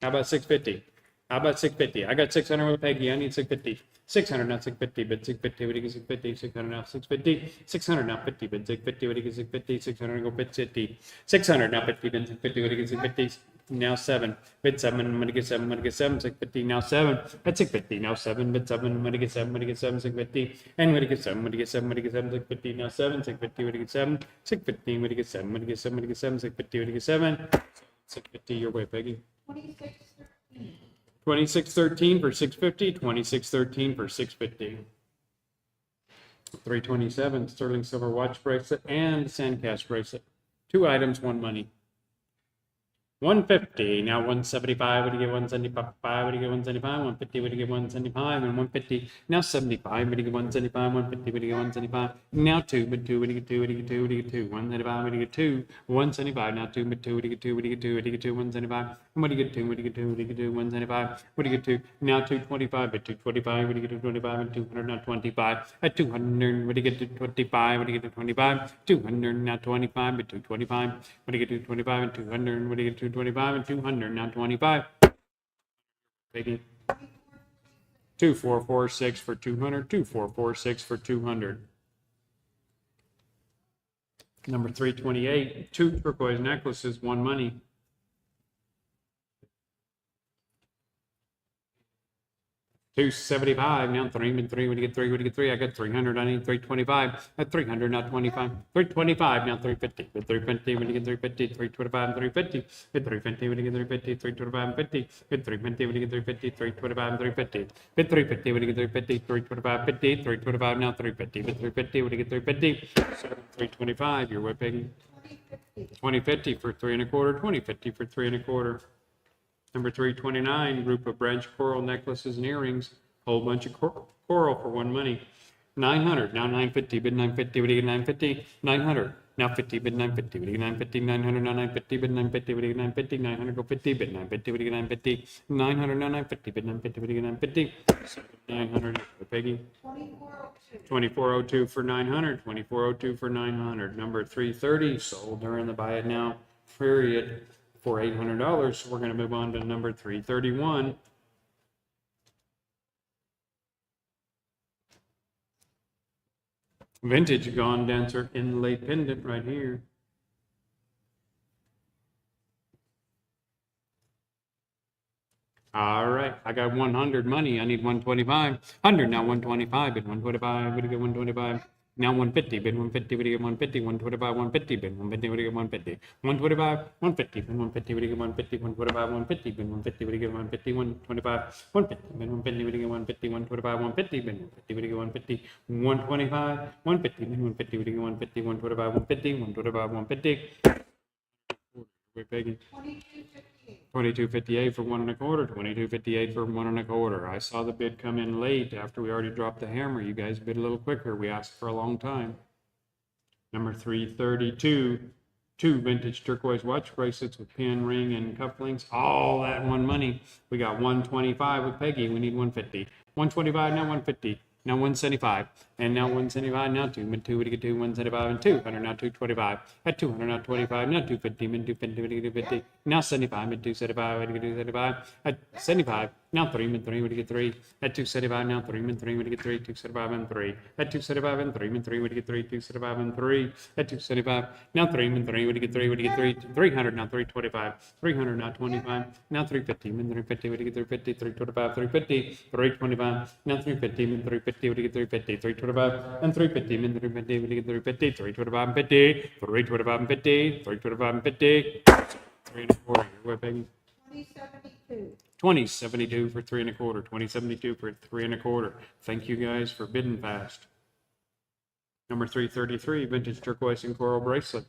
S1: How about 650? How about 650? I got 600 with Peggy. I need 650. 600 now 650 bid 650 when you get 650. 600 now 650. 600 now 50 bid 650 when you get 650. 600 go bid 50. 600 now 50 bid 650 when you get 650. now 7. Bid 7, I'm gonna get 7, I'm gonna get 7, 650, now 7. At 650, now 7, bid 7, I'm gonna get 7, I'm gonna get 7, 650, and I'm gonna get 7, I'm gonna get 7, I'm gonna get 7, 650, now 7, 650, I'm gonna get 7, 650, I'm gonna get 7, I'm gonna get 7, I'm gonna get 7, 650, I'm gonna get 7, 650, your way, Peggy.
S3: 2613.
S1: 2613 for 650, 2613 for 650. 327 sterling silver watch bracelet and sandcast bracelet. 2 items, 1 money. 150, now 175, would you get 175, would you get 175, 150, would you get 175, and 150, now 75, would you get 175, 150, would you get 175, now 2, but 2, would you get 2, would you get 2, would you get 2, 175, would you get 2, 175, now 2, but 2, would you get 2, would you get 2, would you get 2, 175, and what do you get 2, would you get 2, would you get 2, 175, what do you get 2, now 225, but 225, would you get 225, and 200, now 25, at 200, would you get 225, would you get 225, 200, now 25, but 225, would you get 225, and 200, would you get 225 and 200, now 25. Peggy. 2446 for 200, 2446 for 200. Number 328, 2 turquoise necklaces, 1 money. 275, now 3 and 3, would you get 3, would you get 3, I got 300, I need 325, at 300, now 25, 325, now 350, at 350, would you get 350, 325 and 350, at 350, would you get 350, 325 and 50, at 350, would you get 350, 325 and 350, at 350, would you get 350, 325, 50, 325, now 350, at 350, would you get 350, 325, you're what, Peggy?
S3: 2050.
S1: 2050 for 3 1/4, 2050 for 3 1/4. Number 329, group of branch coral necklaces and earrings, whole bunch of coral for 1 money. 900, now 950, bid 950, would you get 950? 900, now 50, bid 950, would you get 950? 900, now 950, bid 950, would you get 950? 900, go 50, bid 950, would you get 950? 900, now 950, bid 950, would you get 950? 900, Peggy.
S3: 2402.
S1: 2402 for 900, 2402 for 900. Number 330, sold during the buy it now period for $800. So we're going to move on to number 331. Vintage Gone Dancer inlay pendant right here. All right, I got 100 money. I need 125. 100, now 125, bid 125, would you get 125? Now 150, bid 150, would you get 150? 125, 150, bid 150, would you get 150? 125, 150, bid 150, would you get 150? 125, 150, bid 150, would you get 150? 125, 150, bid 150, would you get 150? 125, 150, bid 150, would you get 150? 125, 150, bid 150, would you get 150? 125, 150, 125, 150. Wait, Peggy.
S3: 2258.
S1: 2258 for 1 1/4, 2258 for 1 1/4. I saw the bid come in late after we already dropped the hammer. You guys bid a little quicker. We asked for a long time. Number 332, 2 vintage turquoise watch bracelets with pin, ring, and cufflinks. All that 1 money. We got 125 with Peggy. We need 150. 125, now 150. Now 175, and now 175, now 2, mid 2, would you get 2, 175, and 200, now 225, at 200, now 25, now 250, mid 250, would you get 250, now 75, mid 275, would you get 275, at 75, now 3, mid 3, would you get 3, at 275, now 3, mid 3, would you get 3, 275, and 3, at 275, and 3, mid 3, would you get 3, 275, and 3, at 275, now 3, mid 3, would you get 3, would you get 3, 300, now 325, 300, now 25, now 350, mid 350, would you get 350, 325, 350, 325, now 350, mid 350, would you get 350, 325, and 350, mid 350, would you get 350, 325, and 50, 325, and 50, 325, and 50, 3 1/4, you're whipping.
S3: 2072.
S1: 2072 for 3 1/4, 2072 for 3 1/4. Thank you guys for bidding fast. Number 333, vintage turquoise and coral bracelet.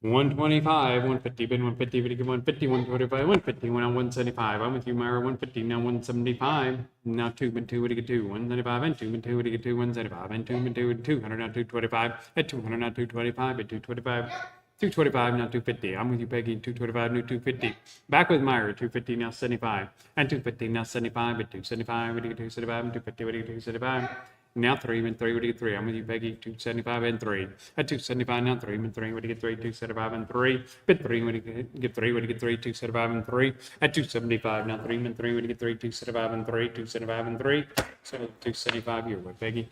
S1: 125, 150, bid 150, bid 150, 125, 150, now 175. I'm with you, Myra. 150, now 175. Now 2, bid 2, would you get 2? 175, and 2, bid 2, would you get 2? 175, and 2, bid 2, 200, now 225. At 200, now 225, at 225. 225, now 250. I'm with you, Peggy. 225, new 250. Back with Myra. 250, now 75. And 250, now 75. At 275, what do you get 275? And 250, what do you get 275? Now 3, and 3, what do you get 3? I'm with you, Peggy. 275 and 3. At 275, now 3, and 3, what do you get 3? 275 and 3. Bid 3, what do you get 3? What do you get 3? 275 and 3. At 275, now 3, and 3, what do you get 3? 275 and 3. 275 and 3. So 275, you're with Peggy.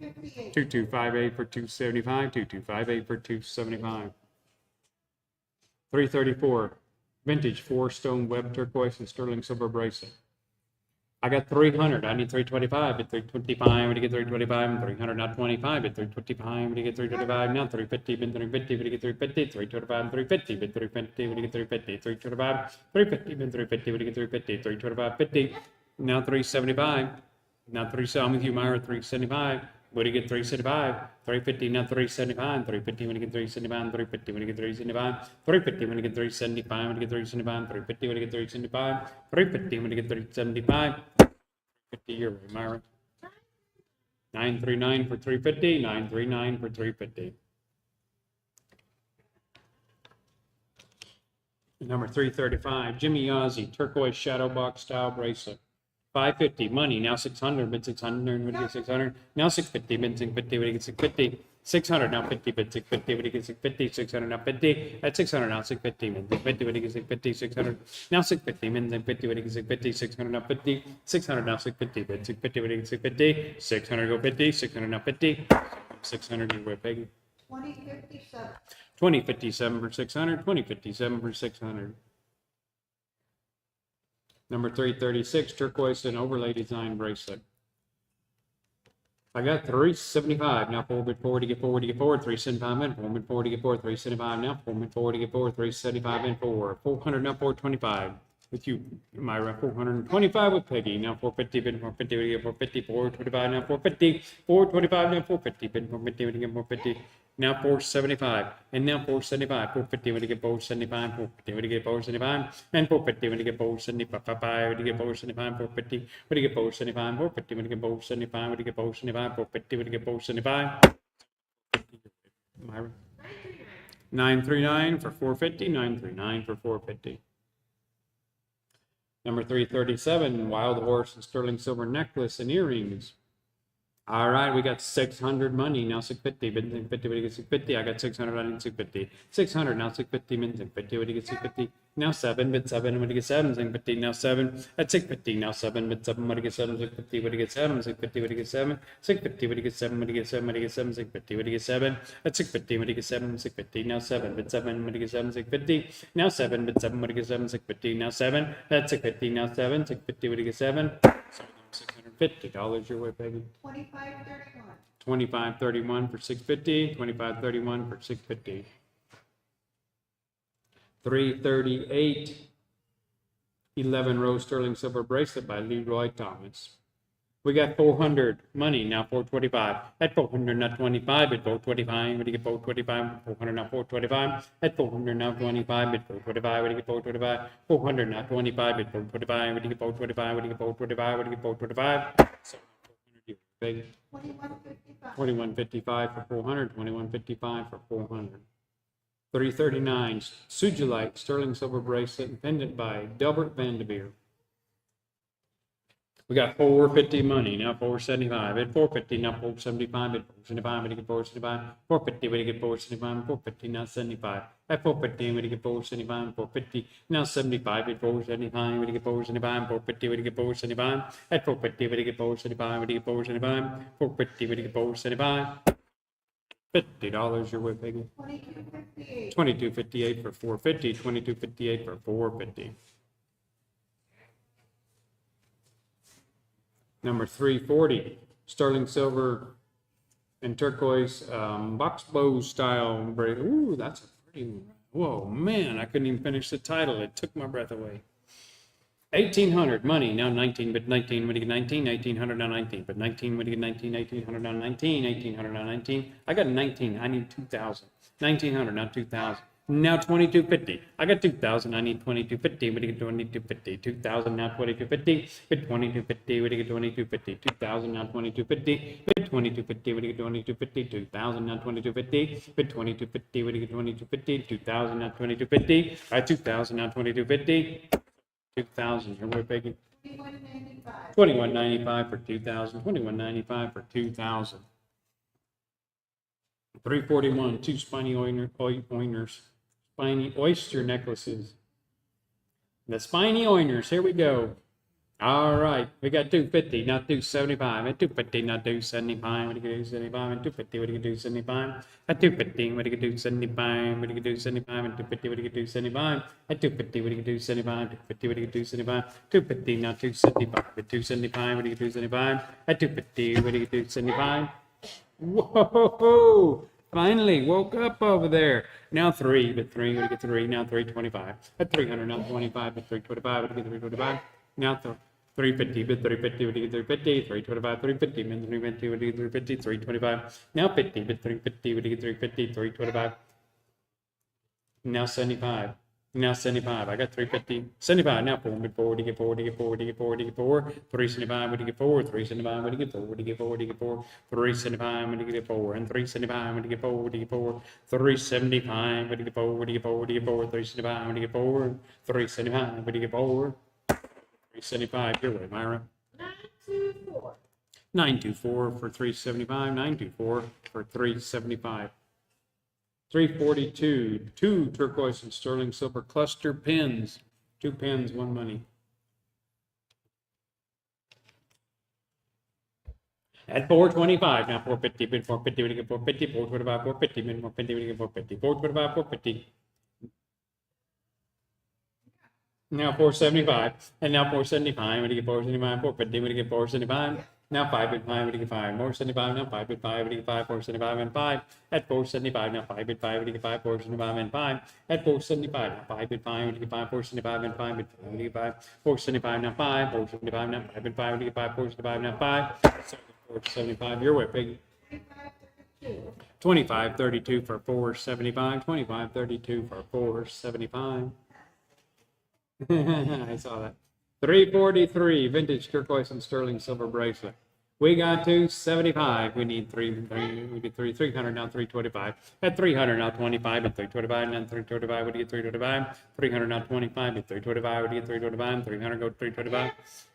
S3: 2258.
S1: 2258 for 275. 2258 for 275. 334, Vintage 4-stone web turquoise and sterling silver bracelet. I got 300. I need 325. At 325, when you get 325, 300, not 25. At 325, when you get 325, now 350, been 350, when you get 350, 325, 350, been 350, when you get 350, 325, 350, been 350, when you get 350, 325, 50, now 375. Now 3, I'm with you, Myra, 375. When you get 375, 350, now 375, 350 when you get 375, 350 when you get 375, 350 when you get 375, when you get 375, 350 when you get 375, 350 when you get 375, 50 your way, Myra. 939 for 350, 939 for 350. Number 335, Jimmy Ozzie, turquoise shadow box style bracelet. 550, money, now 600, bid 600, when you get 600, now 650, bid 650, when you get 650, 600, now 50, bid 650, when you get 650, 600, now 50, at 600, now 650, bid 650, when you get 650, 600, now 650, bid 650, when you get 650, 600, now 50, 600, now 650, bid 650, when you get 650, 600, go 50, 600, now 50, 600, you were Peggy.
S3: 2057.
S1: 2057 for 600, 2057 for 600. Number 336, turquoise and overlay design bracelet. I got 375, now 4 bid 4 to get 4 to get 4, 375 in, 4 bid 4 to get 4, 375 now, 4 bid 4 to get 4, 375 in, 4, 400 now, 425. With you, Myra, 425 with Peggy, now 450, bid 450, we get 450, 425 now, 450, 425 now, 450, bid 450, we get 450. Now 475, and now 475, 450 when you get 475, 450 when you get 475, and 450 when you get 475, when you get 475, 450 when you get 475, 450 when you get 475, when you get 475, 450 when you get 475. Myra. 939 for 450, 939 for 450. Number 337, wild horse and sterling silver necklace and earrings. All right, we got 600 money, now 650, bid 650, when you get 650, I got 600, I need 650, 600, now 650, min 650, when you get 650, now 7, bid 7, when you get 7, 650, now 7, at 650, now 7, bid 7, when you get 7, 650, when you get 7, 650, when you get 7, 650, when you get 7, when you get 7, when you get 7, 650, when you get 7, at 650, when you get 7, 650, now 7, bid 7, when you get 7, 650, now 7, bid 7, when you get 7, 650, now 7, at 650, now 7, 650, when you get 7, $650 your way, baby.
S3: 2531.
S1: 2531 for 650, 2531 for 650. 338, 11 row sterling silver bracelet by Leroy Thomas. We got 400 money, now 425. At 400, not 25, at 425, when you get 425, 400, not 425. At 400, now 25, at 425, when you get 425. 400, not 25, at 425, when you get 425, when you get 425, when you get 425. So 400, big.
S3: 2155.
S1: 2155 for 400, 2155 for 400. 339, Sujilite sterling silver bracelet and pendant by Delbert Vanderveer. We got 450 money, now 475. At 450, now 475. At 475, when you get 475. 450, when you get 475. 450, now 75. At 450, when you get 475. 450, now 75. At 475, when you get 475. 450, when you get 475. At 450, when you get 475. When you get 475. 450, when you get 475. $50 your way, Peggy.
S3: 2258.
S1: 2258 for 450. 2258 for 450. Number 340, sterling silver and turquoise box bow style bracelet. Ooh, that's a pretty one. Whoa, man, I couldn't even finish the title. It took my breath away. 1800 money, now 19, but 19 when you get 19, 1800 now 19, but 19 when you get 19, 1800 now 19, 1800 now 19. I got 19, I need 2000. 1900 now 2000. Now 2250. I got 2000. I need 2250. When you get 2250, 2000 now 2250. With 2250, when you get 2250, 2000 now 2250. With 2250, when you get 2250, 2000 now 2250. With 2250, when you get 2250, 2000 now 2250. 2000 now 2250. 2000. Here we're picking
S3: 2195.
S1: 2195 for 2000. 2195 for 2000. 341, two spiny spiny oyster necklaces. The spiny oiners, here we go. All right, we got 250, not 275. At 250, not 275. What do you do 75? At 250, what do you do 75? At 250, what do you do 75? What do you do 75? At 250, what do you do 75? At 250, what do you do 75? 250, what do you do 75? 250, not 275. At 275, what do you do 75? At 250, what do you do 75? Whoa! Finally woke up over there. Now three, but three, what do you get three? Now 325. At 300, now 25, but 325, what do you get 325? Now 350, but 350, what do you get 350? 325, 350, but 350, what do you get 350? 325. Now 50, but 350, what do you get 350? 325. Now 75. Now 75. I got 350. 75. Now 4. But 4. What do you get 4? What do you get 4? What do you get 4? What do you get 4? 375. What do you get 4? 375. What do you get 4? What do you get 4? What do you get 4? 375. What do you get 4? And 375. What do you get 4? What do you get 4? 375. What do you get 4? What do you get 4? What do you get 4? 375. What do you get 4? 375. What do you get 4? 375. Your way, Myra.
S3: 924.
S1: 924 for 375. 924 for 375. 342, 2 turquoise and sterling silver cluster pins. 2 pins, 1 money. At 425, now 450, bid 450, we get 450, 425, 450, bid 450, we get 450, 425, 450. Now 475, and now 475, we get 475, 450, we get 475. Now 5 bid 5, we get 5, 475, now 5 bid 5, we get 5, 475 and 5. At 475, now 5 bid 5, we get 5, 475 and 5. At 475, now 5 bid 5, we get 5, 475 and 5 bid 5, we get 5, 475, now 5, 475, now 5 bid 5, we get 5, 475, now 5. So 475, your way, piggy. 2532 for 475, 2532 for 475. I saw that. 343 vintage turquoise and sterling silver bracelet. We got 275. We need three. We get 300 now. 325. At 300 now. 25 at 325 now. 325. What do you get 325? 300 now. 25 at 325. What do you get 325? 300 go to 325.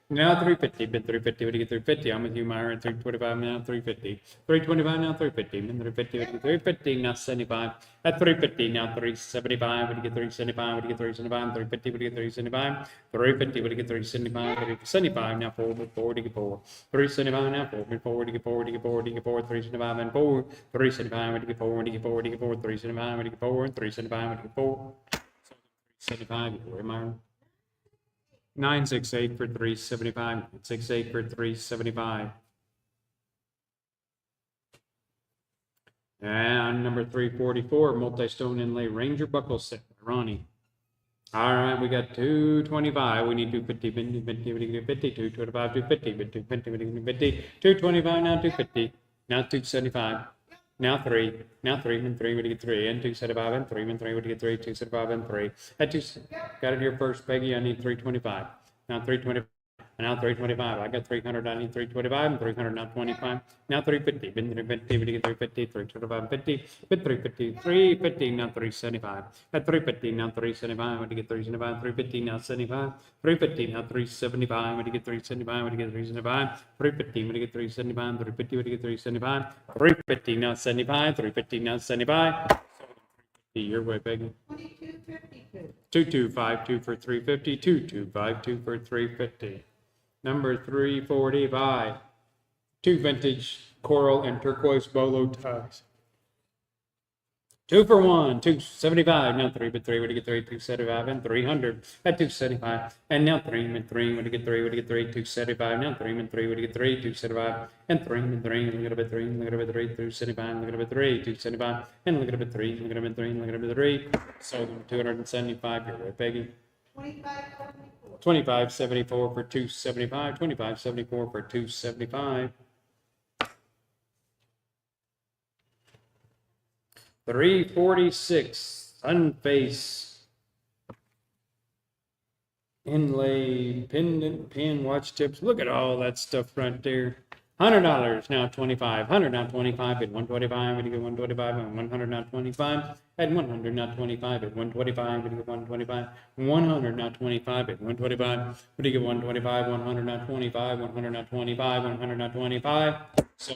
S1: Now 350, bid 350, what do you get 350? I'm with you, Myra, 325, now 350. 325, now 350, then 350, what do you get 350, now 75. At 350, now 375, what do you get 375, what do you get 375, 350, what do you get 375, 350, what do you get 375, 375, now 4, bid 4, what do you get 4? 375, now 4, bid 4, what do you get 4, what do you get 4, what do you get 4, 375, and 4, 375, what do you get 4, what do you get 4, what do you get 4, 375, what do you get 4, 375, what do you get 4, 375, where am I? 968 for 375, 68 for 375. And number 344, multi-stone inlay Ranger buckle set, Ronnie. All right, we got 225. We need 250, 50, 225, 250, 250, 225, now 250, now 275. Now 3, now 3, and 3, what do you get 3? And 275, and 3, and 3, what do you get 3? 275, and 3. At 2, got it here first, Peggy. I need 325. Now 325, and now 325. I got 300. I need 325, and 300, now 25. Now 350, been 350, what do you get 350? 325, 50, bid 350, 350, now 375. At 350, now 375, what do you get 375? 350, now 75. 350, now 375, what do you get 375? What do you get 375? 350, what do you get 375? 350, what do you get 375? 350, now 75. 350, now 75. Your way, Peggy.
S3: 2252.
S1: 2252 for 350. 2252 for 350. Number 345. 2 vintage coral and turquoise bolo ties. 2 for 1, 275. Now 3 but 3. What do you get 3? 275 and 300 at 275. And now 3 and 3. What do you get 3? What do you get 3? 275. Now 3 and 3. What do you get 3? 275 and 3 and 3. Look at a bit 3. Look at a bit 3. 275. Look at a bit 3. 275 and look at a bit 3. Look at a bit 3. Look at a bit 3. So 275. Your way, Peggy.
S3: 2574.
S1: 2574 for 275. 2574 for 275. 346 Sunface inlay pendant pin watch tips. Look at all that stuff right there. $100 now 25. 100 now 25 at 125. What do you get 125 and 100 now 25 at 100 now 25 at 125. What do you get 125? 100 now 25 at 125. What do you get 125? 100 now 25. 100 now 25. 100 now 25. So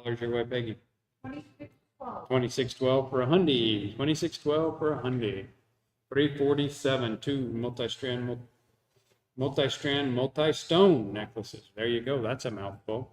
S1: $100 your way, Peggy.
S3: 2612.
S1: 2612 for a Hyundai. 2612 for a Hyundai. 347, 2 multi-strand multi-strand, multi-stone necklaces. There you go. That's a mouthful.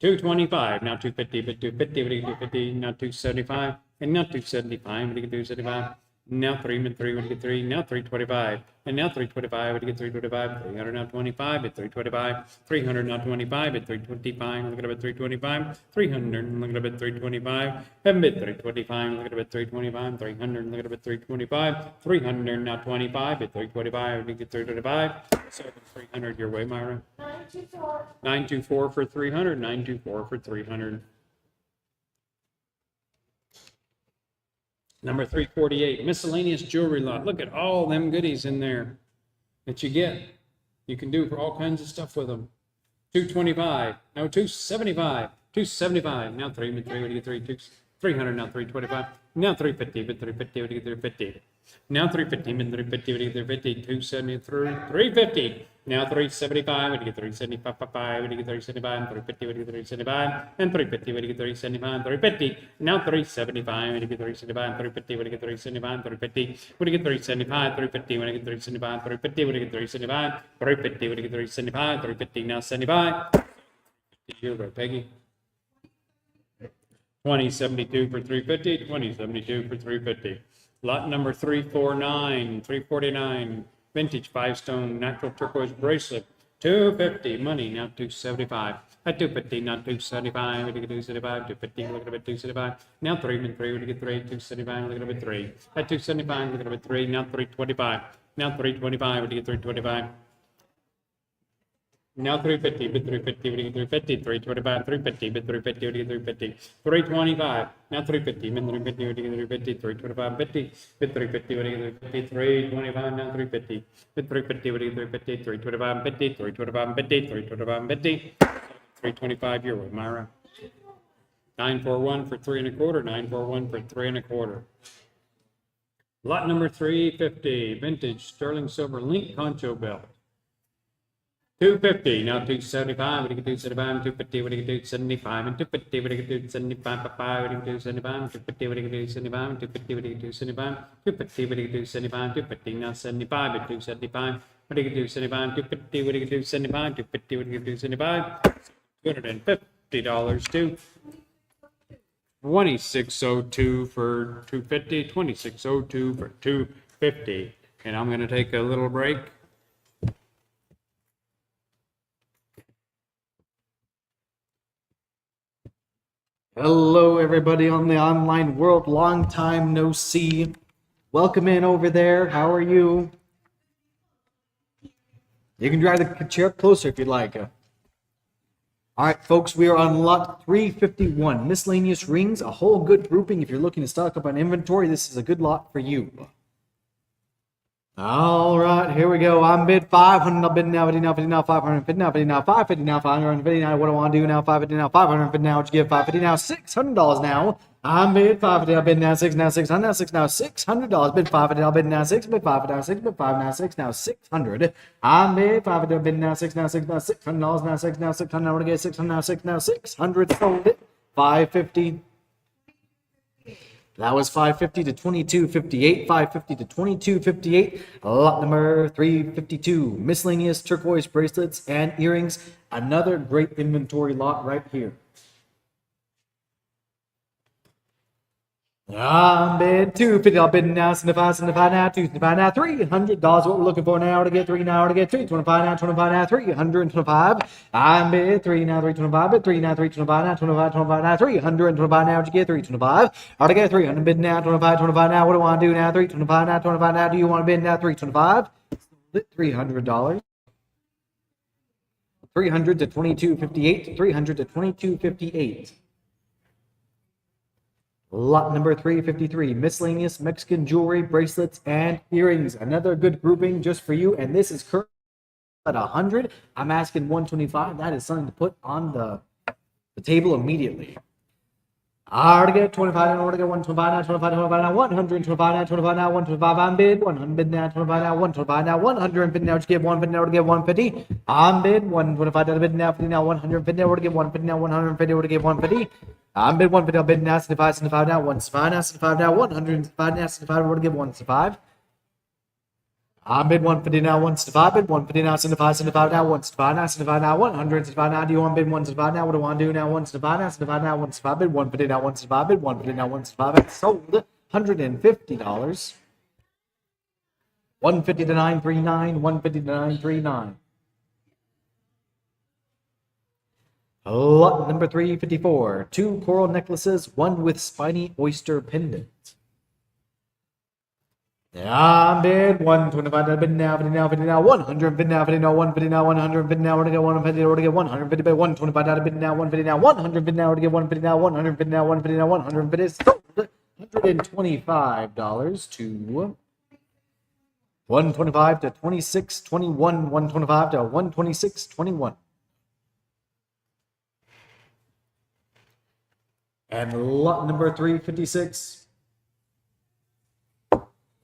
S1: 225, now 250, but 250, what do you get 250, now 275, and now 275, what do you get 275, now 3, but 3, what do you get 3, now 325, and now 325, what do you get 325, 300, now 25, at 325, 300, now 25, at 325, look at it at 325, 300, look at it at 325, and bid 325, look at it at 325, 300, look at it at 325, 300, now 25, at 325, what do you get 325, so 300 your way, Myra.
S3: 924.
S1: 924 for 300, 924 for 300. Number 348, miscellaneous jewelry lot. Look at all them goodies in there that you get. You can do for all kinds of stuff with them. 225, no, 275, 275. Now 3, but 3, what do you get 3? 300, now 325. Now 350, but 350, what do you get 350? Now 350, but 350, what do you get 350? 273, 350. Now 375, what do you get 375? What do you get 375? 350, what do you get 375? And 350, what do you get 375? 350. Now 375, what do you get 375? 350, what do you get 375? 350, what do you get 375? 350, what do you get 375? 350, what do you get 375? 350, what do you get 375? 350, now 75. You right, Peggy? 2072 for 350, 2072 for 350. Lot number 349, 349, vintage 5-stone natural turquoise bracelet, 250, money, now 275. At 250, not 275, what do you get 275? 250, look at it, 275. Now 3, and 3, what do you get 3? 275, look at it, 3. At 275, look at it, 3, now 325. Now 325, what do you get 325? Now 350, but 350, what do you get 350? 325, 350, but 350, what do you get 350? 325, now 350, but 350, what do you get 350? 325, 50, but 350, what do you get 350? 325, now 350, but 350, what do you get 350? 325, 50, 325, 50, 325, 50, 325, you're with Myra. 941 for 3 1/4, 941 for 3 1/4. Lot number 350, vintage sterling silver link poncho belt. 250, now 275, what do you get 275, 250, what do you get 275, and 250, what do you get 275, what do you get 275, 250, what do you get 275, 250, what do you get 275, 250, what do you get 275, 250, now 75 at 275, what do you get 275, 250, what do you get 275, 250, what do you get 275, $250 to 2602 for 250, 2602 for 250, and I'm going to take a little break.
S2: Hello, everybody on the online world. Long time no see. Welcome in over there. How are you? You can drive the chair up closer if you'd like. All right, folks, we are on lot 351. Miscellaneous rings, a whole good grouping. If you're looking to stock up on inventory, this is a good lot for you. All right, here we go. I'm bid 500. I'll bid now, 50 now, 50 now, 550 now, 50 now, 550 now, 550 now. What do I want to do now? 550 now, 550 now. What you give? 550 now, $600 now. I'm bid 550. I'll bid now 6 now, 600 now, 6 now, $600. Bid 550. I'll bid now 6. Bid 5 now 6. Bid 5 now 6 now 600. I'm bid 550. I'll bid now 6 now 6 now $600 now 6 now 600. Now what do I get? 600 now 6 now 600. Sold it. 550. That was 550 to 2258, 550 to 2258. Lot number 352, miscellaneous turquoise bracelets and earrings. Another great inventory lot right here. I'm bid 250. I'll bid now, 75 now, 275 now, $300. What we're looking for now to get 3 now to get 325 now, 25 now, 325. I'm bid 3 now, 325, bid 3 now, 325 now, 25, 25 now, 325 now. What you get 325? How to get 300? Bid now, 25, 25 now. What do I want to do now? 325 now, 25 now. Do you want to bid now? 325? $300. 300 to 2258, 300 to 2258. Lot number 353, miscellaneous Mexican jewelry, bracelets, and earrings. Another good grouping just for you. And this is currently at 100. I'm asking 125. That is something to put on the table immediately. I already get 25 and I already get 125 now, 25, 25 now, 125 now, 25 now, 125 on bid, 100 bid now, 25 now, 125 now, 100 bid now, to get 150 now, to get 150. On bid, 125 now, bid now, 50 now, 150 now, to get 150 now, 150 to get 150. On bid 150 now, bid now, 75, 75 now, 175 now, 75 now, 105 now, 75 to get 175. I bid 150 now, 165, bid 150 now, 75, 75 now, 165 now, 75 now, 100, 75 now, do you want bid 165 now? What do I want to do now? 165 now, 75 now, 165, bid 150 now, 165, bid 150 now, 165, sold $150. 150 to 939, 150 to 939. Lot number 354, 2 coral necklaces, 1 with spiny oyster pendant. Yeah, bid 125 bid now, 50 now, 50 now, 100 bid now, 50 now, 150 now, 100 bid now, we're to get 150, we're to get 150 bid 125 bid now, 150 now, 100 bid now, we're to get 150 now, 100 bid now, 150 now, 100 bid is sold $125 to 125 to 2621, 125 to 12621. And lot number 356.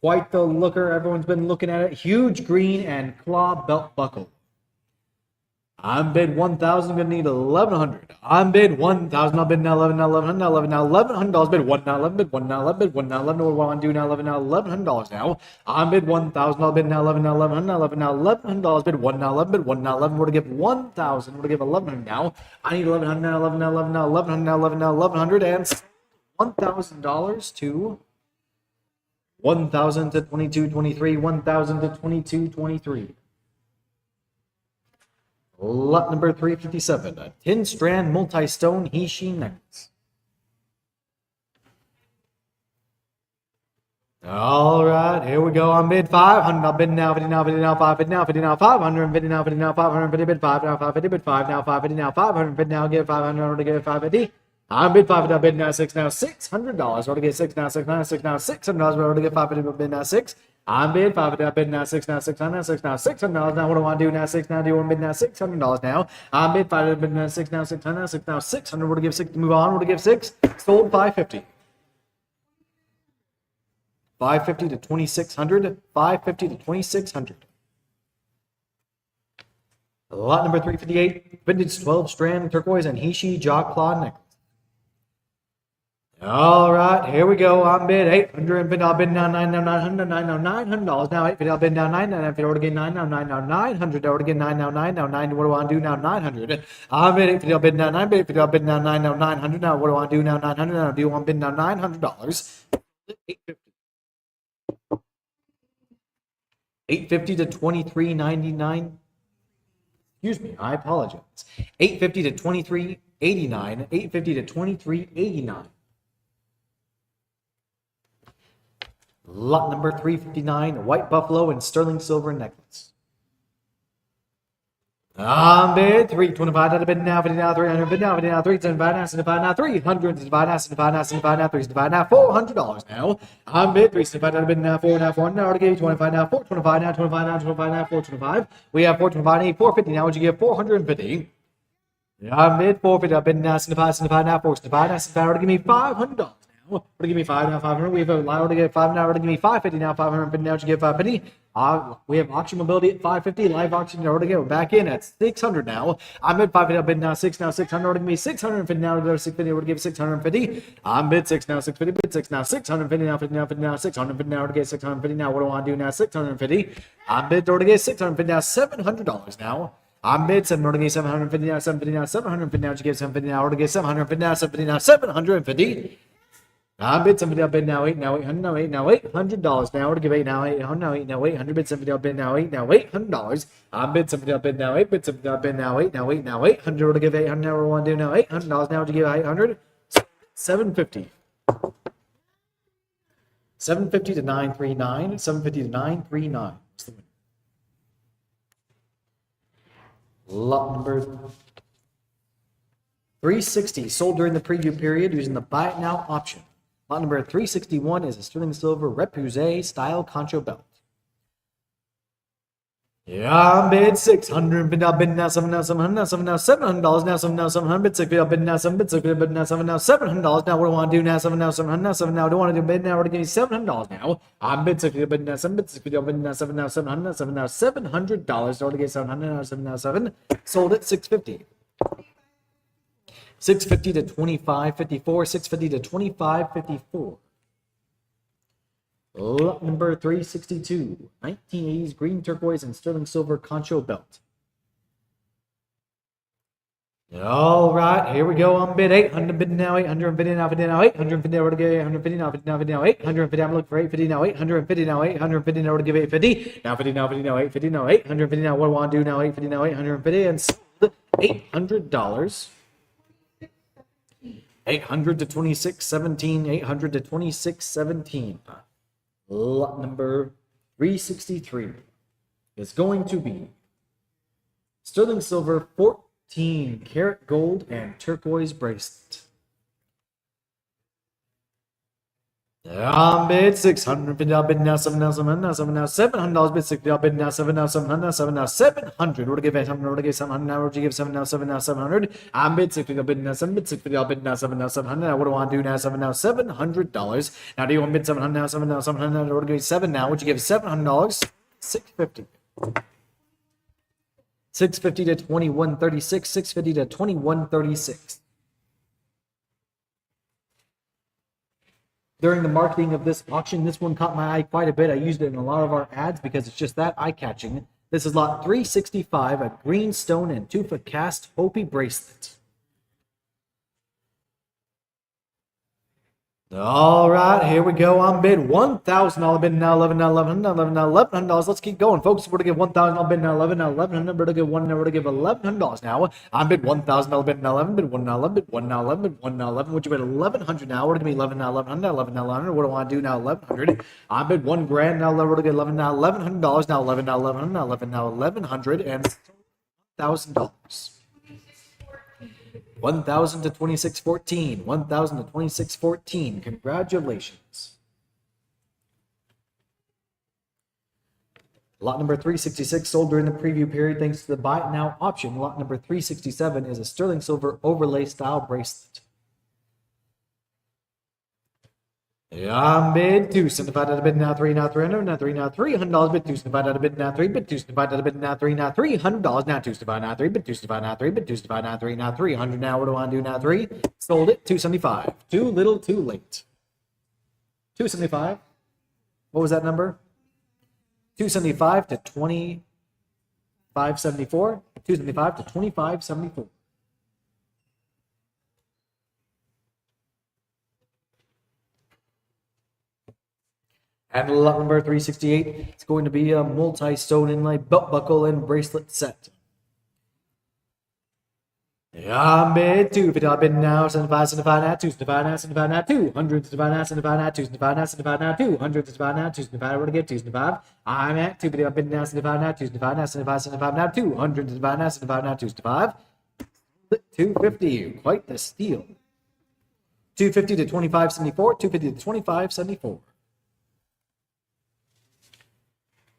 S2: Quite the looker. Everyone's been looking at it. Huge green and claw belt buckle. I'm bid 1,000. Gonna need 1,100. I'm bid 1,000. I'll bid now 11. Now 11. Now 11. Now $1,100. Bid 1 now 11. Bid 1 now 11. Bid 1 now 11. What do I want to do now? 11 now $1,100 now. I'm bid 1,000. I'll bid now 11. Now 11. Now 11. Now $1,100. Bid 1 now 11. Bid 1 now 11. We're to give 1,000. We're to give 1,100 now. I need 1,100 now 11. Now 11. Now 1,100. Now 11. Now 1,100 and $1,000 to 1,000 to 2223. 1,000 to 2223. Lot number 357, a 10-strand multi-stone he-she necklace. All right, here we go. I'm bid 500. I'll bid now, 50 now, 50 now, 550 now, 50 now, 550 now, 50 now, 550, bid 5 now, 550, bid 5 now, 550 now, 550 now, give 500 to give 550. I'm bid 5 now, bid now 6 now, $600. Or to get 6 now, 6 now, 6 now, $600. Or to get 550, bid now 6. I'm bid 5 now, bid now 6 now, 600, 6 now, $600. Now what do I want to do now? 6 now, do you want to bid now $600 now? I'm bid 5 bid now 6 now, 600, 6 now, 600. We're to give 6 to move on. We're to give 6. Sold 550. 550 to 2,600. 550 to 2,600. Lot number 358, vintage 12-strand turquoise and he-she jaw claw necklace. All right, here we go. I'm bid 800. Bid I'll bid now 9 now 900 9 now $900 now 850. I'll bid now 9 now 950. Order again 9 now 9 now 900. Order again 9 now 9 now 9. What do I want to do now? 900. I'm bid 850. I'll bid now 9 bid 850. I'll bid now 9 now 900. Now what do I want to do now? 900. Now do you want to bid now $900? 850. 850 to 23.99. Excuse me, I apologize. 850 to 23.89. 850 to 23.89. Lot number 359, white buffalo and sterling silver necklace. I'm bid 325 out of bid now, 50 now, 300 bid now, 50 now, 375 now, 75 now, 300, 75 now, 75 now, 75 now, 375 now, $400 now. I'm bid 375 out of bid now, 4 now, 4 now, already gave 25 now, 425 now, 25 now, 25 now, 425. We have 425, need 450 now, would you give 450? I'm bid 450, I've been now, 75, 75 now, 475 now, 75, already give me $500. What do you give me 5 now, 500? We have a line to get 5 now, to give me 550 now, 550 now, to give 550. We have auction mobility at 550, live auction order to get back in at 600 now. I'm bid 550, I've bid now 6 now, 600, order to give me 650 now, to go to 650, order to give 650. I'm bid 6 now, 650, bid 6 now, 650 now, 50 now, 50 now, 650 now, to get 650 now. What do I want to do now? 650. I'm bid order to get 650 now, $700 now. I'm bid 700 to get 750 now, 750 now, 750 now, to get 750 now, order to get 750 now, 750 now, 750. I'm bid somebody. I'll bid now 8 now 800 now 8 now $800 now to give 8 now 800 now 8 now 800 bid somebody. I'll bid now 8 now $800. I'm bid somebody. I'll bid now 8 bid somebody. I'll bid now 8 now 8 now 800 to give 800 now. We want to do now $800 now to give 800. 750. 750 to 939. 750 to 939. What's the winner? Lot number 360 sold during the preview period using the buy it now option. Lot number 361 is a sterling silver repousse style concho belt. Yeah, bid 600. Bid now, bid now, 7 now, 700 now, 7 now, $700 now, 7 now, 700. Bid 6 bid now, 7 bid 6 bid now, 7 now, $700. Now what do I want to do now? 7 now, 700 now, 7 now. Do I want to do bid now? Or to give me $700 now? I'm bid 6 bid now, 7 bid 6 bid now, 7 now, 700 7 now, $700. Or to get 700 now, 7 now, 7. Sold at 650. 650 to 2554, 650 to 2554. Lot number 362, 1980s green turquoise and sterling silver concho belt. All right, here we go on bid 800, bid now 850 now, 50 now 850 now, to give 850 now, 50 now, 50 now 850. I'm looking for 850 now, 850 now, 850 now, to give 850 now, 50 now, 50 now, 850 now, 850 now. What do I want to do now? 850 now, 850 and sold $800. 800 to 2617, 800 to 2617. Lot number 363 is going to be sterling silver 14 karat gold and turquoise bracelet. Bid 600, bid now, bid now, 7 now, 7 now, 7 now, $700, bid 60, bid now, 7 now, 700, 7 now, 700. What to give 800, what to give 700, now, what to give 7 now, 7 now, 700. I'm bid 60, bid now, 7, bid 60, bid now, 7 now, 700. Now, what do I want to do now? 7 now, $700. Now, do you want bid 700 now, 7 now, 700? Now, what to give 7 now? What you give $700? 650. 650 to 2136, 650 to 2136. During the marketing of this auction, this one caught my eye quite a bit. I used it in a lot of our ads because it's just that eye-catching. This is lot 365, a green stone and tufa cast Hopi bracelet. All right, here we go on bid $1,000 bid now, 11 now, 11 now, 11 now, $1,100. Let's keep going, folks. We're to give $1,000 bid now, 11 now, 1100. We're to give one now, we're to give $1,100 now. On bid $1,000 bid now, 11 bid 1 now, 11 bid 1 now, 11 bid 1 now, 11. Would you bid 1100 now? We're to be 11 now, 1100, 11 now, 1100. What do I want to do now? 1100. On bid $1,000 now, we're to get 11 now, $1,100 now, 11 now, 1100 now, 11 now, 1100 and $1,000. 1,000 to 2614, 1,000 to 2614. Congratulations. Lot number 366 sold during the preview period thanks to the buy it now option. Lot number 367 is a sterling silver overlay style bracelet. Bid 2, simplified out of bid now 3, now 300, now 3, now $300, bid 2, simplified out of bid now 3, bid 2, simplified out of bid now 3, now $300, now 2, simplified now 3, bid 2, simplified now 3, bid 2, simplified now 3, now $300. Now what do I want to do now? 3, sold it, 275. Too little, too late. 275. What was that number? 275 to 2574. 275 to 2574. And lot number 368, it's going to be a multi-stone inlay belt buckle and bracelet set. Bid 2, $50 bid now, 75, 75 now, 2, 75 now, 75 now, 200, 75 now, 75 now, 2, 75 now, 75 now, 200, 75 now, 2, 75, we're to get 2, 75. I'm at 2, $50 bid now, 75 now, 2, 75 now, 75, 75 now, 200, 75 now, 75 now, 2, 75. 250, quite the steal. 250 to 2574, 250 to 2574.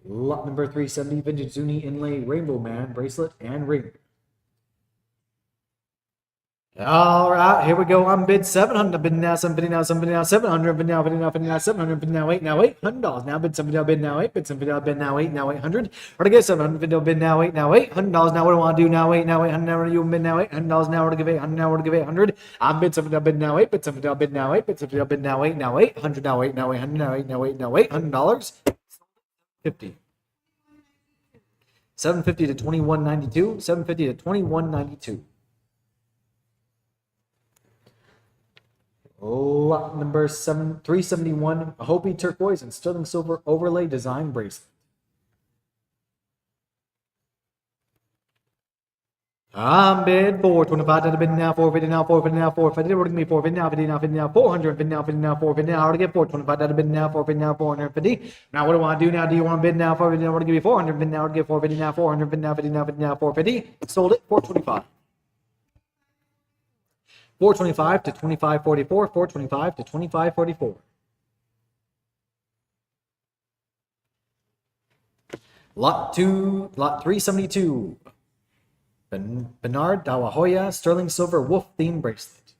S2: Lot number 370, vintage Zuni inlay rainbow man bracelet and ring. All right, here we go on bid 700, bid now, 750 now, 750 now, 700, bid now, 50 now, 50 now, 700, bid now, 8 now, $800. Now bid 750 bid now 8, bid 750 bid now 8, now 800. Or to get 750 bid now 8, now $800. Now what do I want to do now? 8 now 800. Now you bid now $800. Now we're to give 800. Now we're to give 800. I'm bid 750 bid now 8, bid 750 bid now 8, bid 750 bid now 8, now 800. Now 8 now 800. Now 8 now 8 now $800. 50. 750 to 2192, 750 to 2192. Lot number 371, a Hopi turquoise and sterling silver overlay design bracelet. Bid 425 to bid now 450 now 450 now 450. We're gonna be 450 now 50 now 50 now 400 50 now 50 now 450 now. I already get 425 to bid now 450 now 450. Now what do I want to do now? Do you want to bid now 450 now? We're gonna give you 400 bid now. We're gonna get 450 now 400 bid now 50 now 50 now 450. Sold it 425. 425 to 2544. 425 to 2544. Lot 372. Bernard Dawahoya sterling silver wolf theme bracelet.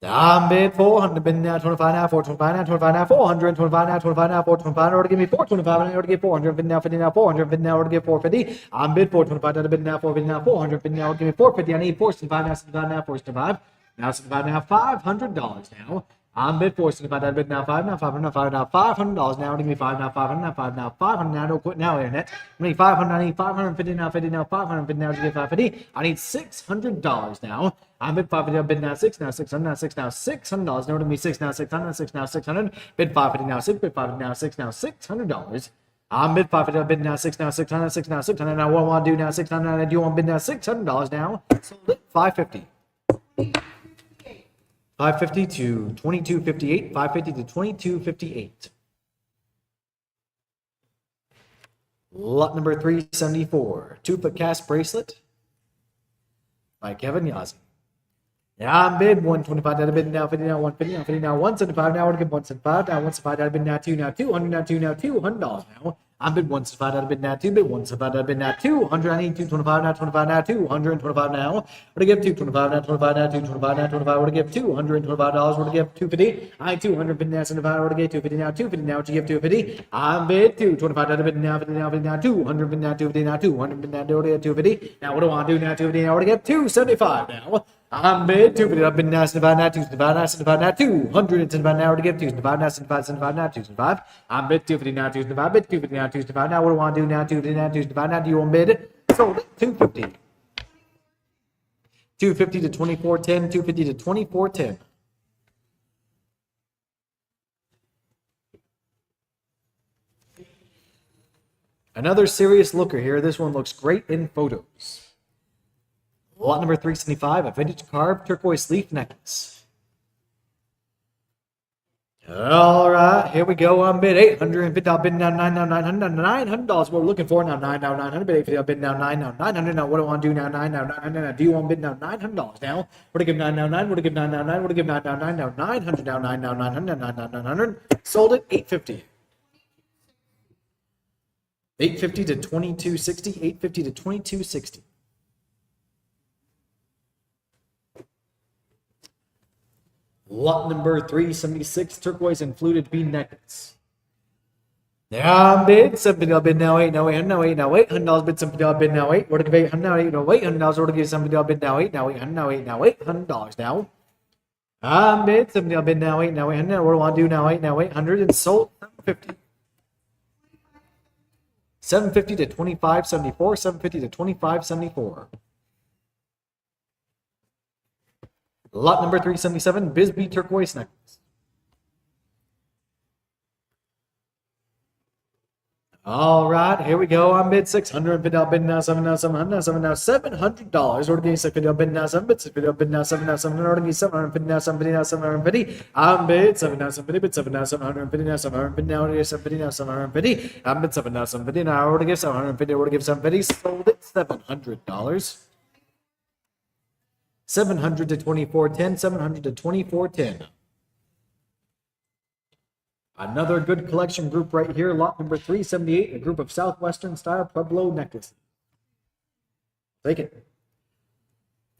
S2: Bid 400 bid now 25 now 425 now 25 now 400 25 now 25 now 425 order give me 425 now order give 400 bid now 50 now 400 bid now order give 450. Bid 425 now bid now 450 now 400 bid now order give me 450. I need 475 now 75 now 475 now 75 now $500 now. I'm bid for $75 out of bid now, $5 now, $500 now, $500 now, $500 now, give me $5 now, $500 now, $5 now, $500 now, don't quit now, internet. I need $500, I need $550 now, $50 now, $550 now, to get $550. I need $600 now. I'm bid $550 now, bid now, $6 now, $600 now, $6 now, $600 now, to me $6 now, $600 $6 now, $600. Bid $550 now, $6, bid $550 now, $6 now, $600. I'm bid $550 now, bid now, $6 now, $600 $6 now, $600 now. What do I want to do now? $600 now, do you want bid now, $600 now? Sold it $550. 550 to 2258, 550 to 2258. Lot number 374, 2-foot cast bracelet by Kevin Yazzie. Now I'm bid 125 out of bid now, 50 now, 150 now, 50 now, 175 now, I want to get 175 now, 175 out of bid now, 2 now, 200 now, 2 now, $200 now. I'm bid 175 out of bid now, 2 bid 175 out of bid now, 200. I need 225 now, 25 now, 225 now. What to give 225 now, 25 now, 225 now, 25. What to give $225? What to give 250? I need 200 bid now, 75. What to give 250 now, 250 now. What you give 250? I'm bid 225 out of bid now, 50 now, 50 now, 200 bid now, 250 now, 200 bid now, 250. Now what do I want to do now, 250 now? What to give 275 now. I'm bid 250 up in now, 75 now, 275 now, 75 now, 275 now, to give 275 now, 75, 75 now, 275. I'm bid 250 now, 275, bid 250 now, 275 now. What do I want to do now, 250 now, 275 now? Do you want bid? Sold it, 250. 250 to 2410, 250 to 2410. Another serious looker here. This one looks great in photos. Lot number 375, a vintage carved turquoise leaf necklace. All right, here we go. I'm bid 850. I'll bid now 900. $900. What we're looking for now. 900. Bid 850. I'll bid now 900. Now what do I want to do now? 900. Now do you want to bid now $900 now? What to give 999? What to give 999? What to give 999? Now 900. Now 900. 900. Sold it 850. 850 to 2260. 850 to 2260. Lot number 376, turquoise and fluted bead necklace. Now I'm bid $750. Bid now 8. Now 800. Now 8. Now $800. Bid $750. Bid now 8. What to give 800? Now 8. No $800. What to give $750? Bid now 8. Now 800. Now 8. Now $800. Now I'm bid $750. Bid now 8. Now 800. What do I want to do now? 8. Now 800 and sold 750. 750 to 2574. 750 to 2574. Lot number 377, Bisbee turquoise necklace. All right, here we go. I'm bid 600. Bid now, bid now, 7 now, 700 now, 7 now, $700. Order me 650. Bid now, 7 bid 650. Bid now, 7 now, 700. Order me 750 now, 750 now, 750. I'm bid 7 now, 750. Bid 7 now, 750 now, 700. Bid now, order 750 now, 750. I'm bid 7 now, 750 now. Order give 750. Order give 750. Sold it $700. 700 to 2410, 700 to 2410. Another good collection group right here, lot number 378, a group of Southwestern style Pueblo necklaces. Take it.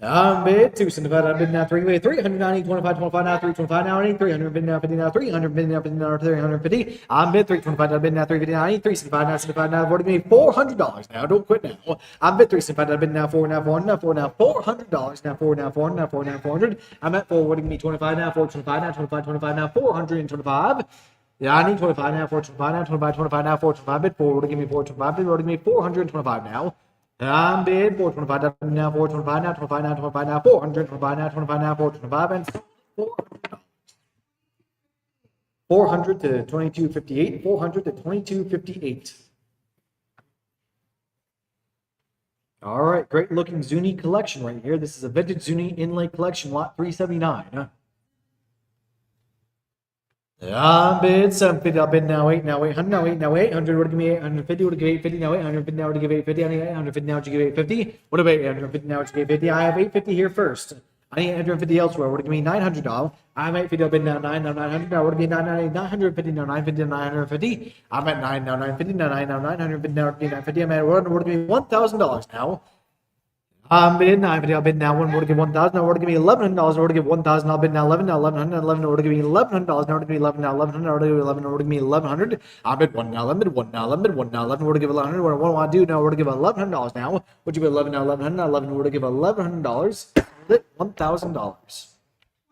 S2: I'm bid 275. I'm bid now 3 390, 25, 25 now, 325 now, 300 bid now 50 now, 300 bid now 50 now, 350. I'm bid 325. I'm bid now 350 now, 375 now, 75 now, what do you mean? $400 now. Don't quit now. I'm bid 375. I'm bid now 4 now, 4 now, 4 now, $400 now, 4 now, 4 now, 4 now, 400. I'm at 4. What do you mean? 25 now, 425 now, 25, 25 now, 425. Yeah, I need 25 now, 425 now, 25, 25 now, 425 bid 4. What do you give me? 425 bid. What do you mean? 425 now. I'm bid 425 now, 425 now, 25 now, 25 now, 425 now, 25 now, 425 and $400. 400 to 2258, 400 to 2258. All right, great looking Zuni collection right here. This is a vintage Zuni inlay collection, lot 379. I'm bid 750. I'll bid now 8. Now 800. Now 8. Now 800. What to give me 850? What to give 850? Now 850. Now what to give 850? I need 850. Now what to give 850? What about 850? Now what to give 850? I have 850 here first. I need 850 elsewhere. What to give me $900? I'm 850. I'll bid now 9. Now 900. Now what to give me 950? Now 950. Now 950. I'm at 9. Now 950. Now 9. Now 950. Now what to give me 950? I'm at what to give me $1,000 now. I'm bid 950. I'll bid now 1 more to give 1,000. Now to give me $1,100. Or to give 1,000. I'll bid now 11. Now 1100. 11. Or to give me $1,100. Now to give me 11. Now 1100. Or to give me 11. Or to give me 1100. I'll bid 1 now 11. 1 now 11. 1 now 11. Or to give 1100. What do I want to do now? Or to give $1,100 now. Would you give 11 now 1100? Now 11. Or to give $1,100. $1,000.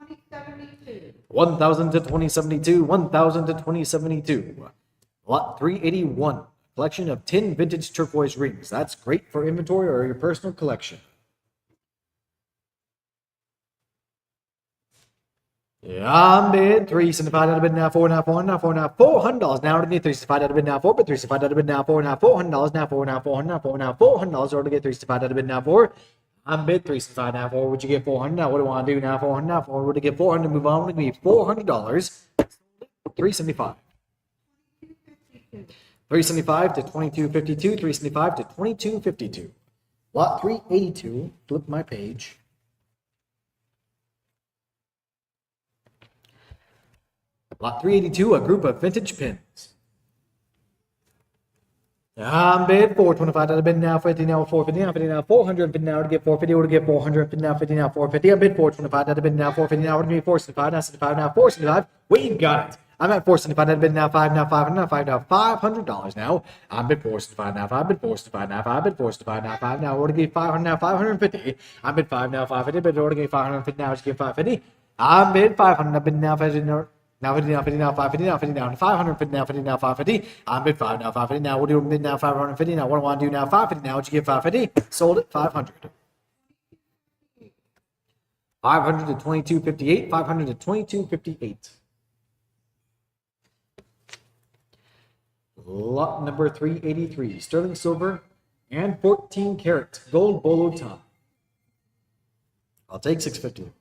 S3: 2072.
S2: 1,000 to 2072, 1,000 to 2072. Lot 381, collection of 10 vintage turquoise rings. That's great for inventory or your personal collection. Yeah, bid 375 out of bid now, four now, four now, four now, $400 now to get 365 out of bid now, four, but 365 out of bid now, four now, $400 now, four now, $400 now, four now, $400 or to get 365 out of bid now, four. I'm bid 365 now, four. Would you get 400 now? What do I want to do now? 400 now, four. Would you get 400? Move on. Would be $400. 375. 375 to 2252, 375 to 2252. Lot 382, flip my page. Lot 382, a group of vintage pins. I'm bid 425 out of bid now, 50 now, 450 now, 50 now, 400 bid now to get 450, or to get 400 bid now, 50 now, 450. I'm bid 425 out of bid now, 450 now, to be 475 now, 75 now, 475. We got it. I'm at 475 out of bid now, 5 now, 500 now, 5 now, $500 now. I'm bid 475 now, 5 bid 475 now, 5 bid 475 now, 5 now, or to get 500 now, 550. I'm bid 5 now, 550, bid or to get 550 now, to get 550. I'm bid 500, I've bid now, 50 now. Now 50 now, 50 now, 550 now, 50 now, 550 now, 50 now, 550. I'm bid 5 now, 550 now. What do you bid now, 550 now? What do I want to do now, 550 now? What'd you get 550? Sold it, 500. 500 to 2258, 500 to 2258. Lot number 383, sterling silver and 14 karat gold bolo tie. I'll take 650.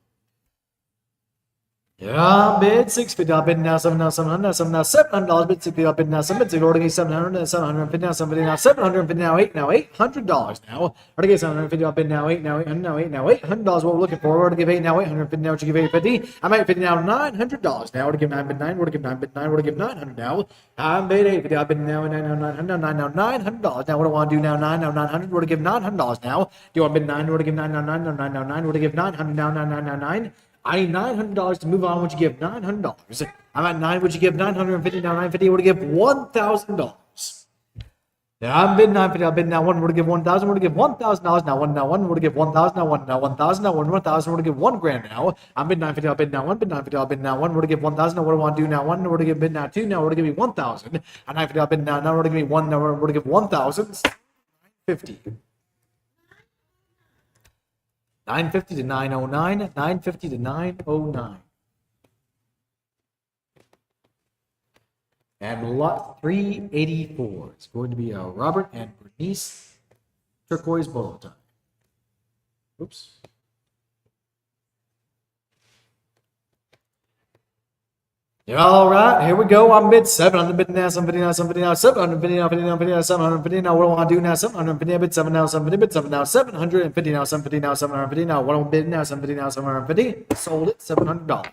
S2: Yeah, bid 650. I'll bid now, 7 now, 700 now, 7 now, $700. Bid 650. I'll bid now, 750. Order get 700, 750 now, 750 now, 750 now, 8 now, $800 now. Order get 750. I'll bid now, 8 now, 800 now, 8 now, $800. What we're looking for. Order give 8 now, 850 now. What you give 850? I'm at 50 now, $900 now. Order give 9 bid 9. Order give 9 bid 9. Order give 900 now. I'm bid 850. I'll bid now, 9 now, 900 now, 9 now, $900. Now what do I want to do now? 9 now, 900. Order give $900 now. Do you want bid 9? Order give 9 now, 9 now, 9 now, 9. Order give 900 now, 9 now, 9 9. I need $900 to move on. Would you give $900? I'm at 9. Would you give 950 now? 950. Would you give $1,000? Now I'm bid 950. I'll bid now 1. Would you give 1,000? Would you give $1,000? Now 1. Now 1. Would you give 1,000? Now 1. Now 1,000. Now 1. 1,000. Would you give 1 grand now? I'm bid 950. I'll bid now 1. Bid 950. I'll bid now 1. Would you give 1,000? Now what do I want to do now? 1. Would you give bid now 2? Now would you give me 1,000? And 950. I'll bid now. Now would you give me 1? Now would you give 1,000? 50. 950 to 909, 950 to 909. And lot 384. It's going to be a Robert and Bernice turquoise bolo tie. Oops. All right, here we go. I'm bid 700 bid now, 750 now, 750 now, 750 now, 50 now, 50 now, 750 now. What do I want to do now? 750 bid 7 now, 750 bid 7 now, 750 now, 750 now, 750 now. What do I bid now? 750 now, 750. Sold it, $700.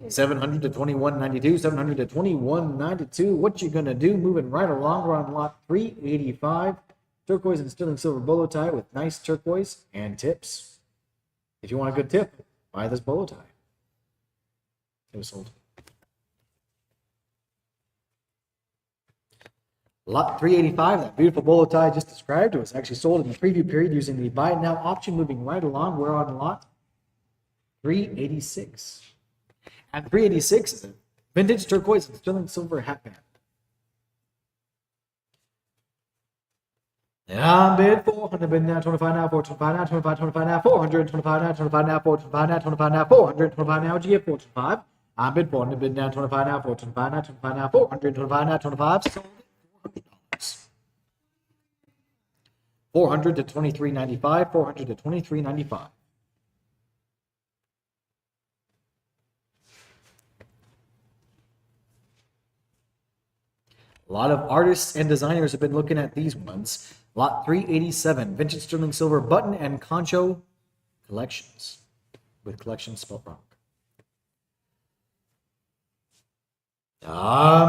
S2: 700 to 2192, 700 to 2192. What you gonna do? Moving right along, we're on lot 385. Turquoise and sterling silver bolo tie with nice turquoise and tips. If you want a good tip, buy this bolo tie. It was sold. Lot 385, that beautiful bolo tie I just described, it was actually sold in the preview period using the buy it now option. Moving right along, we're on lot 386. And 386 is a vintage turquoise and sterling silver hat band. Yeah, bid 400, bid now, 25 now, 425 now, 25, 25 now, 400, 25 now, 25 now, 425 now, 25 now, 400, 25 now, what'd you get, 425? I bid 400, bid now, 25 now, 425 now, 25 now, 400, 25 now, 25, sold it, $400. 400 to 2395, 400 to 2395. A lot of artists and designers have been looking at these ones. Lot 387, vintage sterling silver button and concho collections, with collections spelled wrong.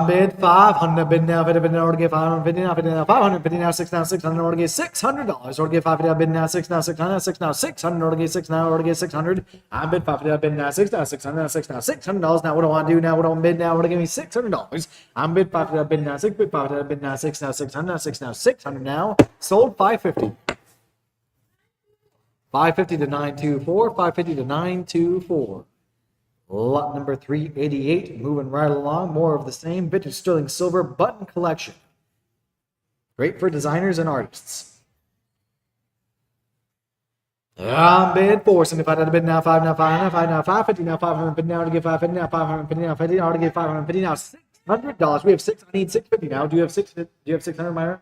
S2: Bid 500, bid now, bid now, order get 550 now, 50 now, 550 now, 6 now, 600, order get $600, order get 550 now, bid now, 6 now, 600, 6 now, 600, order get 6 now, order get 600. I bid 550 now, bid now, 6 now, 600 now, 6 now, $600. Now what do I want to do now? What do I bid now? Order give me $600. I'm bid 550 now, bid now, 6, bid 550 now, bid now, 6 now, 600 now, 6 now, 600 now, sold 550. 550 to 924, 550 to 924. Lot number 388, moving right along. More of the same. Vintage sterling silver button collection. Great for designers and artists. Bid 475 out of bid now, 5 now, 5 now, 5 now, 550 now, 500 bid now to get 550 now, 550 now, 50 now to get 550 now, $600. We have 6. I need 650 now. Do you have 6? Do you have 600, Myra?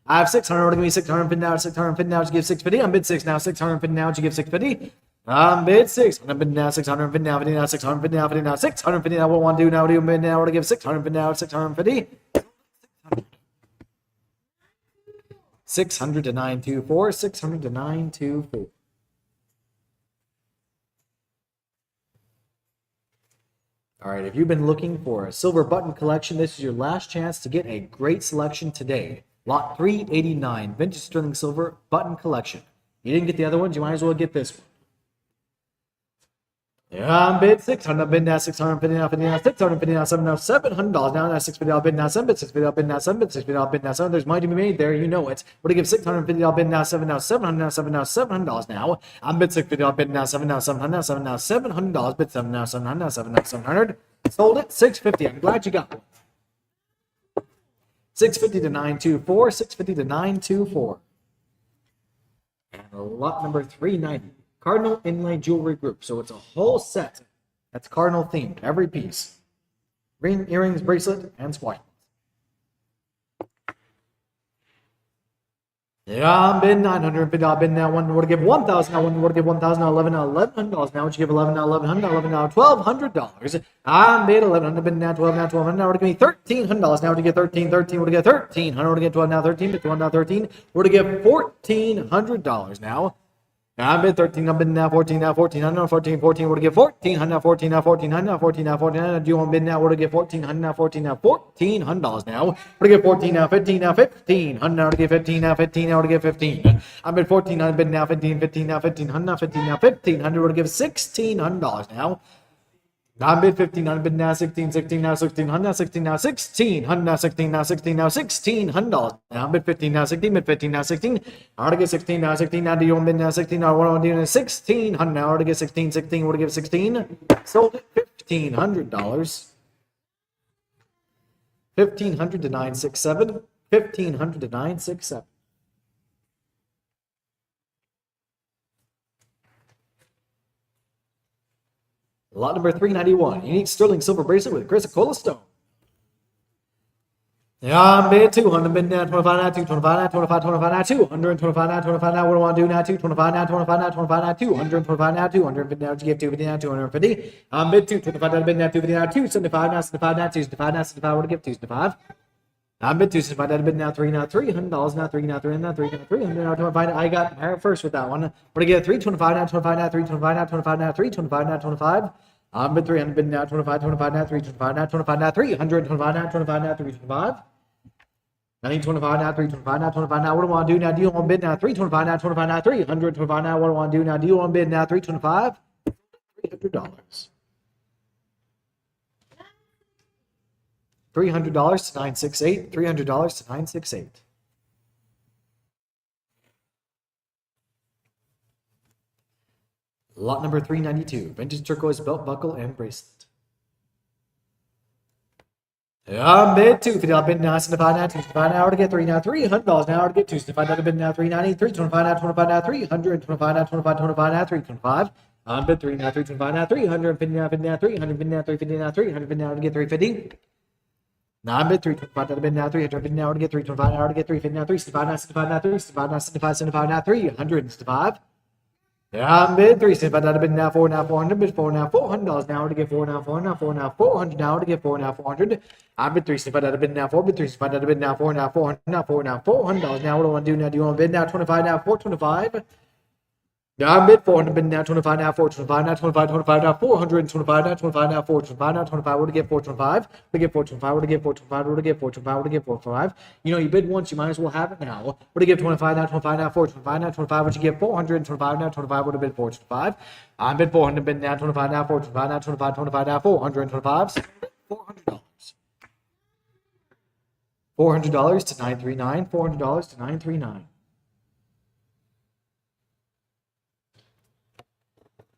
S2: I have 600. Give me 600 bid now, 650 now to give 650. I'm bid 6 now, 600 bid now to give 650. I'm bid 6. I'm bid now, 600 bid now, 50 now, 600 bid now, 50 now, 650 now. What do I want to do now? What do you bid now? What to give 600 bid now, 650. 600 to 924, 600 to 924. All right, if you've been looking for a silver button collection, this is your last chance to get a great selection today. Lot 389, vintage sterling silver button collection. You didn't get the other ones, you might as well get this one. I'm bid 600. I'm bid now 650 now 50 now 650 now 7 now $700 now 650. I'll bid now 7 bid 650. I'll bid now 7 bid 650. I'll bid now 7. There's money to be made there, you know it. What do you give 650? I'll bid now 7 now 700 now 7 now $700 now. I'm bid 650. I'll bid now 7 now 700 now 7 now $700. Bid 7 now 700 now 7 now 700. Sold it 650. I'm glad you got one. 650 to 924. 650 to 924. And lot number 390. Cardinal Inlay Jewelry Group. So it's a whole set that's cardinal themed, every piece. Ring, earrings, bracelet, and spikes. Yeah, I'm bid 950. I've been now one more to give 1,000. Now one more to give 1,000. Now 11. Now $1,100. Now would you give 11? Now 1,100. Now 11. Now $1,200. I'm bid 1,100. Bid now 12. Now 1,200. Now would give me $1,300. Now would you get 13? 13. Would you get 1,300? Would you get 12? Now 13. Bid 12. Now 13. Would you give $1,400 now? I'm bid 13, I'm bid now 14, now 1400, now 14, 14, we're to get 1400, now 14, now 1400, now 14, now 1400, do you want bid now, we're to get 1400, now 14, now $1,400 now, we're to get 14, now 15, now 1500, now to get 15, now 15, now to get 15. I'm bid 14, I'm bid now 15, 15, now 1500, now 15, now 1500, we're to give $1,600 now. I'm bid 15, I'm bid now 16, 16, now 1600, now 16, now 1600, now 16, now 16, now $1,600. Now I'm bid 15, now 16, bid 15, now 16. I want to get 16, now 16, now do you want bid now 16? I want to do $1,600. Now I want to get 16, 16, what to give 16? Sold it $1,500. 1,500 to 967. 1,500 to 967. Lot number 391, unique sterling silver bracelet with chrysocolla stone. Yeah, I'm bid 200, bid now 25 now 225 now 25 25 now 225 now 25 now. What do I want to do now? 225 now 25 now 25 now 225 now 200 bid now. You get 250 now 250. I'm bid 225 now bid now 250 now 275 now 75 now 275 now 75. What to give 275? I'm bid 275 now bid now 3 now $300 now 3 now 3 now 3 now 300 now 25. I got Harry first with that one. What to get 325 now 25 now 325 now 25 now 325 now 25. I'm bid 300 bid now 25 25 now 325 now 25 now 325 now 25 now 325. 925 now 325 now 25 now. What do I want to do now? Do you want to bid now 325 now 25 now 325 now? What do I want to do now? Do you want to bid now 325? $300. $300 to 968. $300 to 968. Lot number 392, vintage turquoise belt buckle and bracelet. I'm bid 250. I'll bid now 75 now 275 now to get 3 now $300 now to get 275 now to bid now 390 325 now 25 now 325 now 25 25 now 325. I'm bid 3 now 325 now 350 now 50 now 300 bid now 350 now 300 bid now to get 350. Now I'm bid 325 now to bid now 300 bid now to get 325 now to get 350 now 365 now 65 now 365 now 75 75 now 365. Yeah, I'm bid 365 now to bid now 4 now 400 bid 4 now $400 now to get 4 now 4 now 4 now 400 now to get 4 now 400. I'm bid 365 now to bid now 4 bid 365 now to bid now 4 now 400 now 4 now $400 now. What do I want to do now? Do you want to bid now 25 now 425? Yeah, I'm bid 400 bid now 25 now 425 now 25 25 now 425 now 25 now 425 now 25. What to get 425? What to get 425? What to get 425? What to get 425? What to get 425? You know, you bid once, you might as well have it now. What to get 25 now 25 now 425 now 25? What you get 425 now 25? What to bid 425? I'm bid 400 bid now 25 now 425 now 25 25 now 425. $400. $400 to 939. $400 to 939.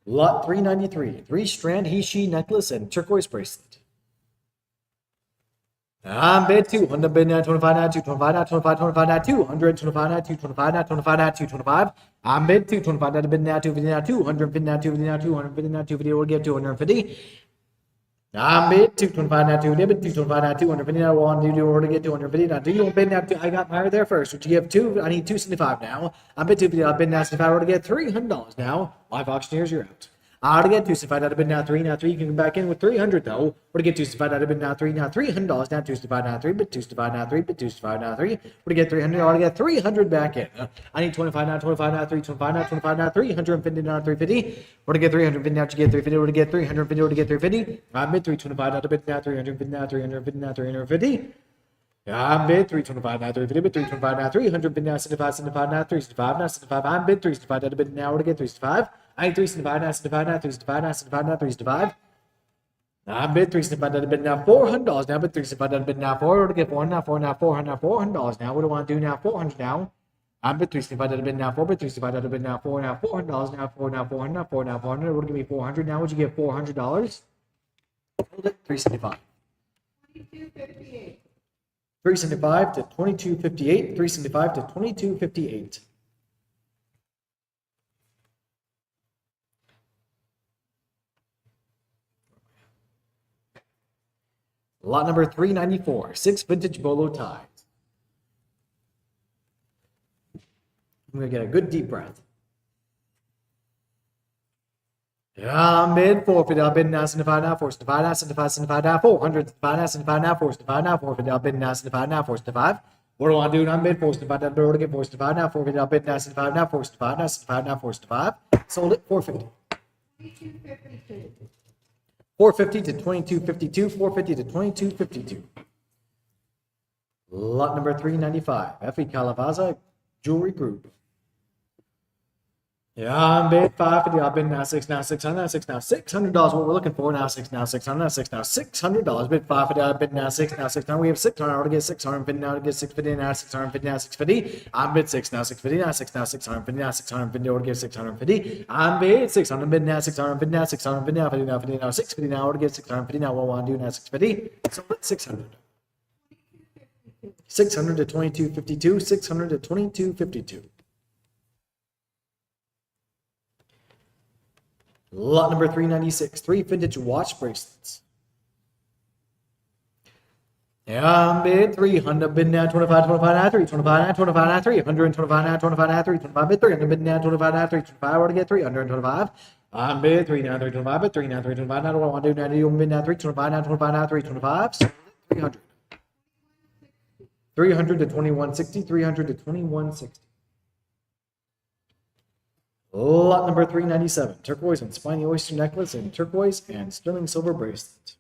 S2: Lot 393, 3-strand he-she necklace and turquoise bracelet. I'm bid 200, bid now 25, now 225, now 25, 25, now 200, 25, now 225, now 25, now 225. I'm bid 225, now bid now 250, now 250, now 250, now 250, now 250, we'll get 250. I'm bid 225, now 250, bid 225, now 250, now 1, order to get 250, now do you bid now 2, I got higher there first, which you give 2, I need 275 now. I'm bid 250, I bid now 75, order to get $300 now. Live auctioneers, you're out. I ought to get 265 out of bid now 3, now 3, you can come back in with 300 though. We're to get 265 out of bid now 3, now $300, now 265 now 3, but 265 now 3, but 265 now 3. We're to get 300, I ought to get 300 back in. I need 25 now, 25 now 3, 25 now, 25 now 350 now 350. We're to get 350 now, you get 350, we're to get 350, we're to get 350. I'm bid 325 out of bid now 350 now 350 now 350. I'm bid 325 now 350, but 325 now 300, now 75, 75 now 365 now 75. I'm bid 365 out of bid now, we're to get 365. I need 375 now 75 now 365 now 75 now 365. I'm bid 365 out of bid now $400 now, but 365 out of bid now 4, we're to get 400 now 4 now 400 now $400 now. What do I want to do now? 400 now. I'm bid 365 out of bid now 4, but 365 out of bid now 4 now $400 now 4 now 400 now 4 now 400. What do you give me 400 now? Would you get $400? Hold it 375.
S3: 2258.
S2: 375 to 2258. 375 to 2258. Lot number 394, 6 vintage bolo ties. I'm going to get a good deep breath. I'm bid 450, I've bid now 75 now, 475 now, 75, 75 now, 400, 75 now, 75 now, 475 now, 450, I've bid now 75 now, 475. What do I want to do? I'm bid 475, I've bid again 475 now, 450, I've bid now 75 now, 475 now, 75 now, 475. Sold it 450.
S3: 2252.
S2: 450 to 2252, 450 to 2252. Lot number 395, F.E. Calavaza Jewelry Group. Yeah, I'm bid 550. I've bid now 6 now 600 now 6 now $600. What we're looking for now 6 now 600 now 6 now $600. Bid 550. I've bid now 6 now 600. We have 600. I want to get 650 now to get 650 now 650 now 650. I'm bid 6 now 650 now 6 now 650 now 650. I want to get 650. I'm bid 600. Bid now 650 now 650 now 50 now 50 now 650 now. I want to get 650 now. What do I want to do now 650? So 600. 600 to 2252. 600 to 2252. Lot number 396, 3 vintage watch bracelets. I'm bid 300, bid now 25, 25 now 3, 25 now 25 now 3, 125 now 25 now 3, 25 bid 300, bid now 25 now 3, 25, where to get 325. I'm bid 3 now 325, bid 3 now 325, now what I want to do now, do you bid now 325 now 25 now 325, 300. 300 to 2160, 300 to 2160. Lot number 397, turquoise and spiny oyster necklace and turquoise and sterling silver bracelet.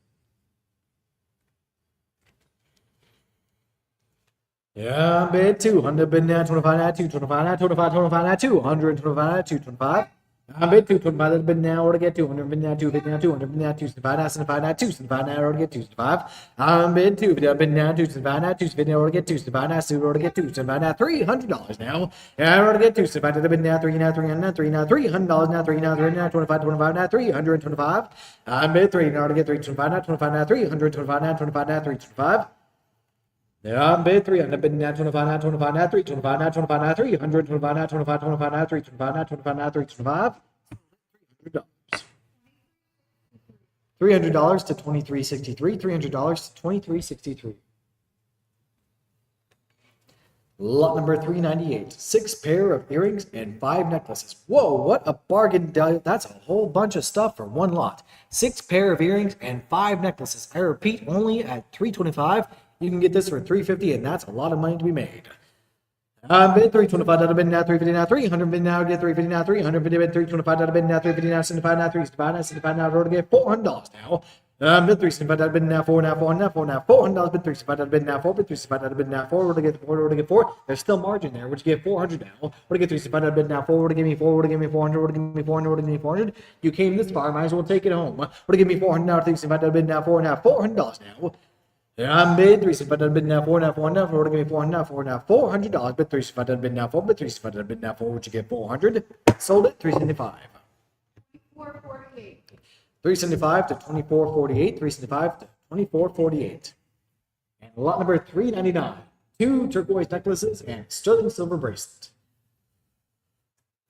S2: Yeah, bid 200, bid now 25 now 225 now 25 25 now 225 now 225. I'm bid 225, bid now order to get 200, bid now 250 now 200, bid now 275 now 75 now 275 now order to get 275. I'm bid 250, bid now 275 now 250 now order to get 275 now order to get 275 now $300 now. Yeah, order to get 275, bid now 3 now 300 now 3 now $300 now 3 now 3 now 25 25 now 325. I'm bid 3 now order to get 325 now 25 now 325 now 25 now 325. Yeah, I'm bid 300, bid now 25 now 25 now 325 now 25 now 325 now 25 25 now 325 now 25 now 325. $300 to 2363, $300 to 2363. Lot number 398, 6 pair of earrings and 5 necklaces. Whoa, what a bargain. That's a whole bunch of stuff for one lot. 6 pair of earrings and 5 necklaces. I repeat, only at $325. You can get this for $350, and that's a lot of money to be made. Bid 325 out of bid now 350 now 300 bid now get 350 now 300 bid 325 out of bid now 350 now 75 now 375 now 75 now order to get $400 now. Bid 375 out of bid now 4 now 4 now 4 now $400 bid 375 out of bid now 4 bid 375 out of bid now 4 order to get 4 order to get 4. There's still margin there. Would you get 400 now? Order to get 375 out of bid now 4 order to give me 4 order to give me 400 order to give me 400 order to give me 400. You came this far, might as well take it home. Order to give me 400 now 375 out of bid now 4 now $400 now. I'm bid 375 out of bid now 4 now 4 now 4 to give me 400 now 4 now $400 bid 375 out of bid now 4 bid 375 out of bid now 4 would you get 400. Sold it 375.
S3: 2448.
S2: 375 to 2448. 375 to 2448. And lot number 399. 2 turquoise necklaces and sterling silver bracelet.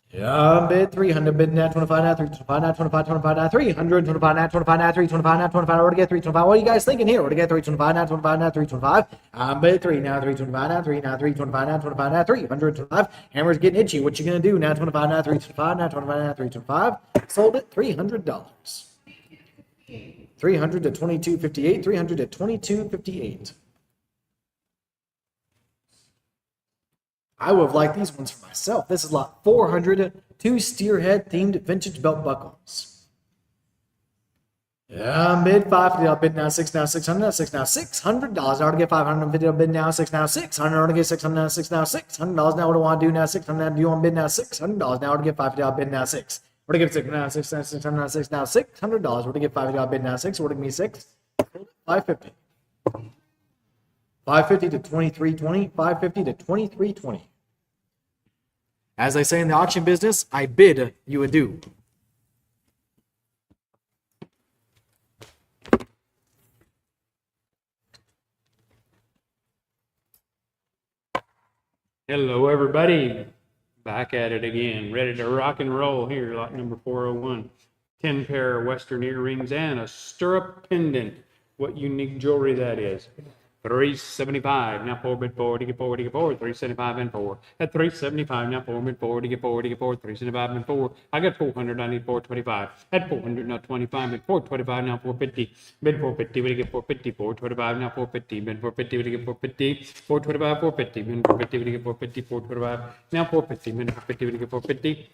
S2: Yeah, bid 300, bid now 25 now 325 now 25 25 now 325 now 25 now 325 now 25. Where to get 325? What are you guys thinking here? Where to get 325 now 25 now 325? Bid 3 now 325 now 3 now 325 now 25 now 325. Hammer's getting itchy. What you gonna do now? 25 now 325 now 25 now 325. Sold it $300. 300 to 2258. 300 to 2258. I would have liked these ones for myself. This is lot 400, 2 steerhead themed vintage belt buckles. Yeah, bid 550. I'll bid now 6 now 600 now 6 now $600. Now to get 550. I'll bid now 6 now 600. Now to get 600 now 6 now $600. Now what do I want to do now? 600 now. Do you want to bid now $600? Now to get 550. I'll bid now 6. What to get 6 now 6 now 600 now 6 now $600. What to get 550. I'll bid now 6. What to give me 6? 550. 550 to 2320, 550 to 2320. As I say in the auction business, I bid you adieu.
S1: Hello, everybody. Back at it again. Ready to rock and roll here, lot number 401. 10 pair of Western earrings and a stirrup pendant. What unique jewelry that is. 375 now 4 bid 4 to get 4 to get 4 375 and 4 at 375 now 4 bid 4 to get 4 to get 4 375 and 4. I got 400. I need 425 at 400 now 25 bid 425 now 450 bid 450 to get 450 425 now 450 bid 450 to get 450 425 450 bid 450 to get 450 425 now 450 bid 450 to get 450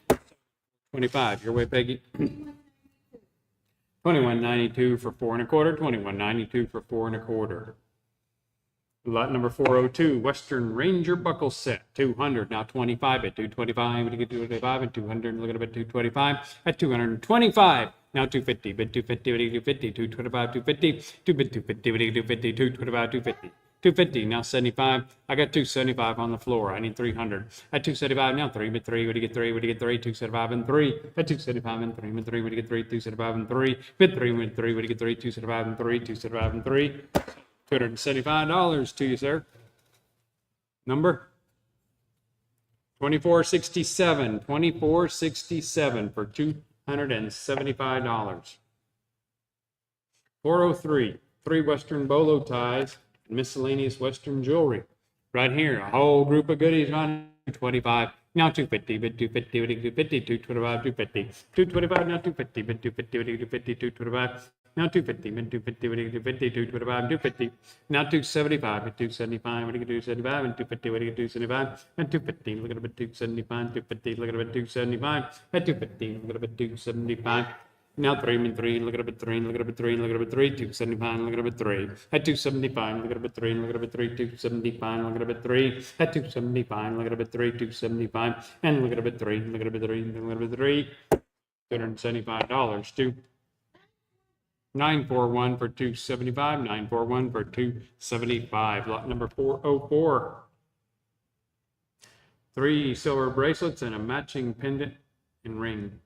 S1: 25. Your way, Peggy. 2192 for 4 1/4. 2192 for 4 1/4. Lot number 402, Western Ranger buckle set, 200, now 25 at 225, we get 225 and 200, look at it, 225 at 225, now 250, bid 250, we get 250, 225, 250, 2 bid 250, we get 250, 225, 250. 250, now 75. I got 275 on the floor. I need 300. At 275, now 3 bid 3. What do you get 3? What do you get 3? 275 and 3. At 275 and 3 bid 3. What do you get 3? 275 and 3. Bid 3 bid 3. What do you get 3? 275 and 3. 275 and 3. $275 to you, sir. Number 2467. 2467 for $275. 403. 3 Western bolo ties and miscellaneous Western jewelry. Right here, a whole group of goodies on 25. Now 250, bid 250, bid 250, 225, 250, 225, now 250, bid 250, bid 250, 225. Now 250, bid 250, bid 250, 225, 250. Now 275, bid 275, bid 275, and 250, bid 275, and 250. Look at it, bid 275, 250. Look at it, bid 275, and 250. Look at it, bid 275. Now 3 bid 3. Look at it, bid 3. Look at it, bid 3. Look at it, bid 3. 275. Look at it, bid 3. At 275. Look at it, bid 3. Look at it, bid 3. 275. Look at it, bid 3. At 275. Look at it, bid 3. 275. And look at it, bid 3. Look at it, bid 3. Look at it, bid 3. $275 to 941 for 275, 941 for 275. Lot number 404. 3 silver bracelets and a matching pendant and ring.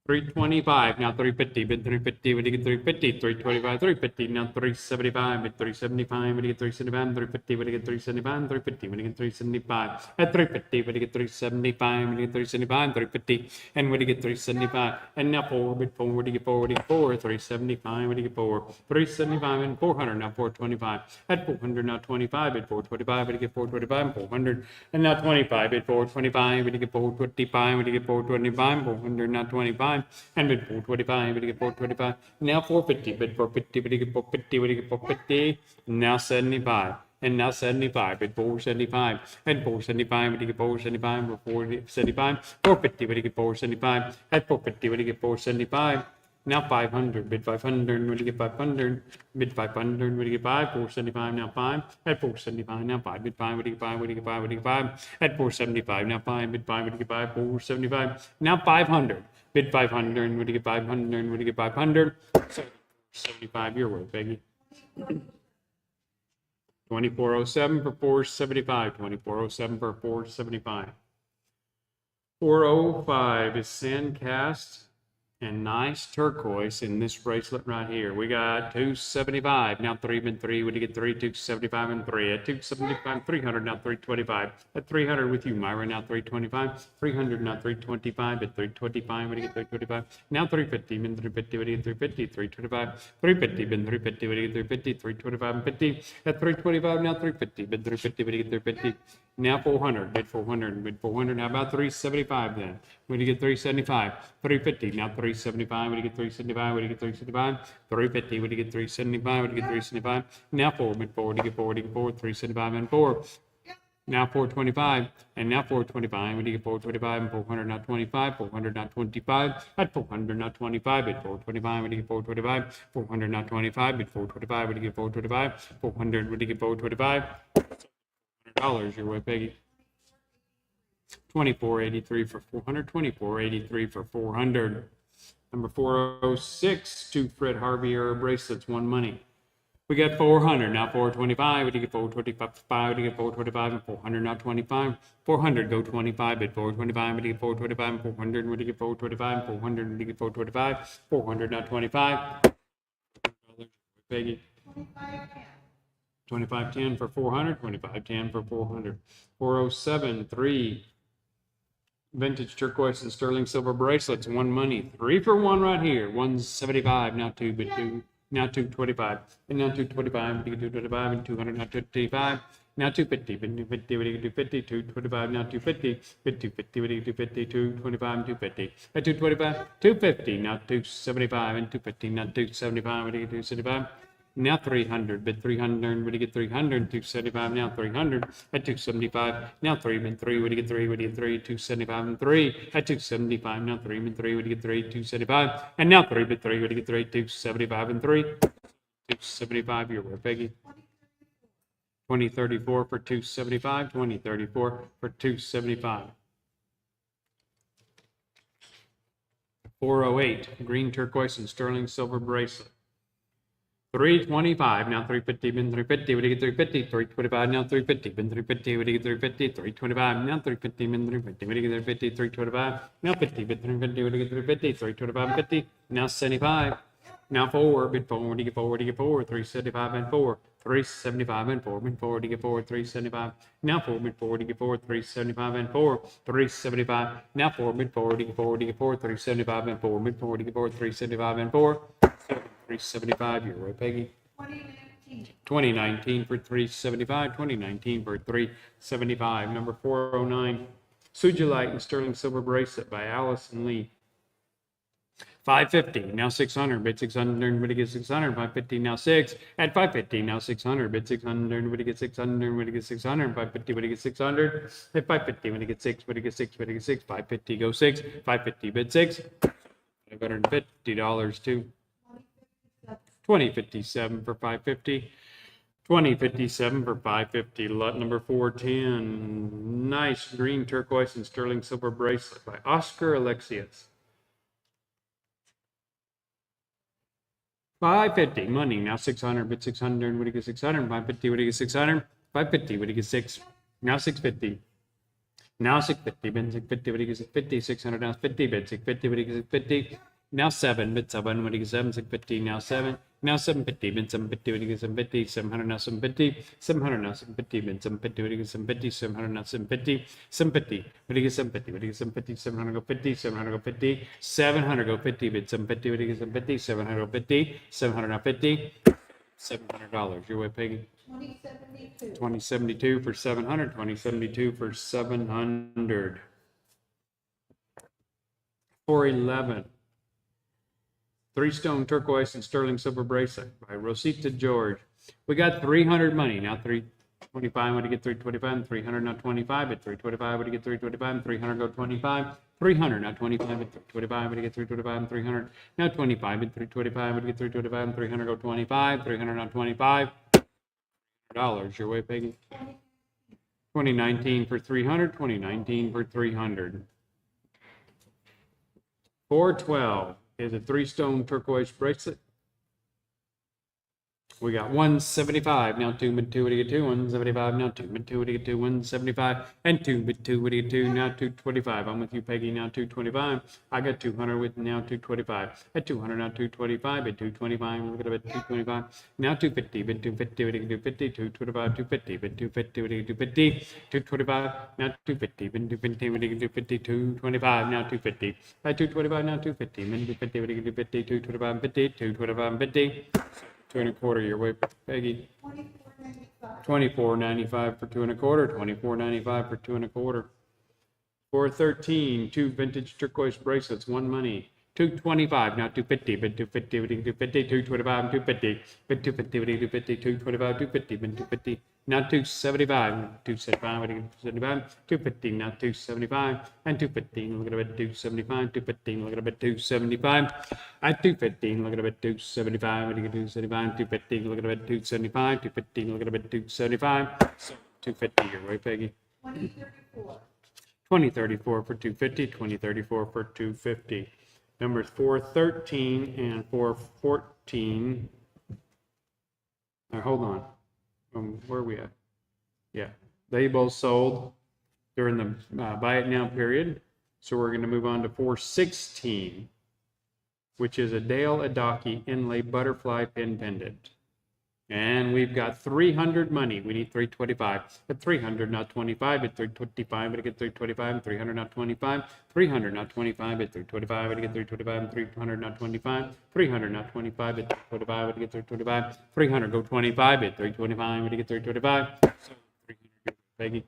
S1: 325, now 350, bid 350, when you get 350, 325, 350, now 375, bid 375, when you get 375, 350, when you get 375, 350, when you get 375, at 350, when you get 375, when you get 375, 350, and when you get 375, and now 4, bid 4, when you get 4, when you get 4, 375, when you get 4, 375, and 400, now 425, at 400, now 25, bid 425, when you get 425, 400, and now 25, bid 425, when you get 425, when you get 425, 400, now 25, and bid 425, when you get 425, now 450, bid 450, when you get 450, when you get 450, now 75. And now 75 at 475 and 475 when you get 475 or 475 450 when you get 475 at 450 when you get 475 now 500 bid 500 when you get 500 bid 500 when you get 5 475 now 5 at 475 now 5 bid 5 when you get 5 when you get 5 when you get 5 at 475 now 5 bid 5 when you get 5 475 now 500 bid 500 when you get 500 when you get 500 so 75 your word Peggy. 2407 for 475. 2407 for 475. 405 is Sandcast and nice turquoise in this bracelet right here. We got 275. Now 3 and 3. When you get 3, 275 and 3. At 275, 300. Now 325. At 300 with you, Myra. Now 325. 300. Now 325. At 325. When you get 325. Now 350. Been 350. When you get 350. 325. 350. Been 350. When you get 350. 325 and 50. At 325. Now 350. Been 350. When you get 350. Now 400. Bid 400. Bid 400. How about 375 then? When you get 375. 350. Now 375. When you get 375. When you get 375. 350. When you get 375. When you get 375. Now 4. Bid 4. When you get 4. When you get 4. 375 and 4. Now 425, and now 425. When you get 425 and 400, not 25, 400, not 25, at 400, not 25, at 425, when you get 425, 400, not 25, at 425, when you get 425, 400, when you get 425, $100 your way, Peggy. 2483 for 400, 2483 for 400. Number 406, two Fred Harvey era bracelets, one money. We got 400, now 425, when you get 425, when you get 425 and 400, now 25, 400, go 25, at 425, when you get 425 and 400, when you get 425 and 400, when you get 425, 400, now 25. Peggy. 2510 for 400, 2510 for 400. 407, three vintage turquoise and sterling silver bracelets, one money, 3 for 1 right here, 175, now 2, but 2. Now 225, and now 225, 225, and 200, now 225, now 250, 250, 250, 225, now 250, 250, 250, 225, and 250, at 225, 250, now 275, and 250, now 275, 275, now 300, bid 300, when you get 300, 275, now 300, at 275, now 3 and 3, when you get 3, when you get 3, 275 and 3, at 275, now 3 and 3, when you get 3, 275, and now 3 and 3, when you get 3, 275 and 3, 275, you're where, Peggy? 2034 for 275, 2034 for 275. 408, green turquoise and sterling silver bracelet. 325, now 350, been 350, when you get 350, 325, now 350, been 350, when you get 350, 325, now 350, been 350, when you get 350, 325, now 50, been 350, when you get 350, 325, 50, now 75, now 4, bid 4, when you get 4, when you get 4, 375 and 4, 375 and 4, bid 4, when you get 4, 375, now 4, bid 4, when you get 4, 375 and 4, 375, now 4, bid 4, when you get 4, when you get 4, 375 and 4, bid 4, when you get 4, 375 and 4, 375, you're right, Peggy. 2019 for 375, 2019 for 375. Number 409, Sujilite and sterling silver bracelet by Allison Lee. 550, now 600, bid 600, when you get 600, 550, now 6, at 550, now 600, bid 600, when you get 600, when you get 600, 550, when you get 600, at 550, when you get 6, when you get 6, when you get 6, 550, go 6, 550, bid 6, $550 too. 2057 for 550. 2057 for 550. Lot number 410. Nice green turquoise and sterling silver bracelet by Oscar Alexius. 550. Money now 600, but 600. When you get 600, 550. When you get 600, 550. When you get 6, now 650. Now 650. Been 650. When you get 650, 600. Now 50. Been 650. When you get 650. Now 7, bid 7, when you get 7, 650, now 7, now 750, bid 750, when you get 750, 700, now 750, 700, now 750, bid 750, when you get 750, 700, now 750, 750, when you get 750, when you get 750, 700, go 50, 700, go 50, 700, go 50, bid 750, when you get 750, 700, go 50, 700, now 50, $700, your way, Peggy.
S3: 2072.
S1: 2072 for 700, 2072 for 700. 411. 3-stone turquoise and sterling silver bracelet by Rosita George. We got 300 money. Now 325 when you get 325 and 300 now 25 at 325 when you get 325 and 300 go 25. 300 now 25 at 325 when you get 325 and 300 now 25 at 325 when you get 325 and 300 go 25. 300 now 25. $100 your way, Peggy. 2019 for 300. 2019 for 300. 412 is a 3-stone turquoise bracelet We got 175, now 2 mid 2, what do you get 2? 175, now 2 mid 2, what do you get 2? 175, and 2 mid 2, what do you get 2? Now 225. I'm with you, Peggy, now 225. I got 200 with now 225. At 200, now 225, at 225, look at it, 225. Now 250, bid 250, what do you get 250? 225, 250, bid 250, what do you get 250? 225, now 250, bid 250, what do you get 250? 225, now 250. At 225, now 250, bid 250, what do you get 250? 225, 50, 225, 50. 2 1/4 your way, Peggy.
S3: 24.95.
S1: 24.95 for 2 1/4. 24.95 for 2 1/4. 413, 2 vintage turquoise bracelets, 1 money. 225, now 250, bid 250, bid 250, 225, 250, bid 250, bid 250, 225, 250, bid 250, now 275, 275, bid 275, 250, now 275, and 215, look at a bit 275, 215, look at a bit 275, at 215, look at a bit 275, bid 275, 215, look at a bit 275, 215, look at a bit 275, so 250 your way, Peggy.
S3: 2034.
S1: 2034 for 250, 2034 for 250. Numbers 413 and 414. Hold on. Where are we at? Yeah, they both sold during the buy it now period. So we're going to move on to 416, which is a Dale Adaki inlay butterfly pin pendant. And we've got 300 money. We need 325. At 300, not 25. At 325, we get 325. And 300, not 25. 300, not 25. At 325, we get 325. And 300, not 25. 300, not 25. At 325, we get 325. 300, go 25. At 325, we get 325. So 300, Peggy.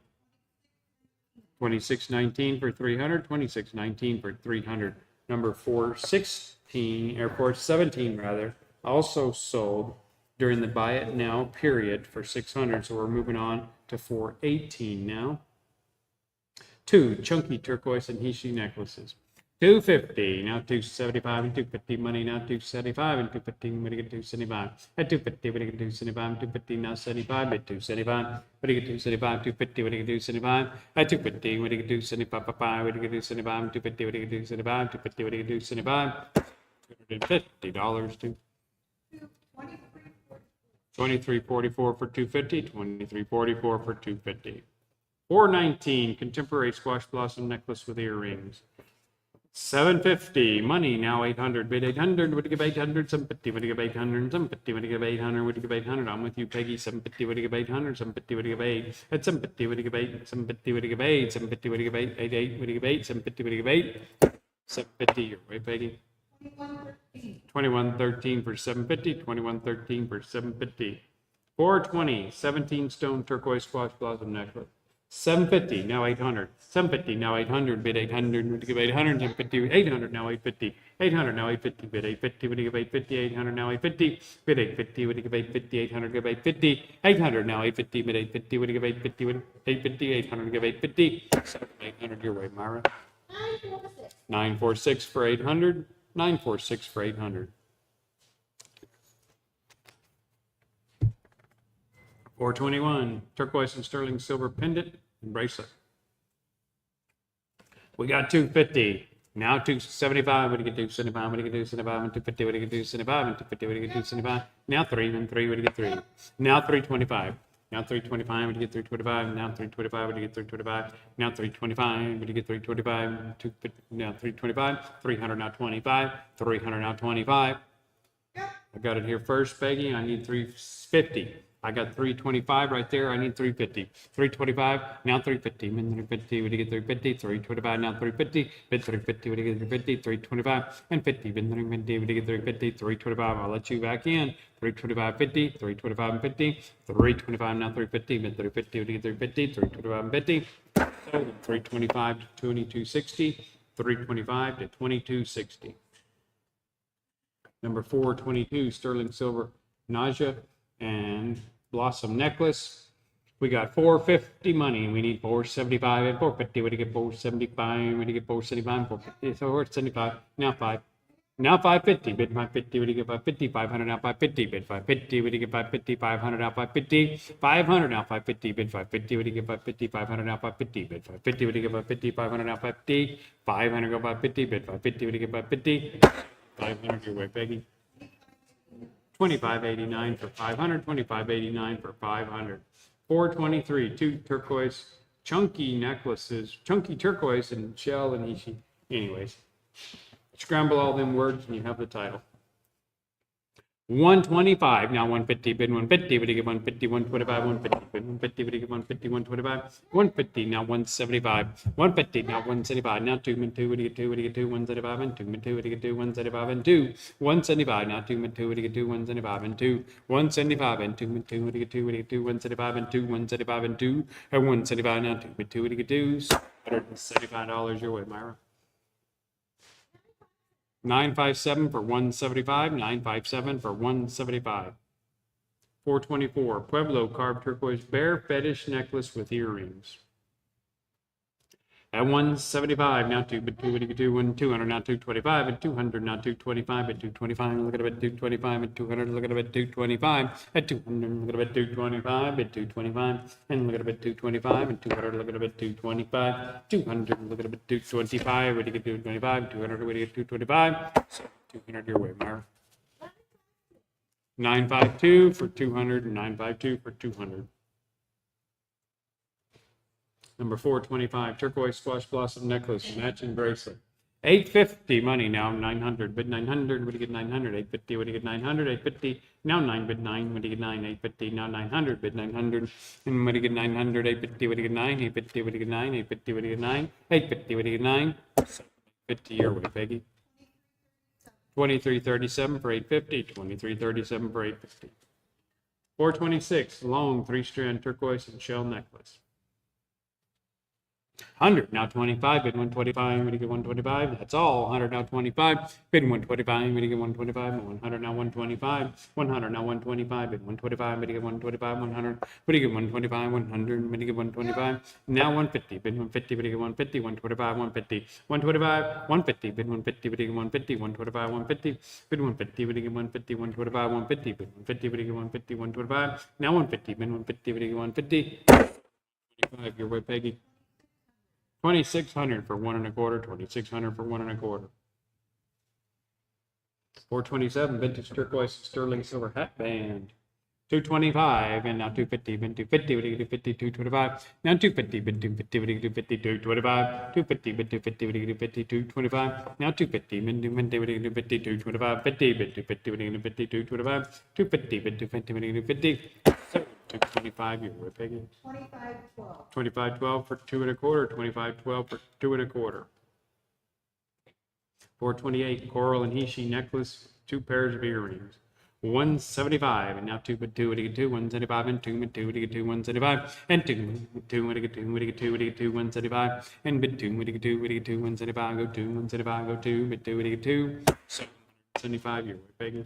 S1: 2619 for 300. 2619 for 300. Number 416 or 417 rather also sold during the buy it now period for 600. So we're moving on to 418 now. 2 chunky turquoise and Hishi necklaces. 250, now 275 and 250 money, now 275 and 250, what do you get 275? At 250, what do you get 275? 250, now 75 at 275, what do you get 275? 250, what do you get 275? At 250, what do you get 275? What do you get 275? 250, what do you get 275? 250, what do you get 275? $250 to 2344 for 250, 2344 for 250. 419 contemporary squash blossom necklace with earrings. 750 money, now 800, bid 800, would you give 800? 750, would you give 800? 750, would you give 800? Would you give 800? I'm with you, Peggy. 750, would you give 800? 750, would you give 8? At 750, would you give 8? 750, would you give 8? 750, would you give 8? 88, would you give 8? 750, would you give 8? 750, your way, Peggy.
S3: 2113.
S1: 2113 for 750, 2113 for 750. 420, 17 stone turquoise squash blossom necklace. 750, now 800. 750, now 800, bid 800, would you give 800? 750, 800, now 850. 800, now 850, bid 850, would you give 850? 800, now 850, bid 850, would you give 850? 800, give 850. 800, now 850, bid 850, would you give 850? 850, 800, give 850. 800, your way, Myra.
S3: 946.
S1: 946 for 800. 946 for 800. 421 turquoise and sterling silver pendant and bracelet. We got 250. Now 275. What do you get 275? What do you get 275? And 250. What do you get 275? And 250. What do you get 275? Now 3 and 3. What do you get 3? Now 325. Now 325. What do you get 325? Now 325. What do you get 325? Now 325. What do you get 325? Now 325. 300. Now 25. 300. Now 25. I got it here first, Peggy. I need 350. I got 325 right there. I need 350. 325, now 350. Min 350, what do you get 350? 325, now 350. Bid 350, what do you get 350? 325 and 50. Bid 350, what do you get 350? 325. I'll let you back in. 325, 50. 325 and 50. 325, now 350. Bid 350, what do you get 350? 325 and 50. So 325 to 2260. 325 to 2260. Number 422, sterling silver nausea and blossom necklace. We got 450 money. We need 475 and 450. What do you get 475? What do you get 475? 450. So we're at 75. Now 5. Now 550. Bid 550. What do you get 550? 500 now 550. Bid 550. What do you get 550? 500 now 550. 500 now 550. Bid 550. What do you get 550? 500 now 550. Bid 550. What do you get 550? 500 now 550. 500 go 550. Bid 550. What do you get 550? 500 your way, Peggy. 25.89 for 500, 25.89 for 500. 423, two turquoise chunky necklaces, chunky turquoise and shell and ishi. Anyways, scramble all them words and you have the title. 125, now 150, bid 150, but you get 150, 125, 150, bid 150, but you get 150, 125, 150, now 175, 150, now 175, now 2 and 2, what do you get 2, what do you get 2, 175 and 2 and 2, what do you get 2, 175 and 2, 175, now 2 and 2, what do you get 2, 175 and 2, 175 and 2 and 2, what do you get 2, what do you get 2, 175 and 2, 175 and 2, and 175, now 2 and 2, what do you get 2, $175 your way, Myra. 957 for 175, 957 for 175. 424, Pueblo carved turquoise bear fetish necklace with earrings. At 175, now 2, but 2, what do you get 2, 200, now 225, at 200, now 225, at 225, look at it at 225, at 200, look at it at 225, at 200, look at it at 225, at 225, and look at it at 225, and 200, look at it at 225, 200, look at it at 225, what do you get 225, 200, what do you get 225, so 200 your way, Myra. 952 for 200, and 952 for 200. Number 425, turquoise squash blossom necklace, matching bracelet. 850 money now, 900, bid 900, what do you get 900, 850, what do you get 900, 850, now 9, bid 9, what do you get 9, 850, now 900, bid 900, and what do you get 900, 850, what do you get 9, 850, what do you get 9, 850, what do you get 9, 850, what do you get 9, 50 your way, Peggy. 2337 for 850, 2337 for 850. 426, long 3-strand turquoise and shell necklace. 100, now 25, bid 125, what do you get 125? That's all. 100, now 25, bid 125, what do you get 125? 100, now 125, 100, now 125, bid 125, what do you get 125? 100, what do you get 125? 100, what do you get 125? Now 150, bid 150, what do you get 150? 125, 150, 125, 150, bid 150, what do you get 150? 125, 150, bid 150, what do you get 150? 125, 150, bid 150, what do you get 150? 125, now 150, bid 150, what do you get 150? 25, your way, Peggy. 2,600 for 1 1/4, 2,600 for 1 1/4. 427, vintage turquoise sterling silver hat band. 225, and now 250, been 250, what do you get 250, 225, now 250, been 250, what do you get 250, 225, 250, been 250, what do you get 250, 225, now 250, been 250, what do you get 250, 225, 50, been 250, what do you get 250, 225, 250, been 250, what do you get 250, 225, you're with Peggy.
S3: 2512.
S1: 2512 for 2 1/4, 2512 for 2 1/4. 428, coral and Hishi necklace, 2 pairs of earrings. 175, and now 2 but 2, what do you get 2? 175, and 2 but 2, what do you get 2? 175, and 2 but 2, what do you get 2? What do you get 2? What do you get 2? 175, and bid 2, what do you get 2? What do you get 2? 175, go 2, 175, go 2, bid 2, what do you get 2? 75, you're with Peggy.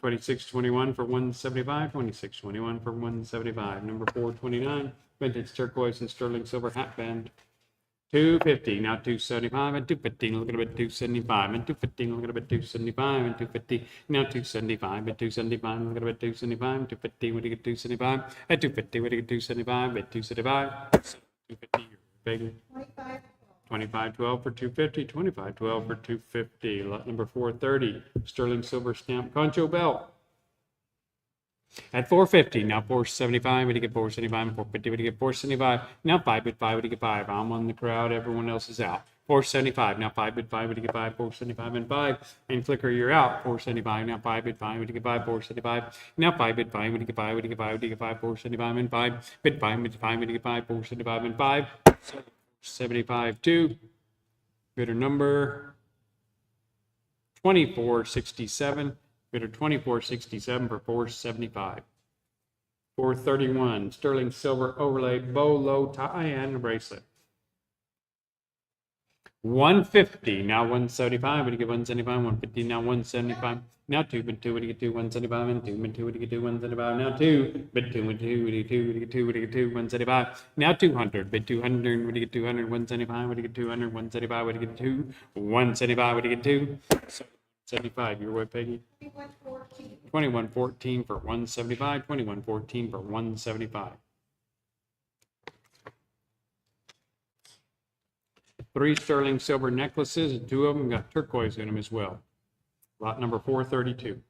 S1: 2621 for 175, 2621 for 175. Number 429, vintage turquoise and sterling silver hat band. 250, now 275, and 250, look at it at 275, and 250, look at it at 275, and 250, now 275, at 275, look at it at 275, 250, what do you get 275, at 250, what do you get 275, at 275, 250, big. 2512 for 250, 2512 for 250. Lot number 430, sterling silver stamp concho belt. At 450, now 475, what do you get 475, 450, what do you get 475, now 5 bid 5, what do you get 5, I'm on the crowd, everyone else is out. 475, now 5 bid 5, what do you get 5, 475 and 5, and Flicker, you're out. 475, now 5 bid 5, what do you get 5, 475, now 5 bid 5, what do you get 5, what do you get 5, what do you get 5, 475 and 5, bid 5, bid 5, what do you get 5, 475 and 5, 75 2, bidder number 2467, bidder 2467 for 475. 431, sterling silver overlay bow low tie and bracelet. 150, now 175, what do you get 175, 150, now 175, now 2 bid 2, what do you get 2, 175, and 2 bid 2, what do you get 2, 175, now 2 bid 2, what do you get 2, what do you get 2, what do you get 2, 175, now 200 bid 200, what do you get 200, 175, what do you get 200, 175, what do you get 2, 175, what do you get 2, 75, your way, Peggy.
S3: 2114.
S1: 2114 for 175, 2114 for 175. 3 sterling silver necklaces, and 2 of them got turquoise in them as well. Lot number 432.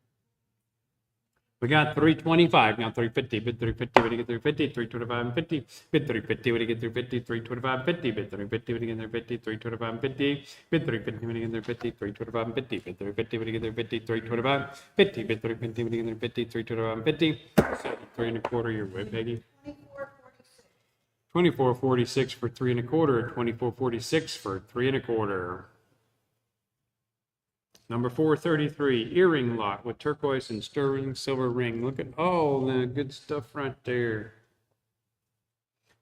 S1: We got 325, now 350, bid 350, when you get 350, 325 and 50, bid 350, when you get 350, 325 and 50, bid 350, when you get 350, 325 and 50, bid 350, when you get 350, 325 and 50, bid 350, when you get 350, 325, 50, bid 350, when you get 350, 325 and 50, 3 and a quarter, your way, Peggy.
S3: 2446.
S1: 24.46 for 3 and a quarter, 24.46 for 3 and a quarter. Number 433, earring lot with turquoise and sterling silver ring. Look at all the good stuff right there.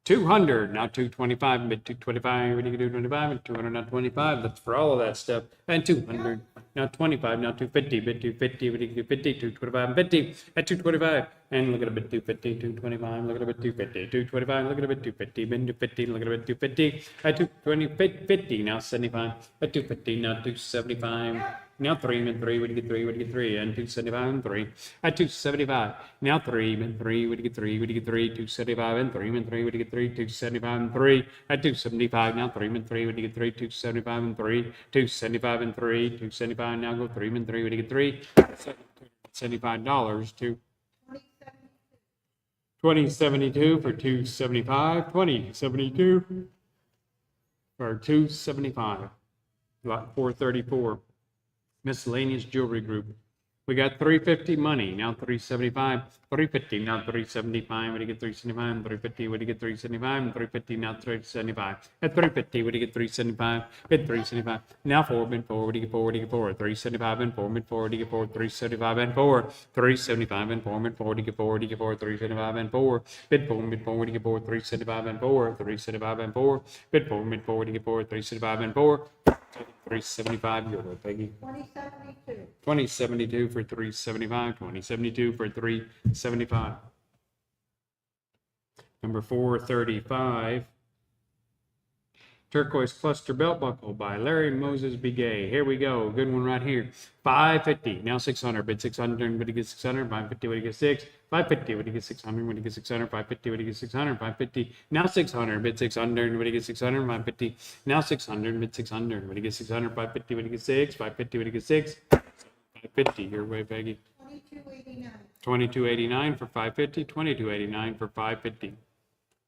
S1: 200, now 225, bid 225, what do you do 25, and 200, now 25, that's for all of that stuff. And 200, now 25, now 250, bid 250, what do you do 50, 225, and 50, at 225, and look at a bit 250, 225, look at a bit 250, 225, look at a bit 250, bid 250, look at a bit 250, at 220, 50, now 75, at 250, now 275. Now 3 and 3, what do you get 3, what do you get 3, and 275 and 3, at 275. Now 3 and 3, what do you get 3, what do you get 3, 275 and 3 and 3, what do you get 3, 275 and 3, at 275. Now 3 and 3, what do you get 3, 275 and 3, 275 and 3, 275. Now go 3 and 3, what do you get 3, $75 to 2072 for 275, 2072 for 275. Lot 434. Miscellaneous jewelry group. We got 350 money, now 375, 350, now 375, what do you get 375, 350, what do you get 375, 350, now 375, at 350, what do you get 375, at 375, now 4, bid 4, what do you get 4, what do you get 4, 375 and 4, bid 4, what do you get 4, 375 and 4, 375 and 4, bid 4, what do you get 4, what do you get 4, 375 and 4, bid 4, bid 4, what do you get 4, 375 and 4, 375 and 4, bid 4, bid 4, what do you get 4, 375 and 4, 375, you're right, Peggy.
S3: 2072.
S1: 2072 for 375, 2072 for 375. Number 435, turquoise cluster belt buckle by Larry Moses Begay. Here we go, good one right here. 550, now 600, bid 600, what do you get 600, 550, what do you get 6, 550, what do you get 600, what do you get 600, 550, what do you get 600, 550, now 600, bid 600, what do you get 600, 550, now 600, bid 600, what do you get 600, 550, what do you get 6, 550, what do you get 6, 550, your way, Peggy.
S3: 2289.
S1: 2289 for 550, 2289 for 550.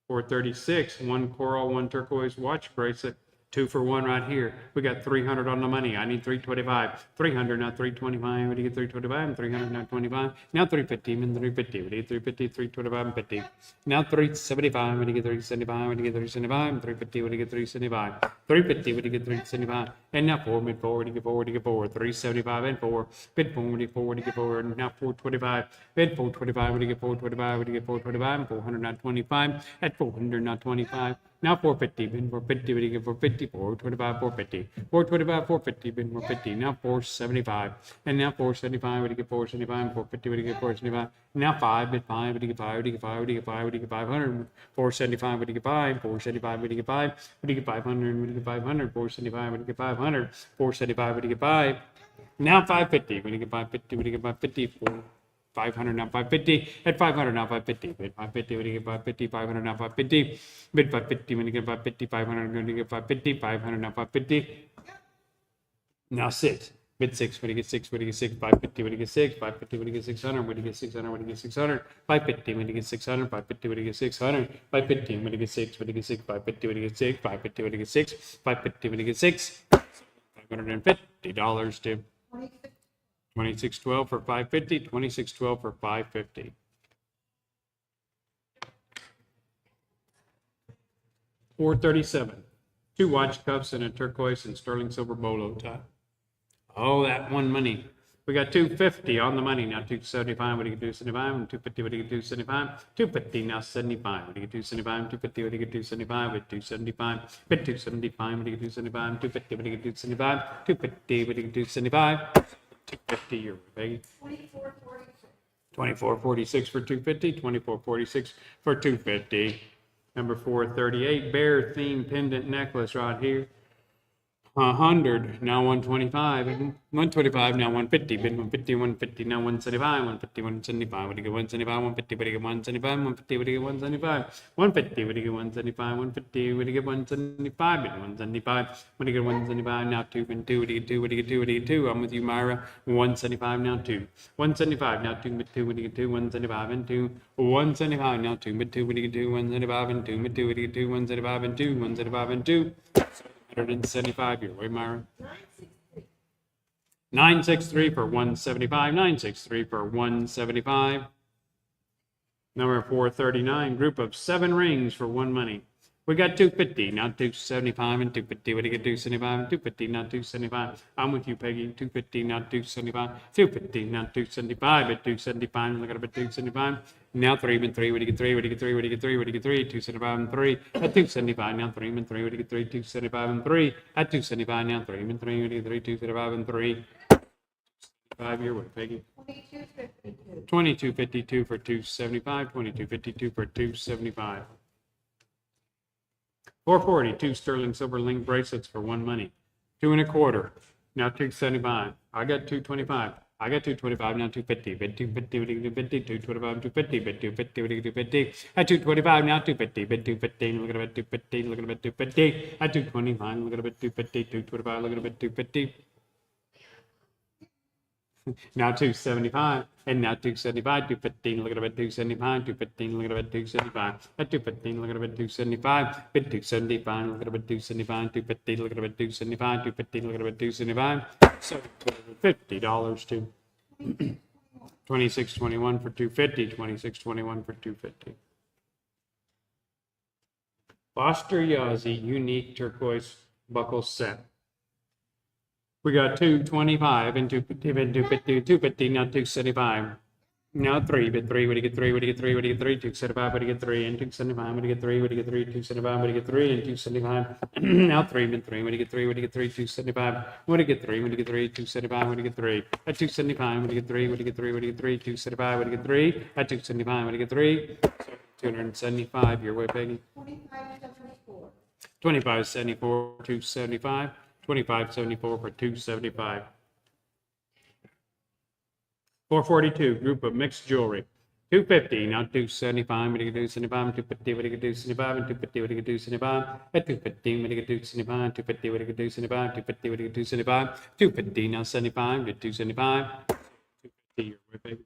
S1: 436, one coral, one turquoise watch bracelet, 2 for 1 right here. We got 300 on the money. I need 325. 300, now 325. What do you get 325? And 300, now 25. Now 350, and 350. What do you get 350? 325 and 50. Now 375. What do you get 375? What do you get 375? And 350. What do you get 375? 350. What do you get 375? And now 4, mid 4. What do you get 4? What do you get 4? 375 and 4. Bid 4. What do you get 4? What do you get 4? And now 425. Bid 425. What do you get 425? What do you get 425? And 400, not 25. At 400, not 25. Now 450, bid 450, what do you get 450? 425, 450. 425, 450, bid 450. Now 475. And now 475, what do you get 475? 450, what do you get 475? Now 5, bid 5, what do you get 5? What do you get 5? What do you get 5? What do you get 500? 475, what do you get 5? 475, what do you get 5? What do you get 500? What do you get 500? 475, what do you get 500? 475, what do you get 5? Now 550, what do you get 550? What do you get 550? 500, now 550, at 500, now 550, bid 550, when you get 550, 500, now 550, bid 550, when you get 550, 500, when you get 550, 500, now 550, now 6, bid 6, when you get 6, when you get 6, 550, when you get 6, 550, when you get 600, when you get 600, when you get 600, 550, when you get 600, 550, when you get 600, 550, when you get 6, when you get 6, 550, when you get 6, 550, when you get 6, 550, when you get 6, $550 to 2612 for 550, 2612 for 550. $437, 2 watch cuffs and a turquoise and sterling silver bolo tie. Oh, that one money. We got 250 on the money now. 275. What do you get 275? And 250. What do you get 275? 250 now 75. What do you get 275? 250. What do you get 275? With 275. With 275. What do you get 275? 250. What do you get 275? 250. What do you get 275? 250, you're Peggy.
S3: 2446.
S1: 2446 for 250, 2446 for 250. Number 438, bear theme pendant necklace right here. 100, now 125, 125, now 150, bid 150, 150, now 175, 150, 175, what do you get 175, 150, what do you get 175, 150, what do you get 175, 150, what do you get 175, 150, what do you get 175, bid 175, what do you get 175, now 2 and 2, what do you get 2, what do you get 2, what do you get 2, I'm with you, Myra, 175, now 2, 175, now 2, bid 2, what do you get 2, 175 and 2, 175, now 2, bid 2, what do you get 2, 175 and 2, bid 2, what do you get 2, 175 and 2, 175 and 2, 175 your way, Myra. 963 for 175. 963 for 175. Number 439, group of 7 rings for 1 money. We got 250, now 275 and 250. What do you get 275 and 250, now 275. I'm with you, Peggy. 250, now 275. 250, now 275 at 275. Look at it at 275. Now 3 and 3. What do you get 3? What do you get 3? What do you get 3? What do you get 3? 275 and 3 at 275. Now 3 and 3. What do you get 3? 275 and 3 at 275. Now 3 and 3. What do you get 3? 275 and 3. 5 year way, Peggy.
S3: 2252.
S1: 2252 for 275. 2252 for 275. 440, 2 sterling silver link bracelets for 1 money. 2 1/4. Now 275. I got 225. I got 225. Now 250. Bid 250. What do you get 250? 225. 250. Bid 250. What do you get 250? At 225. Now 250. Bid 250. Look at it. 250. Look at it. 250. At 225. Look at it. 250. 225. Look at it. 250. Now 275, and now 275, 215, look at it, 275, 215, look at it, 275, at 215, look at it, 275, bid 275, look at it, 275, 250, look at it, 275, 215, look at it, 275, so $50 to 2621 for 250, 2621 for 250. Foster Yazzie unique turquoise buckle set. We got 225 and 250, and 250, 250, now 275. Now 3, bid 3, what do you get 3? What do you get 3? What do you get 3? 275, what do you get 3? And 275, what do you get 3? What do you get 3? 275, what do you get 3? And 275. Now 3, bid 3, what do you get 3? What do you get 3? 275, what do you get 3? What do you get 3? 275, what do you get 3? At 275, what do you get 3? What do you get 3? What do you get 3? 275, what do you get 3? At 275, what do you get 3? 275, your way, Peggy.
S3: 2574.
S1: 2574, 275. 2574 for 275. 442, group of mixed jewelry. 250, now 275, what do you get 275, 250, what do you get 275, and 250, what do you get 275, at 215, what do you get 275, 250, what do you get 275, 250, what do you get 275, 250, now 75, get 275, 250, your way, baby.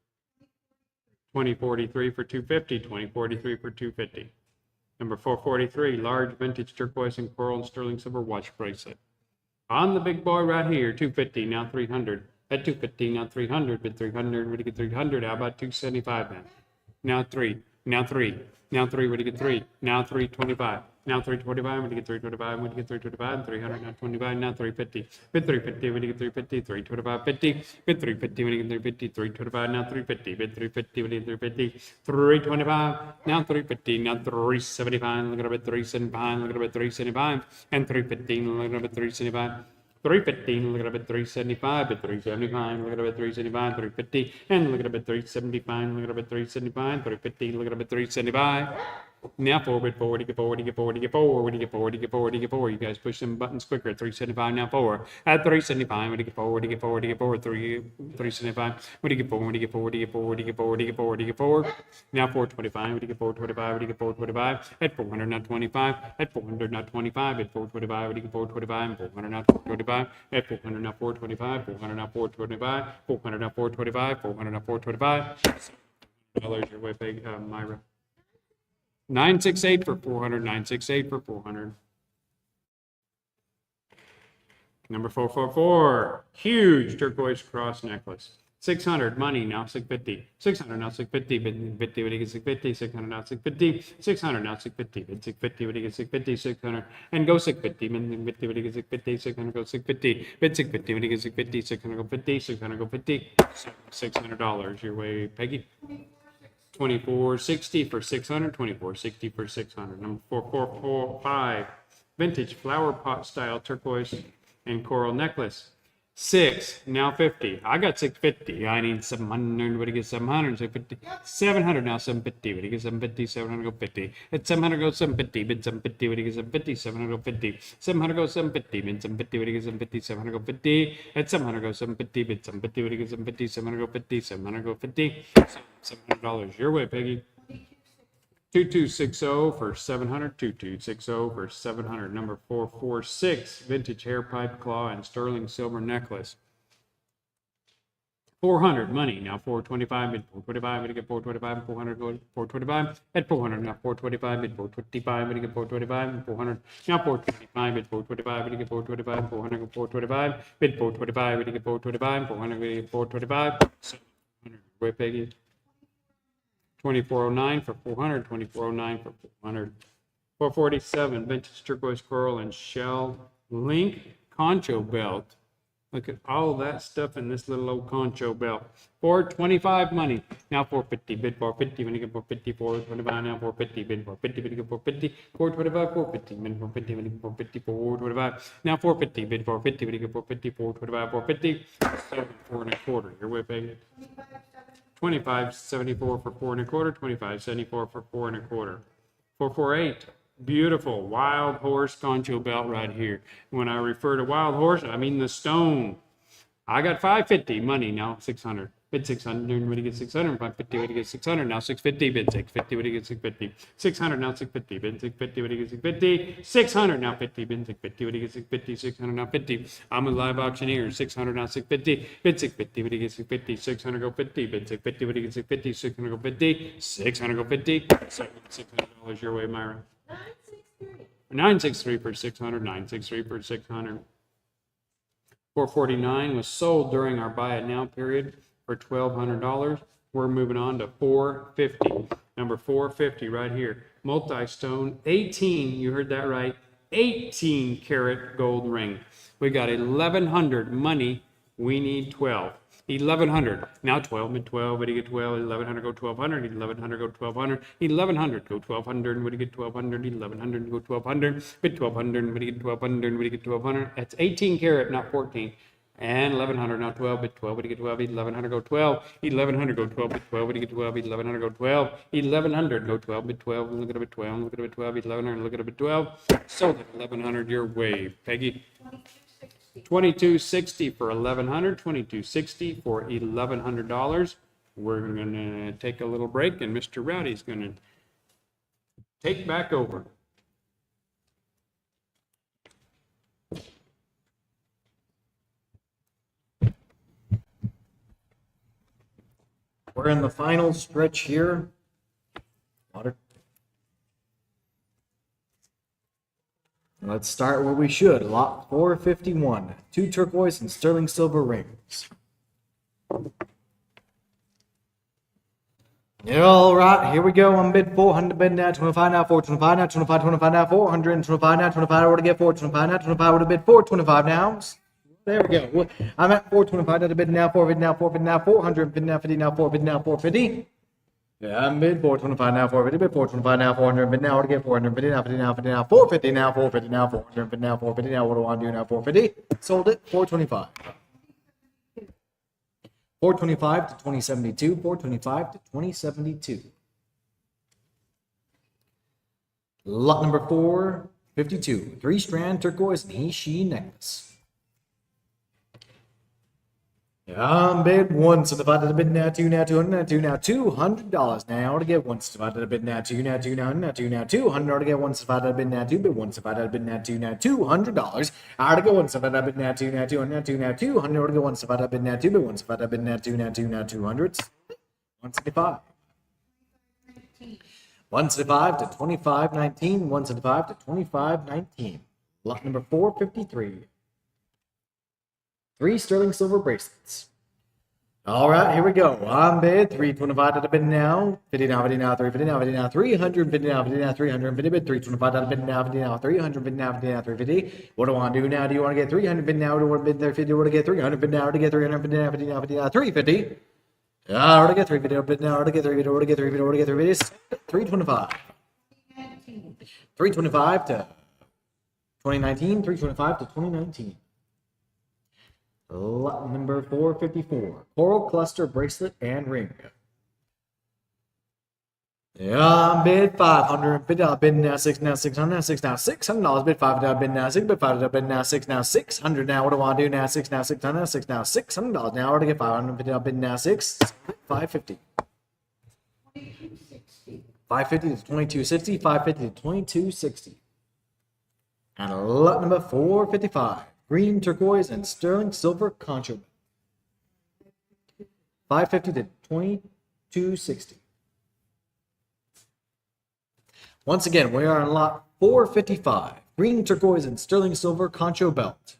S1: 2043 for 250, 2043 for 250. Number 443, large vintage turquoise and coral and sterling silver watch bracelet. On the big boy right here, 250, now 300. At 250, now 300, bid 300, what do you get 300? How about 275 then? Now 3, now 3, now 3, what do you get 3? Now 325, now 325, what do you get 325? What do you get 325? 300, now 25, now 350. Bid 350, what do you get 350? 325, 50. Bid 350, what do you get 350? 325, now 350. Bid 350, what do you get 350? 325, now 350, now 375, look at it, 375, look at it, 375, and 315, look at it, 375. 315, look at it, 375, but 375, look at it, 375, 350, and look at it, 375, look at it, 375, 350, look at it, 375. Now forward, forward, get forward, get forward, get forward, get forward, get forward, get forward. You guys push them buttons quicker. 375 now forward. At 375, get forward, get forward, get forward. 375. What do you get forward, get forward, get forward, get forward, get forward, get forward. Now 425, what do you get 425, what do you get 425? At 400 now 25. At 400 now 25. At 425, what do you get 425? 400 now 425. At 400 now 425. 400 now 425. 400 now 425. 400 now 425. $7 your way, big Myra. 968 for 400, 968 for 400. Number 444, huge turquoise cross necklace. 600, money, now 650. 600, now 650, bid 50, what do you get 650? 600, now 650. 600, now 650, bid 650, what do you get 650? 600, and go 650, bid 50, what do you get 650? 600, go 650, bid 650, what do you get 650? 600, go 50, 600, go 50. $600, your way, Peggy. 2460 for 600, 2460 for 600. Number 4445, vintage flower pot style turquoise and coral necklace. 6, now 50. I got 650. I need 700. What do you get? 700. 650. 700 now. 750. What do you get? 750. 700 go 50. At 700 go 750. Bid 750. What do you get? 750. 700 go 50. 700 go 750. Bid 750. What do you get? 750. 700 go 50. At 700 go 750. Bid 750. What do you get? 750. 700 go 50. 700 go 50. $700 your way, Peggy. 2260 for 700, 2260 for 700. Number 446, vintage hair pipe claw and sterling silver necklace. 400 money now. 425 bid 425. We get 425. 400 go 425 at 400 now. 425 bid 425. We get 425. 400 now. 425 bid 425. We get 425. 400 go 425 bid 425. We get 425. 400 we get 425. 700. Wait, Peggy. 2409 for 400, 2409 for 400. 447, vintage turquoise coral and shell link concho belt. Look at all that stuff in this little old concho belt. 425 money. Now 450, bid 450, when you get 450, 425, now 450, bid 450, when you get 450, 425, 450, bid 450, when you get 450, 425, now 450, bid 450, when you get 450, 425, 450, 7, 4 and a quarter. Your way, baby. 2574 for 4 and a quarter, 2574 for 4 and a quarter. 448, beautiful wild horse concho belt right here. When I refer to wild horse, I mean the stone. I got 550 money now, 600. Bid 600, when you get 600, 550, when you get 600, now 650, bid 650, when you get 650. 600, now 650, bid 650, when you get 650. 600, now 50, bid 650, when you get 650. 600, now 50. I'm a live auctioneer. 600, now 650, bid 650, when you get 650. 600, go 50, bid 650, when you get 650. 600, go 50. 600, go 50. $600 your way, Myra. 963 for 600, 963 for 600. 449 was sold during our buy it now period for $1,200. We're moving on to 450. Number 450 right here. Multi-stone, 18, you heard that right, 18 karat gold ring. We got 1,100 money. We need 12. 1,100. Now 12, mid 12, what do you get 12? 1,100 go 1,200, 1,100 go 1,200, 1,100 go 1,200, what do you get 1,200, 1,100 go 1,200, bid 1,200, what do you get 1,200, what do you get 1,200? That's 18 karat, not 14. And 1,100, now 12, bid 12, what do you get 12? 1,100 go 12, 1,100 go 12, bid 12, what do you get 12? 1,100 go 12, 1,100 go 12, bid 12, look at it, bid 12, look at it, bid 12, 1,100, look at it, bid 12. Sold at 1,100 your way, Peggy. 2260 for 1,100, 2260 for $1,100. We're gonna take a little break, and Mr. Rowdy's gonna take back over.
S2: We're in the final stretch here. Water. Let's start where we should. Lot 451. 2 turquoise and sterling silver rings. All right, here we go. On bid 400, bid now 25 now, 425 now, 25, 25 now, 425 now, 25. We're to get 425 now, 25 would have bid 425 now. There we go. I'm at 425 at a bid now, 4 bid now, 4 bid now, 400 bid now, 50 now, 4 bid now, 450. Yeah, I'm bid 425 now, 450, bid 425 now, 400 bid now, we're to get 450 now, 50 now, 50 now, 450 now, 450 now, 400 bid now, 450 now, what do I want to do now, 450? Sold it, 425. 425 to 2072, 425 to 2072. Lot number 452, 3-strand turquoise and he-she necklace. Bid once divided a bid now, 2 now, 200 now, 2 now, $200 now to get once divided a bid now, 2 now, 2 now, now 2 now, 200 to get once divided a bid now, 2 bid once divided a bid now, 2 now, $200. I to get once divided a bid now, 2 now, 200 now, 2 now, 200 to get once divided a bid now, 2 bid once divided a bid now, 2 now, 2 now, 200. 175. 175 to 2519, 175 to 2519. Lot number 453. 3 sterling silver bracelets. All right, here we go. On bid 325 at a bid now. 50 now, 50 now, 350 now, 50 now, 350 now, 50 now, 350 bid 325 at a bid now, 50 now, 300 bid now, 50 now, 350. What do I want to do now? Do you want to get 300 bid now? Do you want to bid there 50? Or to get 300 bid now? Or to get 300 bid now, 50 now, 50 now, 350. Or to get 350 bid now? Or to get 350? Or to get 350? Or to get 350? 325. 325 to 2019. 325 to 2019. Lot number 454. Coral cluster bracelet and ring. Yeah, bid 500. Bid now. Bid now 6. Now 600. Now 6. Now $600. Bid 5. Now bid now 6. Bid 5. Bid now 6. Now 600. Now what do I want to do now? 6. Now 600. Now 6. Now $600. Now where to get 500? Bid now. Bid now 6. 550.
S3: 2260.
S2: 550 to 2260. 550 to 2260. And lot number 455. Green, turquoise, and sterling silver concho. 550 to 2260. Once again, we are on lot 455. Green, turquoise, and sterling silver concho belt.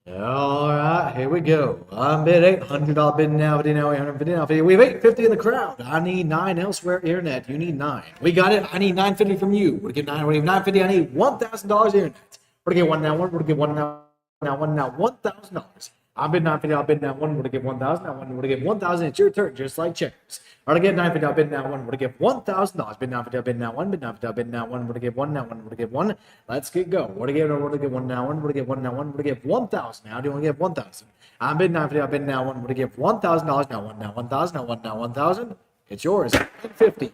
S2: All right, here we go. I'm bid 800. I'll bid now, bid now, 850 now. We have 850 in the crowd. I need 9 elsewhere. Internet, you need 9. We got it. I need 950 from you. We're gonna get 9. We have 950. I need $1,000 internet. We're gonna get one now. We're gonna get one now. One now. $1,000. I'll bid 950. I'll bid now. One. We're gonna get 1,000. Now one. We're gonna get 1,000. It's your turn, just like checkers. We're gonna get 950. I'll bid now. One. We're gonna get $1,000. Bid 950. I'll bid now. One. Bid 950. I'll bid now. One. We're gonna get one now. One. We're gonna get one. Let's get going. We're gonna get one now. One. We're gonna get one now. One. We're gonna get 1,000. Now do you want to get 1,000? I'm bid 950. I'll bid now. One. We're gonna get $1,000. Now one. Now 1,000. Now one. Now 1,000. It's yours. 950.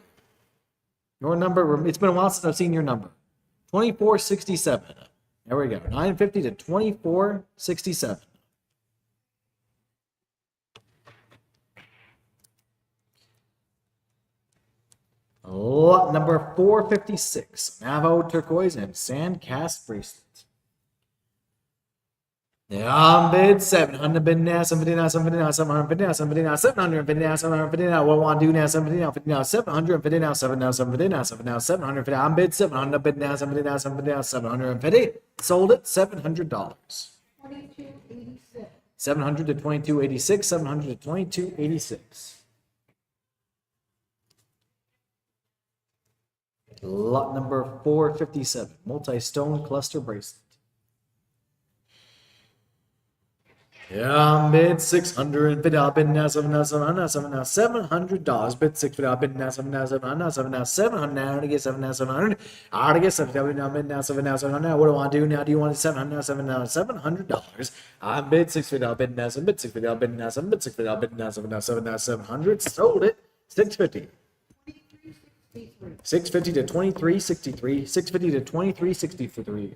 S2: Your number. It's been a while since I've seen your number. 2467. There we go. 950 to 2467. Lot number 456. Mavo, turquoise, and sand cast bracelet. Yeah, bid 700. Bid now 750 now 750 now 750 now 750 now 750 now 750 now. What do I want to do now? 750 now 50 now 750 now 7 now 750 now 7 now 750. I'm bid 700. Bid now 750 now 750 now 750. Sold it $700.
S3: 2286.
S2: 700 to 2286. 700 to 2286. Lot number 457. Multi-stone cluster bracelet. Yeah, bid 600. Bid out. Bid now 7 now 7 now 7 now $700. Bid 6. Bid out. Bid now 7 now 7 now 7 now 700. Now to get 7 now 700. I to get 7. Bid now. Bid now 7 now 700. Now what do I want to do now? Do you want 700 now 7 now $700? I bid 6. Bid out. Bid now 7. Bid 6. Bid out. Bid now 7. Bid 6. Bid out. Bid now 7 now 7 now 700. Sold it 650. 650 to 2363. 650 to 2363.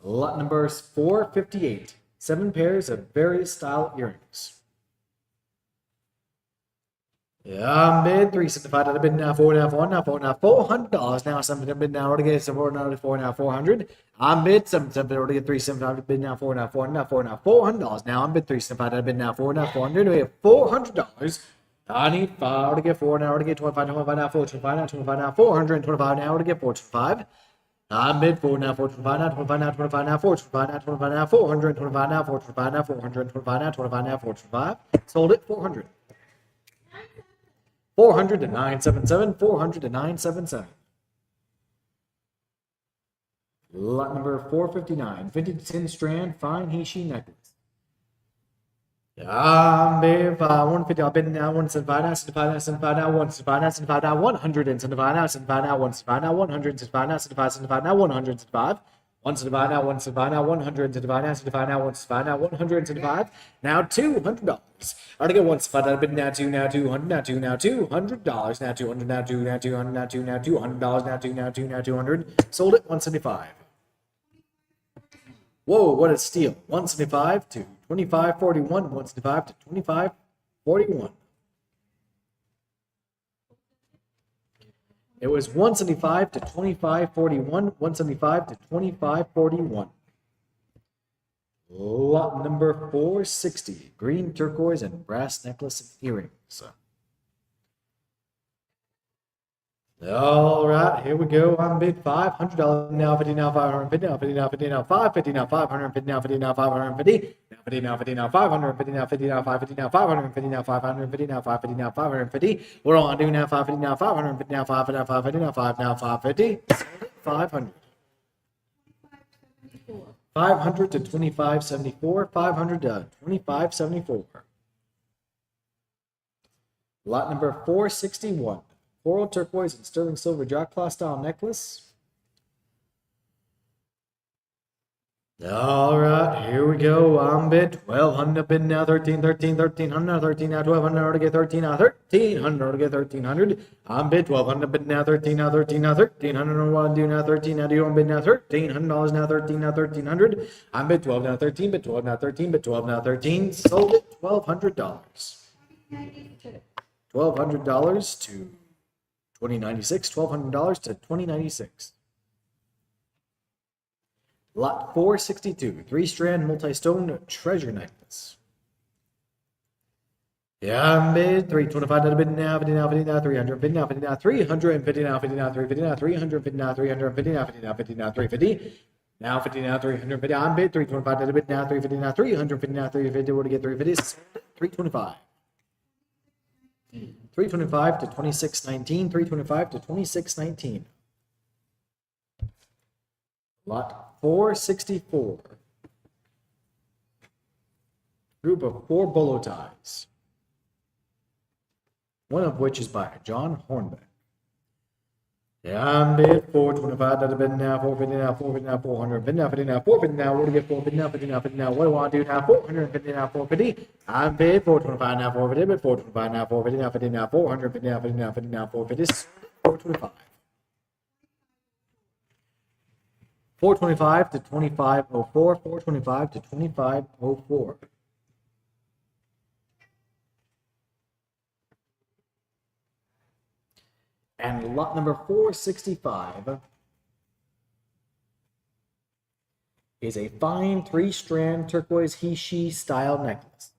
S2: Lot number 458. 7 pairs of various style earrings. Yeah, bid 365. I've bid now 4 now 4 now 4 now $400. Now 7 bid now already get 4 now 4 now 400. I'm bid 7 already get 375. Bid now 4 now 4 now 4 now $400. Now I'm bid 375. I've bid now 4 now 400. We have $400. I need 5 to get 4 now to get 25 now 25 now 4 25 now 25 now 425 now to get 425. I'm bid 4 now 425 now 25 now 25 now 425 now 25 now 425 now 425 now 425 now 25 now 425. Sold it 400. 400 to 977. 400 to 977. Lot number 459. Vintage 10 strand fine Heishi necklace. I'm bid 150. I'll bid now 175 now 75 now 75 now 175 now 75 now 100 and 75 now 75 now 175 now 100 75 now 75 75 now 175 175 now 175 now 100 75 now 75 now 175 now 175 now $200. I to get 175. I bid now 2 now 200 now 2 now $200 now 200 now 2 now 200 now 2 now $200 now 2 now 2 now 200. Sold it 175. Whoa, what a steal. 175 to 2541. 175 to 2541. It was 175 to 2541. 175 to 2541. Lot number 460. Green, turquoise, and brass necklace and earrings. All right, here we go. I'm bid $500 now, 50 now, 550 now, 50 now, 50 now, 550 now, 550 now, 50 now, 550 now, 50 now, 50 now, 550 now, 50 now, 550 now, 550 now, 550 now, 550 now, 550. What do I want to do now? 550 now, 550 now, 550 now, 550 now, 5 now, 550. 500. 500 to 2574. 500 to 2574. Lot number 461. Coral, turquoise, and sterling silver jack claw style necklace. All right, here we go. I'm bid 1200 bid now 1300 now 1200 to get 13 now 1300 to get 1300. I'm bid 1200 bid now 1300 I want to do now 13 now do you want bid now $1300 now 13 now 1300. I'm bid 12 now 13 bid 12 now 13 bid 12 now 13 sold it $1200. $1200 to 2096 $1200 to 2096. Lot 462, 3-strand multi-stone treasure necklace. Yeah, I'm bid 325 to bid now, 50 now, 50 now, 300, 50 now, 50 now, 350 now, 50 now, 350 now, 350 now, 350 now, 50 now, 50 now, 350. Now 50 now, 350. I'm bid 325 to bid now, 350 now, 350 now, 350. Where to get 350? 325. 325 to 2619, 325 to 2619. Lot 464. Group of 4 bolo ties. One of which is by John Hornbeck. Yeah, I'm bid 425 to the bid now, 450 now, 450 now, 400, bid now, 50 now, 450 now, where to get 450 now, 50 now, 50 now, what do I want to do now, 450 now, 450. I'm bid 425 now, 450, bid 425 now, 450 now, 50 now, 400, 50 now, 50 now, 50 now, 450, 425. 425 to 2504, 425 to 2504. And lot number 465 is a fine 3-strand turquoise he-she style necklace.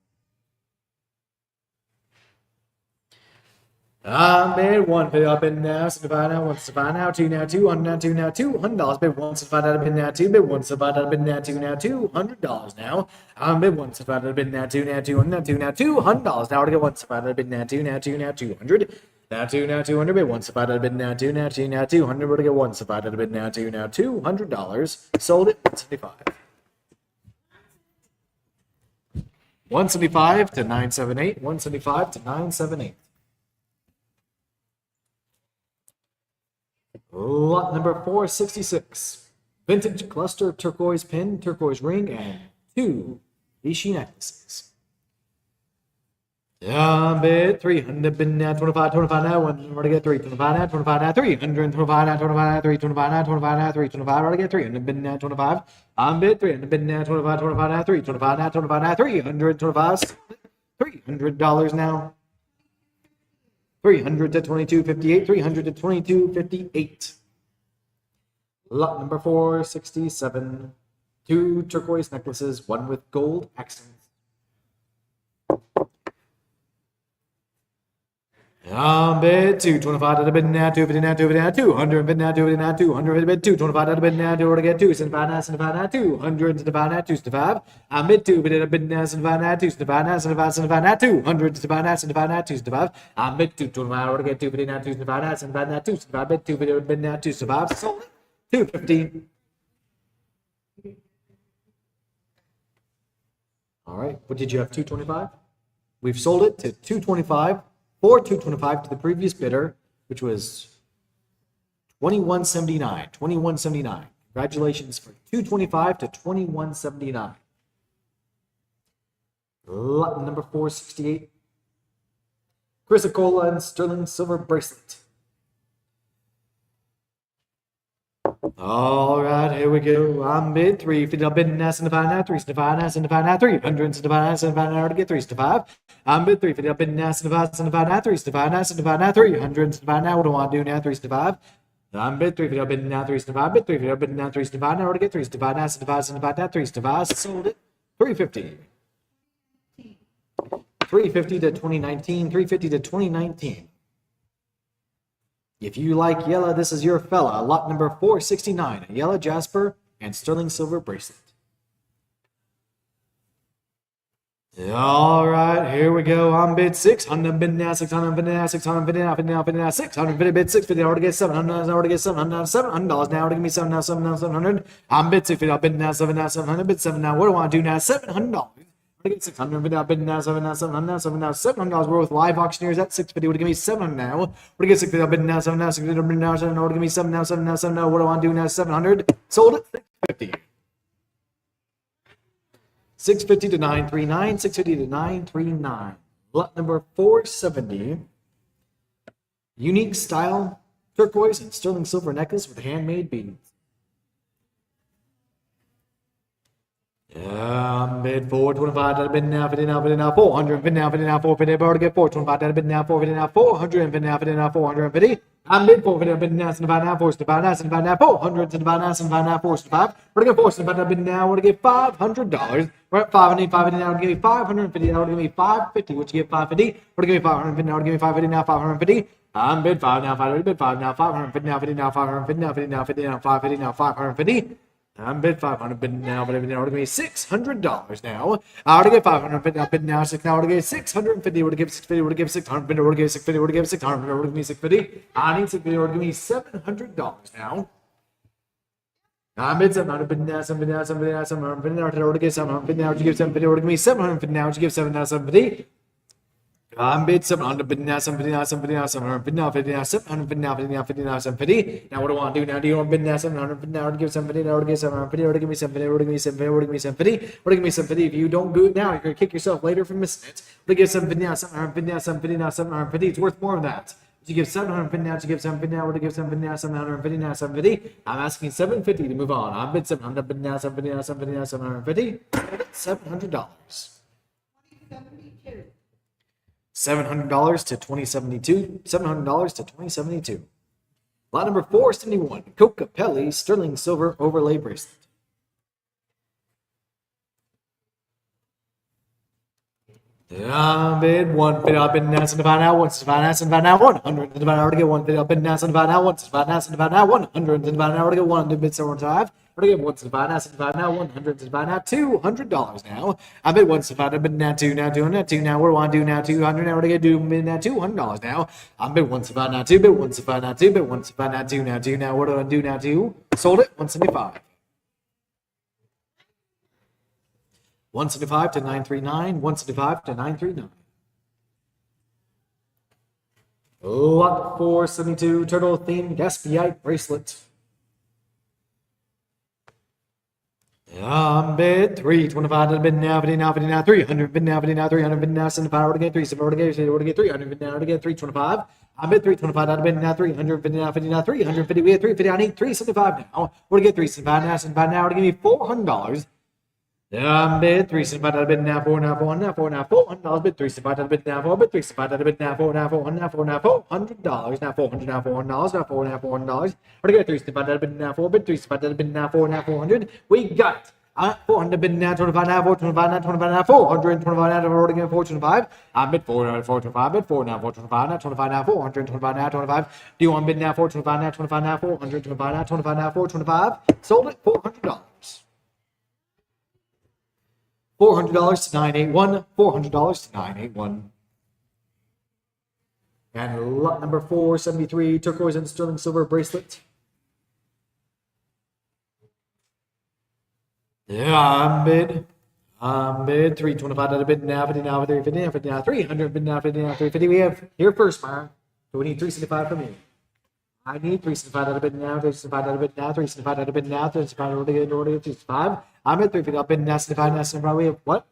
S2: I'm bid 150 up in now, 75 now, 175 now, 2 now, 200 now, 2 now, $200. Bid 175 out of bid now, 2 bid 175 out of bid now, 2 now, $200 now. I'm bid 175 out of bid now, 2 now, 200 now, 2 now, $200 now to get 175 out of bid now, 2 now, 2 now, 200. Now 2 now, 200 bid 175 out of bid now, 2 now, 2 now, 200. We're to get 175 out of bid now, 2 now, $200. Sold it 175. 175 to 978, 175 to 978. Lot number 466. Vintage cluster turquoise pin, turquoise ring, and 2 he-she necklaces. Yeah, bid 300 bid now, 25, 25 now, we're to get 325 now, 25 now, 325 now, 25 now, 325 now, 25 now, 325, we're to get 300 bid now, 25. I'm bid 300 bid now, 25, 25 now, 325 now, 25 now, 325, $300 now. 300 to 2258, 300 to 2258. Lot number 467. 2 turquoise necklaces, one with gold accents. Bid 225 to the bid now, 250 now, 250 now, 200 bid now, 250 now, 200 bid 225 to the bid now, 2 to get 275 now, 75 now, 200 to the bid now, 275. I'm bid 2 bid bid now, 75 now, 275 now, 75, 75 now, 200 to the bid now, 75 now, 275. I'm bid 225 to get 250 now, 275 now, 75 now, 275 bid 2 bid now, 275. Sold it 250. All right, what did you have? 225. We've sold it to 225. For 225 to the previous bidder, which was 2179. 2179. Congratulations for 225 to 2179. Lot number 468. Chrysocolla and sterling silver bracelet. All right, here we go. I'm bid 350. I'm bidding now, 75 now, 375 now, 75 now, 375 now, 75 now to get 375. I'm bid 350. I'm bidding now, 75, 75 now, 375 now, 75 now, 375 now. What do I want to do now? 375. I'm bid 350. I'm bidding now, 375. Bid 350. I'm bidding now, 375 now. Where to get 375 now, 75, 75 now, 375. Sold it 350. 350 to 2019. 350 to 2019. If you like yellow, this is your fella. Lot number 469, a yellow jasper and sterling silver bracelet. All right, here we go. I'm bid 600, bid now, 600, bid now, 600, bid now, bid now, bid now, 600, bid 650. I already get 700, I already get 700, $700 now. To give me 7 now, 7 now, 700. I'm bid 650, I'll bid now, 7 now, 700, bid 7 now. What do I want to do now? $700. I get 600, bid now, 7 now, 700 now, 7 now, $700. We're with live auctioneers at 650. Would give me 700 now. What do I get 650? I'll bid now, 7 now, 600, bid now, 7 now. What do give me 7 now, 7 now, 7 now. What do I want to do now? 700. Sold it 650. 650 to 939, 650 to 939. Lot number 470. Unique style turquoise and sterling silver necklace with handmade beads. Bid 425, that'll bid now, 50 now, 50 now, 400, 50 now, 50 now, 450, about to get 425, that'll bid now, 450 now, 400, 50 now, 50 now, 450. I'm bid 450, bid now, 75 now, 475 now, 75 now, 400, 75 now, 75 now, 475. We're to get 475, bid now, we're to get $500. We're at 550, 550 now, give me 550, now, give me 550, what you get 550? We're to give me 550 now, give me 550 now, 550. I'm bid 5 now, 550, bid 5 now, 550 now, 50 now, 550 now, 50 now, 50 now, 550 now, 550. I'm bid 500, bid now, but now, give me $600 now. I ought to get 500, bid now, bid now, 6 now, I ought to get 650, would give 650, would give 600, bid, would give 650, would give 600, would give me 650. I need 650, would give me $700 now. I'm bid 700, bid now, 750 now, 750 now, 700, bid now, I ought to get 700, bid now, would you give 750, would give me 750 now, would you give 7 now, 750. I'm bid 700, bid now, 750 now, 750 now, 700, bid now, 50 now, 700, bid now, 50 now, 50 now, 750. Now what do I want to do now? Do you want bid now, 700, bid now, to give 750, now to give 750, or to give me 750, or to give me 750, or to give me 750, or to give me 750. If you don't do it now, you're going to kick yourself later for missing it. But give 750 now, 700, bid now, 750 now, 750. It's worth more than that. You give 750 now, you give 750 now, or to give 750 now, 750 now, 750. I'm asking 750 to move on. I'm bid 700, bid now, 750 now, 750 now, 750. $700.
S3: 72.
S2: $700 to 2072. $700 to 2072. Lot number 471. Coca Pelli sterling silver overlay bracelet. Bid 150 up in now, 75 now, 175 now, 75 now, 100, 75 now, to get 150 up in now, 75 now, 175 now, 75 now, 100, 75 now, to get 100, bid 75. We're gonna get 175 now, 75 now, 175 now, $200 now. I bid 175, I bid now 2 now, 200 now, 2 now. What do I want to do now? 200 now. We're gonna do bid now $200 now. I bid 175 now, 2 bid 175 now, 2 bid 175 now, 2 now, 2 now. What do I do now? 2 sold it 175. 175 to 939, 175 to 939. Lot 472 turtle themed Gaspiite bracelet. Bid 325 bid now, 50 now, 50 now, 300 bid now, 50 now, 300 bid now, 75 to get 3, 7 to get 300 bid now to get 325. I bid 325 out of bid now, 300 bid now, 50 now, 350. We had 350. I need 375 now. We're to get 375 now, 75 now to give me $400. Bid 375 out of bid now, 4 now, 4 now, 4 now, $400. Bid 375 out of bid now, 4 bid 375 out of bid now, 4 now, 400 now, 4 now, $400. Now 400 now, $400 now, 4 now, $400. We're to get 375 out of bid now, 4 bid 375 out of bid now, 4 now, 400. We got it. 400 bid now, 25 now, 425 now, 25 now, 425 now, we're to get 425. I bid 4 now, 425, bid 4 now, 425 now, 25 now, 425 now, 25. Do you want bid now, 425 now, 25 now, 425 now, 25 now, 425? Sold it, $400. $400 to 981, $400 to 981. And lot number 473, turquoise and sterling silver bracelet. I'm bid 325 out of bid now, 50 now, 50 now, 50 now, 300 bid now, 50 now, 350. We have here first, Myra. So we need 375 from you. I need 375 out of bid now, 375 out of bid now, 375 out of bid now, 375 out of bid now, 375. I'm at 350 up bid now, 75 now, 75. We have what?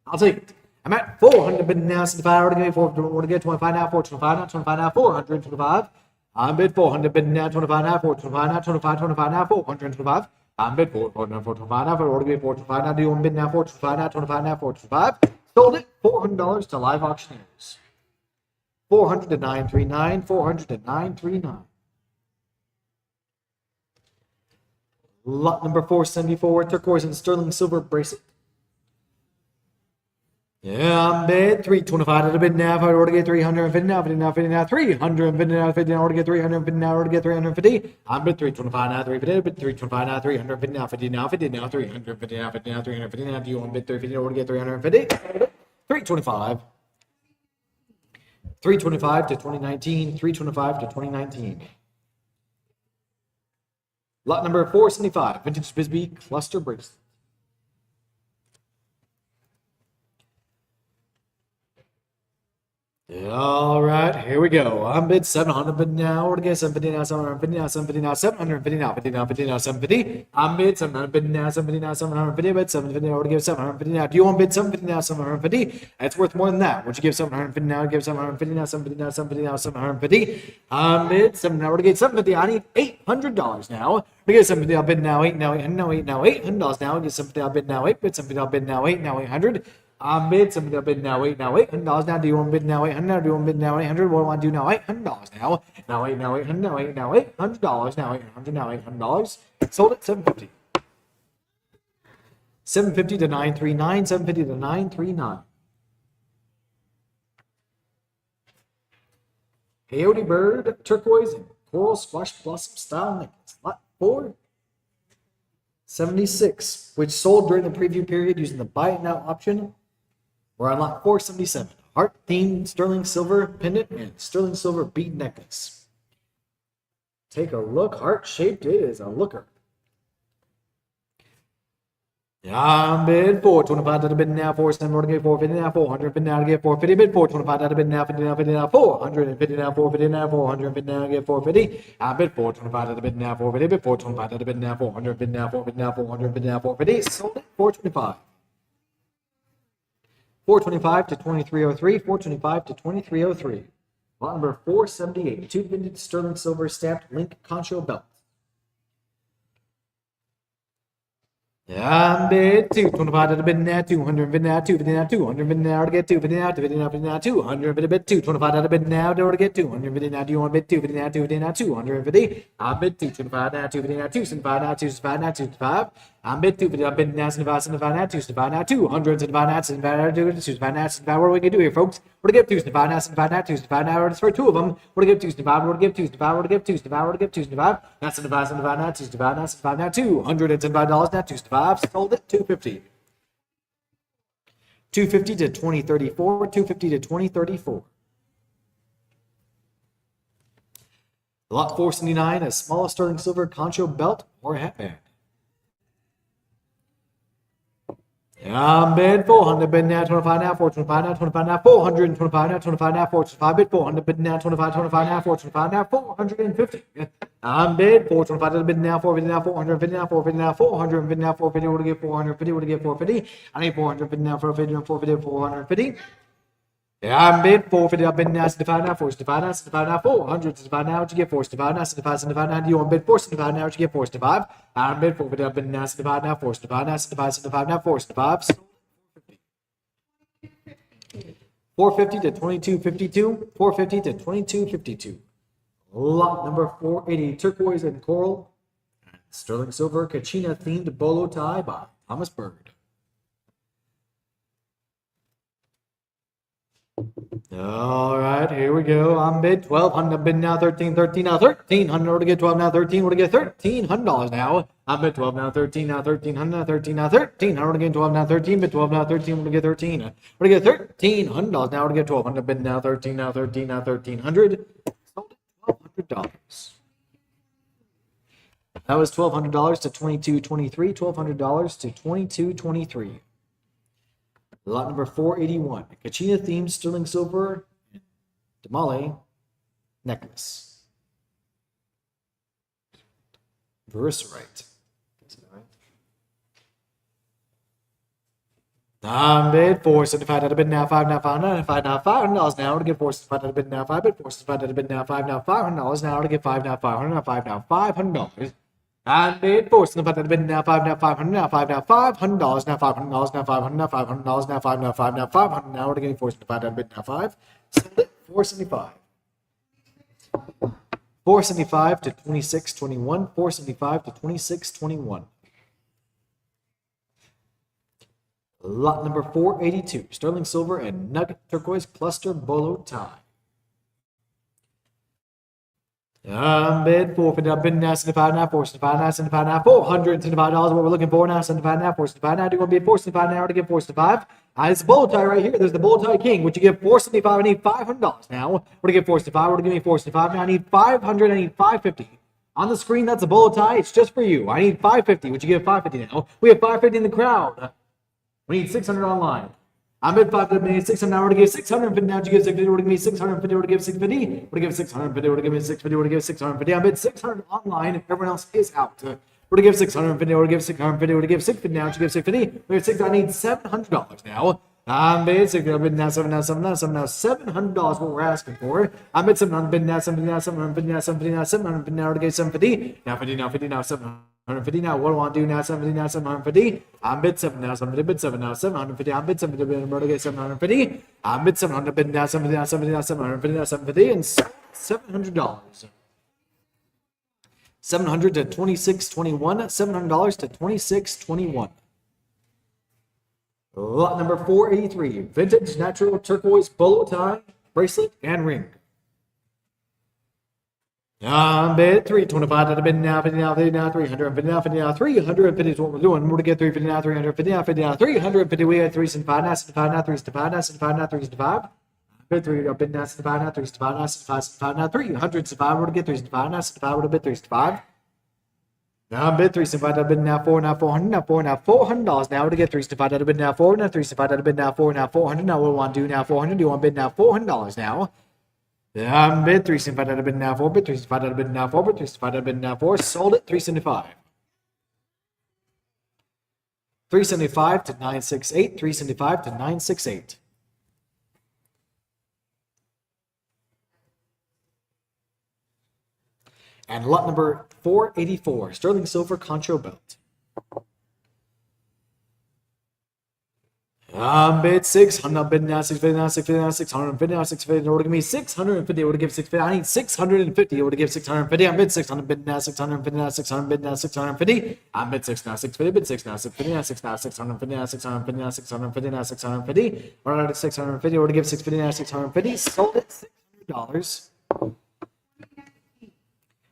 S2: I'll take it. I'm at 400 bid now, 75. We're going to get 4, we're to get 25 now, 425 now, 25 now, 425. I'm bid 400 bid now, 25 now, 425 now, 25, 25 now, 425. I'm bid 425 now, we're to get 425 now. Do you want bid now, 425 now, 25 now, 425. Sold it, $400 to live auctioneers. 400 to 939, 400 to 939. Lot number 474, turquoise and sterling silver bracelet. I'm bid 325 out of bid now. If I were to get 350 now, 50 now, 50 now, 350 now, 50 now, to get 350 now, to get 350. I'm bid 325 now, 350, bid 325 now, 350 now, 50 now, 50 now, 350 now, 50 now, 350 now. Do you want bid 350 or to get 350? 325. 325 to 2019, 325 to 2019. Lot number 475, vintage Bisbee cluster bracelet. All right, here we go. I'm bid 700 bid now. We're gonna get 750 now, 750 now, 750 now, 750 now, 50 now, 50 now, 750. I'm bid 700 bid now, 750 now, 750 bid 750 now. We're gonna give 750 now. Do you want bid 750 now, 750? It's worth more than that. Would you give 750 now? Give 750 now, 750 now, 750 now, 750. I'm bid 7 now. We're gonna get 750. I need $800 now. We get 750. I'll bid now 8 now 8 now 8 now $800 now. Get 750. I'll bid now 8 bid 750. I'll bid now 8 now 800. I'm bid somebody I'll bid now $800 now. Do you want to bid now 800? Do you want to bid now 800? What do I want to do now? $800 now. Now 8 now 800 now 8 now $800 now 800 now $800. Sold at 750. 750 to 939. 750 to 939. Coyote Bird, Turquoise, and Coral Squash Blossom Style Necklace. Lot 476, which sold during the preview period using the buy it now option. We're on lot 477. Heart themed sterling silver pendant and sterling silver bead necklace. Take a look. Heart shaped. It is a looker. I'm bid 425 to the bid now, 470 to get 450 now, 400 bid now to get 450, bid 425 to the bid now, 50 now, 50 now, 450 now, 450 now, 400 bid now to get 450. I bid 425 to the bid now, 450, bid 425 to the bid now, 400 bid now, 450 now, 400 bid now, 450. Sold at 425. 425 to 2303, 425 to 2303. Lot number 478, two vintage sterling silver stamped link concho belt. I'm bid 225 to the bid now, 200 bid now, 250 now, 200 bid now to get 250 now, 250 now, 50 now, 200 bid a bid 225 to the bid now to get 200 bid now. Do you want bid 250 now, 250 now, 250? I'm bid 225 now, 250 now, 275 now, 275 now, 225. I'm bid 250. I'm bid now, 75, 75 now, 275 now, 200, 75 now, 75 now, 275 now, 75. What are we gonna do here, folks? We're gonna give 275 now, 75 now, 275 now. It's for two of them. We're gonna give 275. We're gonna give 275. We're gonna give 275. We're gonna give 275. That's 75, 75 now, 275 now, 75 now, $275 now, 275. Sold it 250. 250 to 2034. 250 to 2034. Lot 479, a small sterling silver concho belt or hatband. I'm bid 400 bid now, 25 now, 425 now, 25 now, 425 now, 25 now, 425 bid 400 bid now, 25, 25 now, 425 now, 450. I'm bid 425 to the bid now, 450 now, 450 now, 450 now, 400 bid now, 450. What to get 450? What to get 450? I need 400 bid now, 450 now, 450, 450. I'm bid 450. I've bid now, 75 now, 465 now, 75 now, 400, 75 now. What you get 465 now, 75, 75 now. Do you want bid 465 now? What you get 465? I'm bid 450. I've bid now, 75 now, 465 now, 75, 75 now, 465. 450 to 2252. 450 to 2252. Lot number 480, turquoise and coral, sterling silver Kachina themed bolo tie by Thomas Bird. All right, here we go. I'm bid 1200. Bid now 13, 13 now 1300. To get 12 now 13. To get $1,300 now. I'm bid 12 now 13 now 1300 now 13 now 1300. To get 12 now 13. Bid 12 now 13. To get 13. To get $1,300 now. To get 1200. Bid now 13 now 13 now 1300. Sold at $1,200. That was $1,200 to 2223. $1,200 to 2223. Lot number 481, Kachina themed sterling silver Damale necklace. Verserite. I'm bid 475 out of bid now, 5 now, 5 now, 5 now, $500 now to get 475 out of bid now, 5 bid 475 out of bid now, 5 now, $500 now to get 5 now, 500 now, 5 now, $500. I'm bid 475 out of bid now, 5 now, 500 now, 5 now, $500 now, $500 now, 500 now, $500 now, 5 now, 5 now, 500 now. We're getting 475 out of bid now, 5. Sold it 475. 475 to 2621. 475 to 2621. Lot number 482, sterling silver and nugget turquoise cluster bolo tie. I'm bid 450. I've bid now, 75 now, 475 now, 75 now, $475. What we're looking for now, 75 now, 475 now. Do you want to be at 475 now to get 475? It's a bow tie right here. There's the bow tie king. Would you give 475? I need $500 now. What to get 475? What to give me 475? Now I need 500. I need 550. On the screen, that's a bow tie. It's just for you. I need 550. Would you give 550 now? We have 550 in the crowd. We need 600 online. I'm bid 550, 600 now, we're to give 650 now, to give 650, we're to give me 650, we're to give 650, we're to give 650, we're to give me 650, we're to give 650, I'm bid 600 online if everyone else is out. We're to give 650, we're to give 650, we're to give 650 now, to give 650, we're at 6, I need $700 now. I'm bid 600, I'm bid now, 7 now, 7 now, 7 now, $700 what we're asking for. I'm bid 700, bid now, 7 now, 700, bid now, 750 now, 700, bid now, we're to give 750, now 50, now 50, now 750 now. What do I want to do now? 750 now, 750. I'm bid 7 now, 750, bid 7 now, 750. I'm bid 750, we're to get 750. I'm bid 700, bid now, 750 now, 750 now, 750 now, 750, and $700. 700 to 2621, $700 to 2621. Lot number 483, vintage natural turquoise bolo tie, bracelet, and ring. I'm bid 325 to the bid now, 50 now, 50 now, 350 now, 50 now, 350 is what we're doing. We're to get 350 now, 350 now, 50 now, 350. We had 3 and 5 now, 5 now, 3 to 5 now, 5 now, 3 to 5. Bid 3 up bid now, 5 now, 3 to 5 now, 5 now, 300 to 5. We're to get 3 to 5 now, 5 we're to bid 3 to 5. Now bid 3 to 5 to bid now 4 now 400 now 4 now $400 now to get 3 to 5 to bid now 4 now 3 to 5 to bid now 4 now 400 now what do we want to do now 400 do you want to bid now $400 now. Bid 375 out of bid now 4, bid 375 out of bid now 4, bid 375 out of bid now 4, sold it 375. 375 to 968, 375 to 968. And lot number 484, sterling silver concho belt. Bid 600, bid now 650 now 650 now 650 now 650. Order give me 650. Order give 650. I need 650. Order give 650. I'm bid 600, bid now 650 now 600, bid now 650. I'm bid 6 now 650, bid 6 now 650 now 6 now 650 now 650 now 650 now 650. Order at 650. Order give 650 now 650. Sold it $600.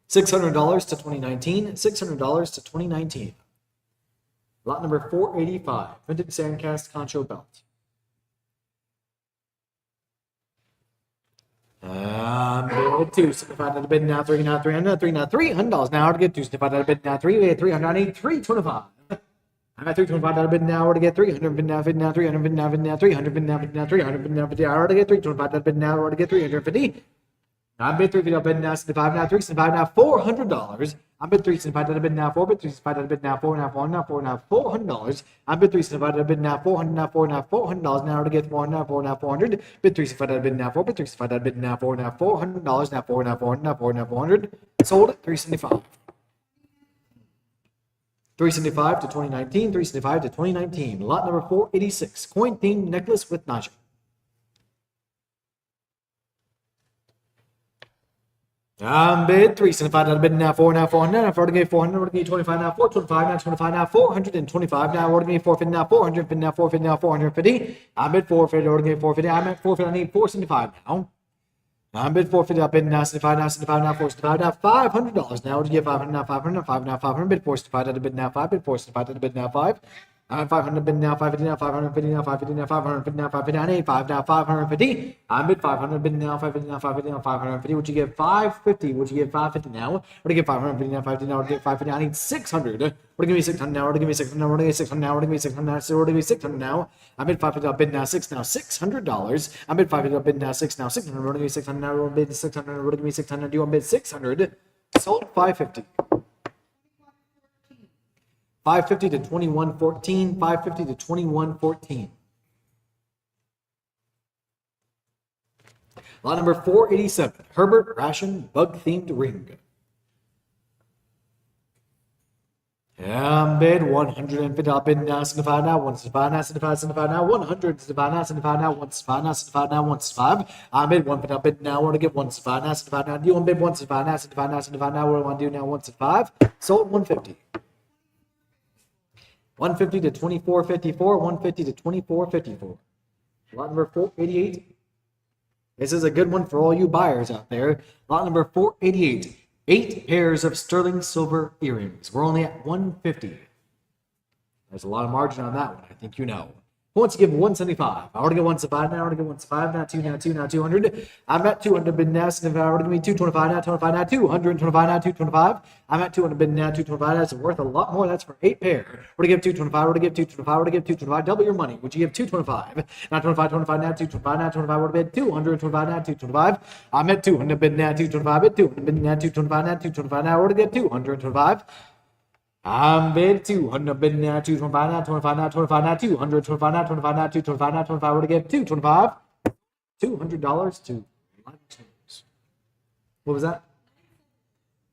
S2: $600 to 2019. $600 to 2019. Lot number 485, vintage sandcast concho belt. Bid 2, simplified out of bid now 3 now 300, 3 now $300 now to get 2, simplified out of bid now 3, we had 300, I need 325. I'm at 325 out of bid now, to get 300, bid now 50 now 300, bid now 50 now 300, bid now 50 now 300, bid now 50, I already get 325 out of bid now, to get 350. I'm bid 350 out of bid now 65 now 365 now $400. I'm bid 375 out of bid now 4, bid 375 out of bid now 4 now 4 now 4 now $400. I'm bid 375 out of bid now 400 now 4 now $400 now to get 400 now 4 now 400. Bid 375 out of bid now 4, bid 375 out of bid now 4 now $400 now 4 now 400 now 4 now 400. Sold at 375. 375 to 2019, 375 to 2019. Lot number 486, coin themed necklace with nausea. Bid 375 out of bid now 4 now 400 now 4 to get 400 to get 25 now 425 now 25 now 425 now order me 450 now 400 now 450 now 450. I'm bid 450 order me 450. I'm at 450 I need 475 now. I'm bid 450 up bid now 75 now 75 now 475 now $500 now to get 500 now 500 now 5 now 500 bid 475 out of bid now 5 bid 475 out of bid now 5. I'm 500 bid now 550 now 550 now 550 now 550 now 550 I need 5 now 550. I'm bid 500 bid now 550 now 550 now 550. Would you get 550? Would you get 550 now? What do you get 550 now 550 now? What do you get 550? I need 600. What do you give me 600 now? What do you give me 600 now? What do you give me 600 now? What do you give me 600 now? So what do you give me 600 now? I'm bid 550 up bid now 6 now $600. I'm bid 550 up bid now 6 now 600. What do you give me 600 now? What do you bid 600? What do you give me 600? Do you want bid 600? Sold 550. 550 to 2114, 550 to 2114. Lot number 487, Herbert Ration bug-themed ring. Bid 150, I'll bid now, 75 now, 175 now, 75 now, 100, 75 now, 75 now, 175 now, 75 now, 175. I bid 150, I'll bid now, I want to get 175 now, 75 now. Do you want to bid 175 now, 75 now, 75 now? What do I want to do now, 175? Sold 150. 150 to 2454, 150 to 2454. Lot number 488. This is a good one for all you buyers out there. Lot number 488. 8 pairs of sterling silver earrings. We're only at 150. There's a lot of margin on that one, I think you know. Who wants to give 175? I already get 175 now. I already get 175 now. 200. I'm at 200 bid now. So I already give me 225 now. 25 now. 225 now. 225. I'm at 200 bid now. 225. That's worth a lot more. That's for 8 pair. We're gonna give 225. We're gonna give 225. We're gonna give 225. Double your money. Would you give 225? Now 25. 25 now. 225 now. 25. We're gonna bid 225 now. 225. I'm at 200 bid now. 225 bid 200 bid now. 225 now. 225 now. We're gonna get 225. I'm bid 200 bid now, 225 now, 25 now, 25 now, 225 now, 25 now, 225 now, 25. We're to get 225. $200 to what was that?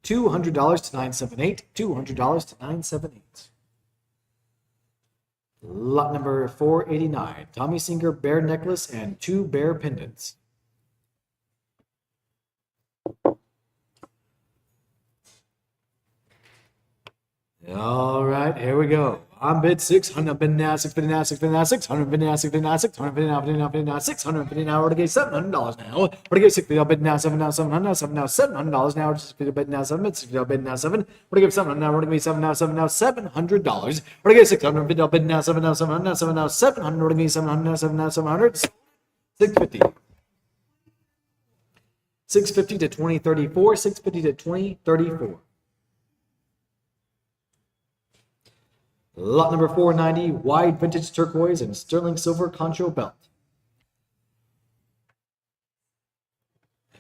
S2: $200 to 978. $200 to 978. Lot number 489. Tommy Singer bear necklace and 2 bear pendants. All right, here we go. I'm bid 600, bid now, 650 now, 650 now, 650 now, 650 now, 650 now, 50 now, 650 now. We're to get $700 now. We're to get 60 bid now, 7 now, 700 now, 7 now, $700 now. Just bid now, 7, 60 bid now, 7. We're to get 7 now. We're to get 7 now, 7 now, $700. We're to get 600 bid now, 7 now, 700 now, 7 now, 700. We're to get 700 now, 7 now, 700. 650. 650 to 2034. 650 to 2034. Lot number 490, wide vintage turquoise and sterling silver concho belt.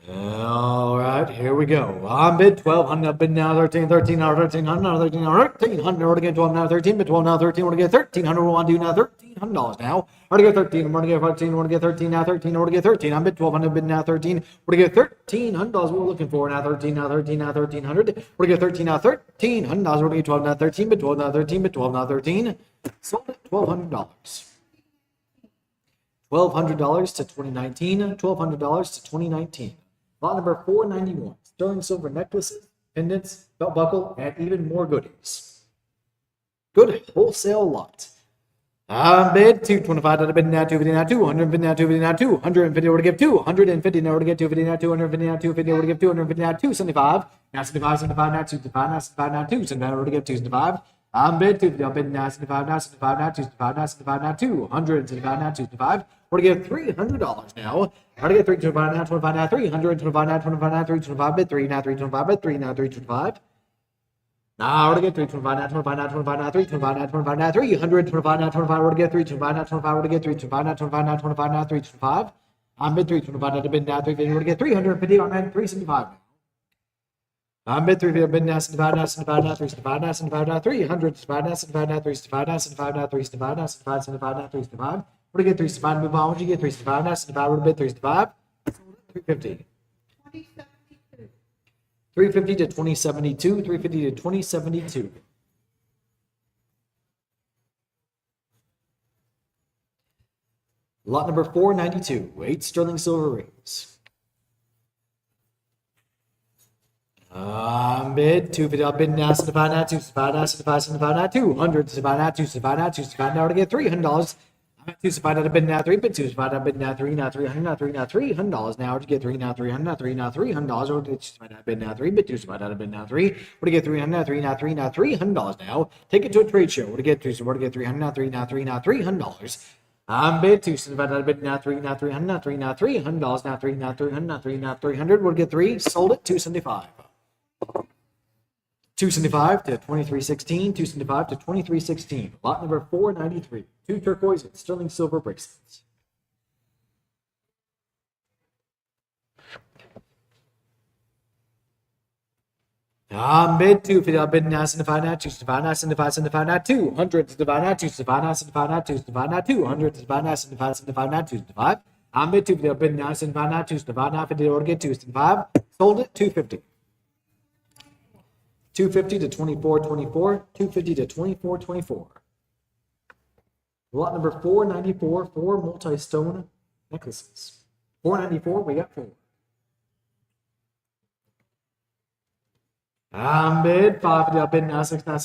S2: All right, here we go. I'm bid 1200, bid now 13, 1300, 1300, 1300, 1300. We're to get 12 now 13, bid 12 now 13. We're to get 1300. We want to do now $1,300 now. We're to get 13. We're to get 14. We're to get 13 now 13. We're to get 13. I'm bid 1200, bid now 13. We're to get $1,300. What we're looking for now 13 now 13 now 1300. We're to get 13 now $1,300. We're to get 12 now 13, bid 12 now 13, bid 12 now 13. Sold at $1,200. $1,200 to 2019. $1,200 to 2019. Lot number 491, sterling silver necklaces, pendants, belt buckle, and even more goodies. Good wholesale lot. Bid 225 to bid now 250 now 200 bid now 250 now 250 we're to give 250 now we're to get 250 now 250 now 250 we're to give 250 now 275 now 75 75 now 275 now 75 now 275 we're to give 275. Bid 250 bid now 75 now 75 now 275 now 75 now 275 now 275. We're to get $300 now. We're to get 325 now 25 now 325 now 25 now 325 bid 3 now 325 bid 3 now 325. Now we're to get 325 now 25 now 25 now 325 now 25 now 325 now 25. We're to get 325 now 25 we're to get 325 now 25 now 25 now 325. Bid 325 now to bid now 350 we're to get 350 on 375. Bid 350 bid now 75 now 75 now 375 now 75 now 300 75 now 75 now 375 now 75 now 375 now 75 75 now 375. We're to get 375 move on. Would you get 375 now 75 we're to bid 375 350.
S3: 2072.
S2: 350 to 2072, 350 to 2072. Lot number 492, 8 sterling silver rings. Bid 250. I'll bid now 75 now 275 now 75 75 now 200 75 now 275 now 275 now to get $300. I'm at 275 now bid now 3 bid 275 now bid now 3 now 300 now 3 now $300 now to get 3 now 300 now 3 now $300. Or to get 275 now bid now 3 bid 275 now bid now 3. We're to get 300 now 3 now 3 now $300 now. Take it to a trade show. We're to get 300 now 3 now 3 now $300. Bid 275 now bid now 3 now 300 now 3 now $300 now 3 now 300 now 3 now 300. We'll get 3 sold at 275. 275 to 2316, 275 to 2316. Lot number 493. 2 turquoise and sterling silver bracelets. Bid 250. I'll bid now 75 now 275 now 75 75 now 200 75 now 275 now 75 now 275 now 200 75 now 75 75 now 275. Bid 250. I'll bid now 75 now 275 now 50 or get 275. Sold it 250. 250 to 2424, 250 to 2424. Lot number 494, 4 multi-stone necklaces. 494, we got 4. I'm bid 550. I'll bid now 600.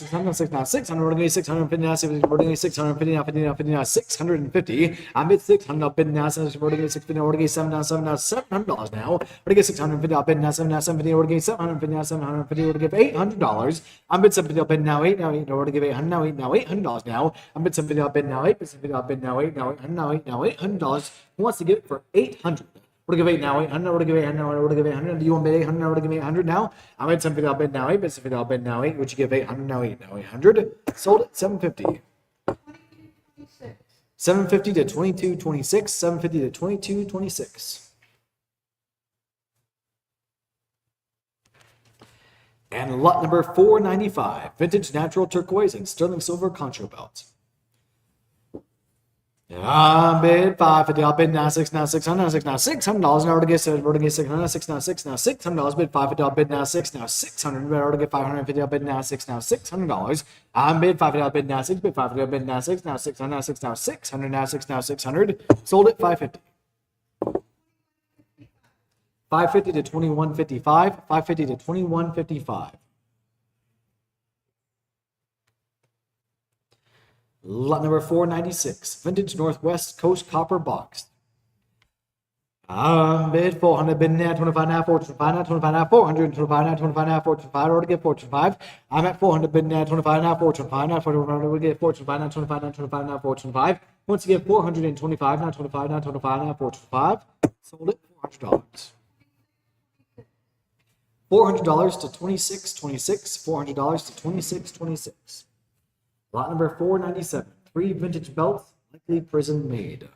S2: 600. We're gonna get 650 now. We're gonna get 650 now. 50 now. 50 now. 650. I'm bid 600. I'll bid now. We're gonna get 650 now. We're gonna get 7 now. $700 now. We're gonna get 650. I'll bid now. 750. We're gonna get 750 now. 750. We're gonna give $800. I'm bid 750. I'll bid now 8 now. 8 now. We're gonna give 800 now. 8 now. $800 now. I'm bid 750. I'll bid now 8. 750. I'll bid now 8 now. 800 now. 8 now. $800. Who wants to get it for 800? We're gonna give 8 now, 800, we're gonna give 800, we're gonna give 800. Do you want to bid 800 now? We're gonna give 800 now. I'm at 750, I'll bid now 8, but 750, I'll bid now 8. Would you give 800 now? 8 now, 800. Sold at 750.
S3: 2226.
S2: 750 to 2226. 750 to 2226. And lot number 495, vintage natural turquoise and sterling silver concho belt. I'm bid 550. I'll bid now 6 now 600 now 6 now $600 now. We're gonna get 600 6 now 6 now $600. Bid 550. I'll bid now 6 now 600. We're gonna get 550. I'll bid now 6 now $600. I'm bid 550. I'll bid now 6. Bid 550. I'll bid now 6 now 600 now 6 now 600 now 6 now 600. Sold at 550. 550 to 2155. 550 to 2155. Lot number 496, vintage Northwest Coast copper box. Bid 400, bid now 25 now, 425 now, 25 now, 400, 25 now, 25 now, 425, or to get 425. I'm at 400, bid now 25 now, 425 now, 425, we get 425 now, 25 now, 25 now, 425. Once again, 425 now, 25 now, 25 now, 425. Sold it $400. $400 to 2626, $400 to 2626. Lot number 497, 3 vintage belts, likely prison made.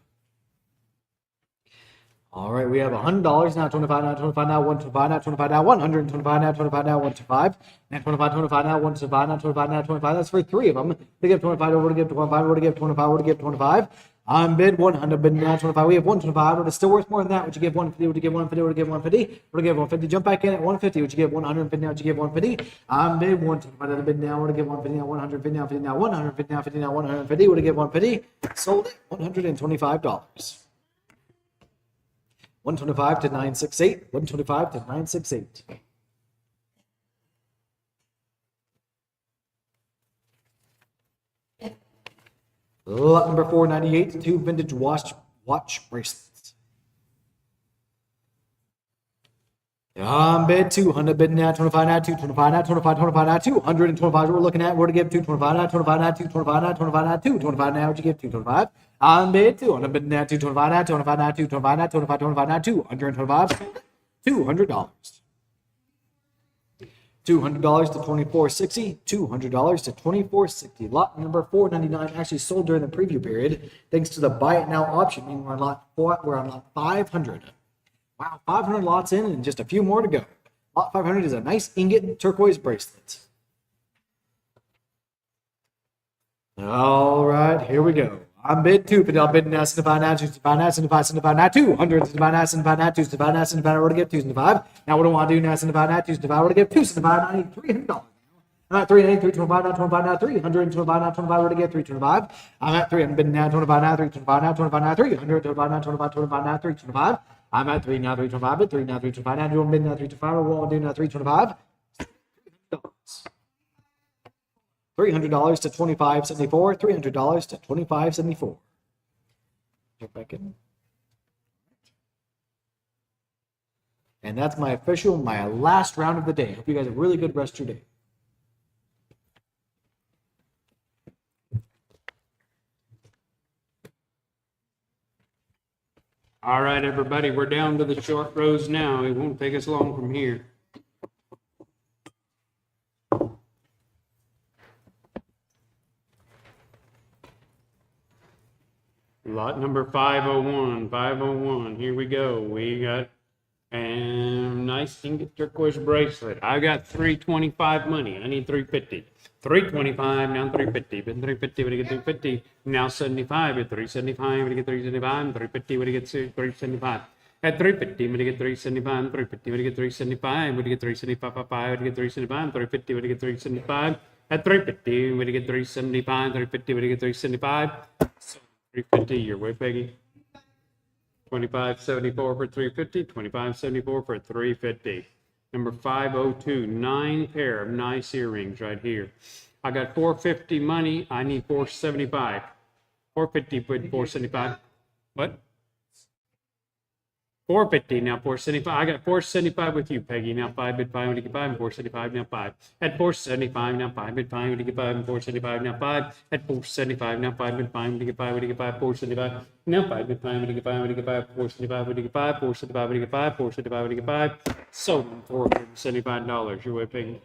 S2: All right, we have $100 now, 25 now, 25 now, 125 now, 25 now, 125 now, 25 now, 125, and 25, 25 now, 125 now, 25 now, 25. That's for 3 of them. We give 25 over to give 25, over to give 25, over to give 25. I'm bid 100, bid now 25. We have 125, but it's still worth more than that. Would you give 150? Would you give 150? Would you give 150? Would you give 150? Jump back in at 150. Would you give 150 now? Would you give 150? I'm bid 125. Bid now. Would you give 150 now? 150 now? 50 now? 150 now? 50 now? 150. Would you give 150? Sold it $125. 125 to 968. 125 to 968. Lot number 498, 2 vintage watch bracelets. Bid 200, bid now 25 now, 225 now, 25, 25 now, 225. We're looking at, we're to give 225 now, 25 now, 225 now, 25 now, 225 now. Would you give 225? Bid 200, bid now 225 now, 25 now, 225 now, 25, 25 now, 225. $200. $200 to 2460, $200 to 2460. Lot number 499 actually sold during the preview period, thanks to the buy it now option. Meaning we're on lot 4, we're on lot 500. Wow, 500 lots in and just a few more to go. Lot 500 is a nice ingot turquoise bracelet. All right, here we go. I'm bid 250. I'll bid now 75 now, 275 now, 75, 75 now, 200, 75 now, 75 now, 275 now, 75. We're to give 275. Now what do I want to do now? 75 now, 275. We're to give 275. I need $300. I'm at 380, 325 now, 25 now, 325 now, 25. We're to get 325. I'm at 300. Bid now 25 now, 325 now, 25 now, 300, 25 now, 25, 25 now, 325. I'm at 3 now, 325, but 3 now, 325 now, do bid now 325, or what we'll do now 325. $300 to 2574, $300 to 2574. Jump back in. And that's my last round of the day. Hope you guys have a really good rest of your day.
S1: All right, everybody, we're down to the short rows now. It won't take us long from here. Lot number 501, 501. Here we go. We got a nice ingot turquoise bracelet. I got 325 money. I need 350. 325, now 350. Been 350, when you get 350. Now 75, at 375, when you get 375. 350, when you get 375. At 350, when you get 375. 350, when you get 375. When you get 375, when you get 375. 350, when you get 375. At 350, when you get 375. 350, when you get 375. 350 your way, Peggy. 2574 for 350, 2574 for 350. Number 502, 9 pair of nice earrings right here. I got 450 money. I need 475. 450 with 475. What? 450 now, 475. I got 475 with you, Peggy. Now 5 bid 5 when you get 5 and 475 now 5. At 475 now 5 bid 5 when you get 5 and 475 now 5. At 475 now 5 bid 5 when you get 5 when you get 5 475 now 5 bid 5 when you get 5 when you get 5 475 when you get 5 475 when you get 5 475 when you get 5. So $475. Your way, Peggy.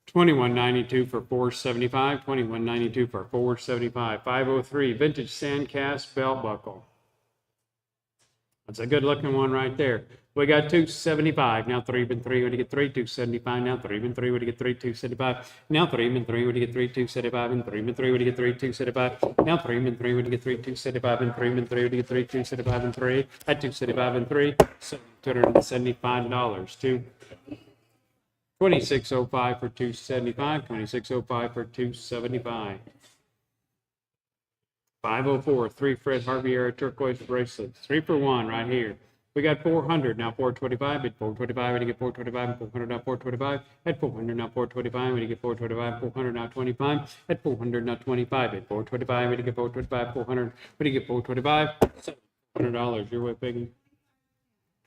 S1: 2192 for 475. 2192 for 475. 503 vintage sandcast belt buckle. That's a good looking one right there. We got 275. Now 3 and 3 when you get 3, 275. Now 3 and 3 when you get 3, 275. Now 3 and 3 when you get 3, 275. And 3 and 3 when you get 3, 275. Now 3 and 3 when you get 3, 275. And 3 and 3 when you get 3, 275. And 3 at 275 and 3. So $275 to 2605 for 275. 2605 for 275. 504, 3 Fred Harvier turquoise bracelets. 3 for 1 right here. We got 400, now 425, at 425, when you get 425, 400, now 425, at 400, now 425, when you get 425, 400, now 25, at 400, now 25, at 425, when you get 425, 400, when you get 425, $700, your way, Peggy.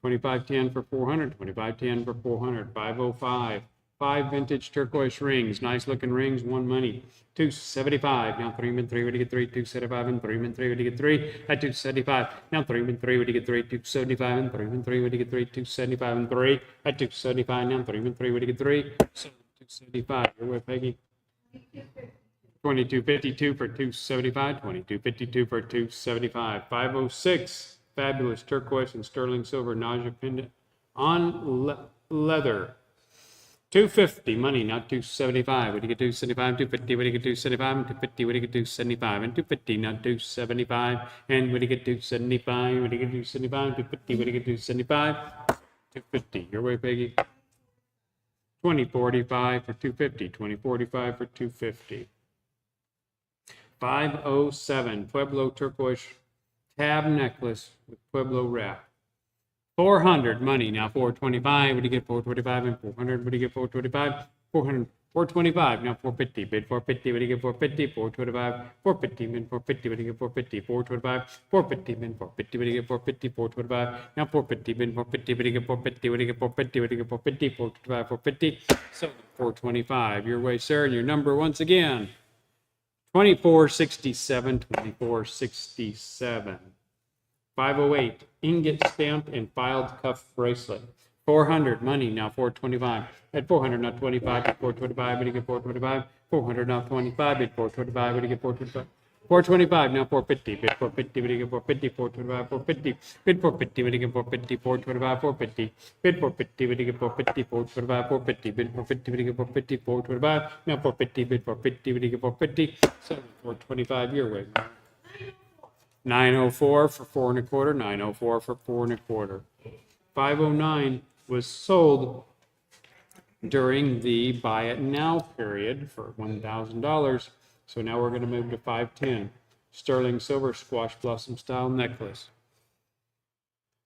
S1: 2510 for 400, 2510 for 400, 505. 5 vintage turquoise rings, nice looking rings, 1 money. 275. Now 3 and 3 when you get 3, 275 and 3 and 3 when you get 3 at 275. Now 3 and 3 when you get 3, 275 and 3 and 3 when you get 3, 275 and 3 at 275. Now 3 and 3 when you get 3, so 275. You're with Peggy. 2252 for 275. 2252 for 275. 506. Fabulous turquoise and sterling silver nausea pendant on leather. 250 money, not 275. When you get 275, 250, when you get 275, and 250, when you get 275, and 250, not 275. And when you get 275, when you get 275, 250, when you get 275, 250. Your way, Peggy. 2045 for 250, 2045 for 250. 507 Pueblo turquoise tab necklace with Pueblo wrap. 400 money, now 425. When you get 425 and 400, when you get 425, 400, 425, now 450, bid 450, when you get 450, 425, 450, min 450, when you get 450, 425, 450, min 450, when you get 450, 425, now 450, min 450, when you get 450, when you get 450, when you get 450, 425, 450, so 425. Your way, sir, and your number once again, 2467, 2467. 508 ingot stamped and filed cuff bracelet. 400 money, now 425. At 400, not 25. At 425, when you get 425. 400, now 25. At 425, when you get 425. 425, now 450. Bid 450, when you get 450. 425, 450. Bid 450, when you get 450. 425, 450. Bid 450, when you get 450. 425, 450. Bid 450, when you get 450. 425, now 450. Bid 450, when you get 450. So 425 your way. 904 for 4 1/4, 904 for 4 1/4. 509 was sold during the buy it now period for $1,000. So now we're going to move to 510 sterling silver squash blossom style necklace.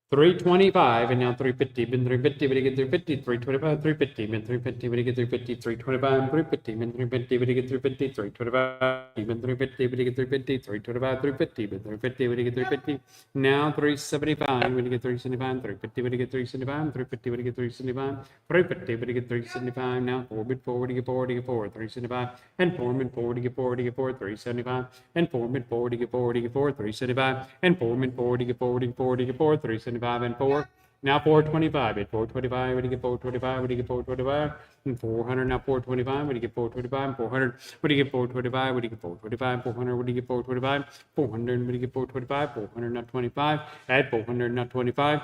S1: 325 and now 350. Been 350 when you get 350. 325, 350. Been 350 when you get 350. 325, 350. Been 350 when you get 350. 325. Been 350 when you get 350. 325, 350. Been 350 when you get 350. Now 375 when you get 375. 350 when you get 375. 350 when you get 375. 350 when you get 375. Now 4 bid 4 when you get 4 when you get 4. 375 and 4 bid 4 when you get 4 when you get 4. 375 and 4 bid 4 when you get 4 when you get 4. 375 and 4 bid 4 when you get 4 when you get 4 when you get 4. 375 and 4. Now 425 at 425 when you get 425 when you get 425 and 400 now 425 when you get 425 and 400 when you get 425 when you get 425 400 when you get 425 400 when you get 425 400 not 25 at 400 not 25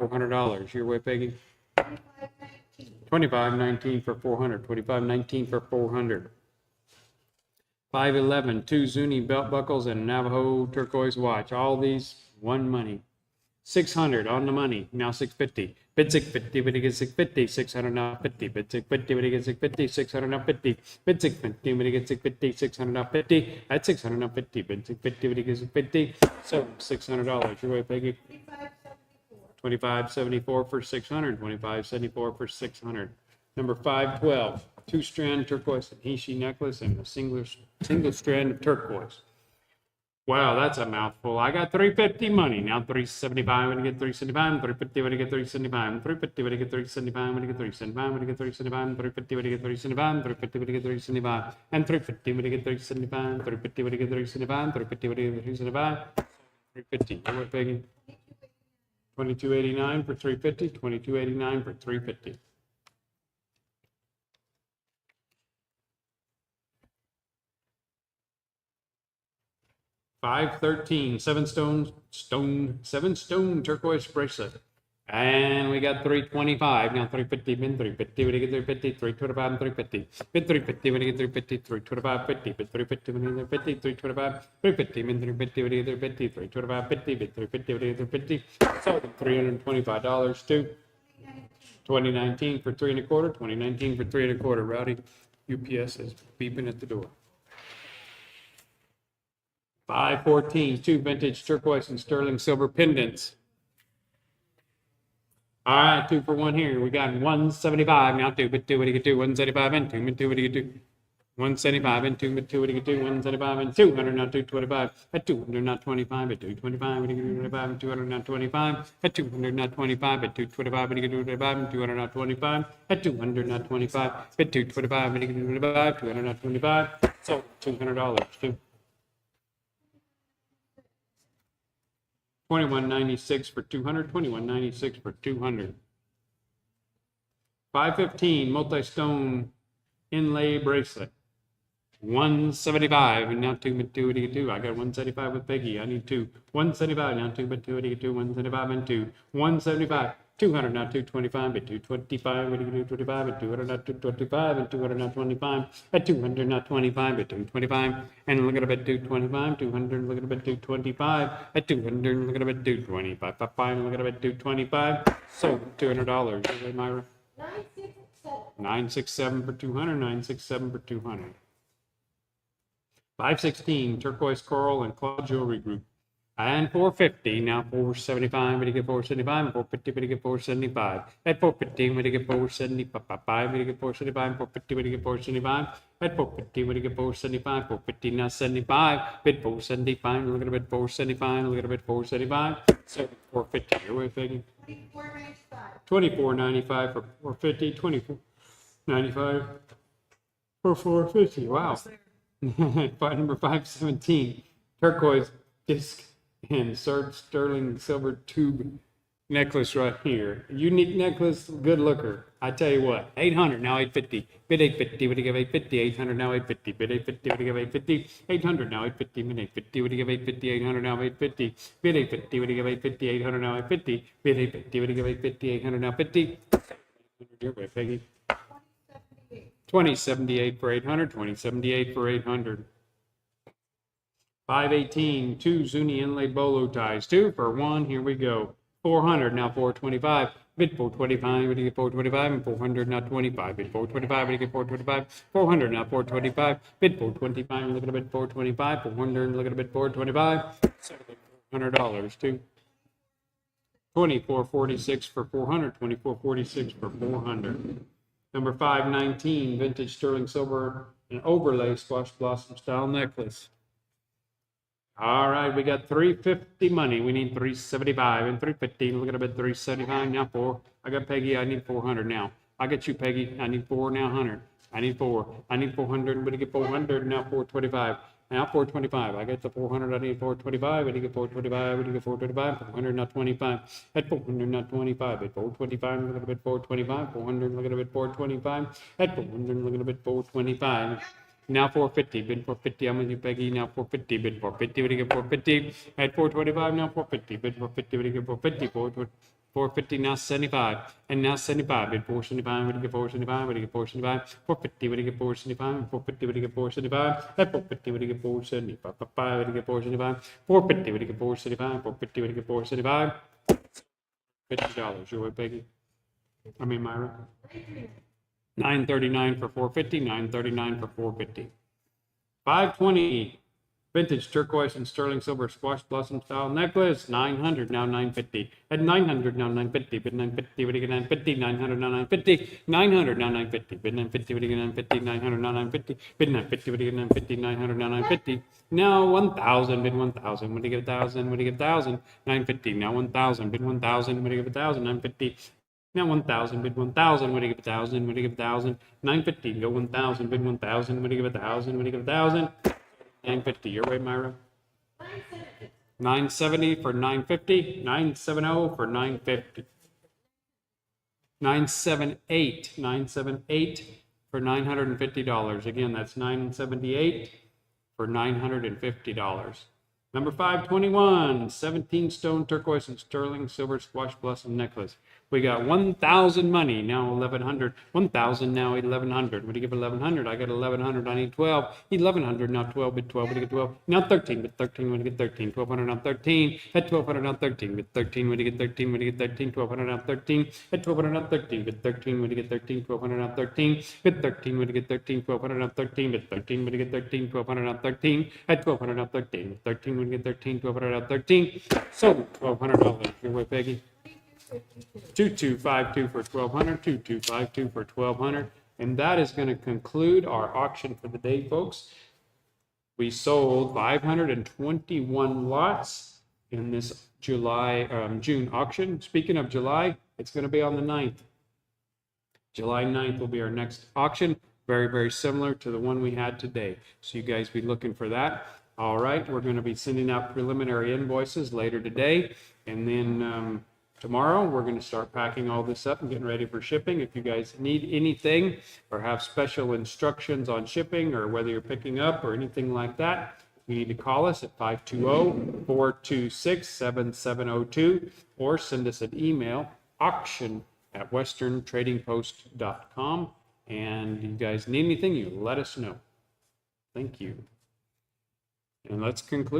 S1: $400 your way Peggy. 2519 for 400 2519 for 400. 511 2 Zuni belt buckles and a Navajo turquoise watch. All these one money. 600 on the money, now 650. Bid 650 when you get 650, 600 now 50. Bid 650 when you get 650, 600 now 50. Bid 650 when you get 650, 600 now 50. At 600 now 50. Bid 650 when you get 650. So $600. Your way, Peggy. 2574 for 600. 2574 for 600. Number 512, 2-strand turquoise Hishi necklace and a single strand of turquoise. Wow, that's a mouthful. I got 350 money. Now 375, when I get 375, 350, when I get 375, 350, when I get 375, when I get 375, when I get 375, 350, when I get 375, 350, when I get 375, and 350, when I get 375, 350, when I get 375, 350, when I get 375, 350. What, Peggy? 2289 for 350, 2289 for 350. $513, seven stone turquoise bracelet. And we got 325. Now 350, bid 350, when you get 350, 325, and 350. Bid 350, when you get 350, 325, 50. Bid 350, when you get 50, 325, 350. Bid 350, when you get 350, 325, 50. Bid 350, when you get 350. Sold them $325 to 2019 for 3 1/4, 2019 for 3 1/4. Rowdy, UPS is beeping at the door. 514, 2 vintage turquoise and sterling silver pendants. All right, 2 for 1 here. We got 175 now. 2 bid 2, what do you get 2? 175 and 2 bid 2, what do you get 2? 175 and 2 bid 2, what do you get 2? 175 and 200 now 225 at 200 not 25 at 225, what do you get 25 and 200 not 25 at 200 not 25 at 225, what do you get 25 and 200 not 25 at 200 not 25 at 225, what do you get 25? 200 not 25. So $200 too. 2196 for 200, 2196 for 200. 515 multi-stone inlay bracelet. 175 and now 2 bid 2, what do you get 2? I got 175 with Peggy. I need 2. 175 now 2 bid 2, what do you get 2? 175 and 2. 175. 200 now 225 at 225, what do you do 25 at 200 not 225 and 200 not 25 at 200 not 25 at 225 and look at a bit 225, 200 look at a bit 225 at 200 look at a bit 225, look at a bit 225. So $200. Okay, Myra. 967 for 200, 967 for 200. 516 turquoise coral and claw jewelry group. And 450, now 475, when you get 475, and 450, when you get 475. At 450, when you get 475, when you get 475, 450, when you get 475. At 450, when you get 475, 450, now 75, bid 475, look at a bit 475, look at a bit 475. So 450, your way, Peggy. 24.95 for 450, 24.95 for 450. Wow. Number 517, turquoise disc and sterling silver tube necklace right here. Unique necklace, good looker. I tell you what, 800 now 850. Bid 850, what do you give 850? 800 now 850. Bid 850, what do you give 850? 800 now 850. Bid 850, what do you give 850? 800 now 850. Bid 850, what do you give 850? 800 now 850. Bid 850, what do you give 850? 800 now 50. Your way, Peggy. 2078 for 800. 2078 for 800. 518, 2 Zuni inlay bolo ties. 2 for 1. Here we go. 400, now 425. Bid 425, what do you get 425? And 400, now 25. Bid 425, what do you get 425? 400, now 425. Bid 425, look at a bid 425. 400, look at a bid 425. $400 too. 2446 for 400. 2446 for 400. Number 519, vintage sterling silver and overlay squash blossom style necklace. All right, we got 350 money. We need 375 and 350. Look at a bit 375 now 4. I got Peggy. I need 400 now. I got you, Peggy. I need 4 now 100. I need 4. I need 400. But to get 400 now 425. Now 425. I get the 400. I need 425. When you get 425. When you get 425. 400 not 25. At 400 not 25. At 425. Look at a bit 425. 400. Look at a bit 425. At 400. Look at a bit 425. Now 450, bid 450, I'm with you, Peggy. Now 450, bid 450, what do you get 450? At 425, now 450, bid 450, what do you get 450? 450, now 75, and now 75, bid 475, what do you get 475? What do you get 475? 450, what do you get 475? 450, what do you get 475? At 450, what do you get 475? What do you get 475? 450, what do you get 475? 450, what do you get 475? $50, your way, Peggy. I mean, Myra. 939 for 450, 939 for 450. 520, Vintage turquoise and sterling silver squash blossom style necklace, 900, now 950. At 900, now 950. Bid 950, what do you get 950? 900, now 950. 900, now 950. Bid 950, what do you get 950? 900, now 950. Bid 950, what do you get 950? 900, now 950. Now 1,000, bid 1,000. What do you get 1,000? What do you get 1,000? 950. Now 1,000, bid 1,000. What do you get 1,000? 950. Now 1,000, bid 1,000. What do you give 1,000? What do you give 1,000? 950. Go 1,000, bid 1,000. What do you give 1,000? What do you give 1,000? 950. Your way, Myra. 970 for 950. 970 for 950. 978. 978 for $950. Again, that's 978 for $950. Number 521, 17 stone turquoise and sterling silver squash blossom necklace. We got 1,000 money, now 1,100. 1,000, now 1,100. What do you give 1,100? I got 1,100, I need 12. 1,100, now 12, bid 12, what do you get 12? Now 13, bid 13, what do you get 13? 1,200, now 13. At 1,200, now 13, bid 13, what do you get 13? What do you get 13? 1,200, now 13. At 1,200, now 13, bid 13, what do you get 13? 1,200, now 13. Bid 13, what do you get 13? 1,200, now 13. Bid 13, what do you get 13? 1,200, now 13. At 1,200, now 13. Bid 13, what do you get 13? 1,200, now 13. So $1,200. Your way, Peggy. 2252 for 1,200, 2252 for 1,200, and that is going to conclude our auction for the day, folks. We sold 521 lots in this June auction. Speaking of July, it's going to be on the 9th. July 9th will be our next auction. Very, very similar to the one we had today. So you guys be looking for that. All right, we're going to be sending out preliminary invoices later today, and then tomorrow, we're going to start packing all this up and getting ready for shipping. If you guys need anything or have special instructions on shipping or whether you're picking up or anything like that, you need to call us at 520-426-7702 or send us an email, auction@westerntradingpost.com. And you guys need anything, you let us know. Thank you. And let's conclude.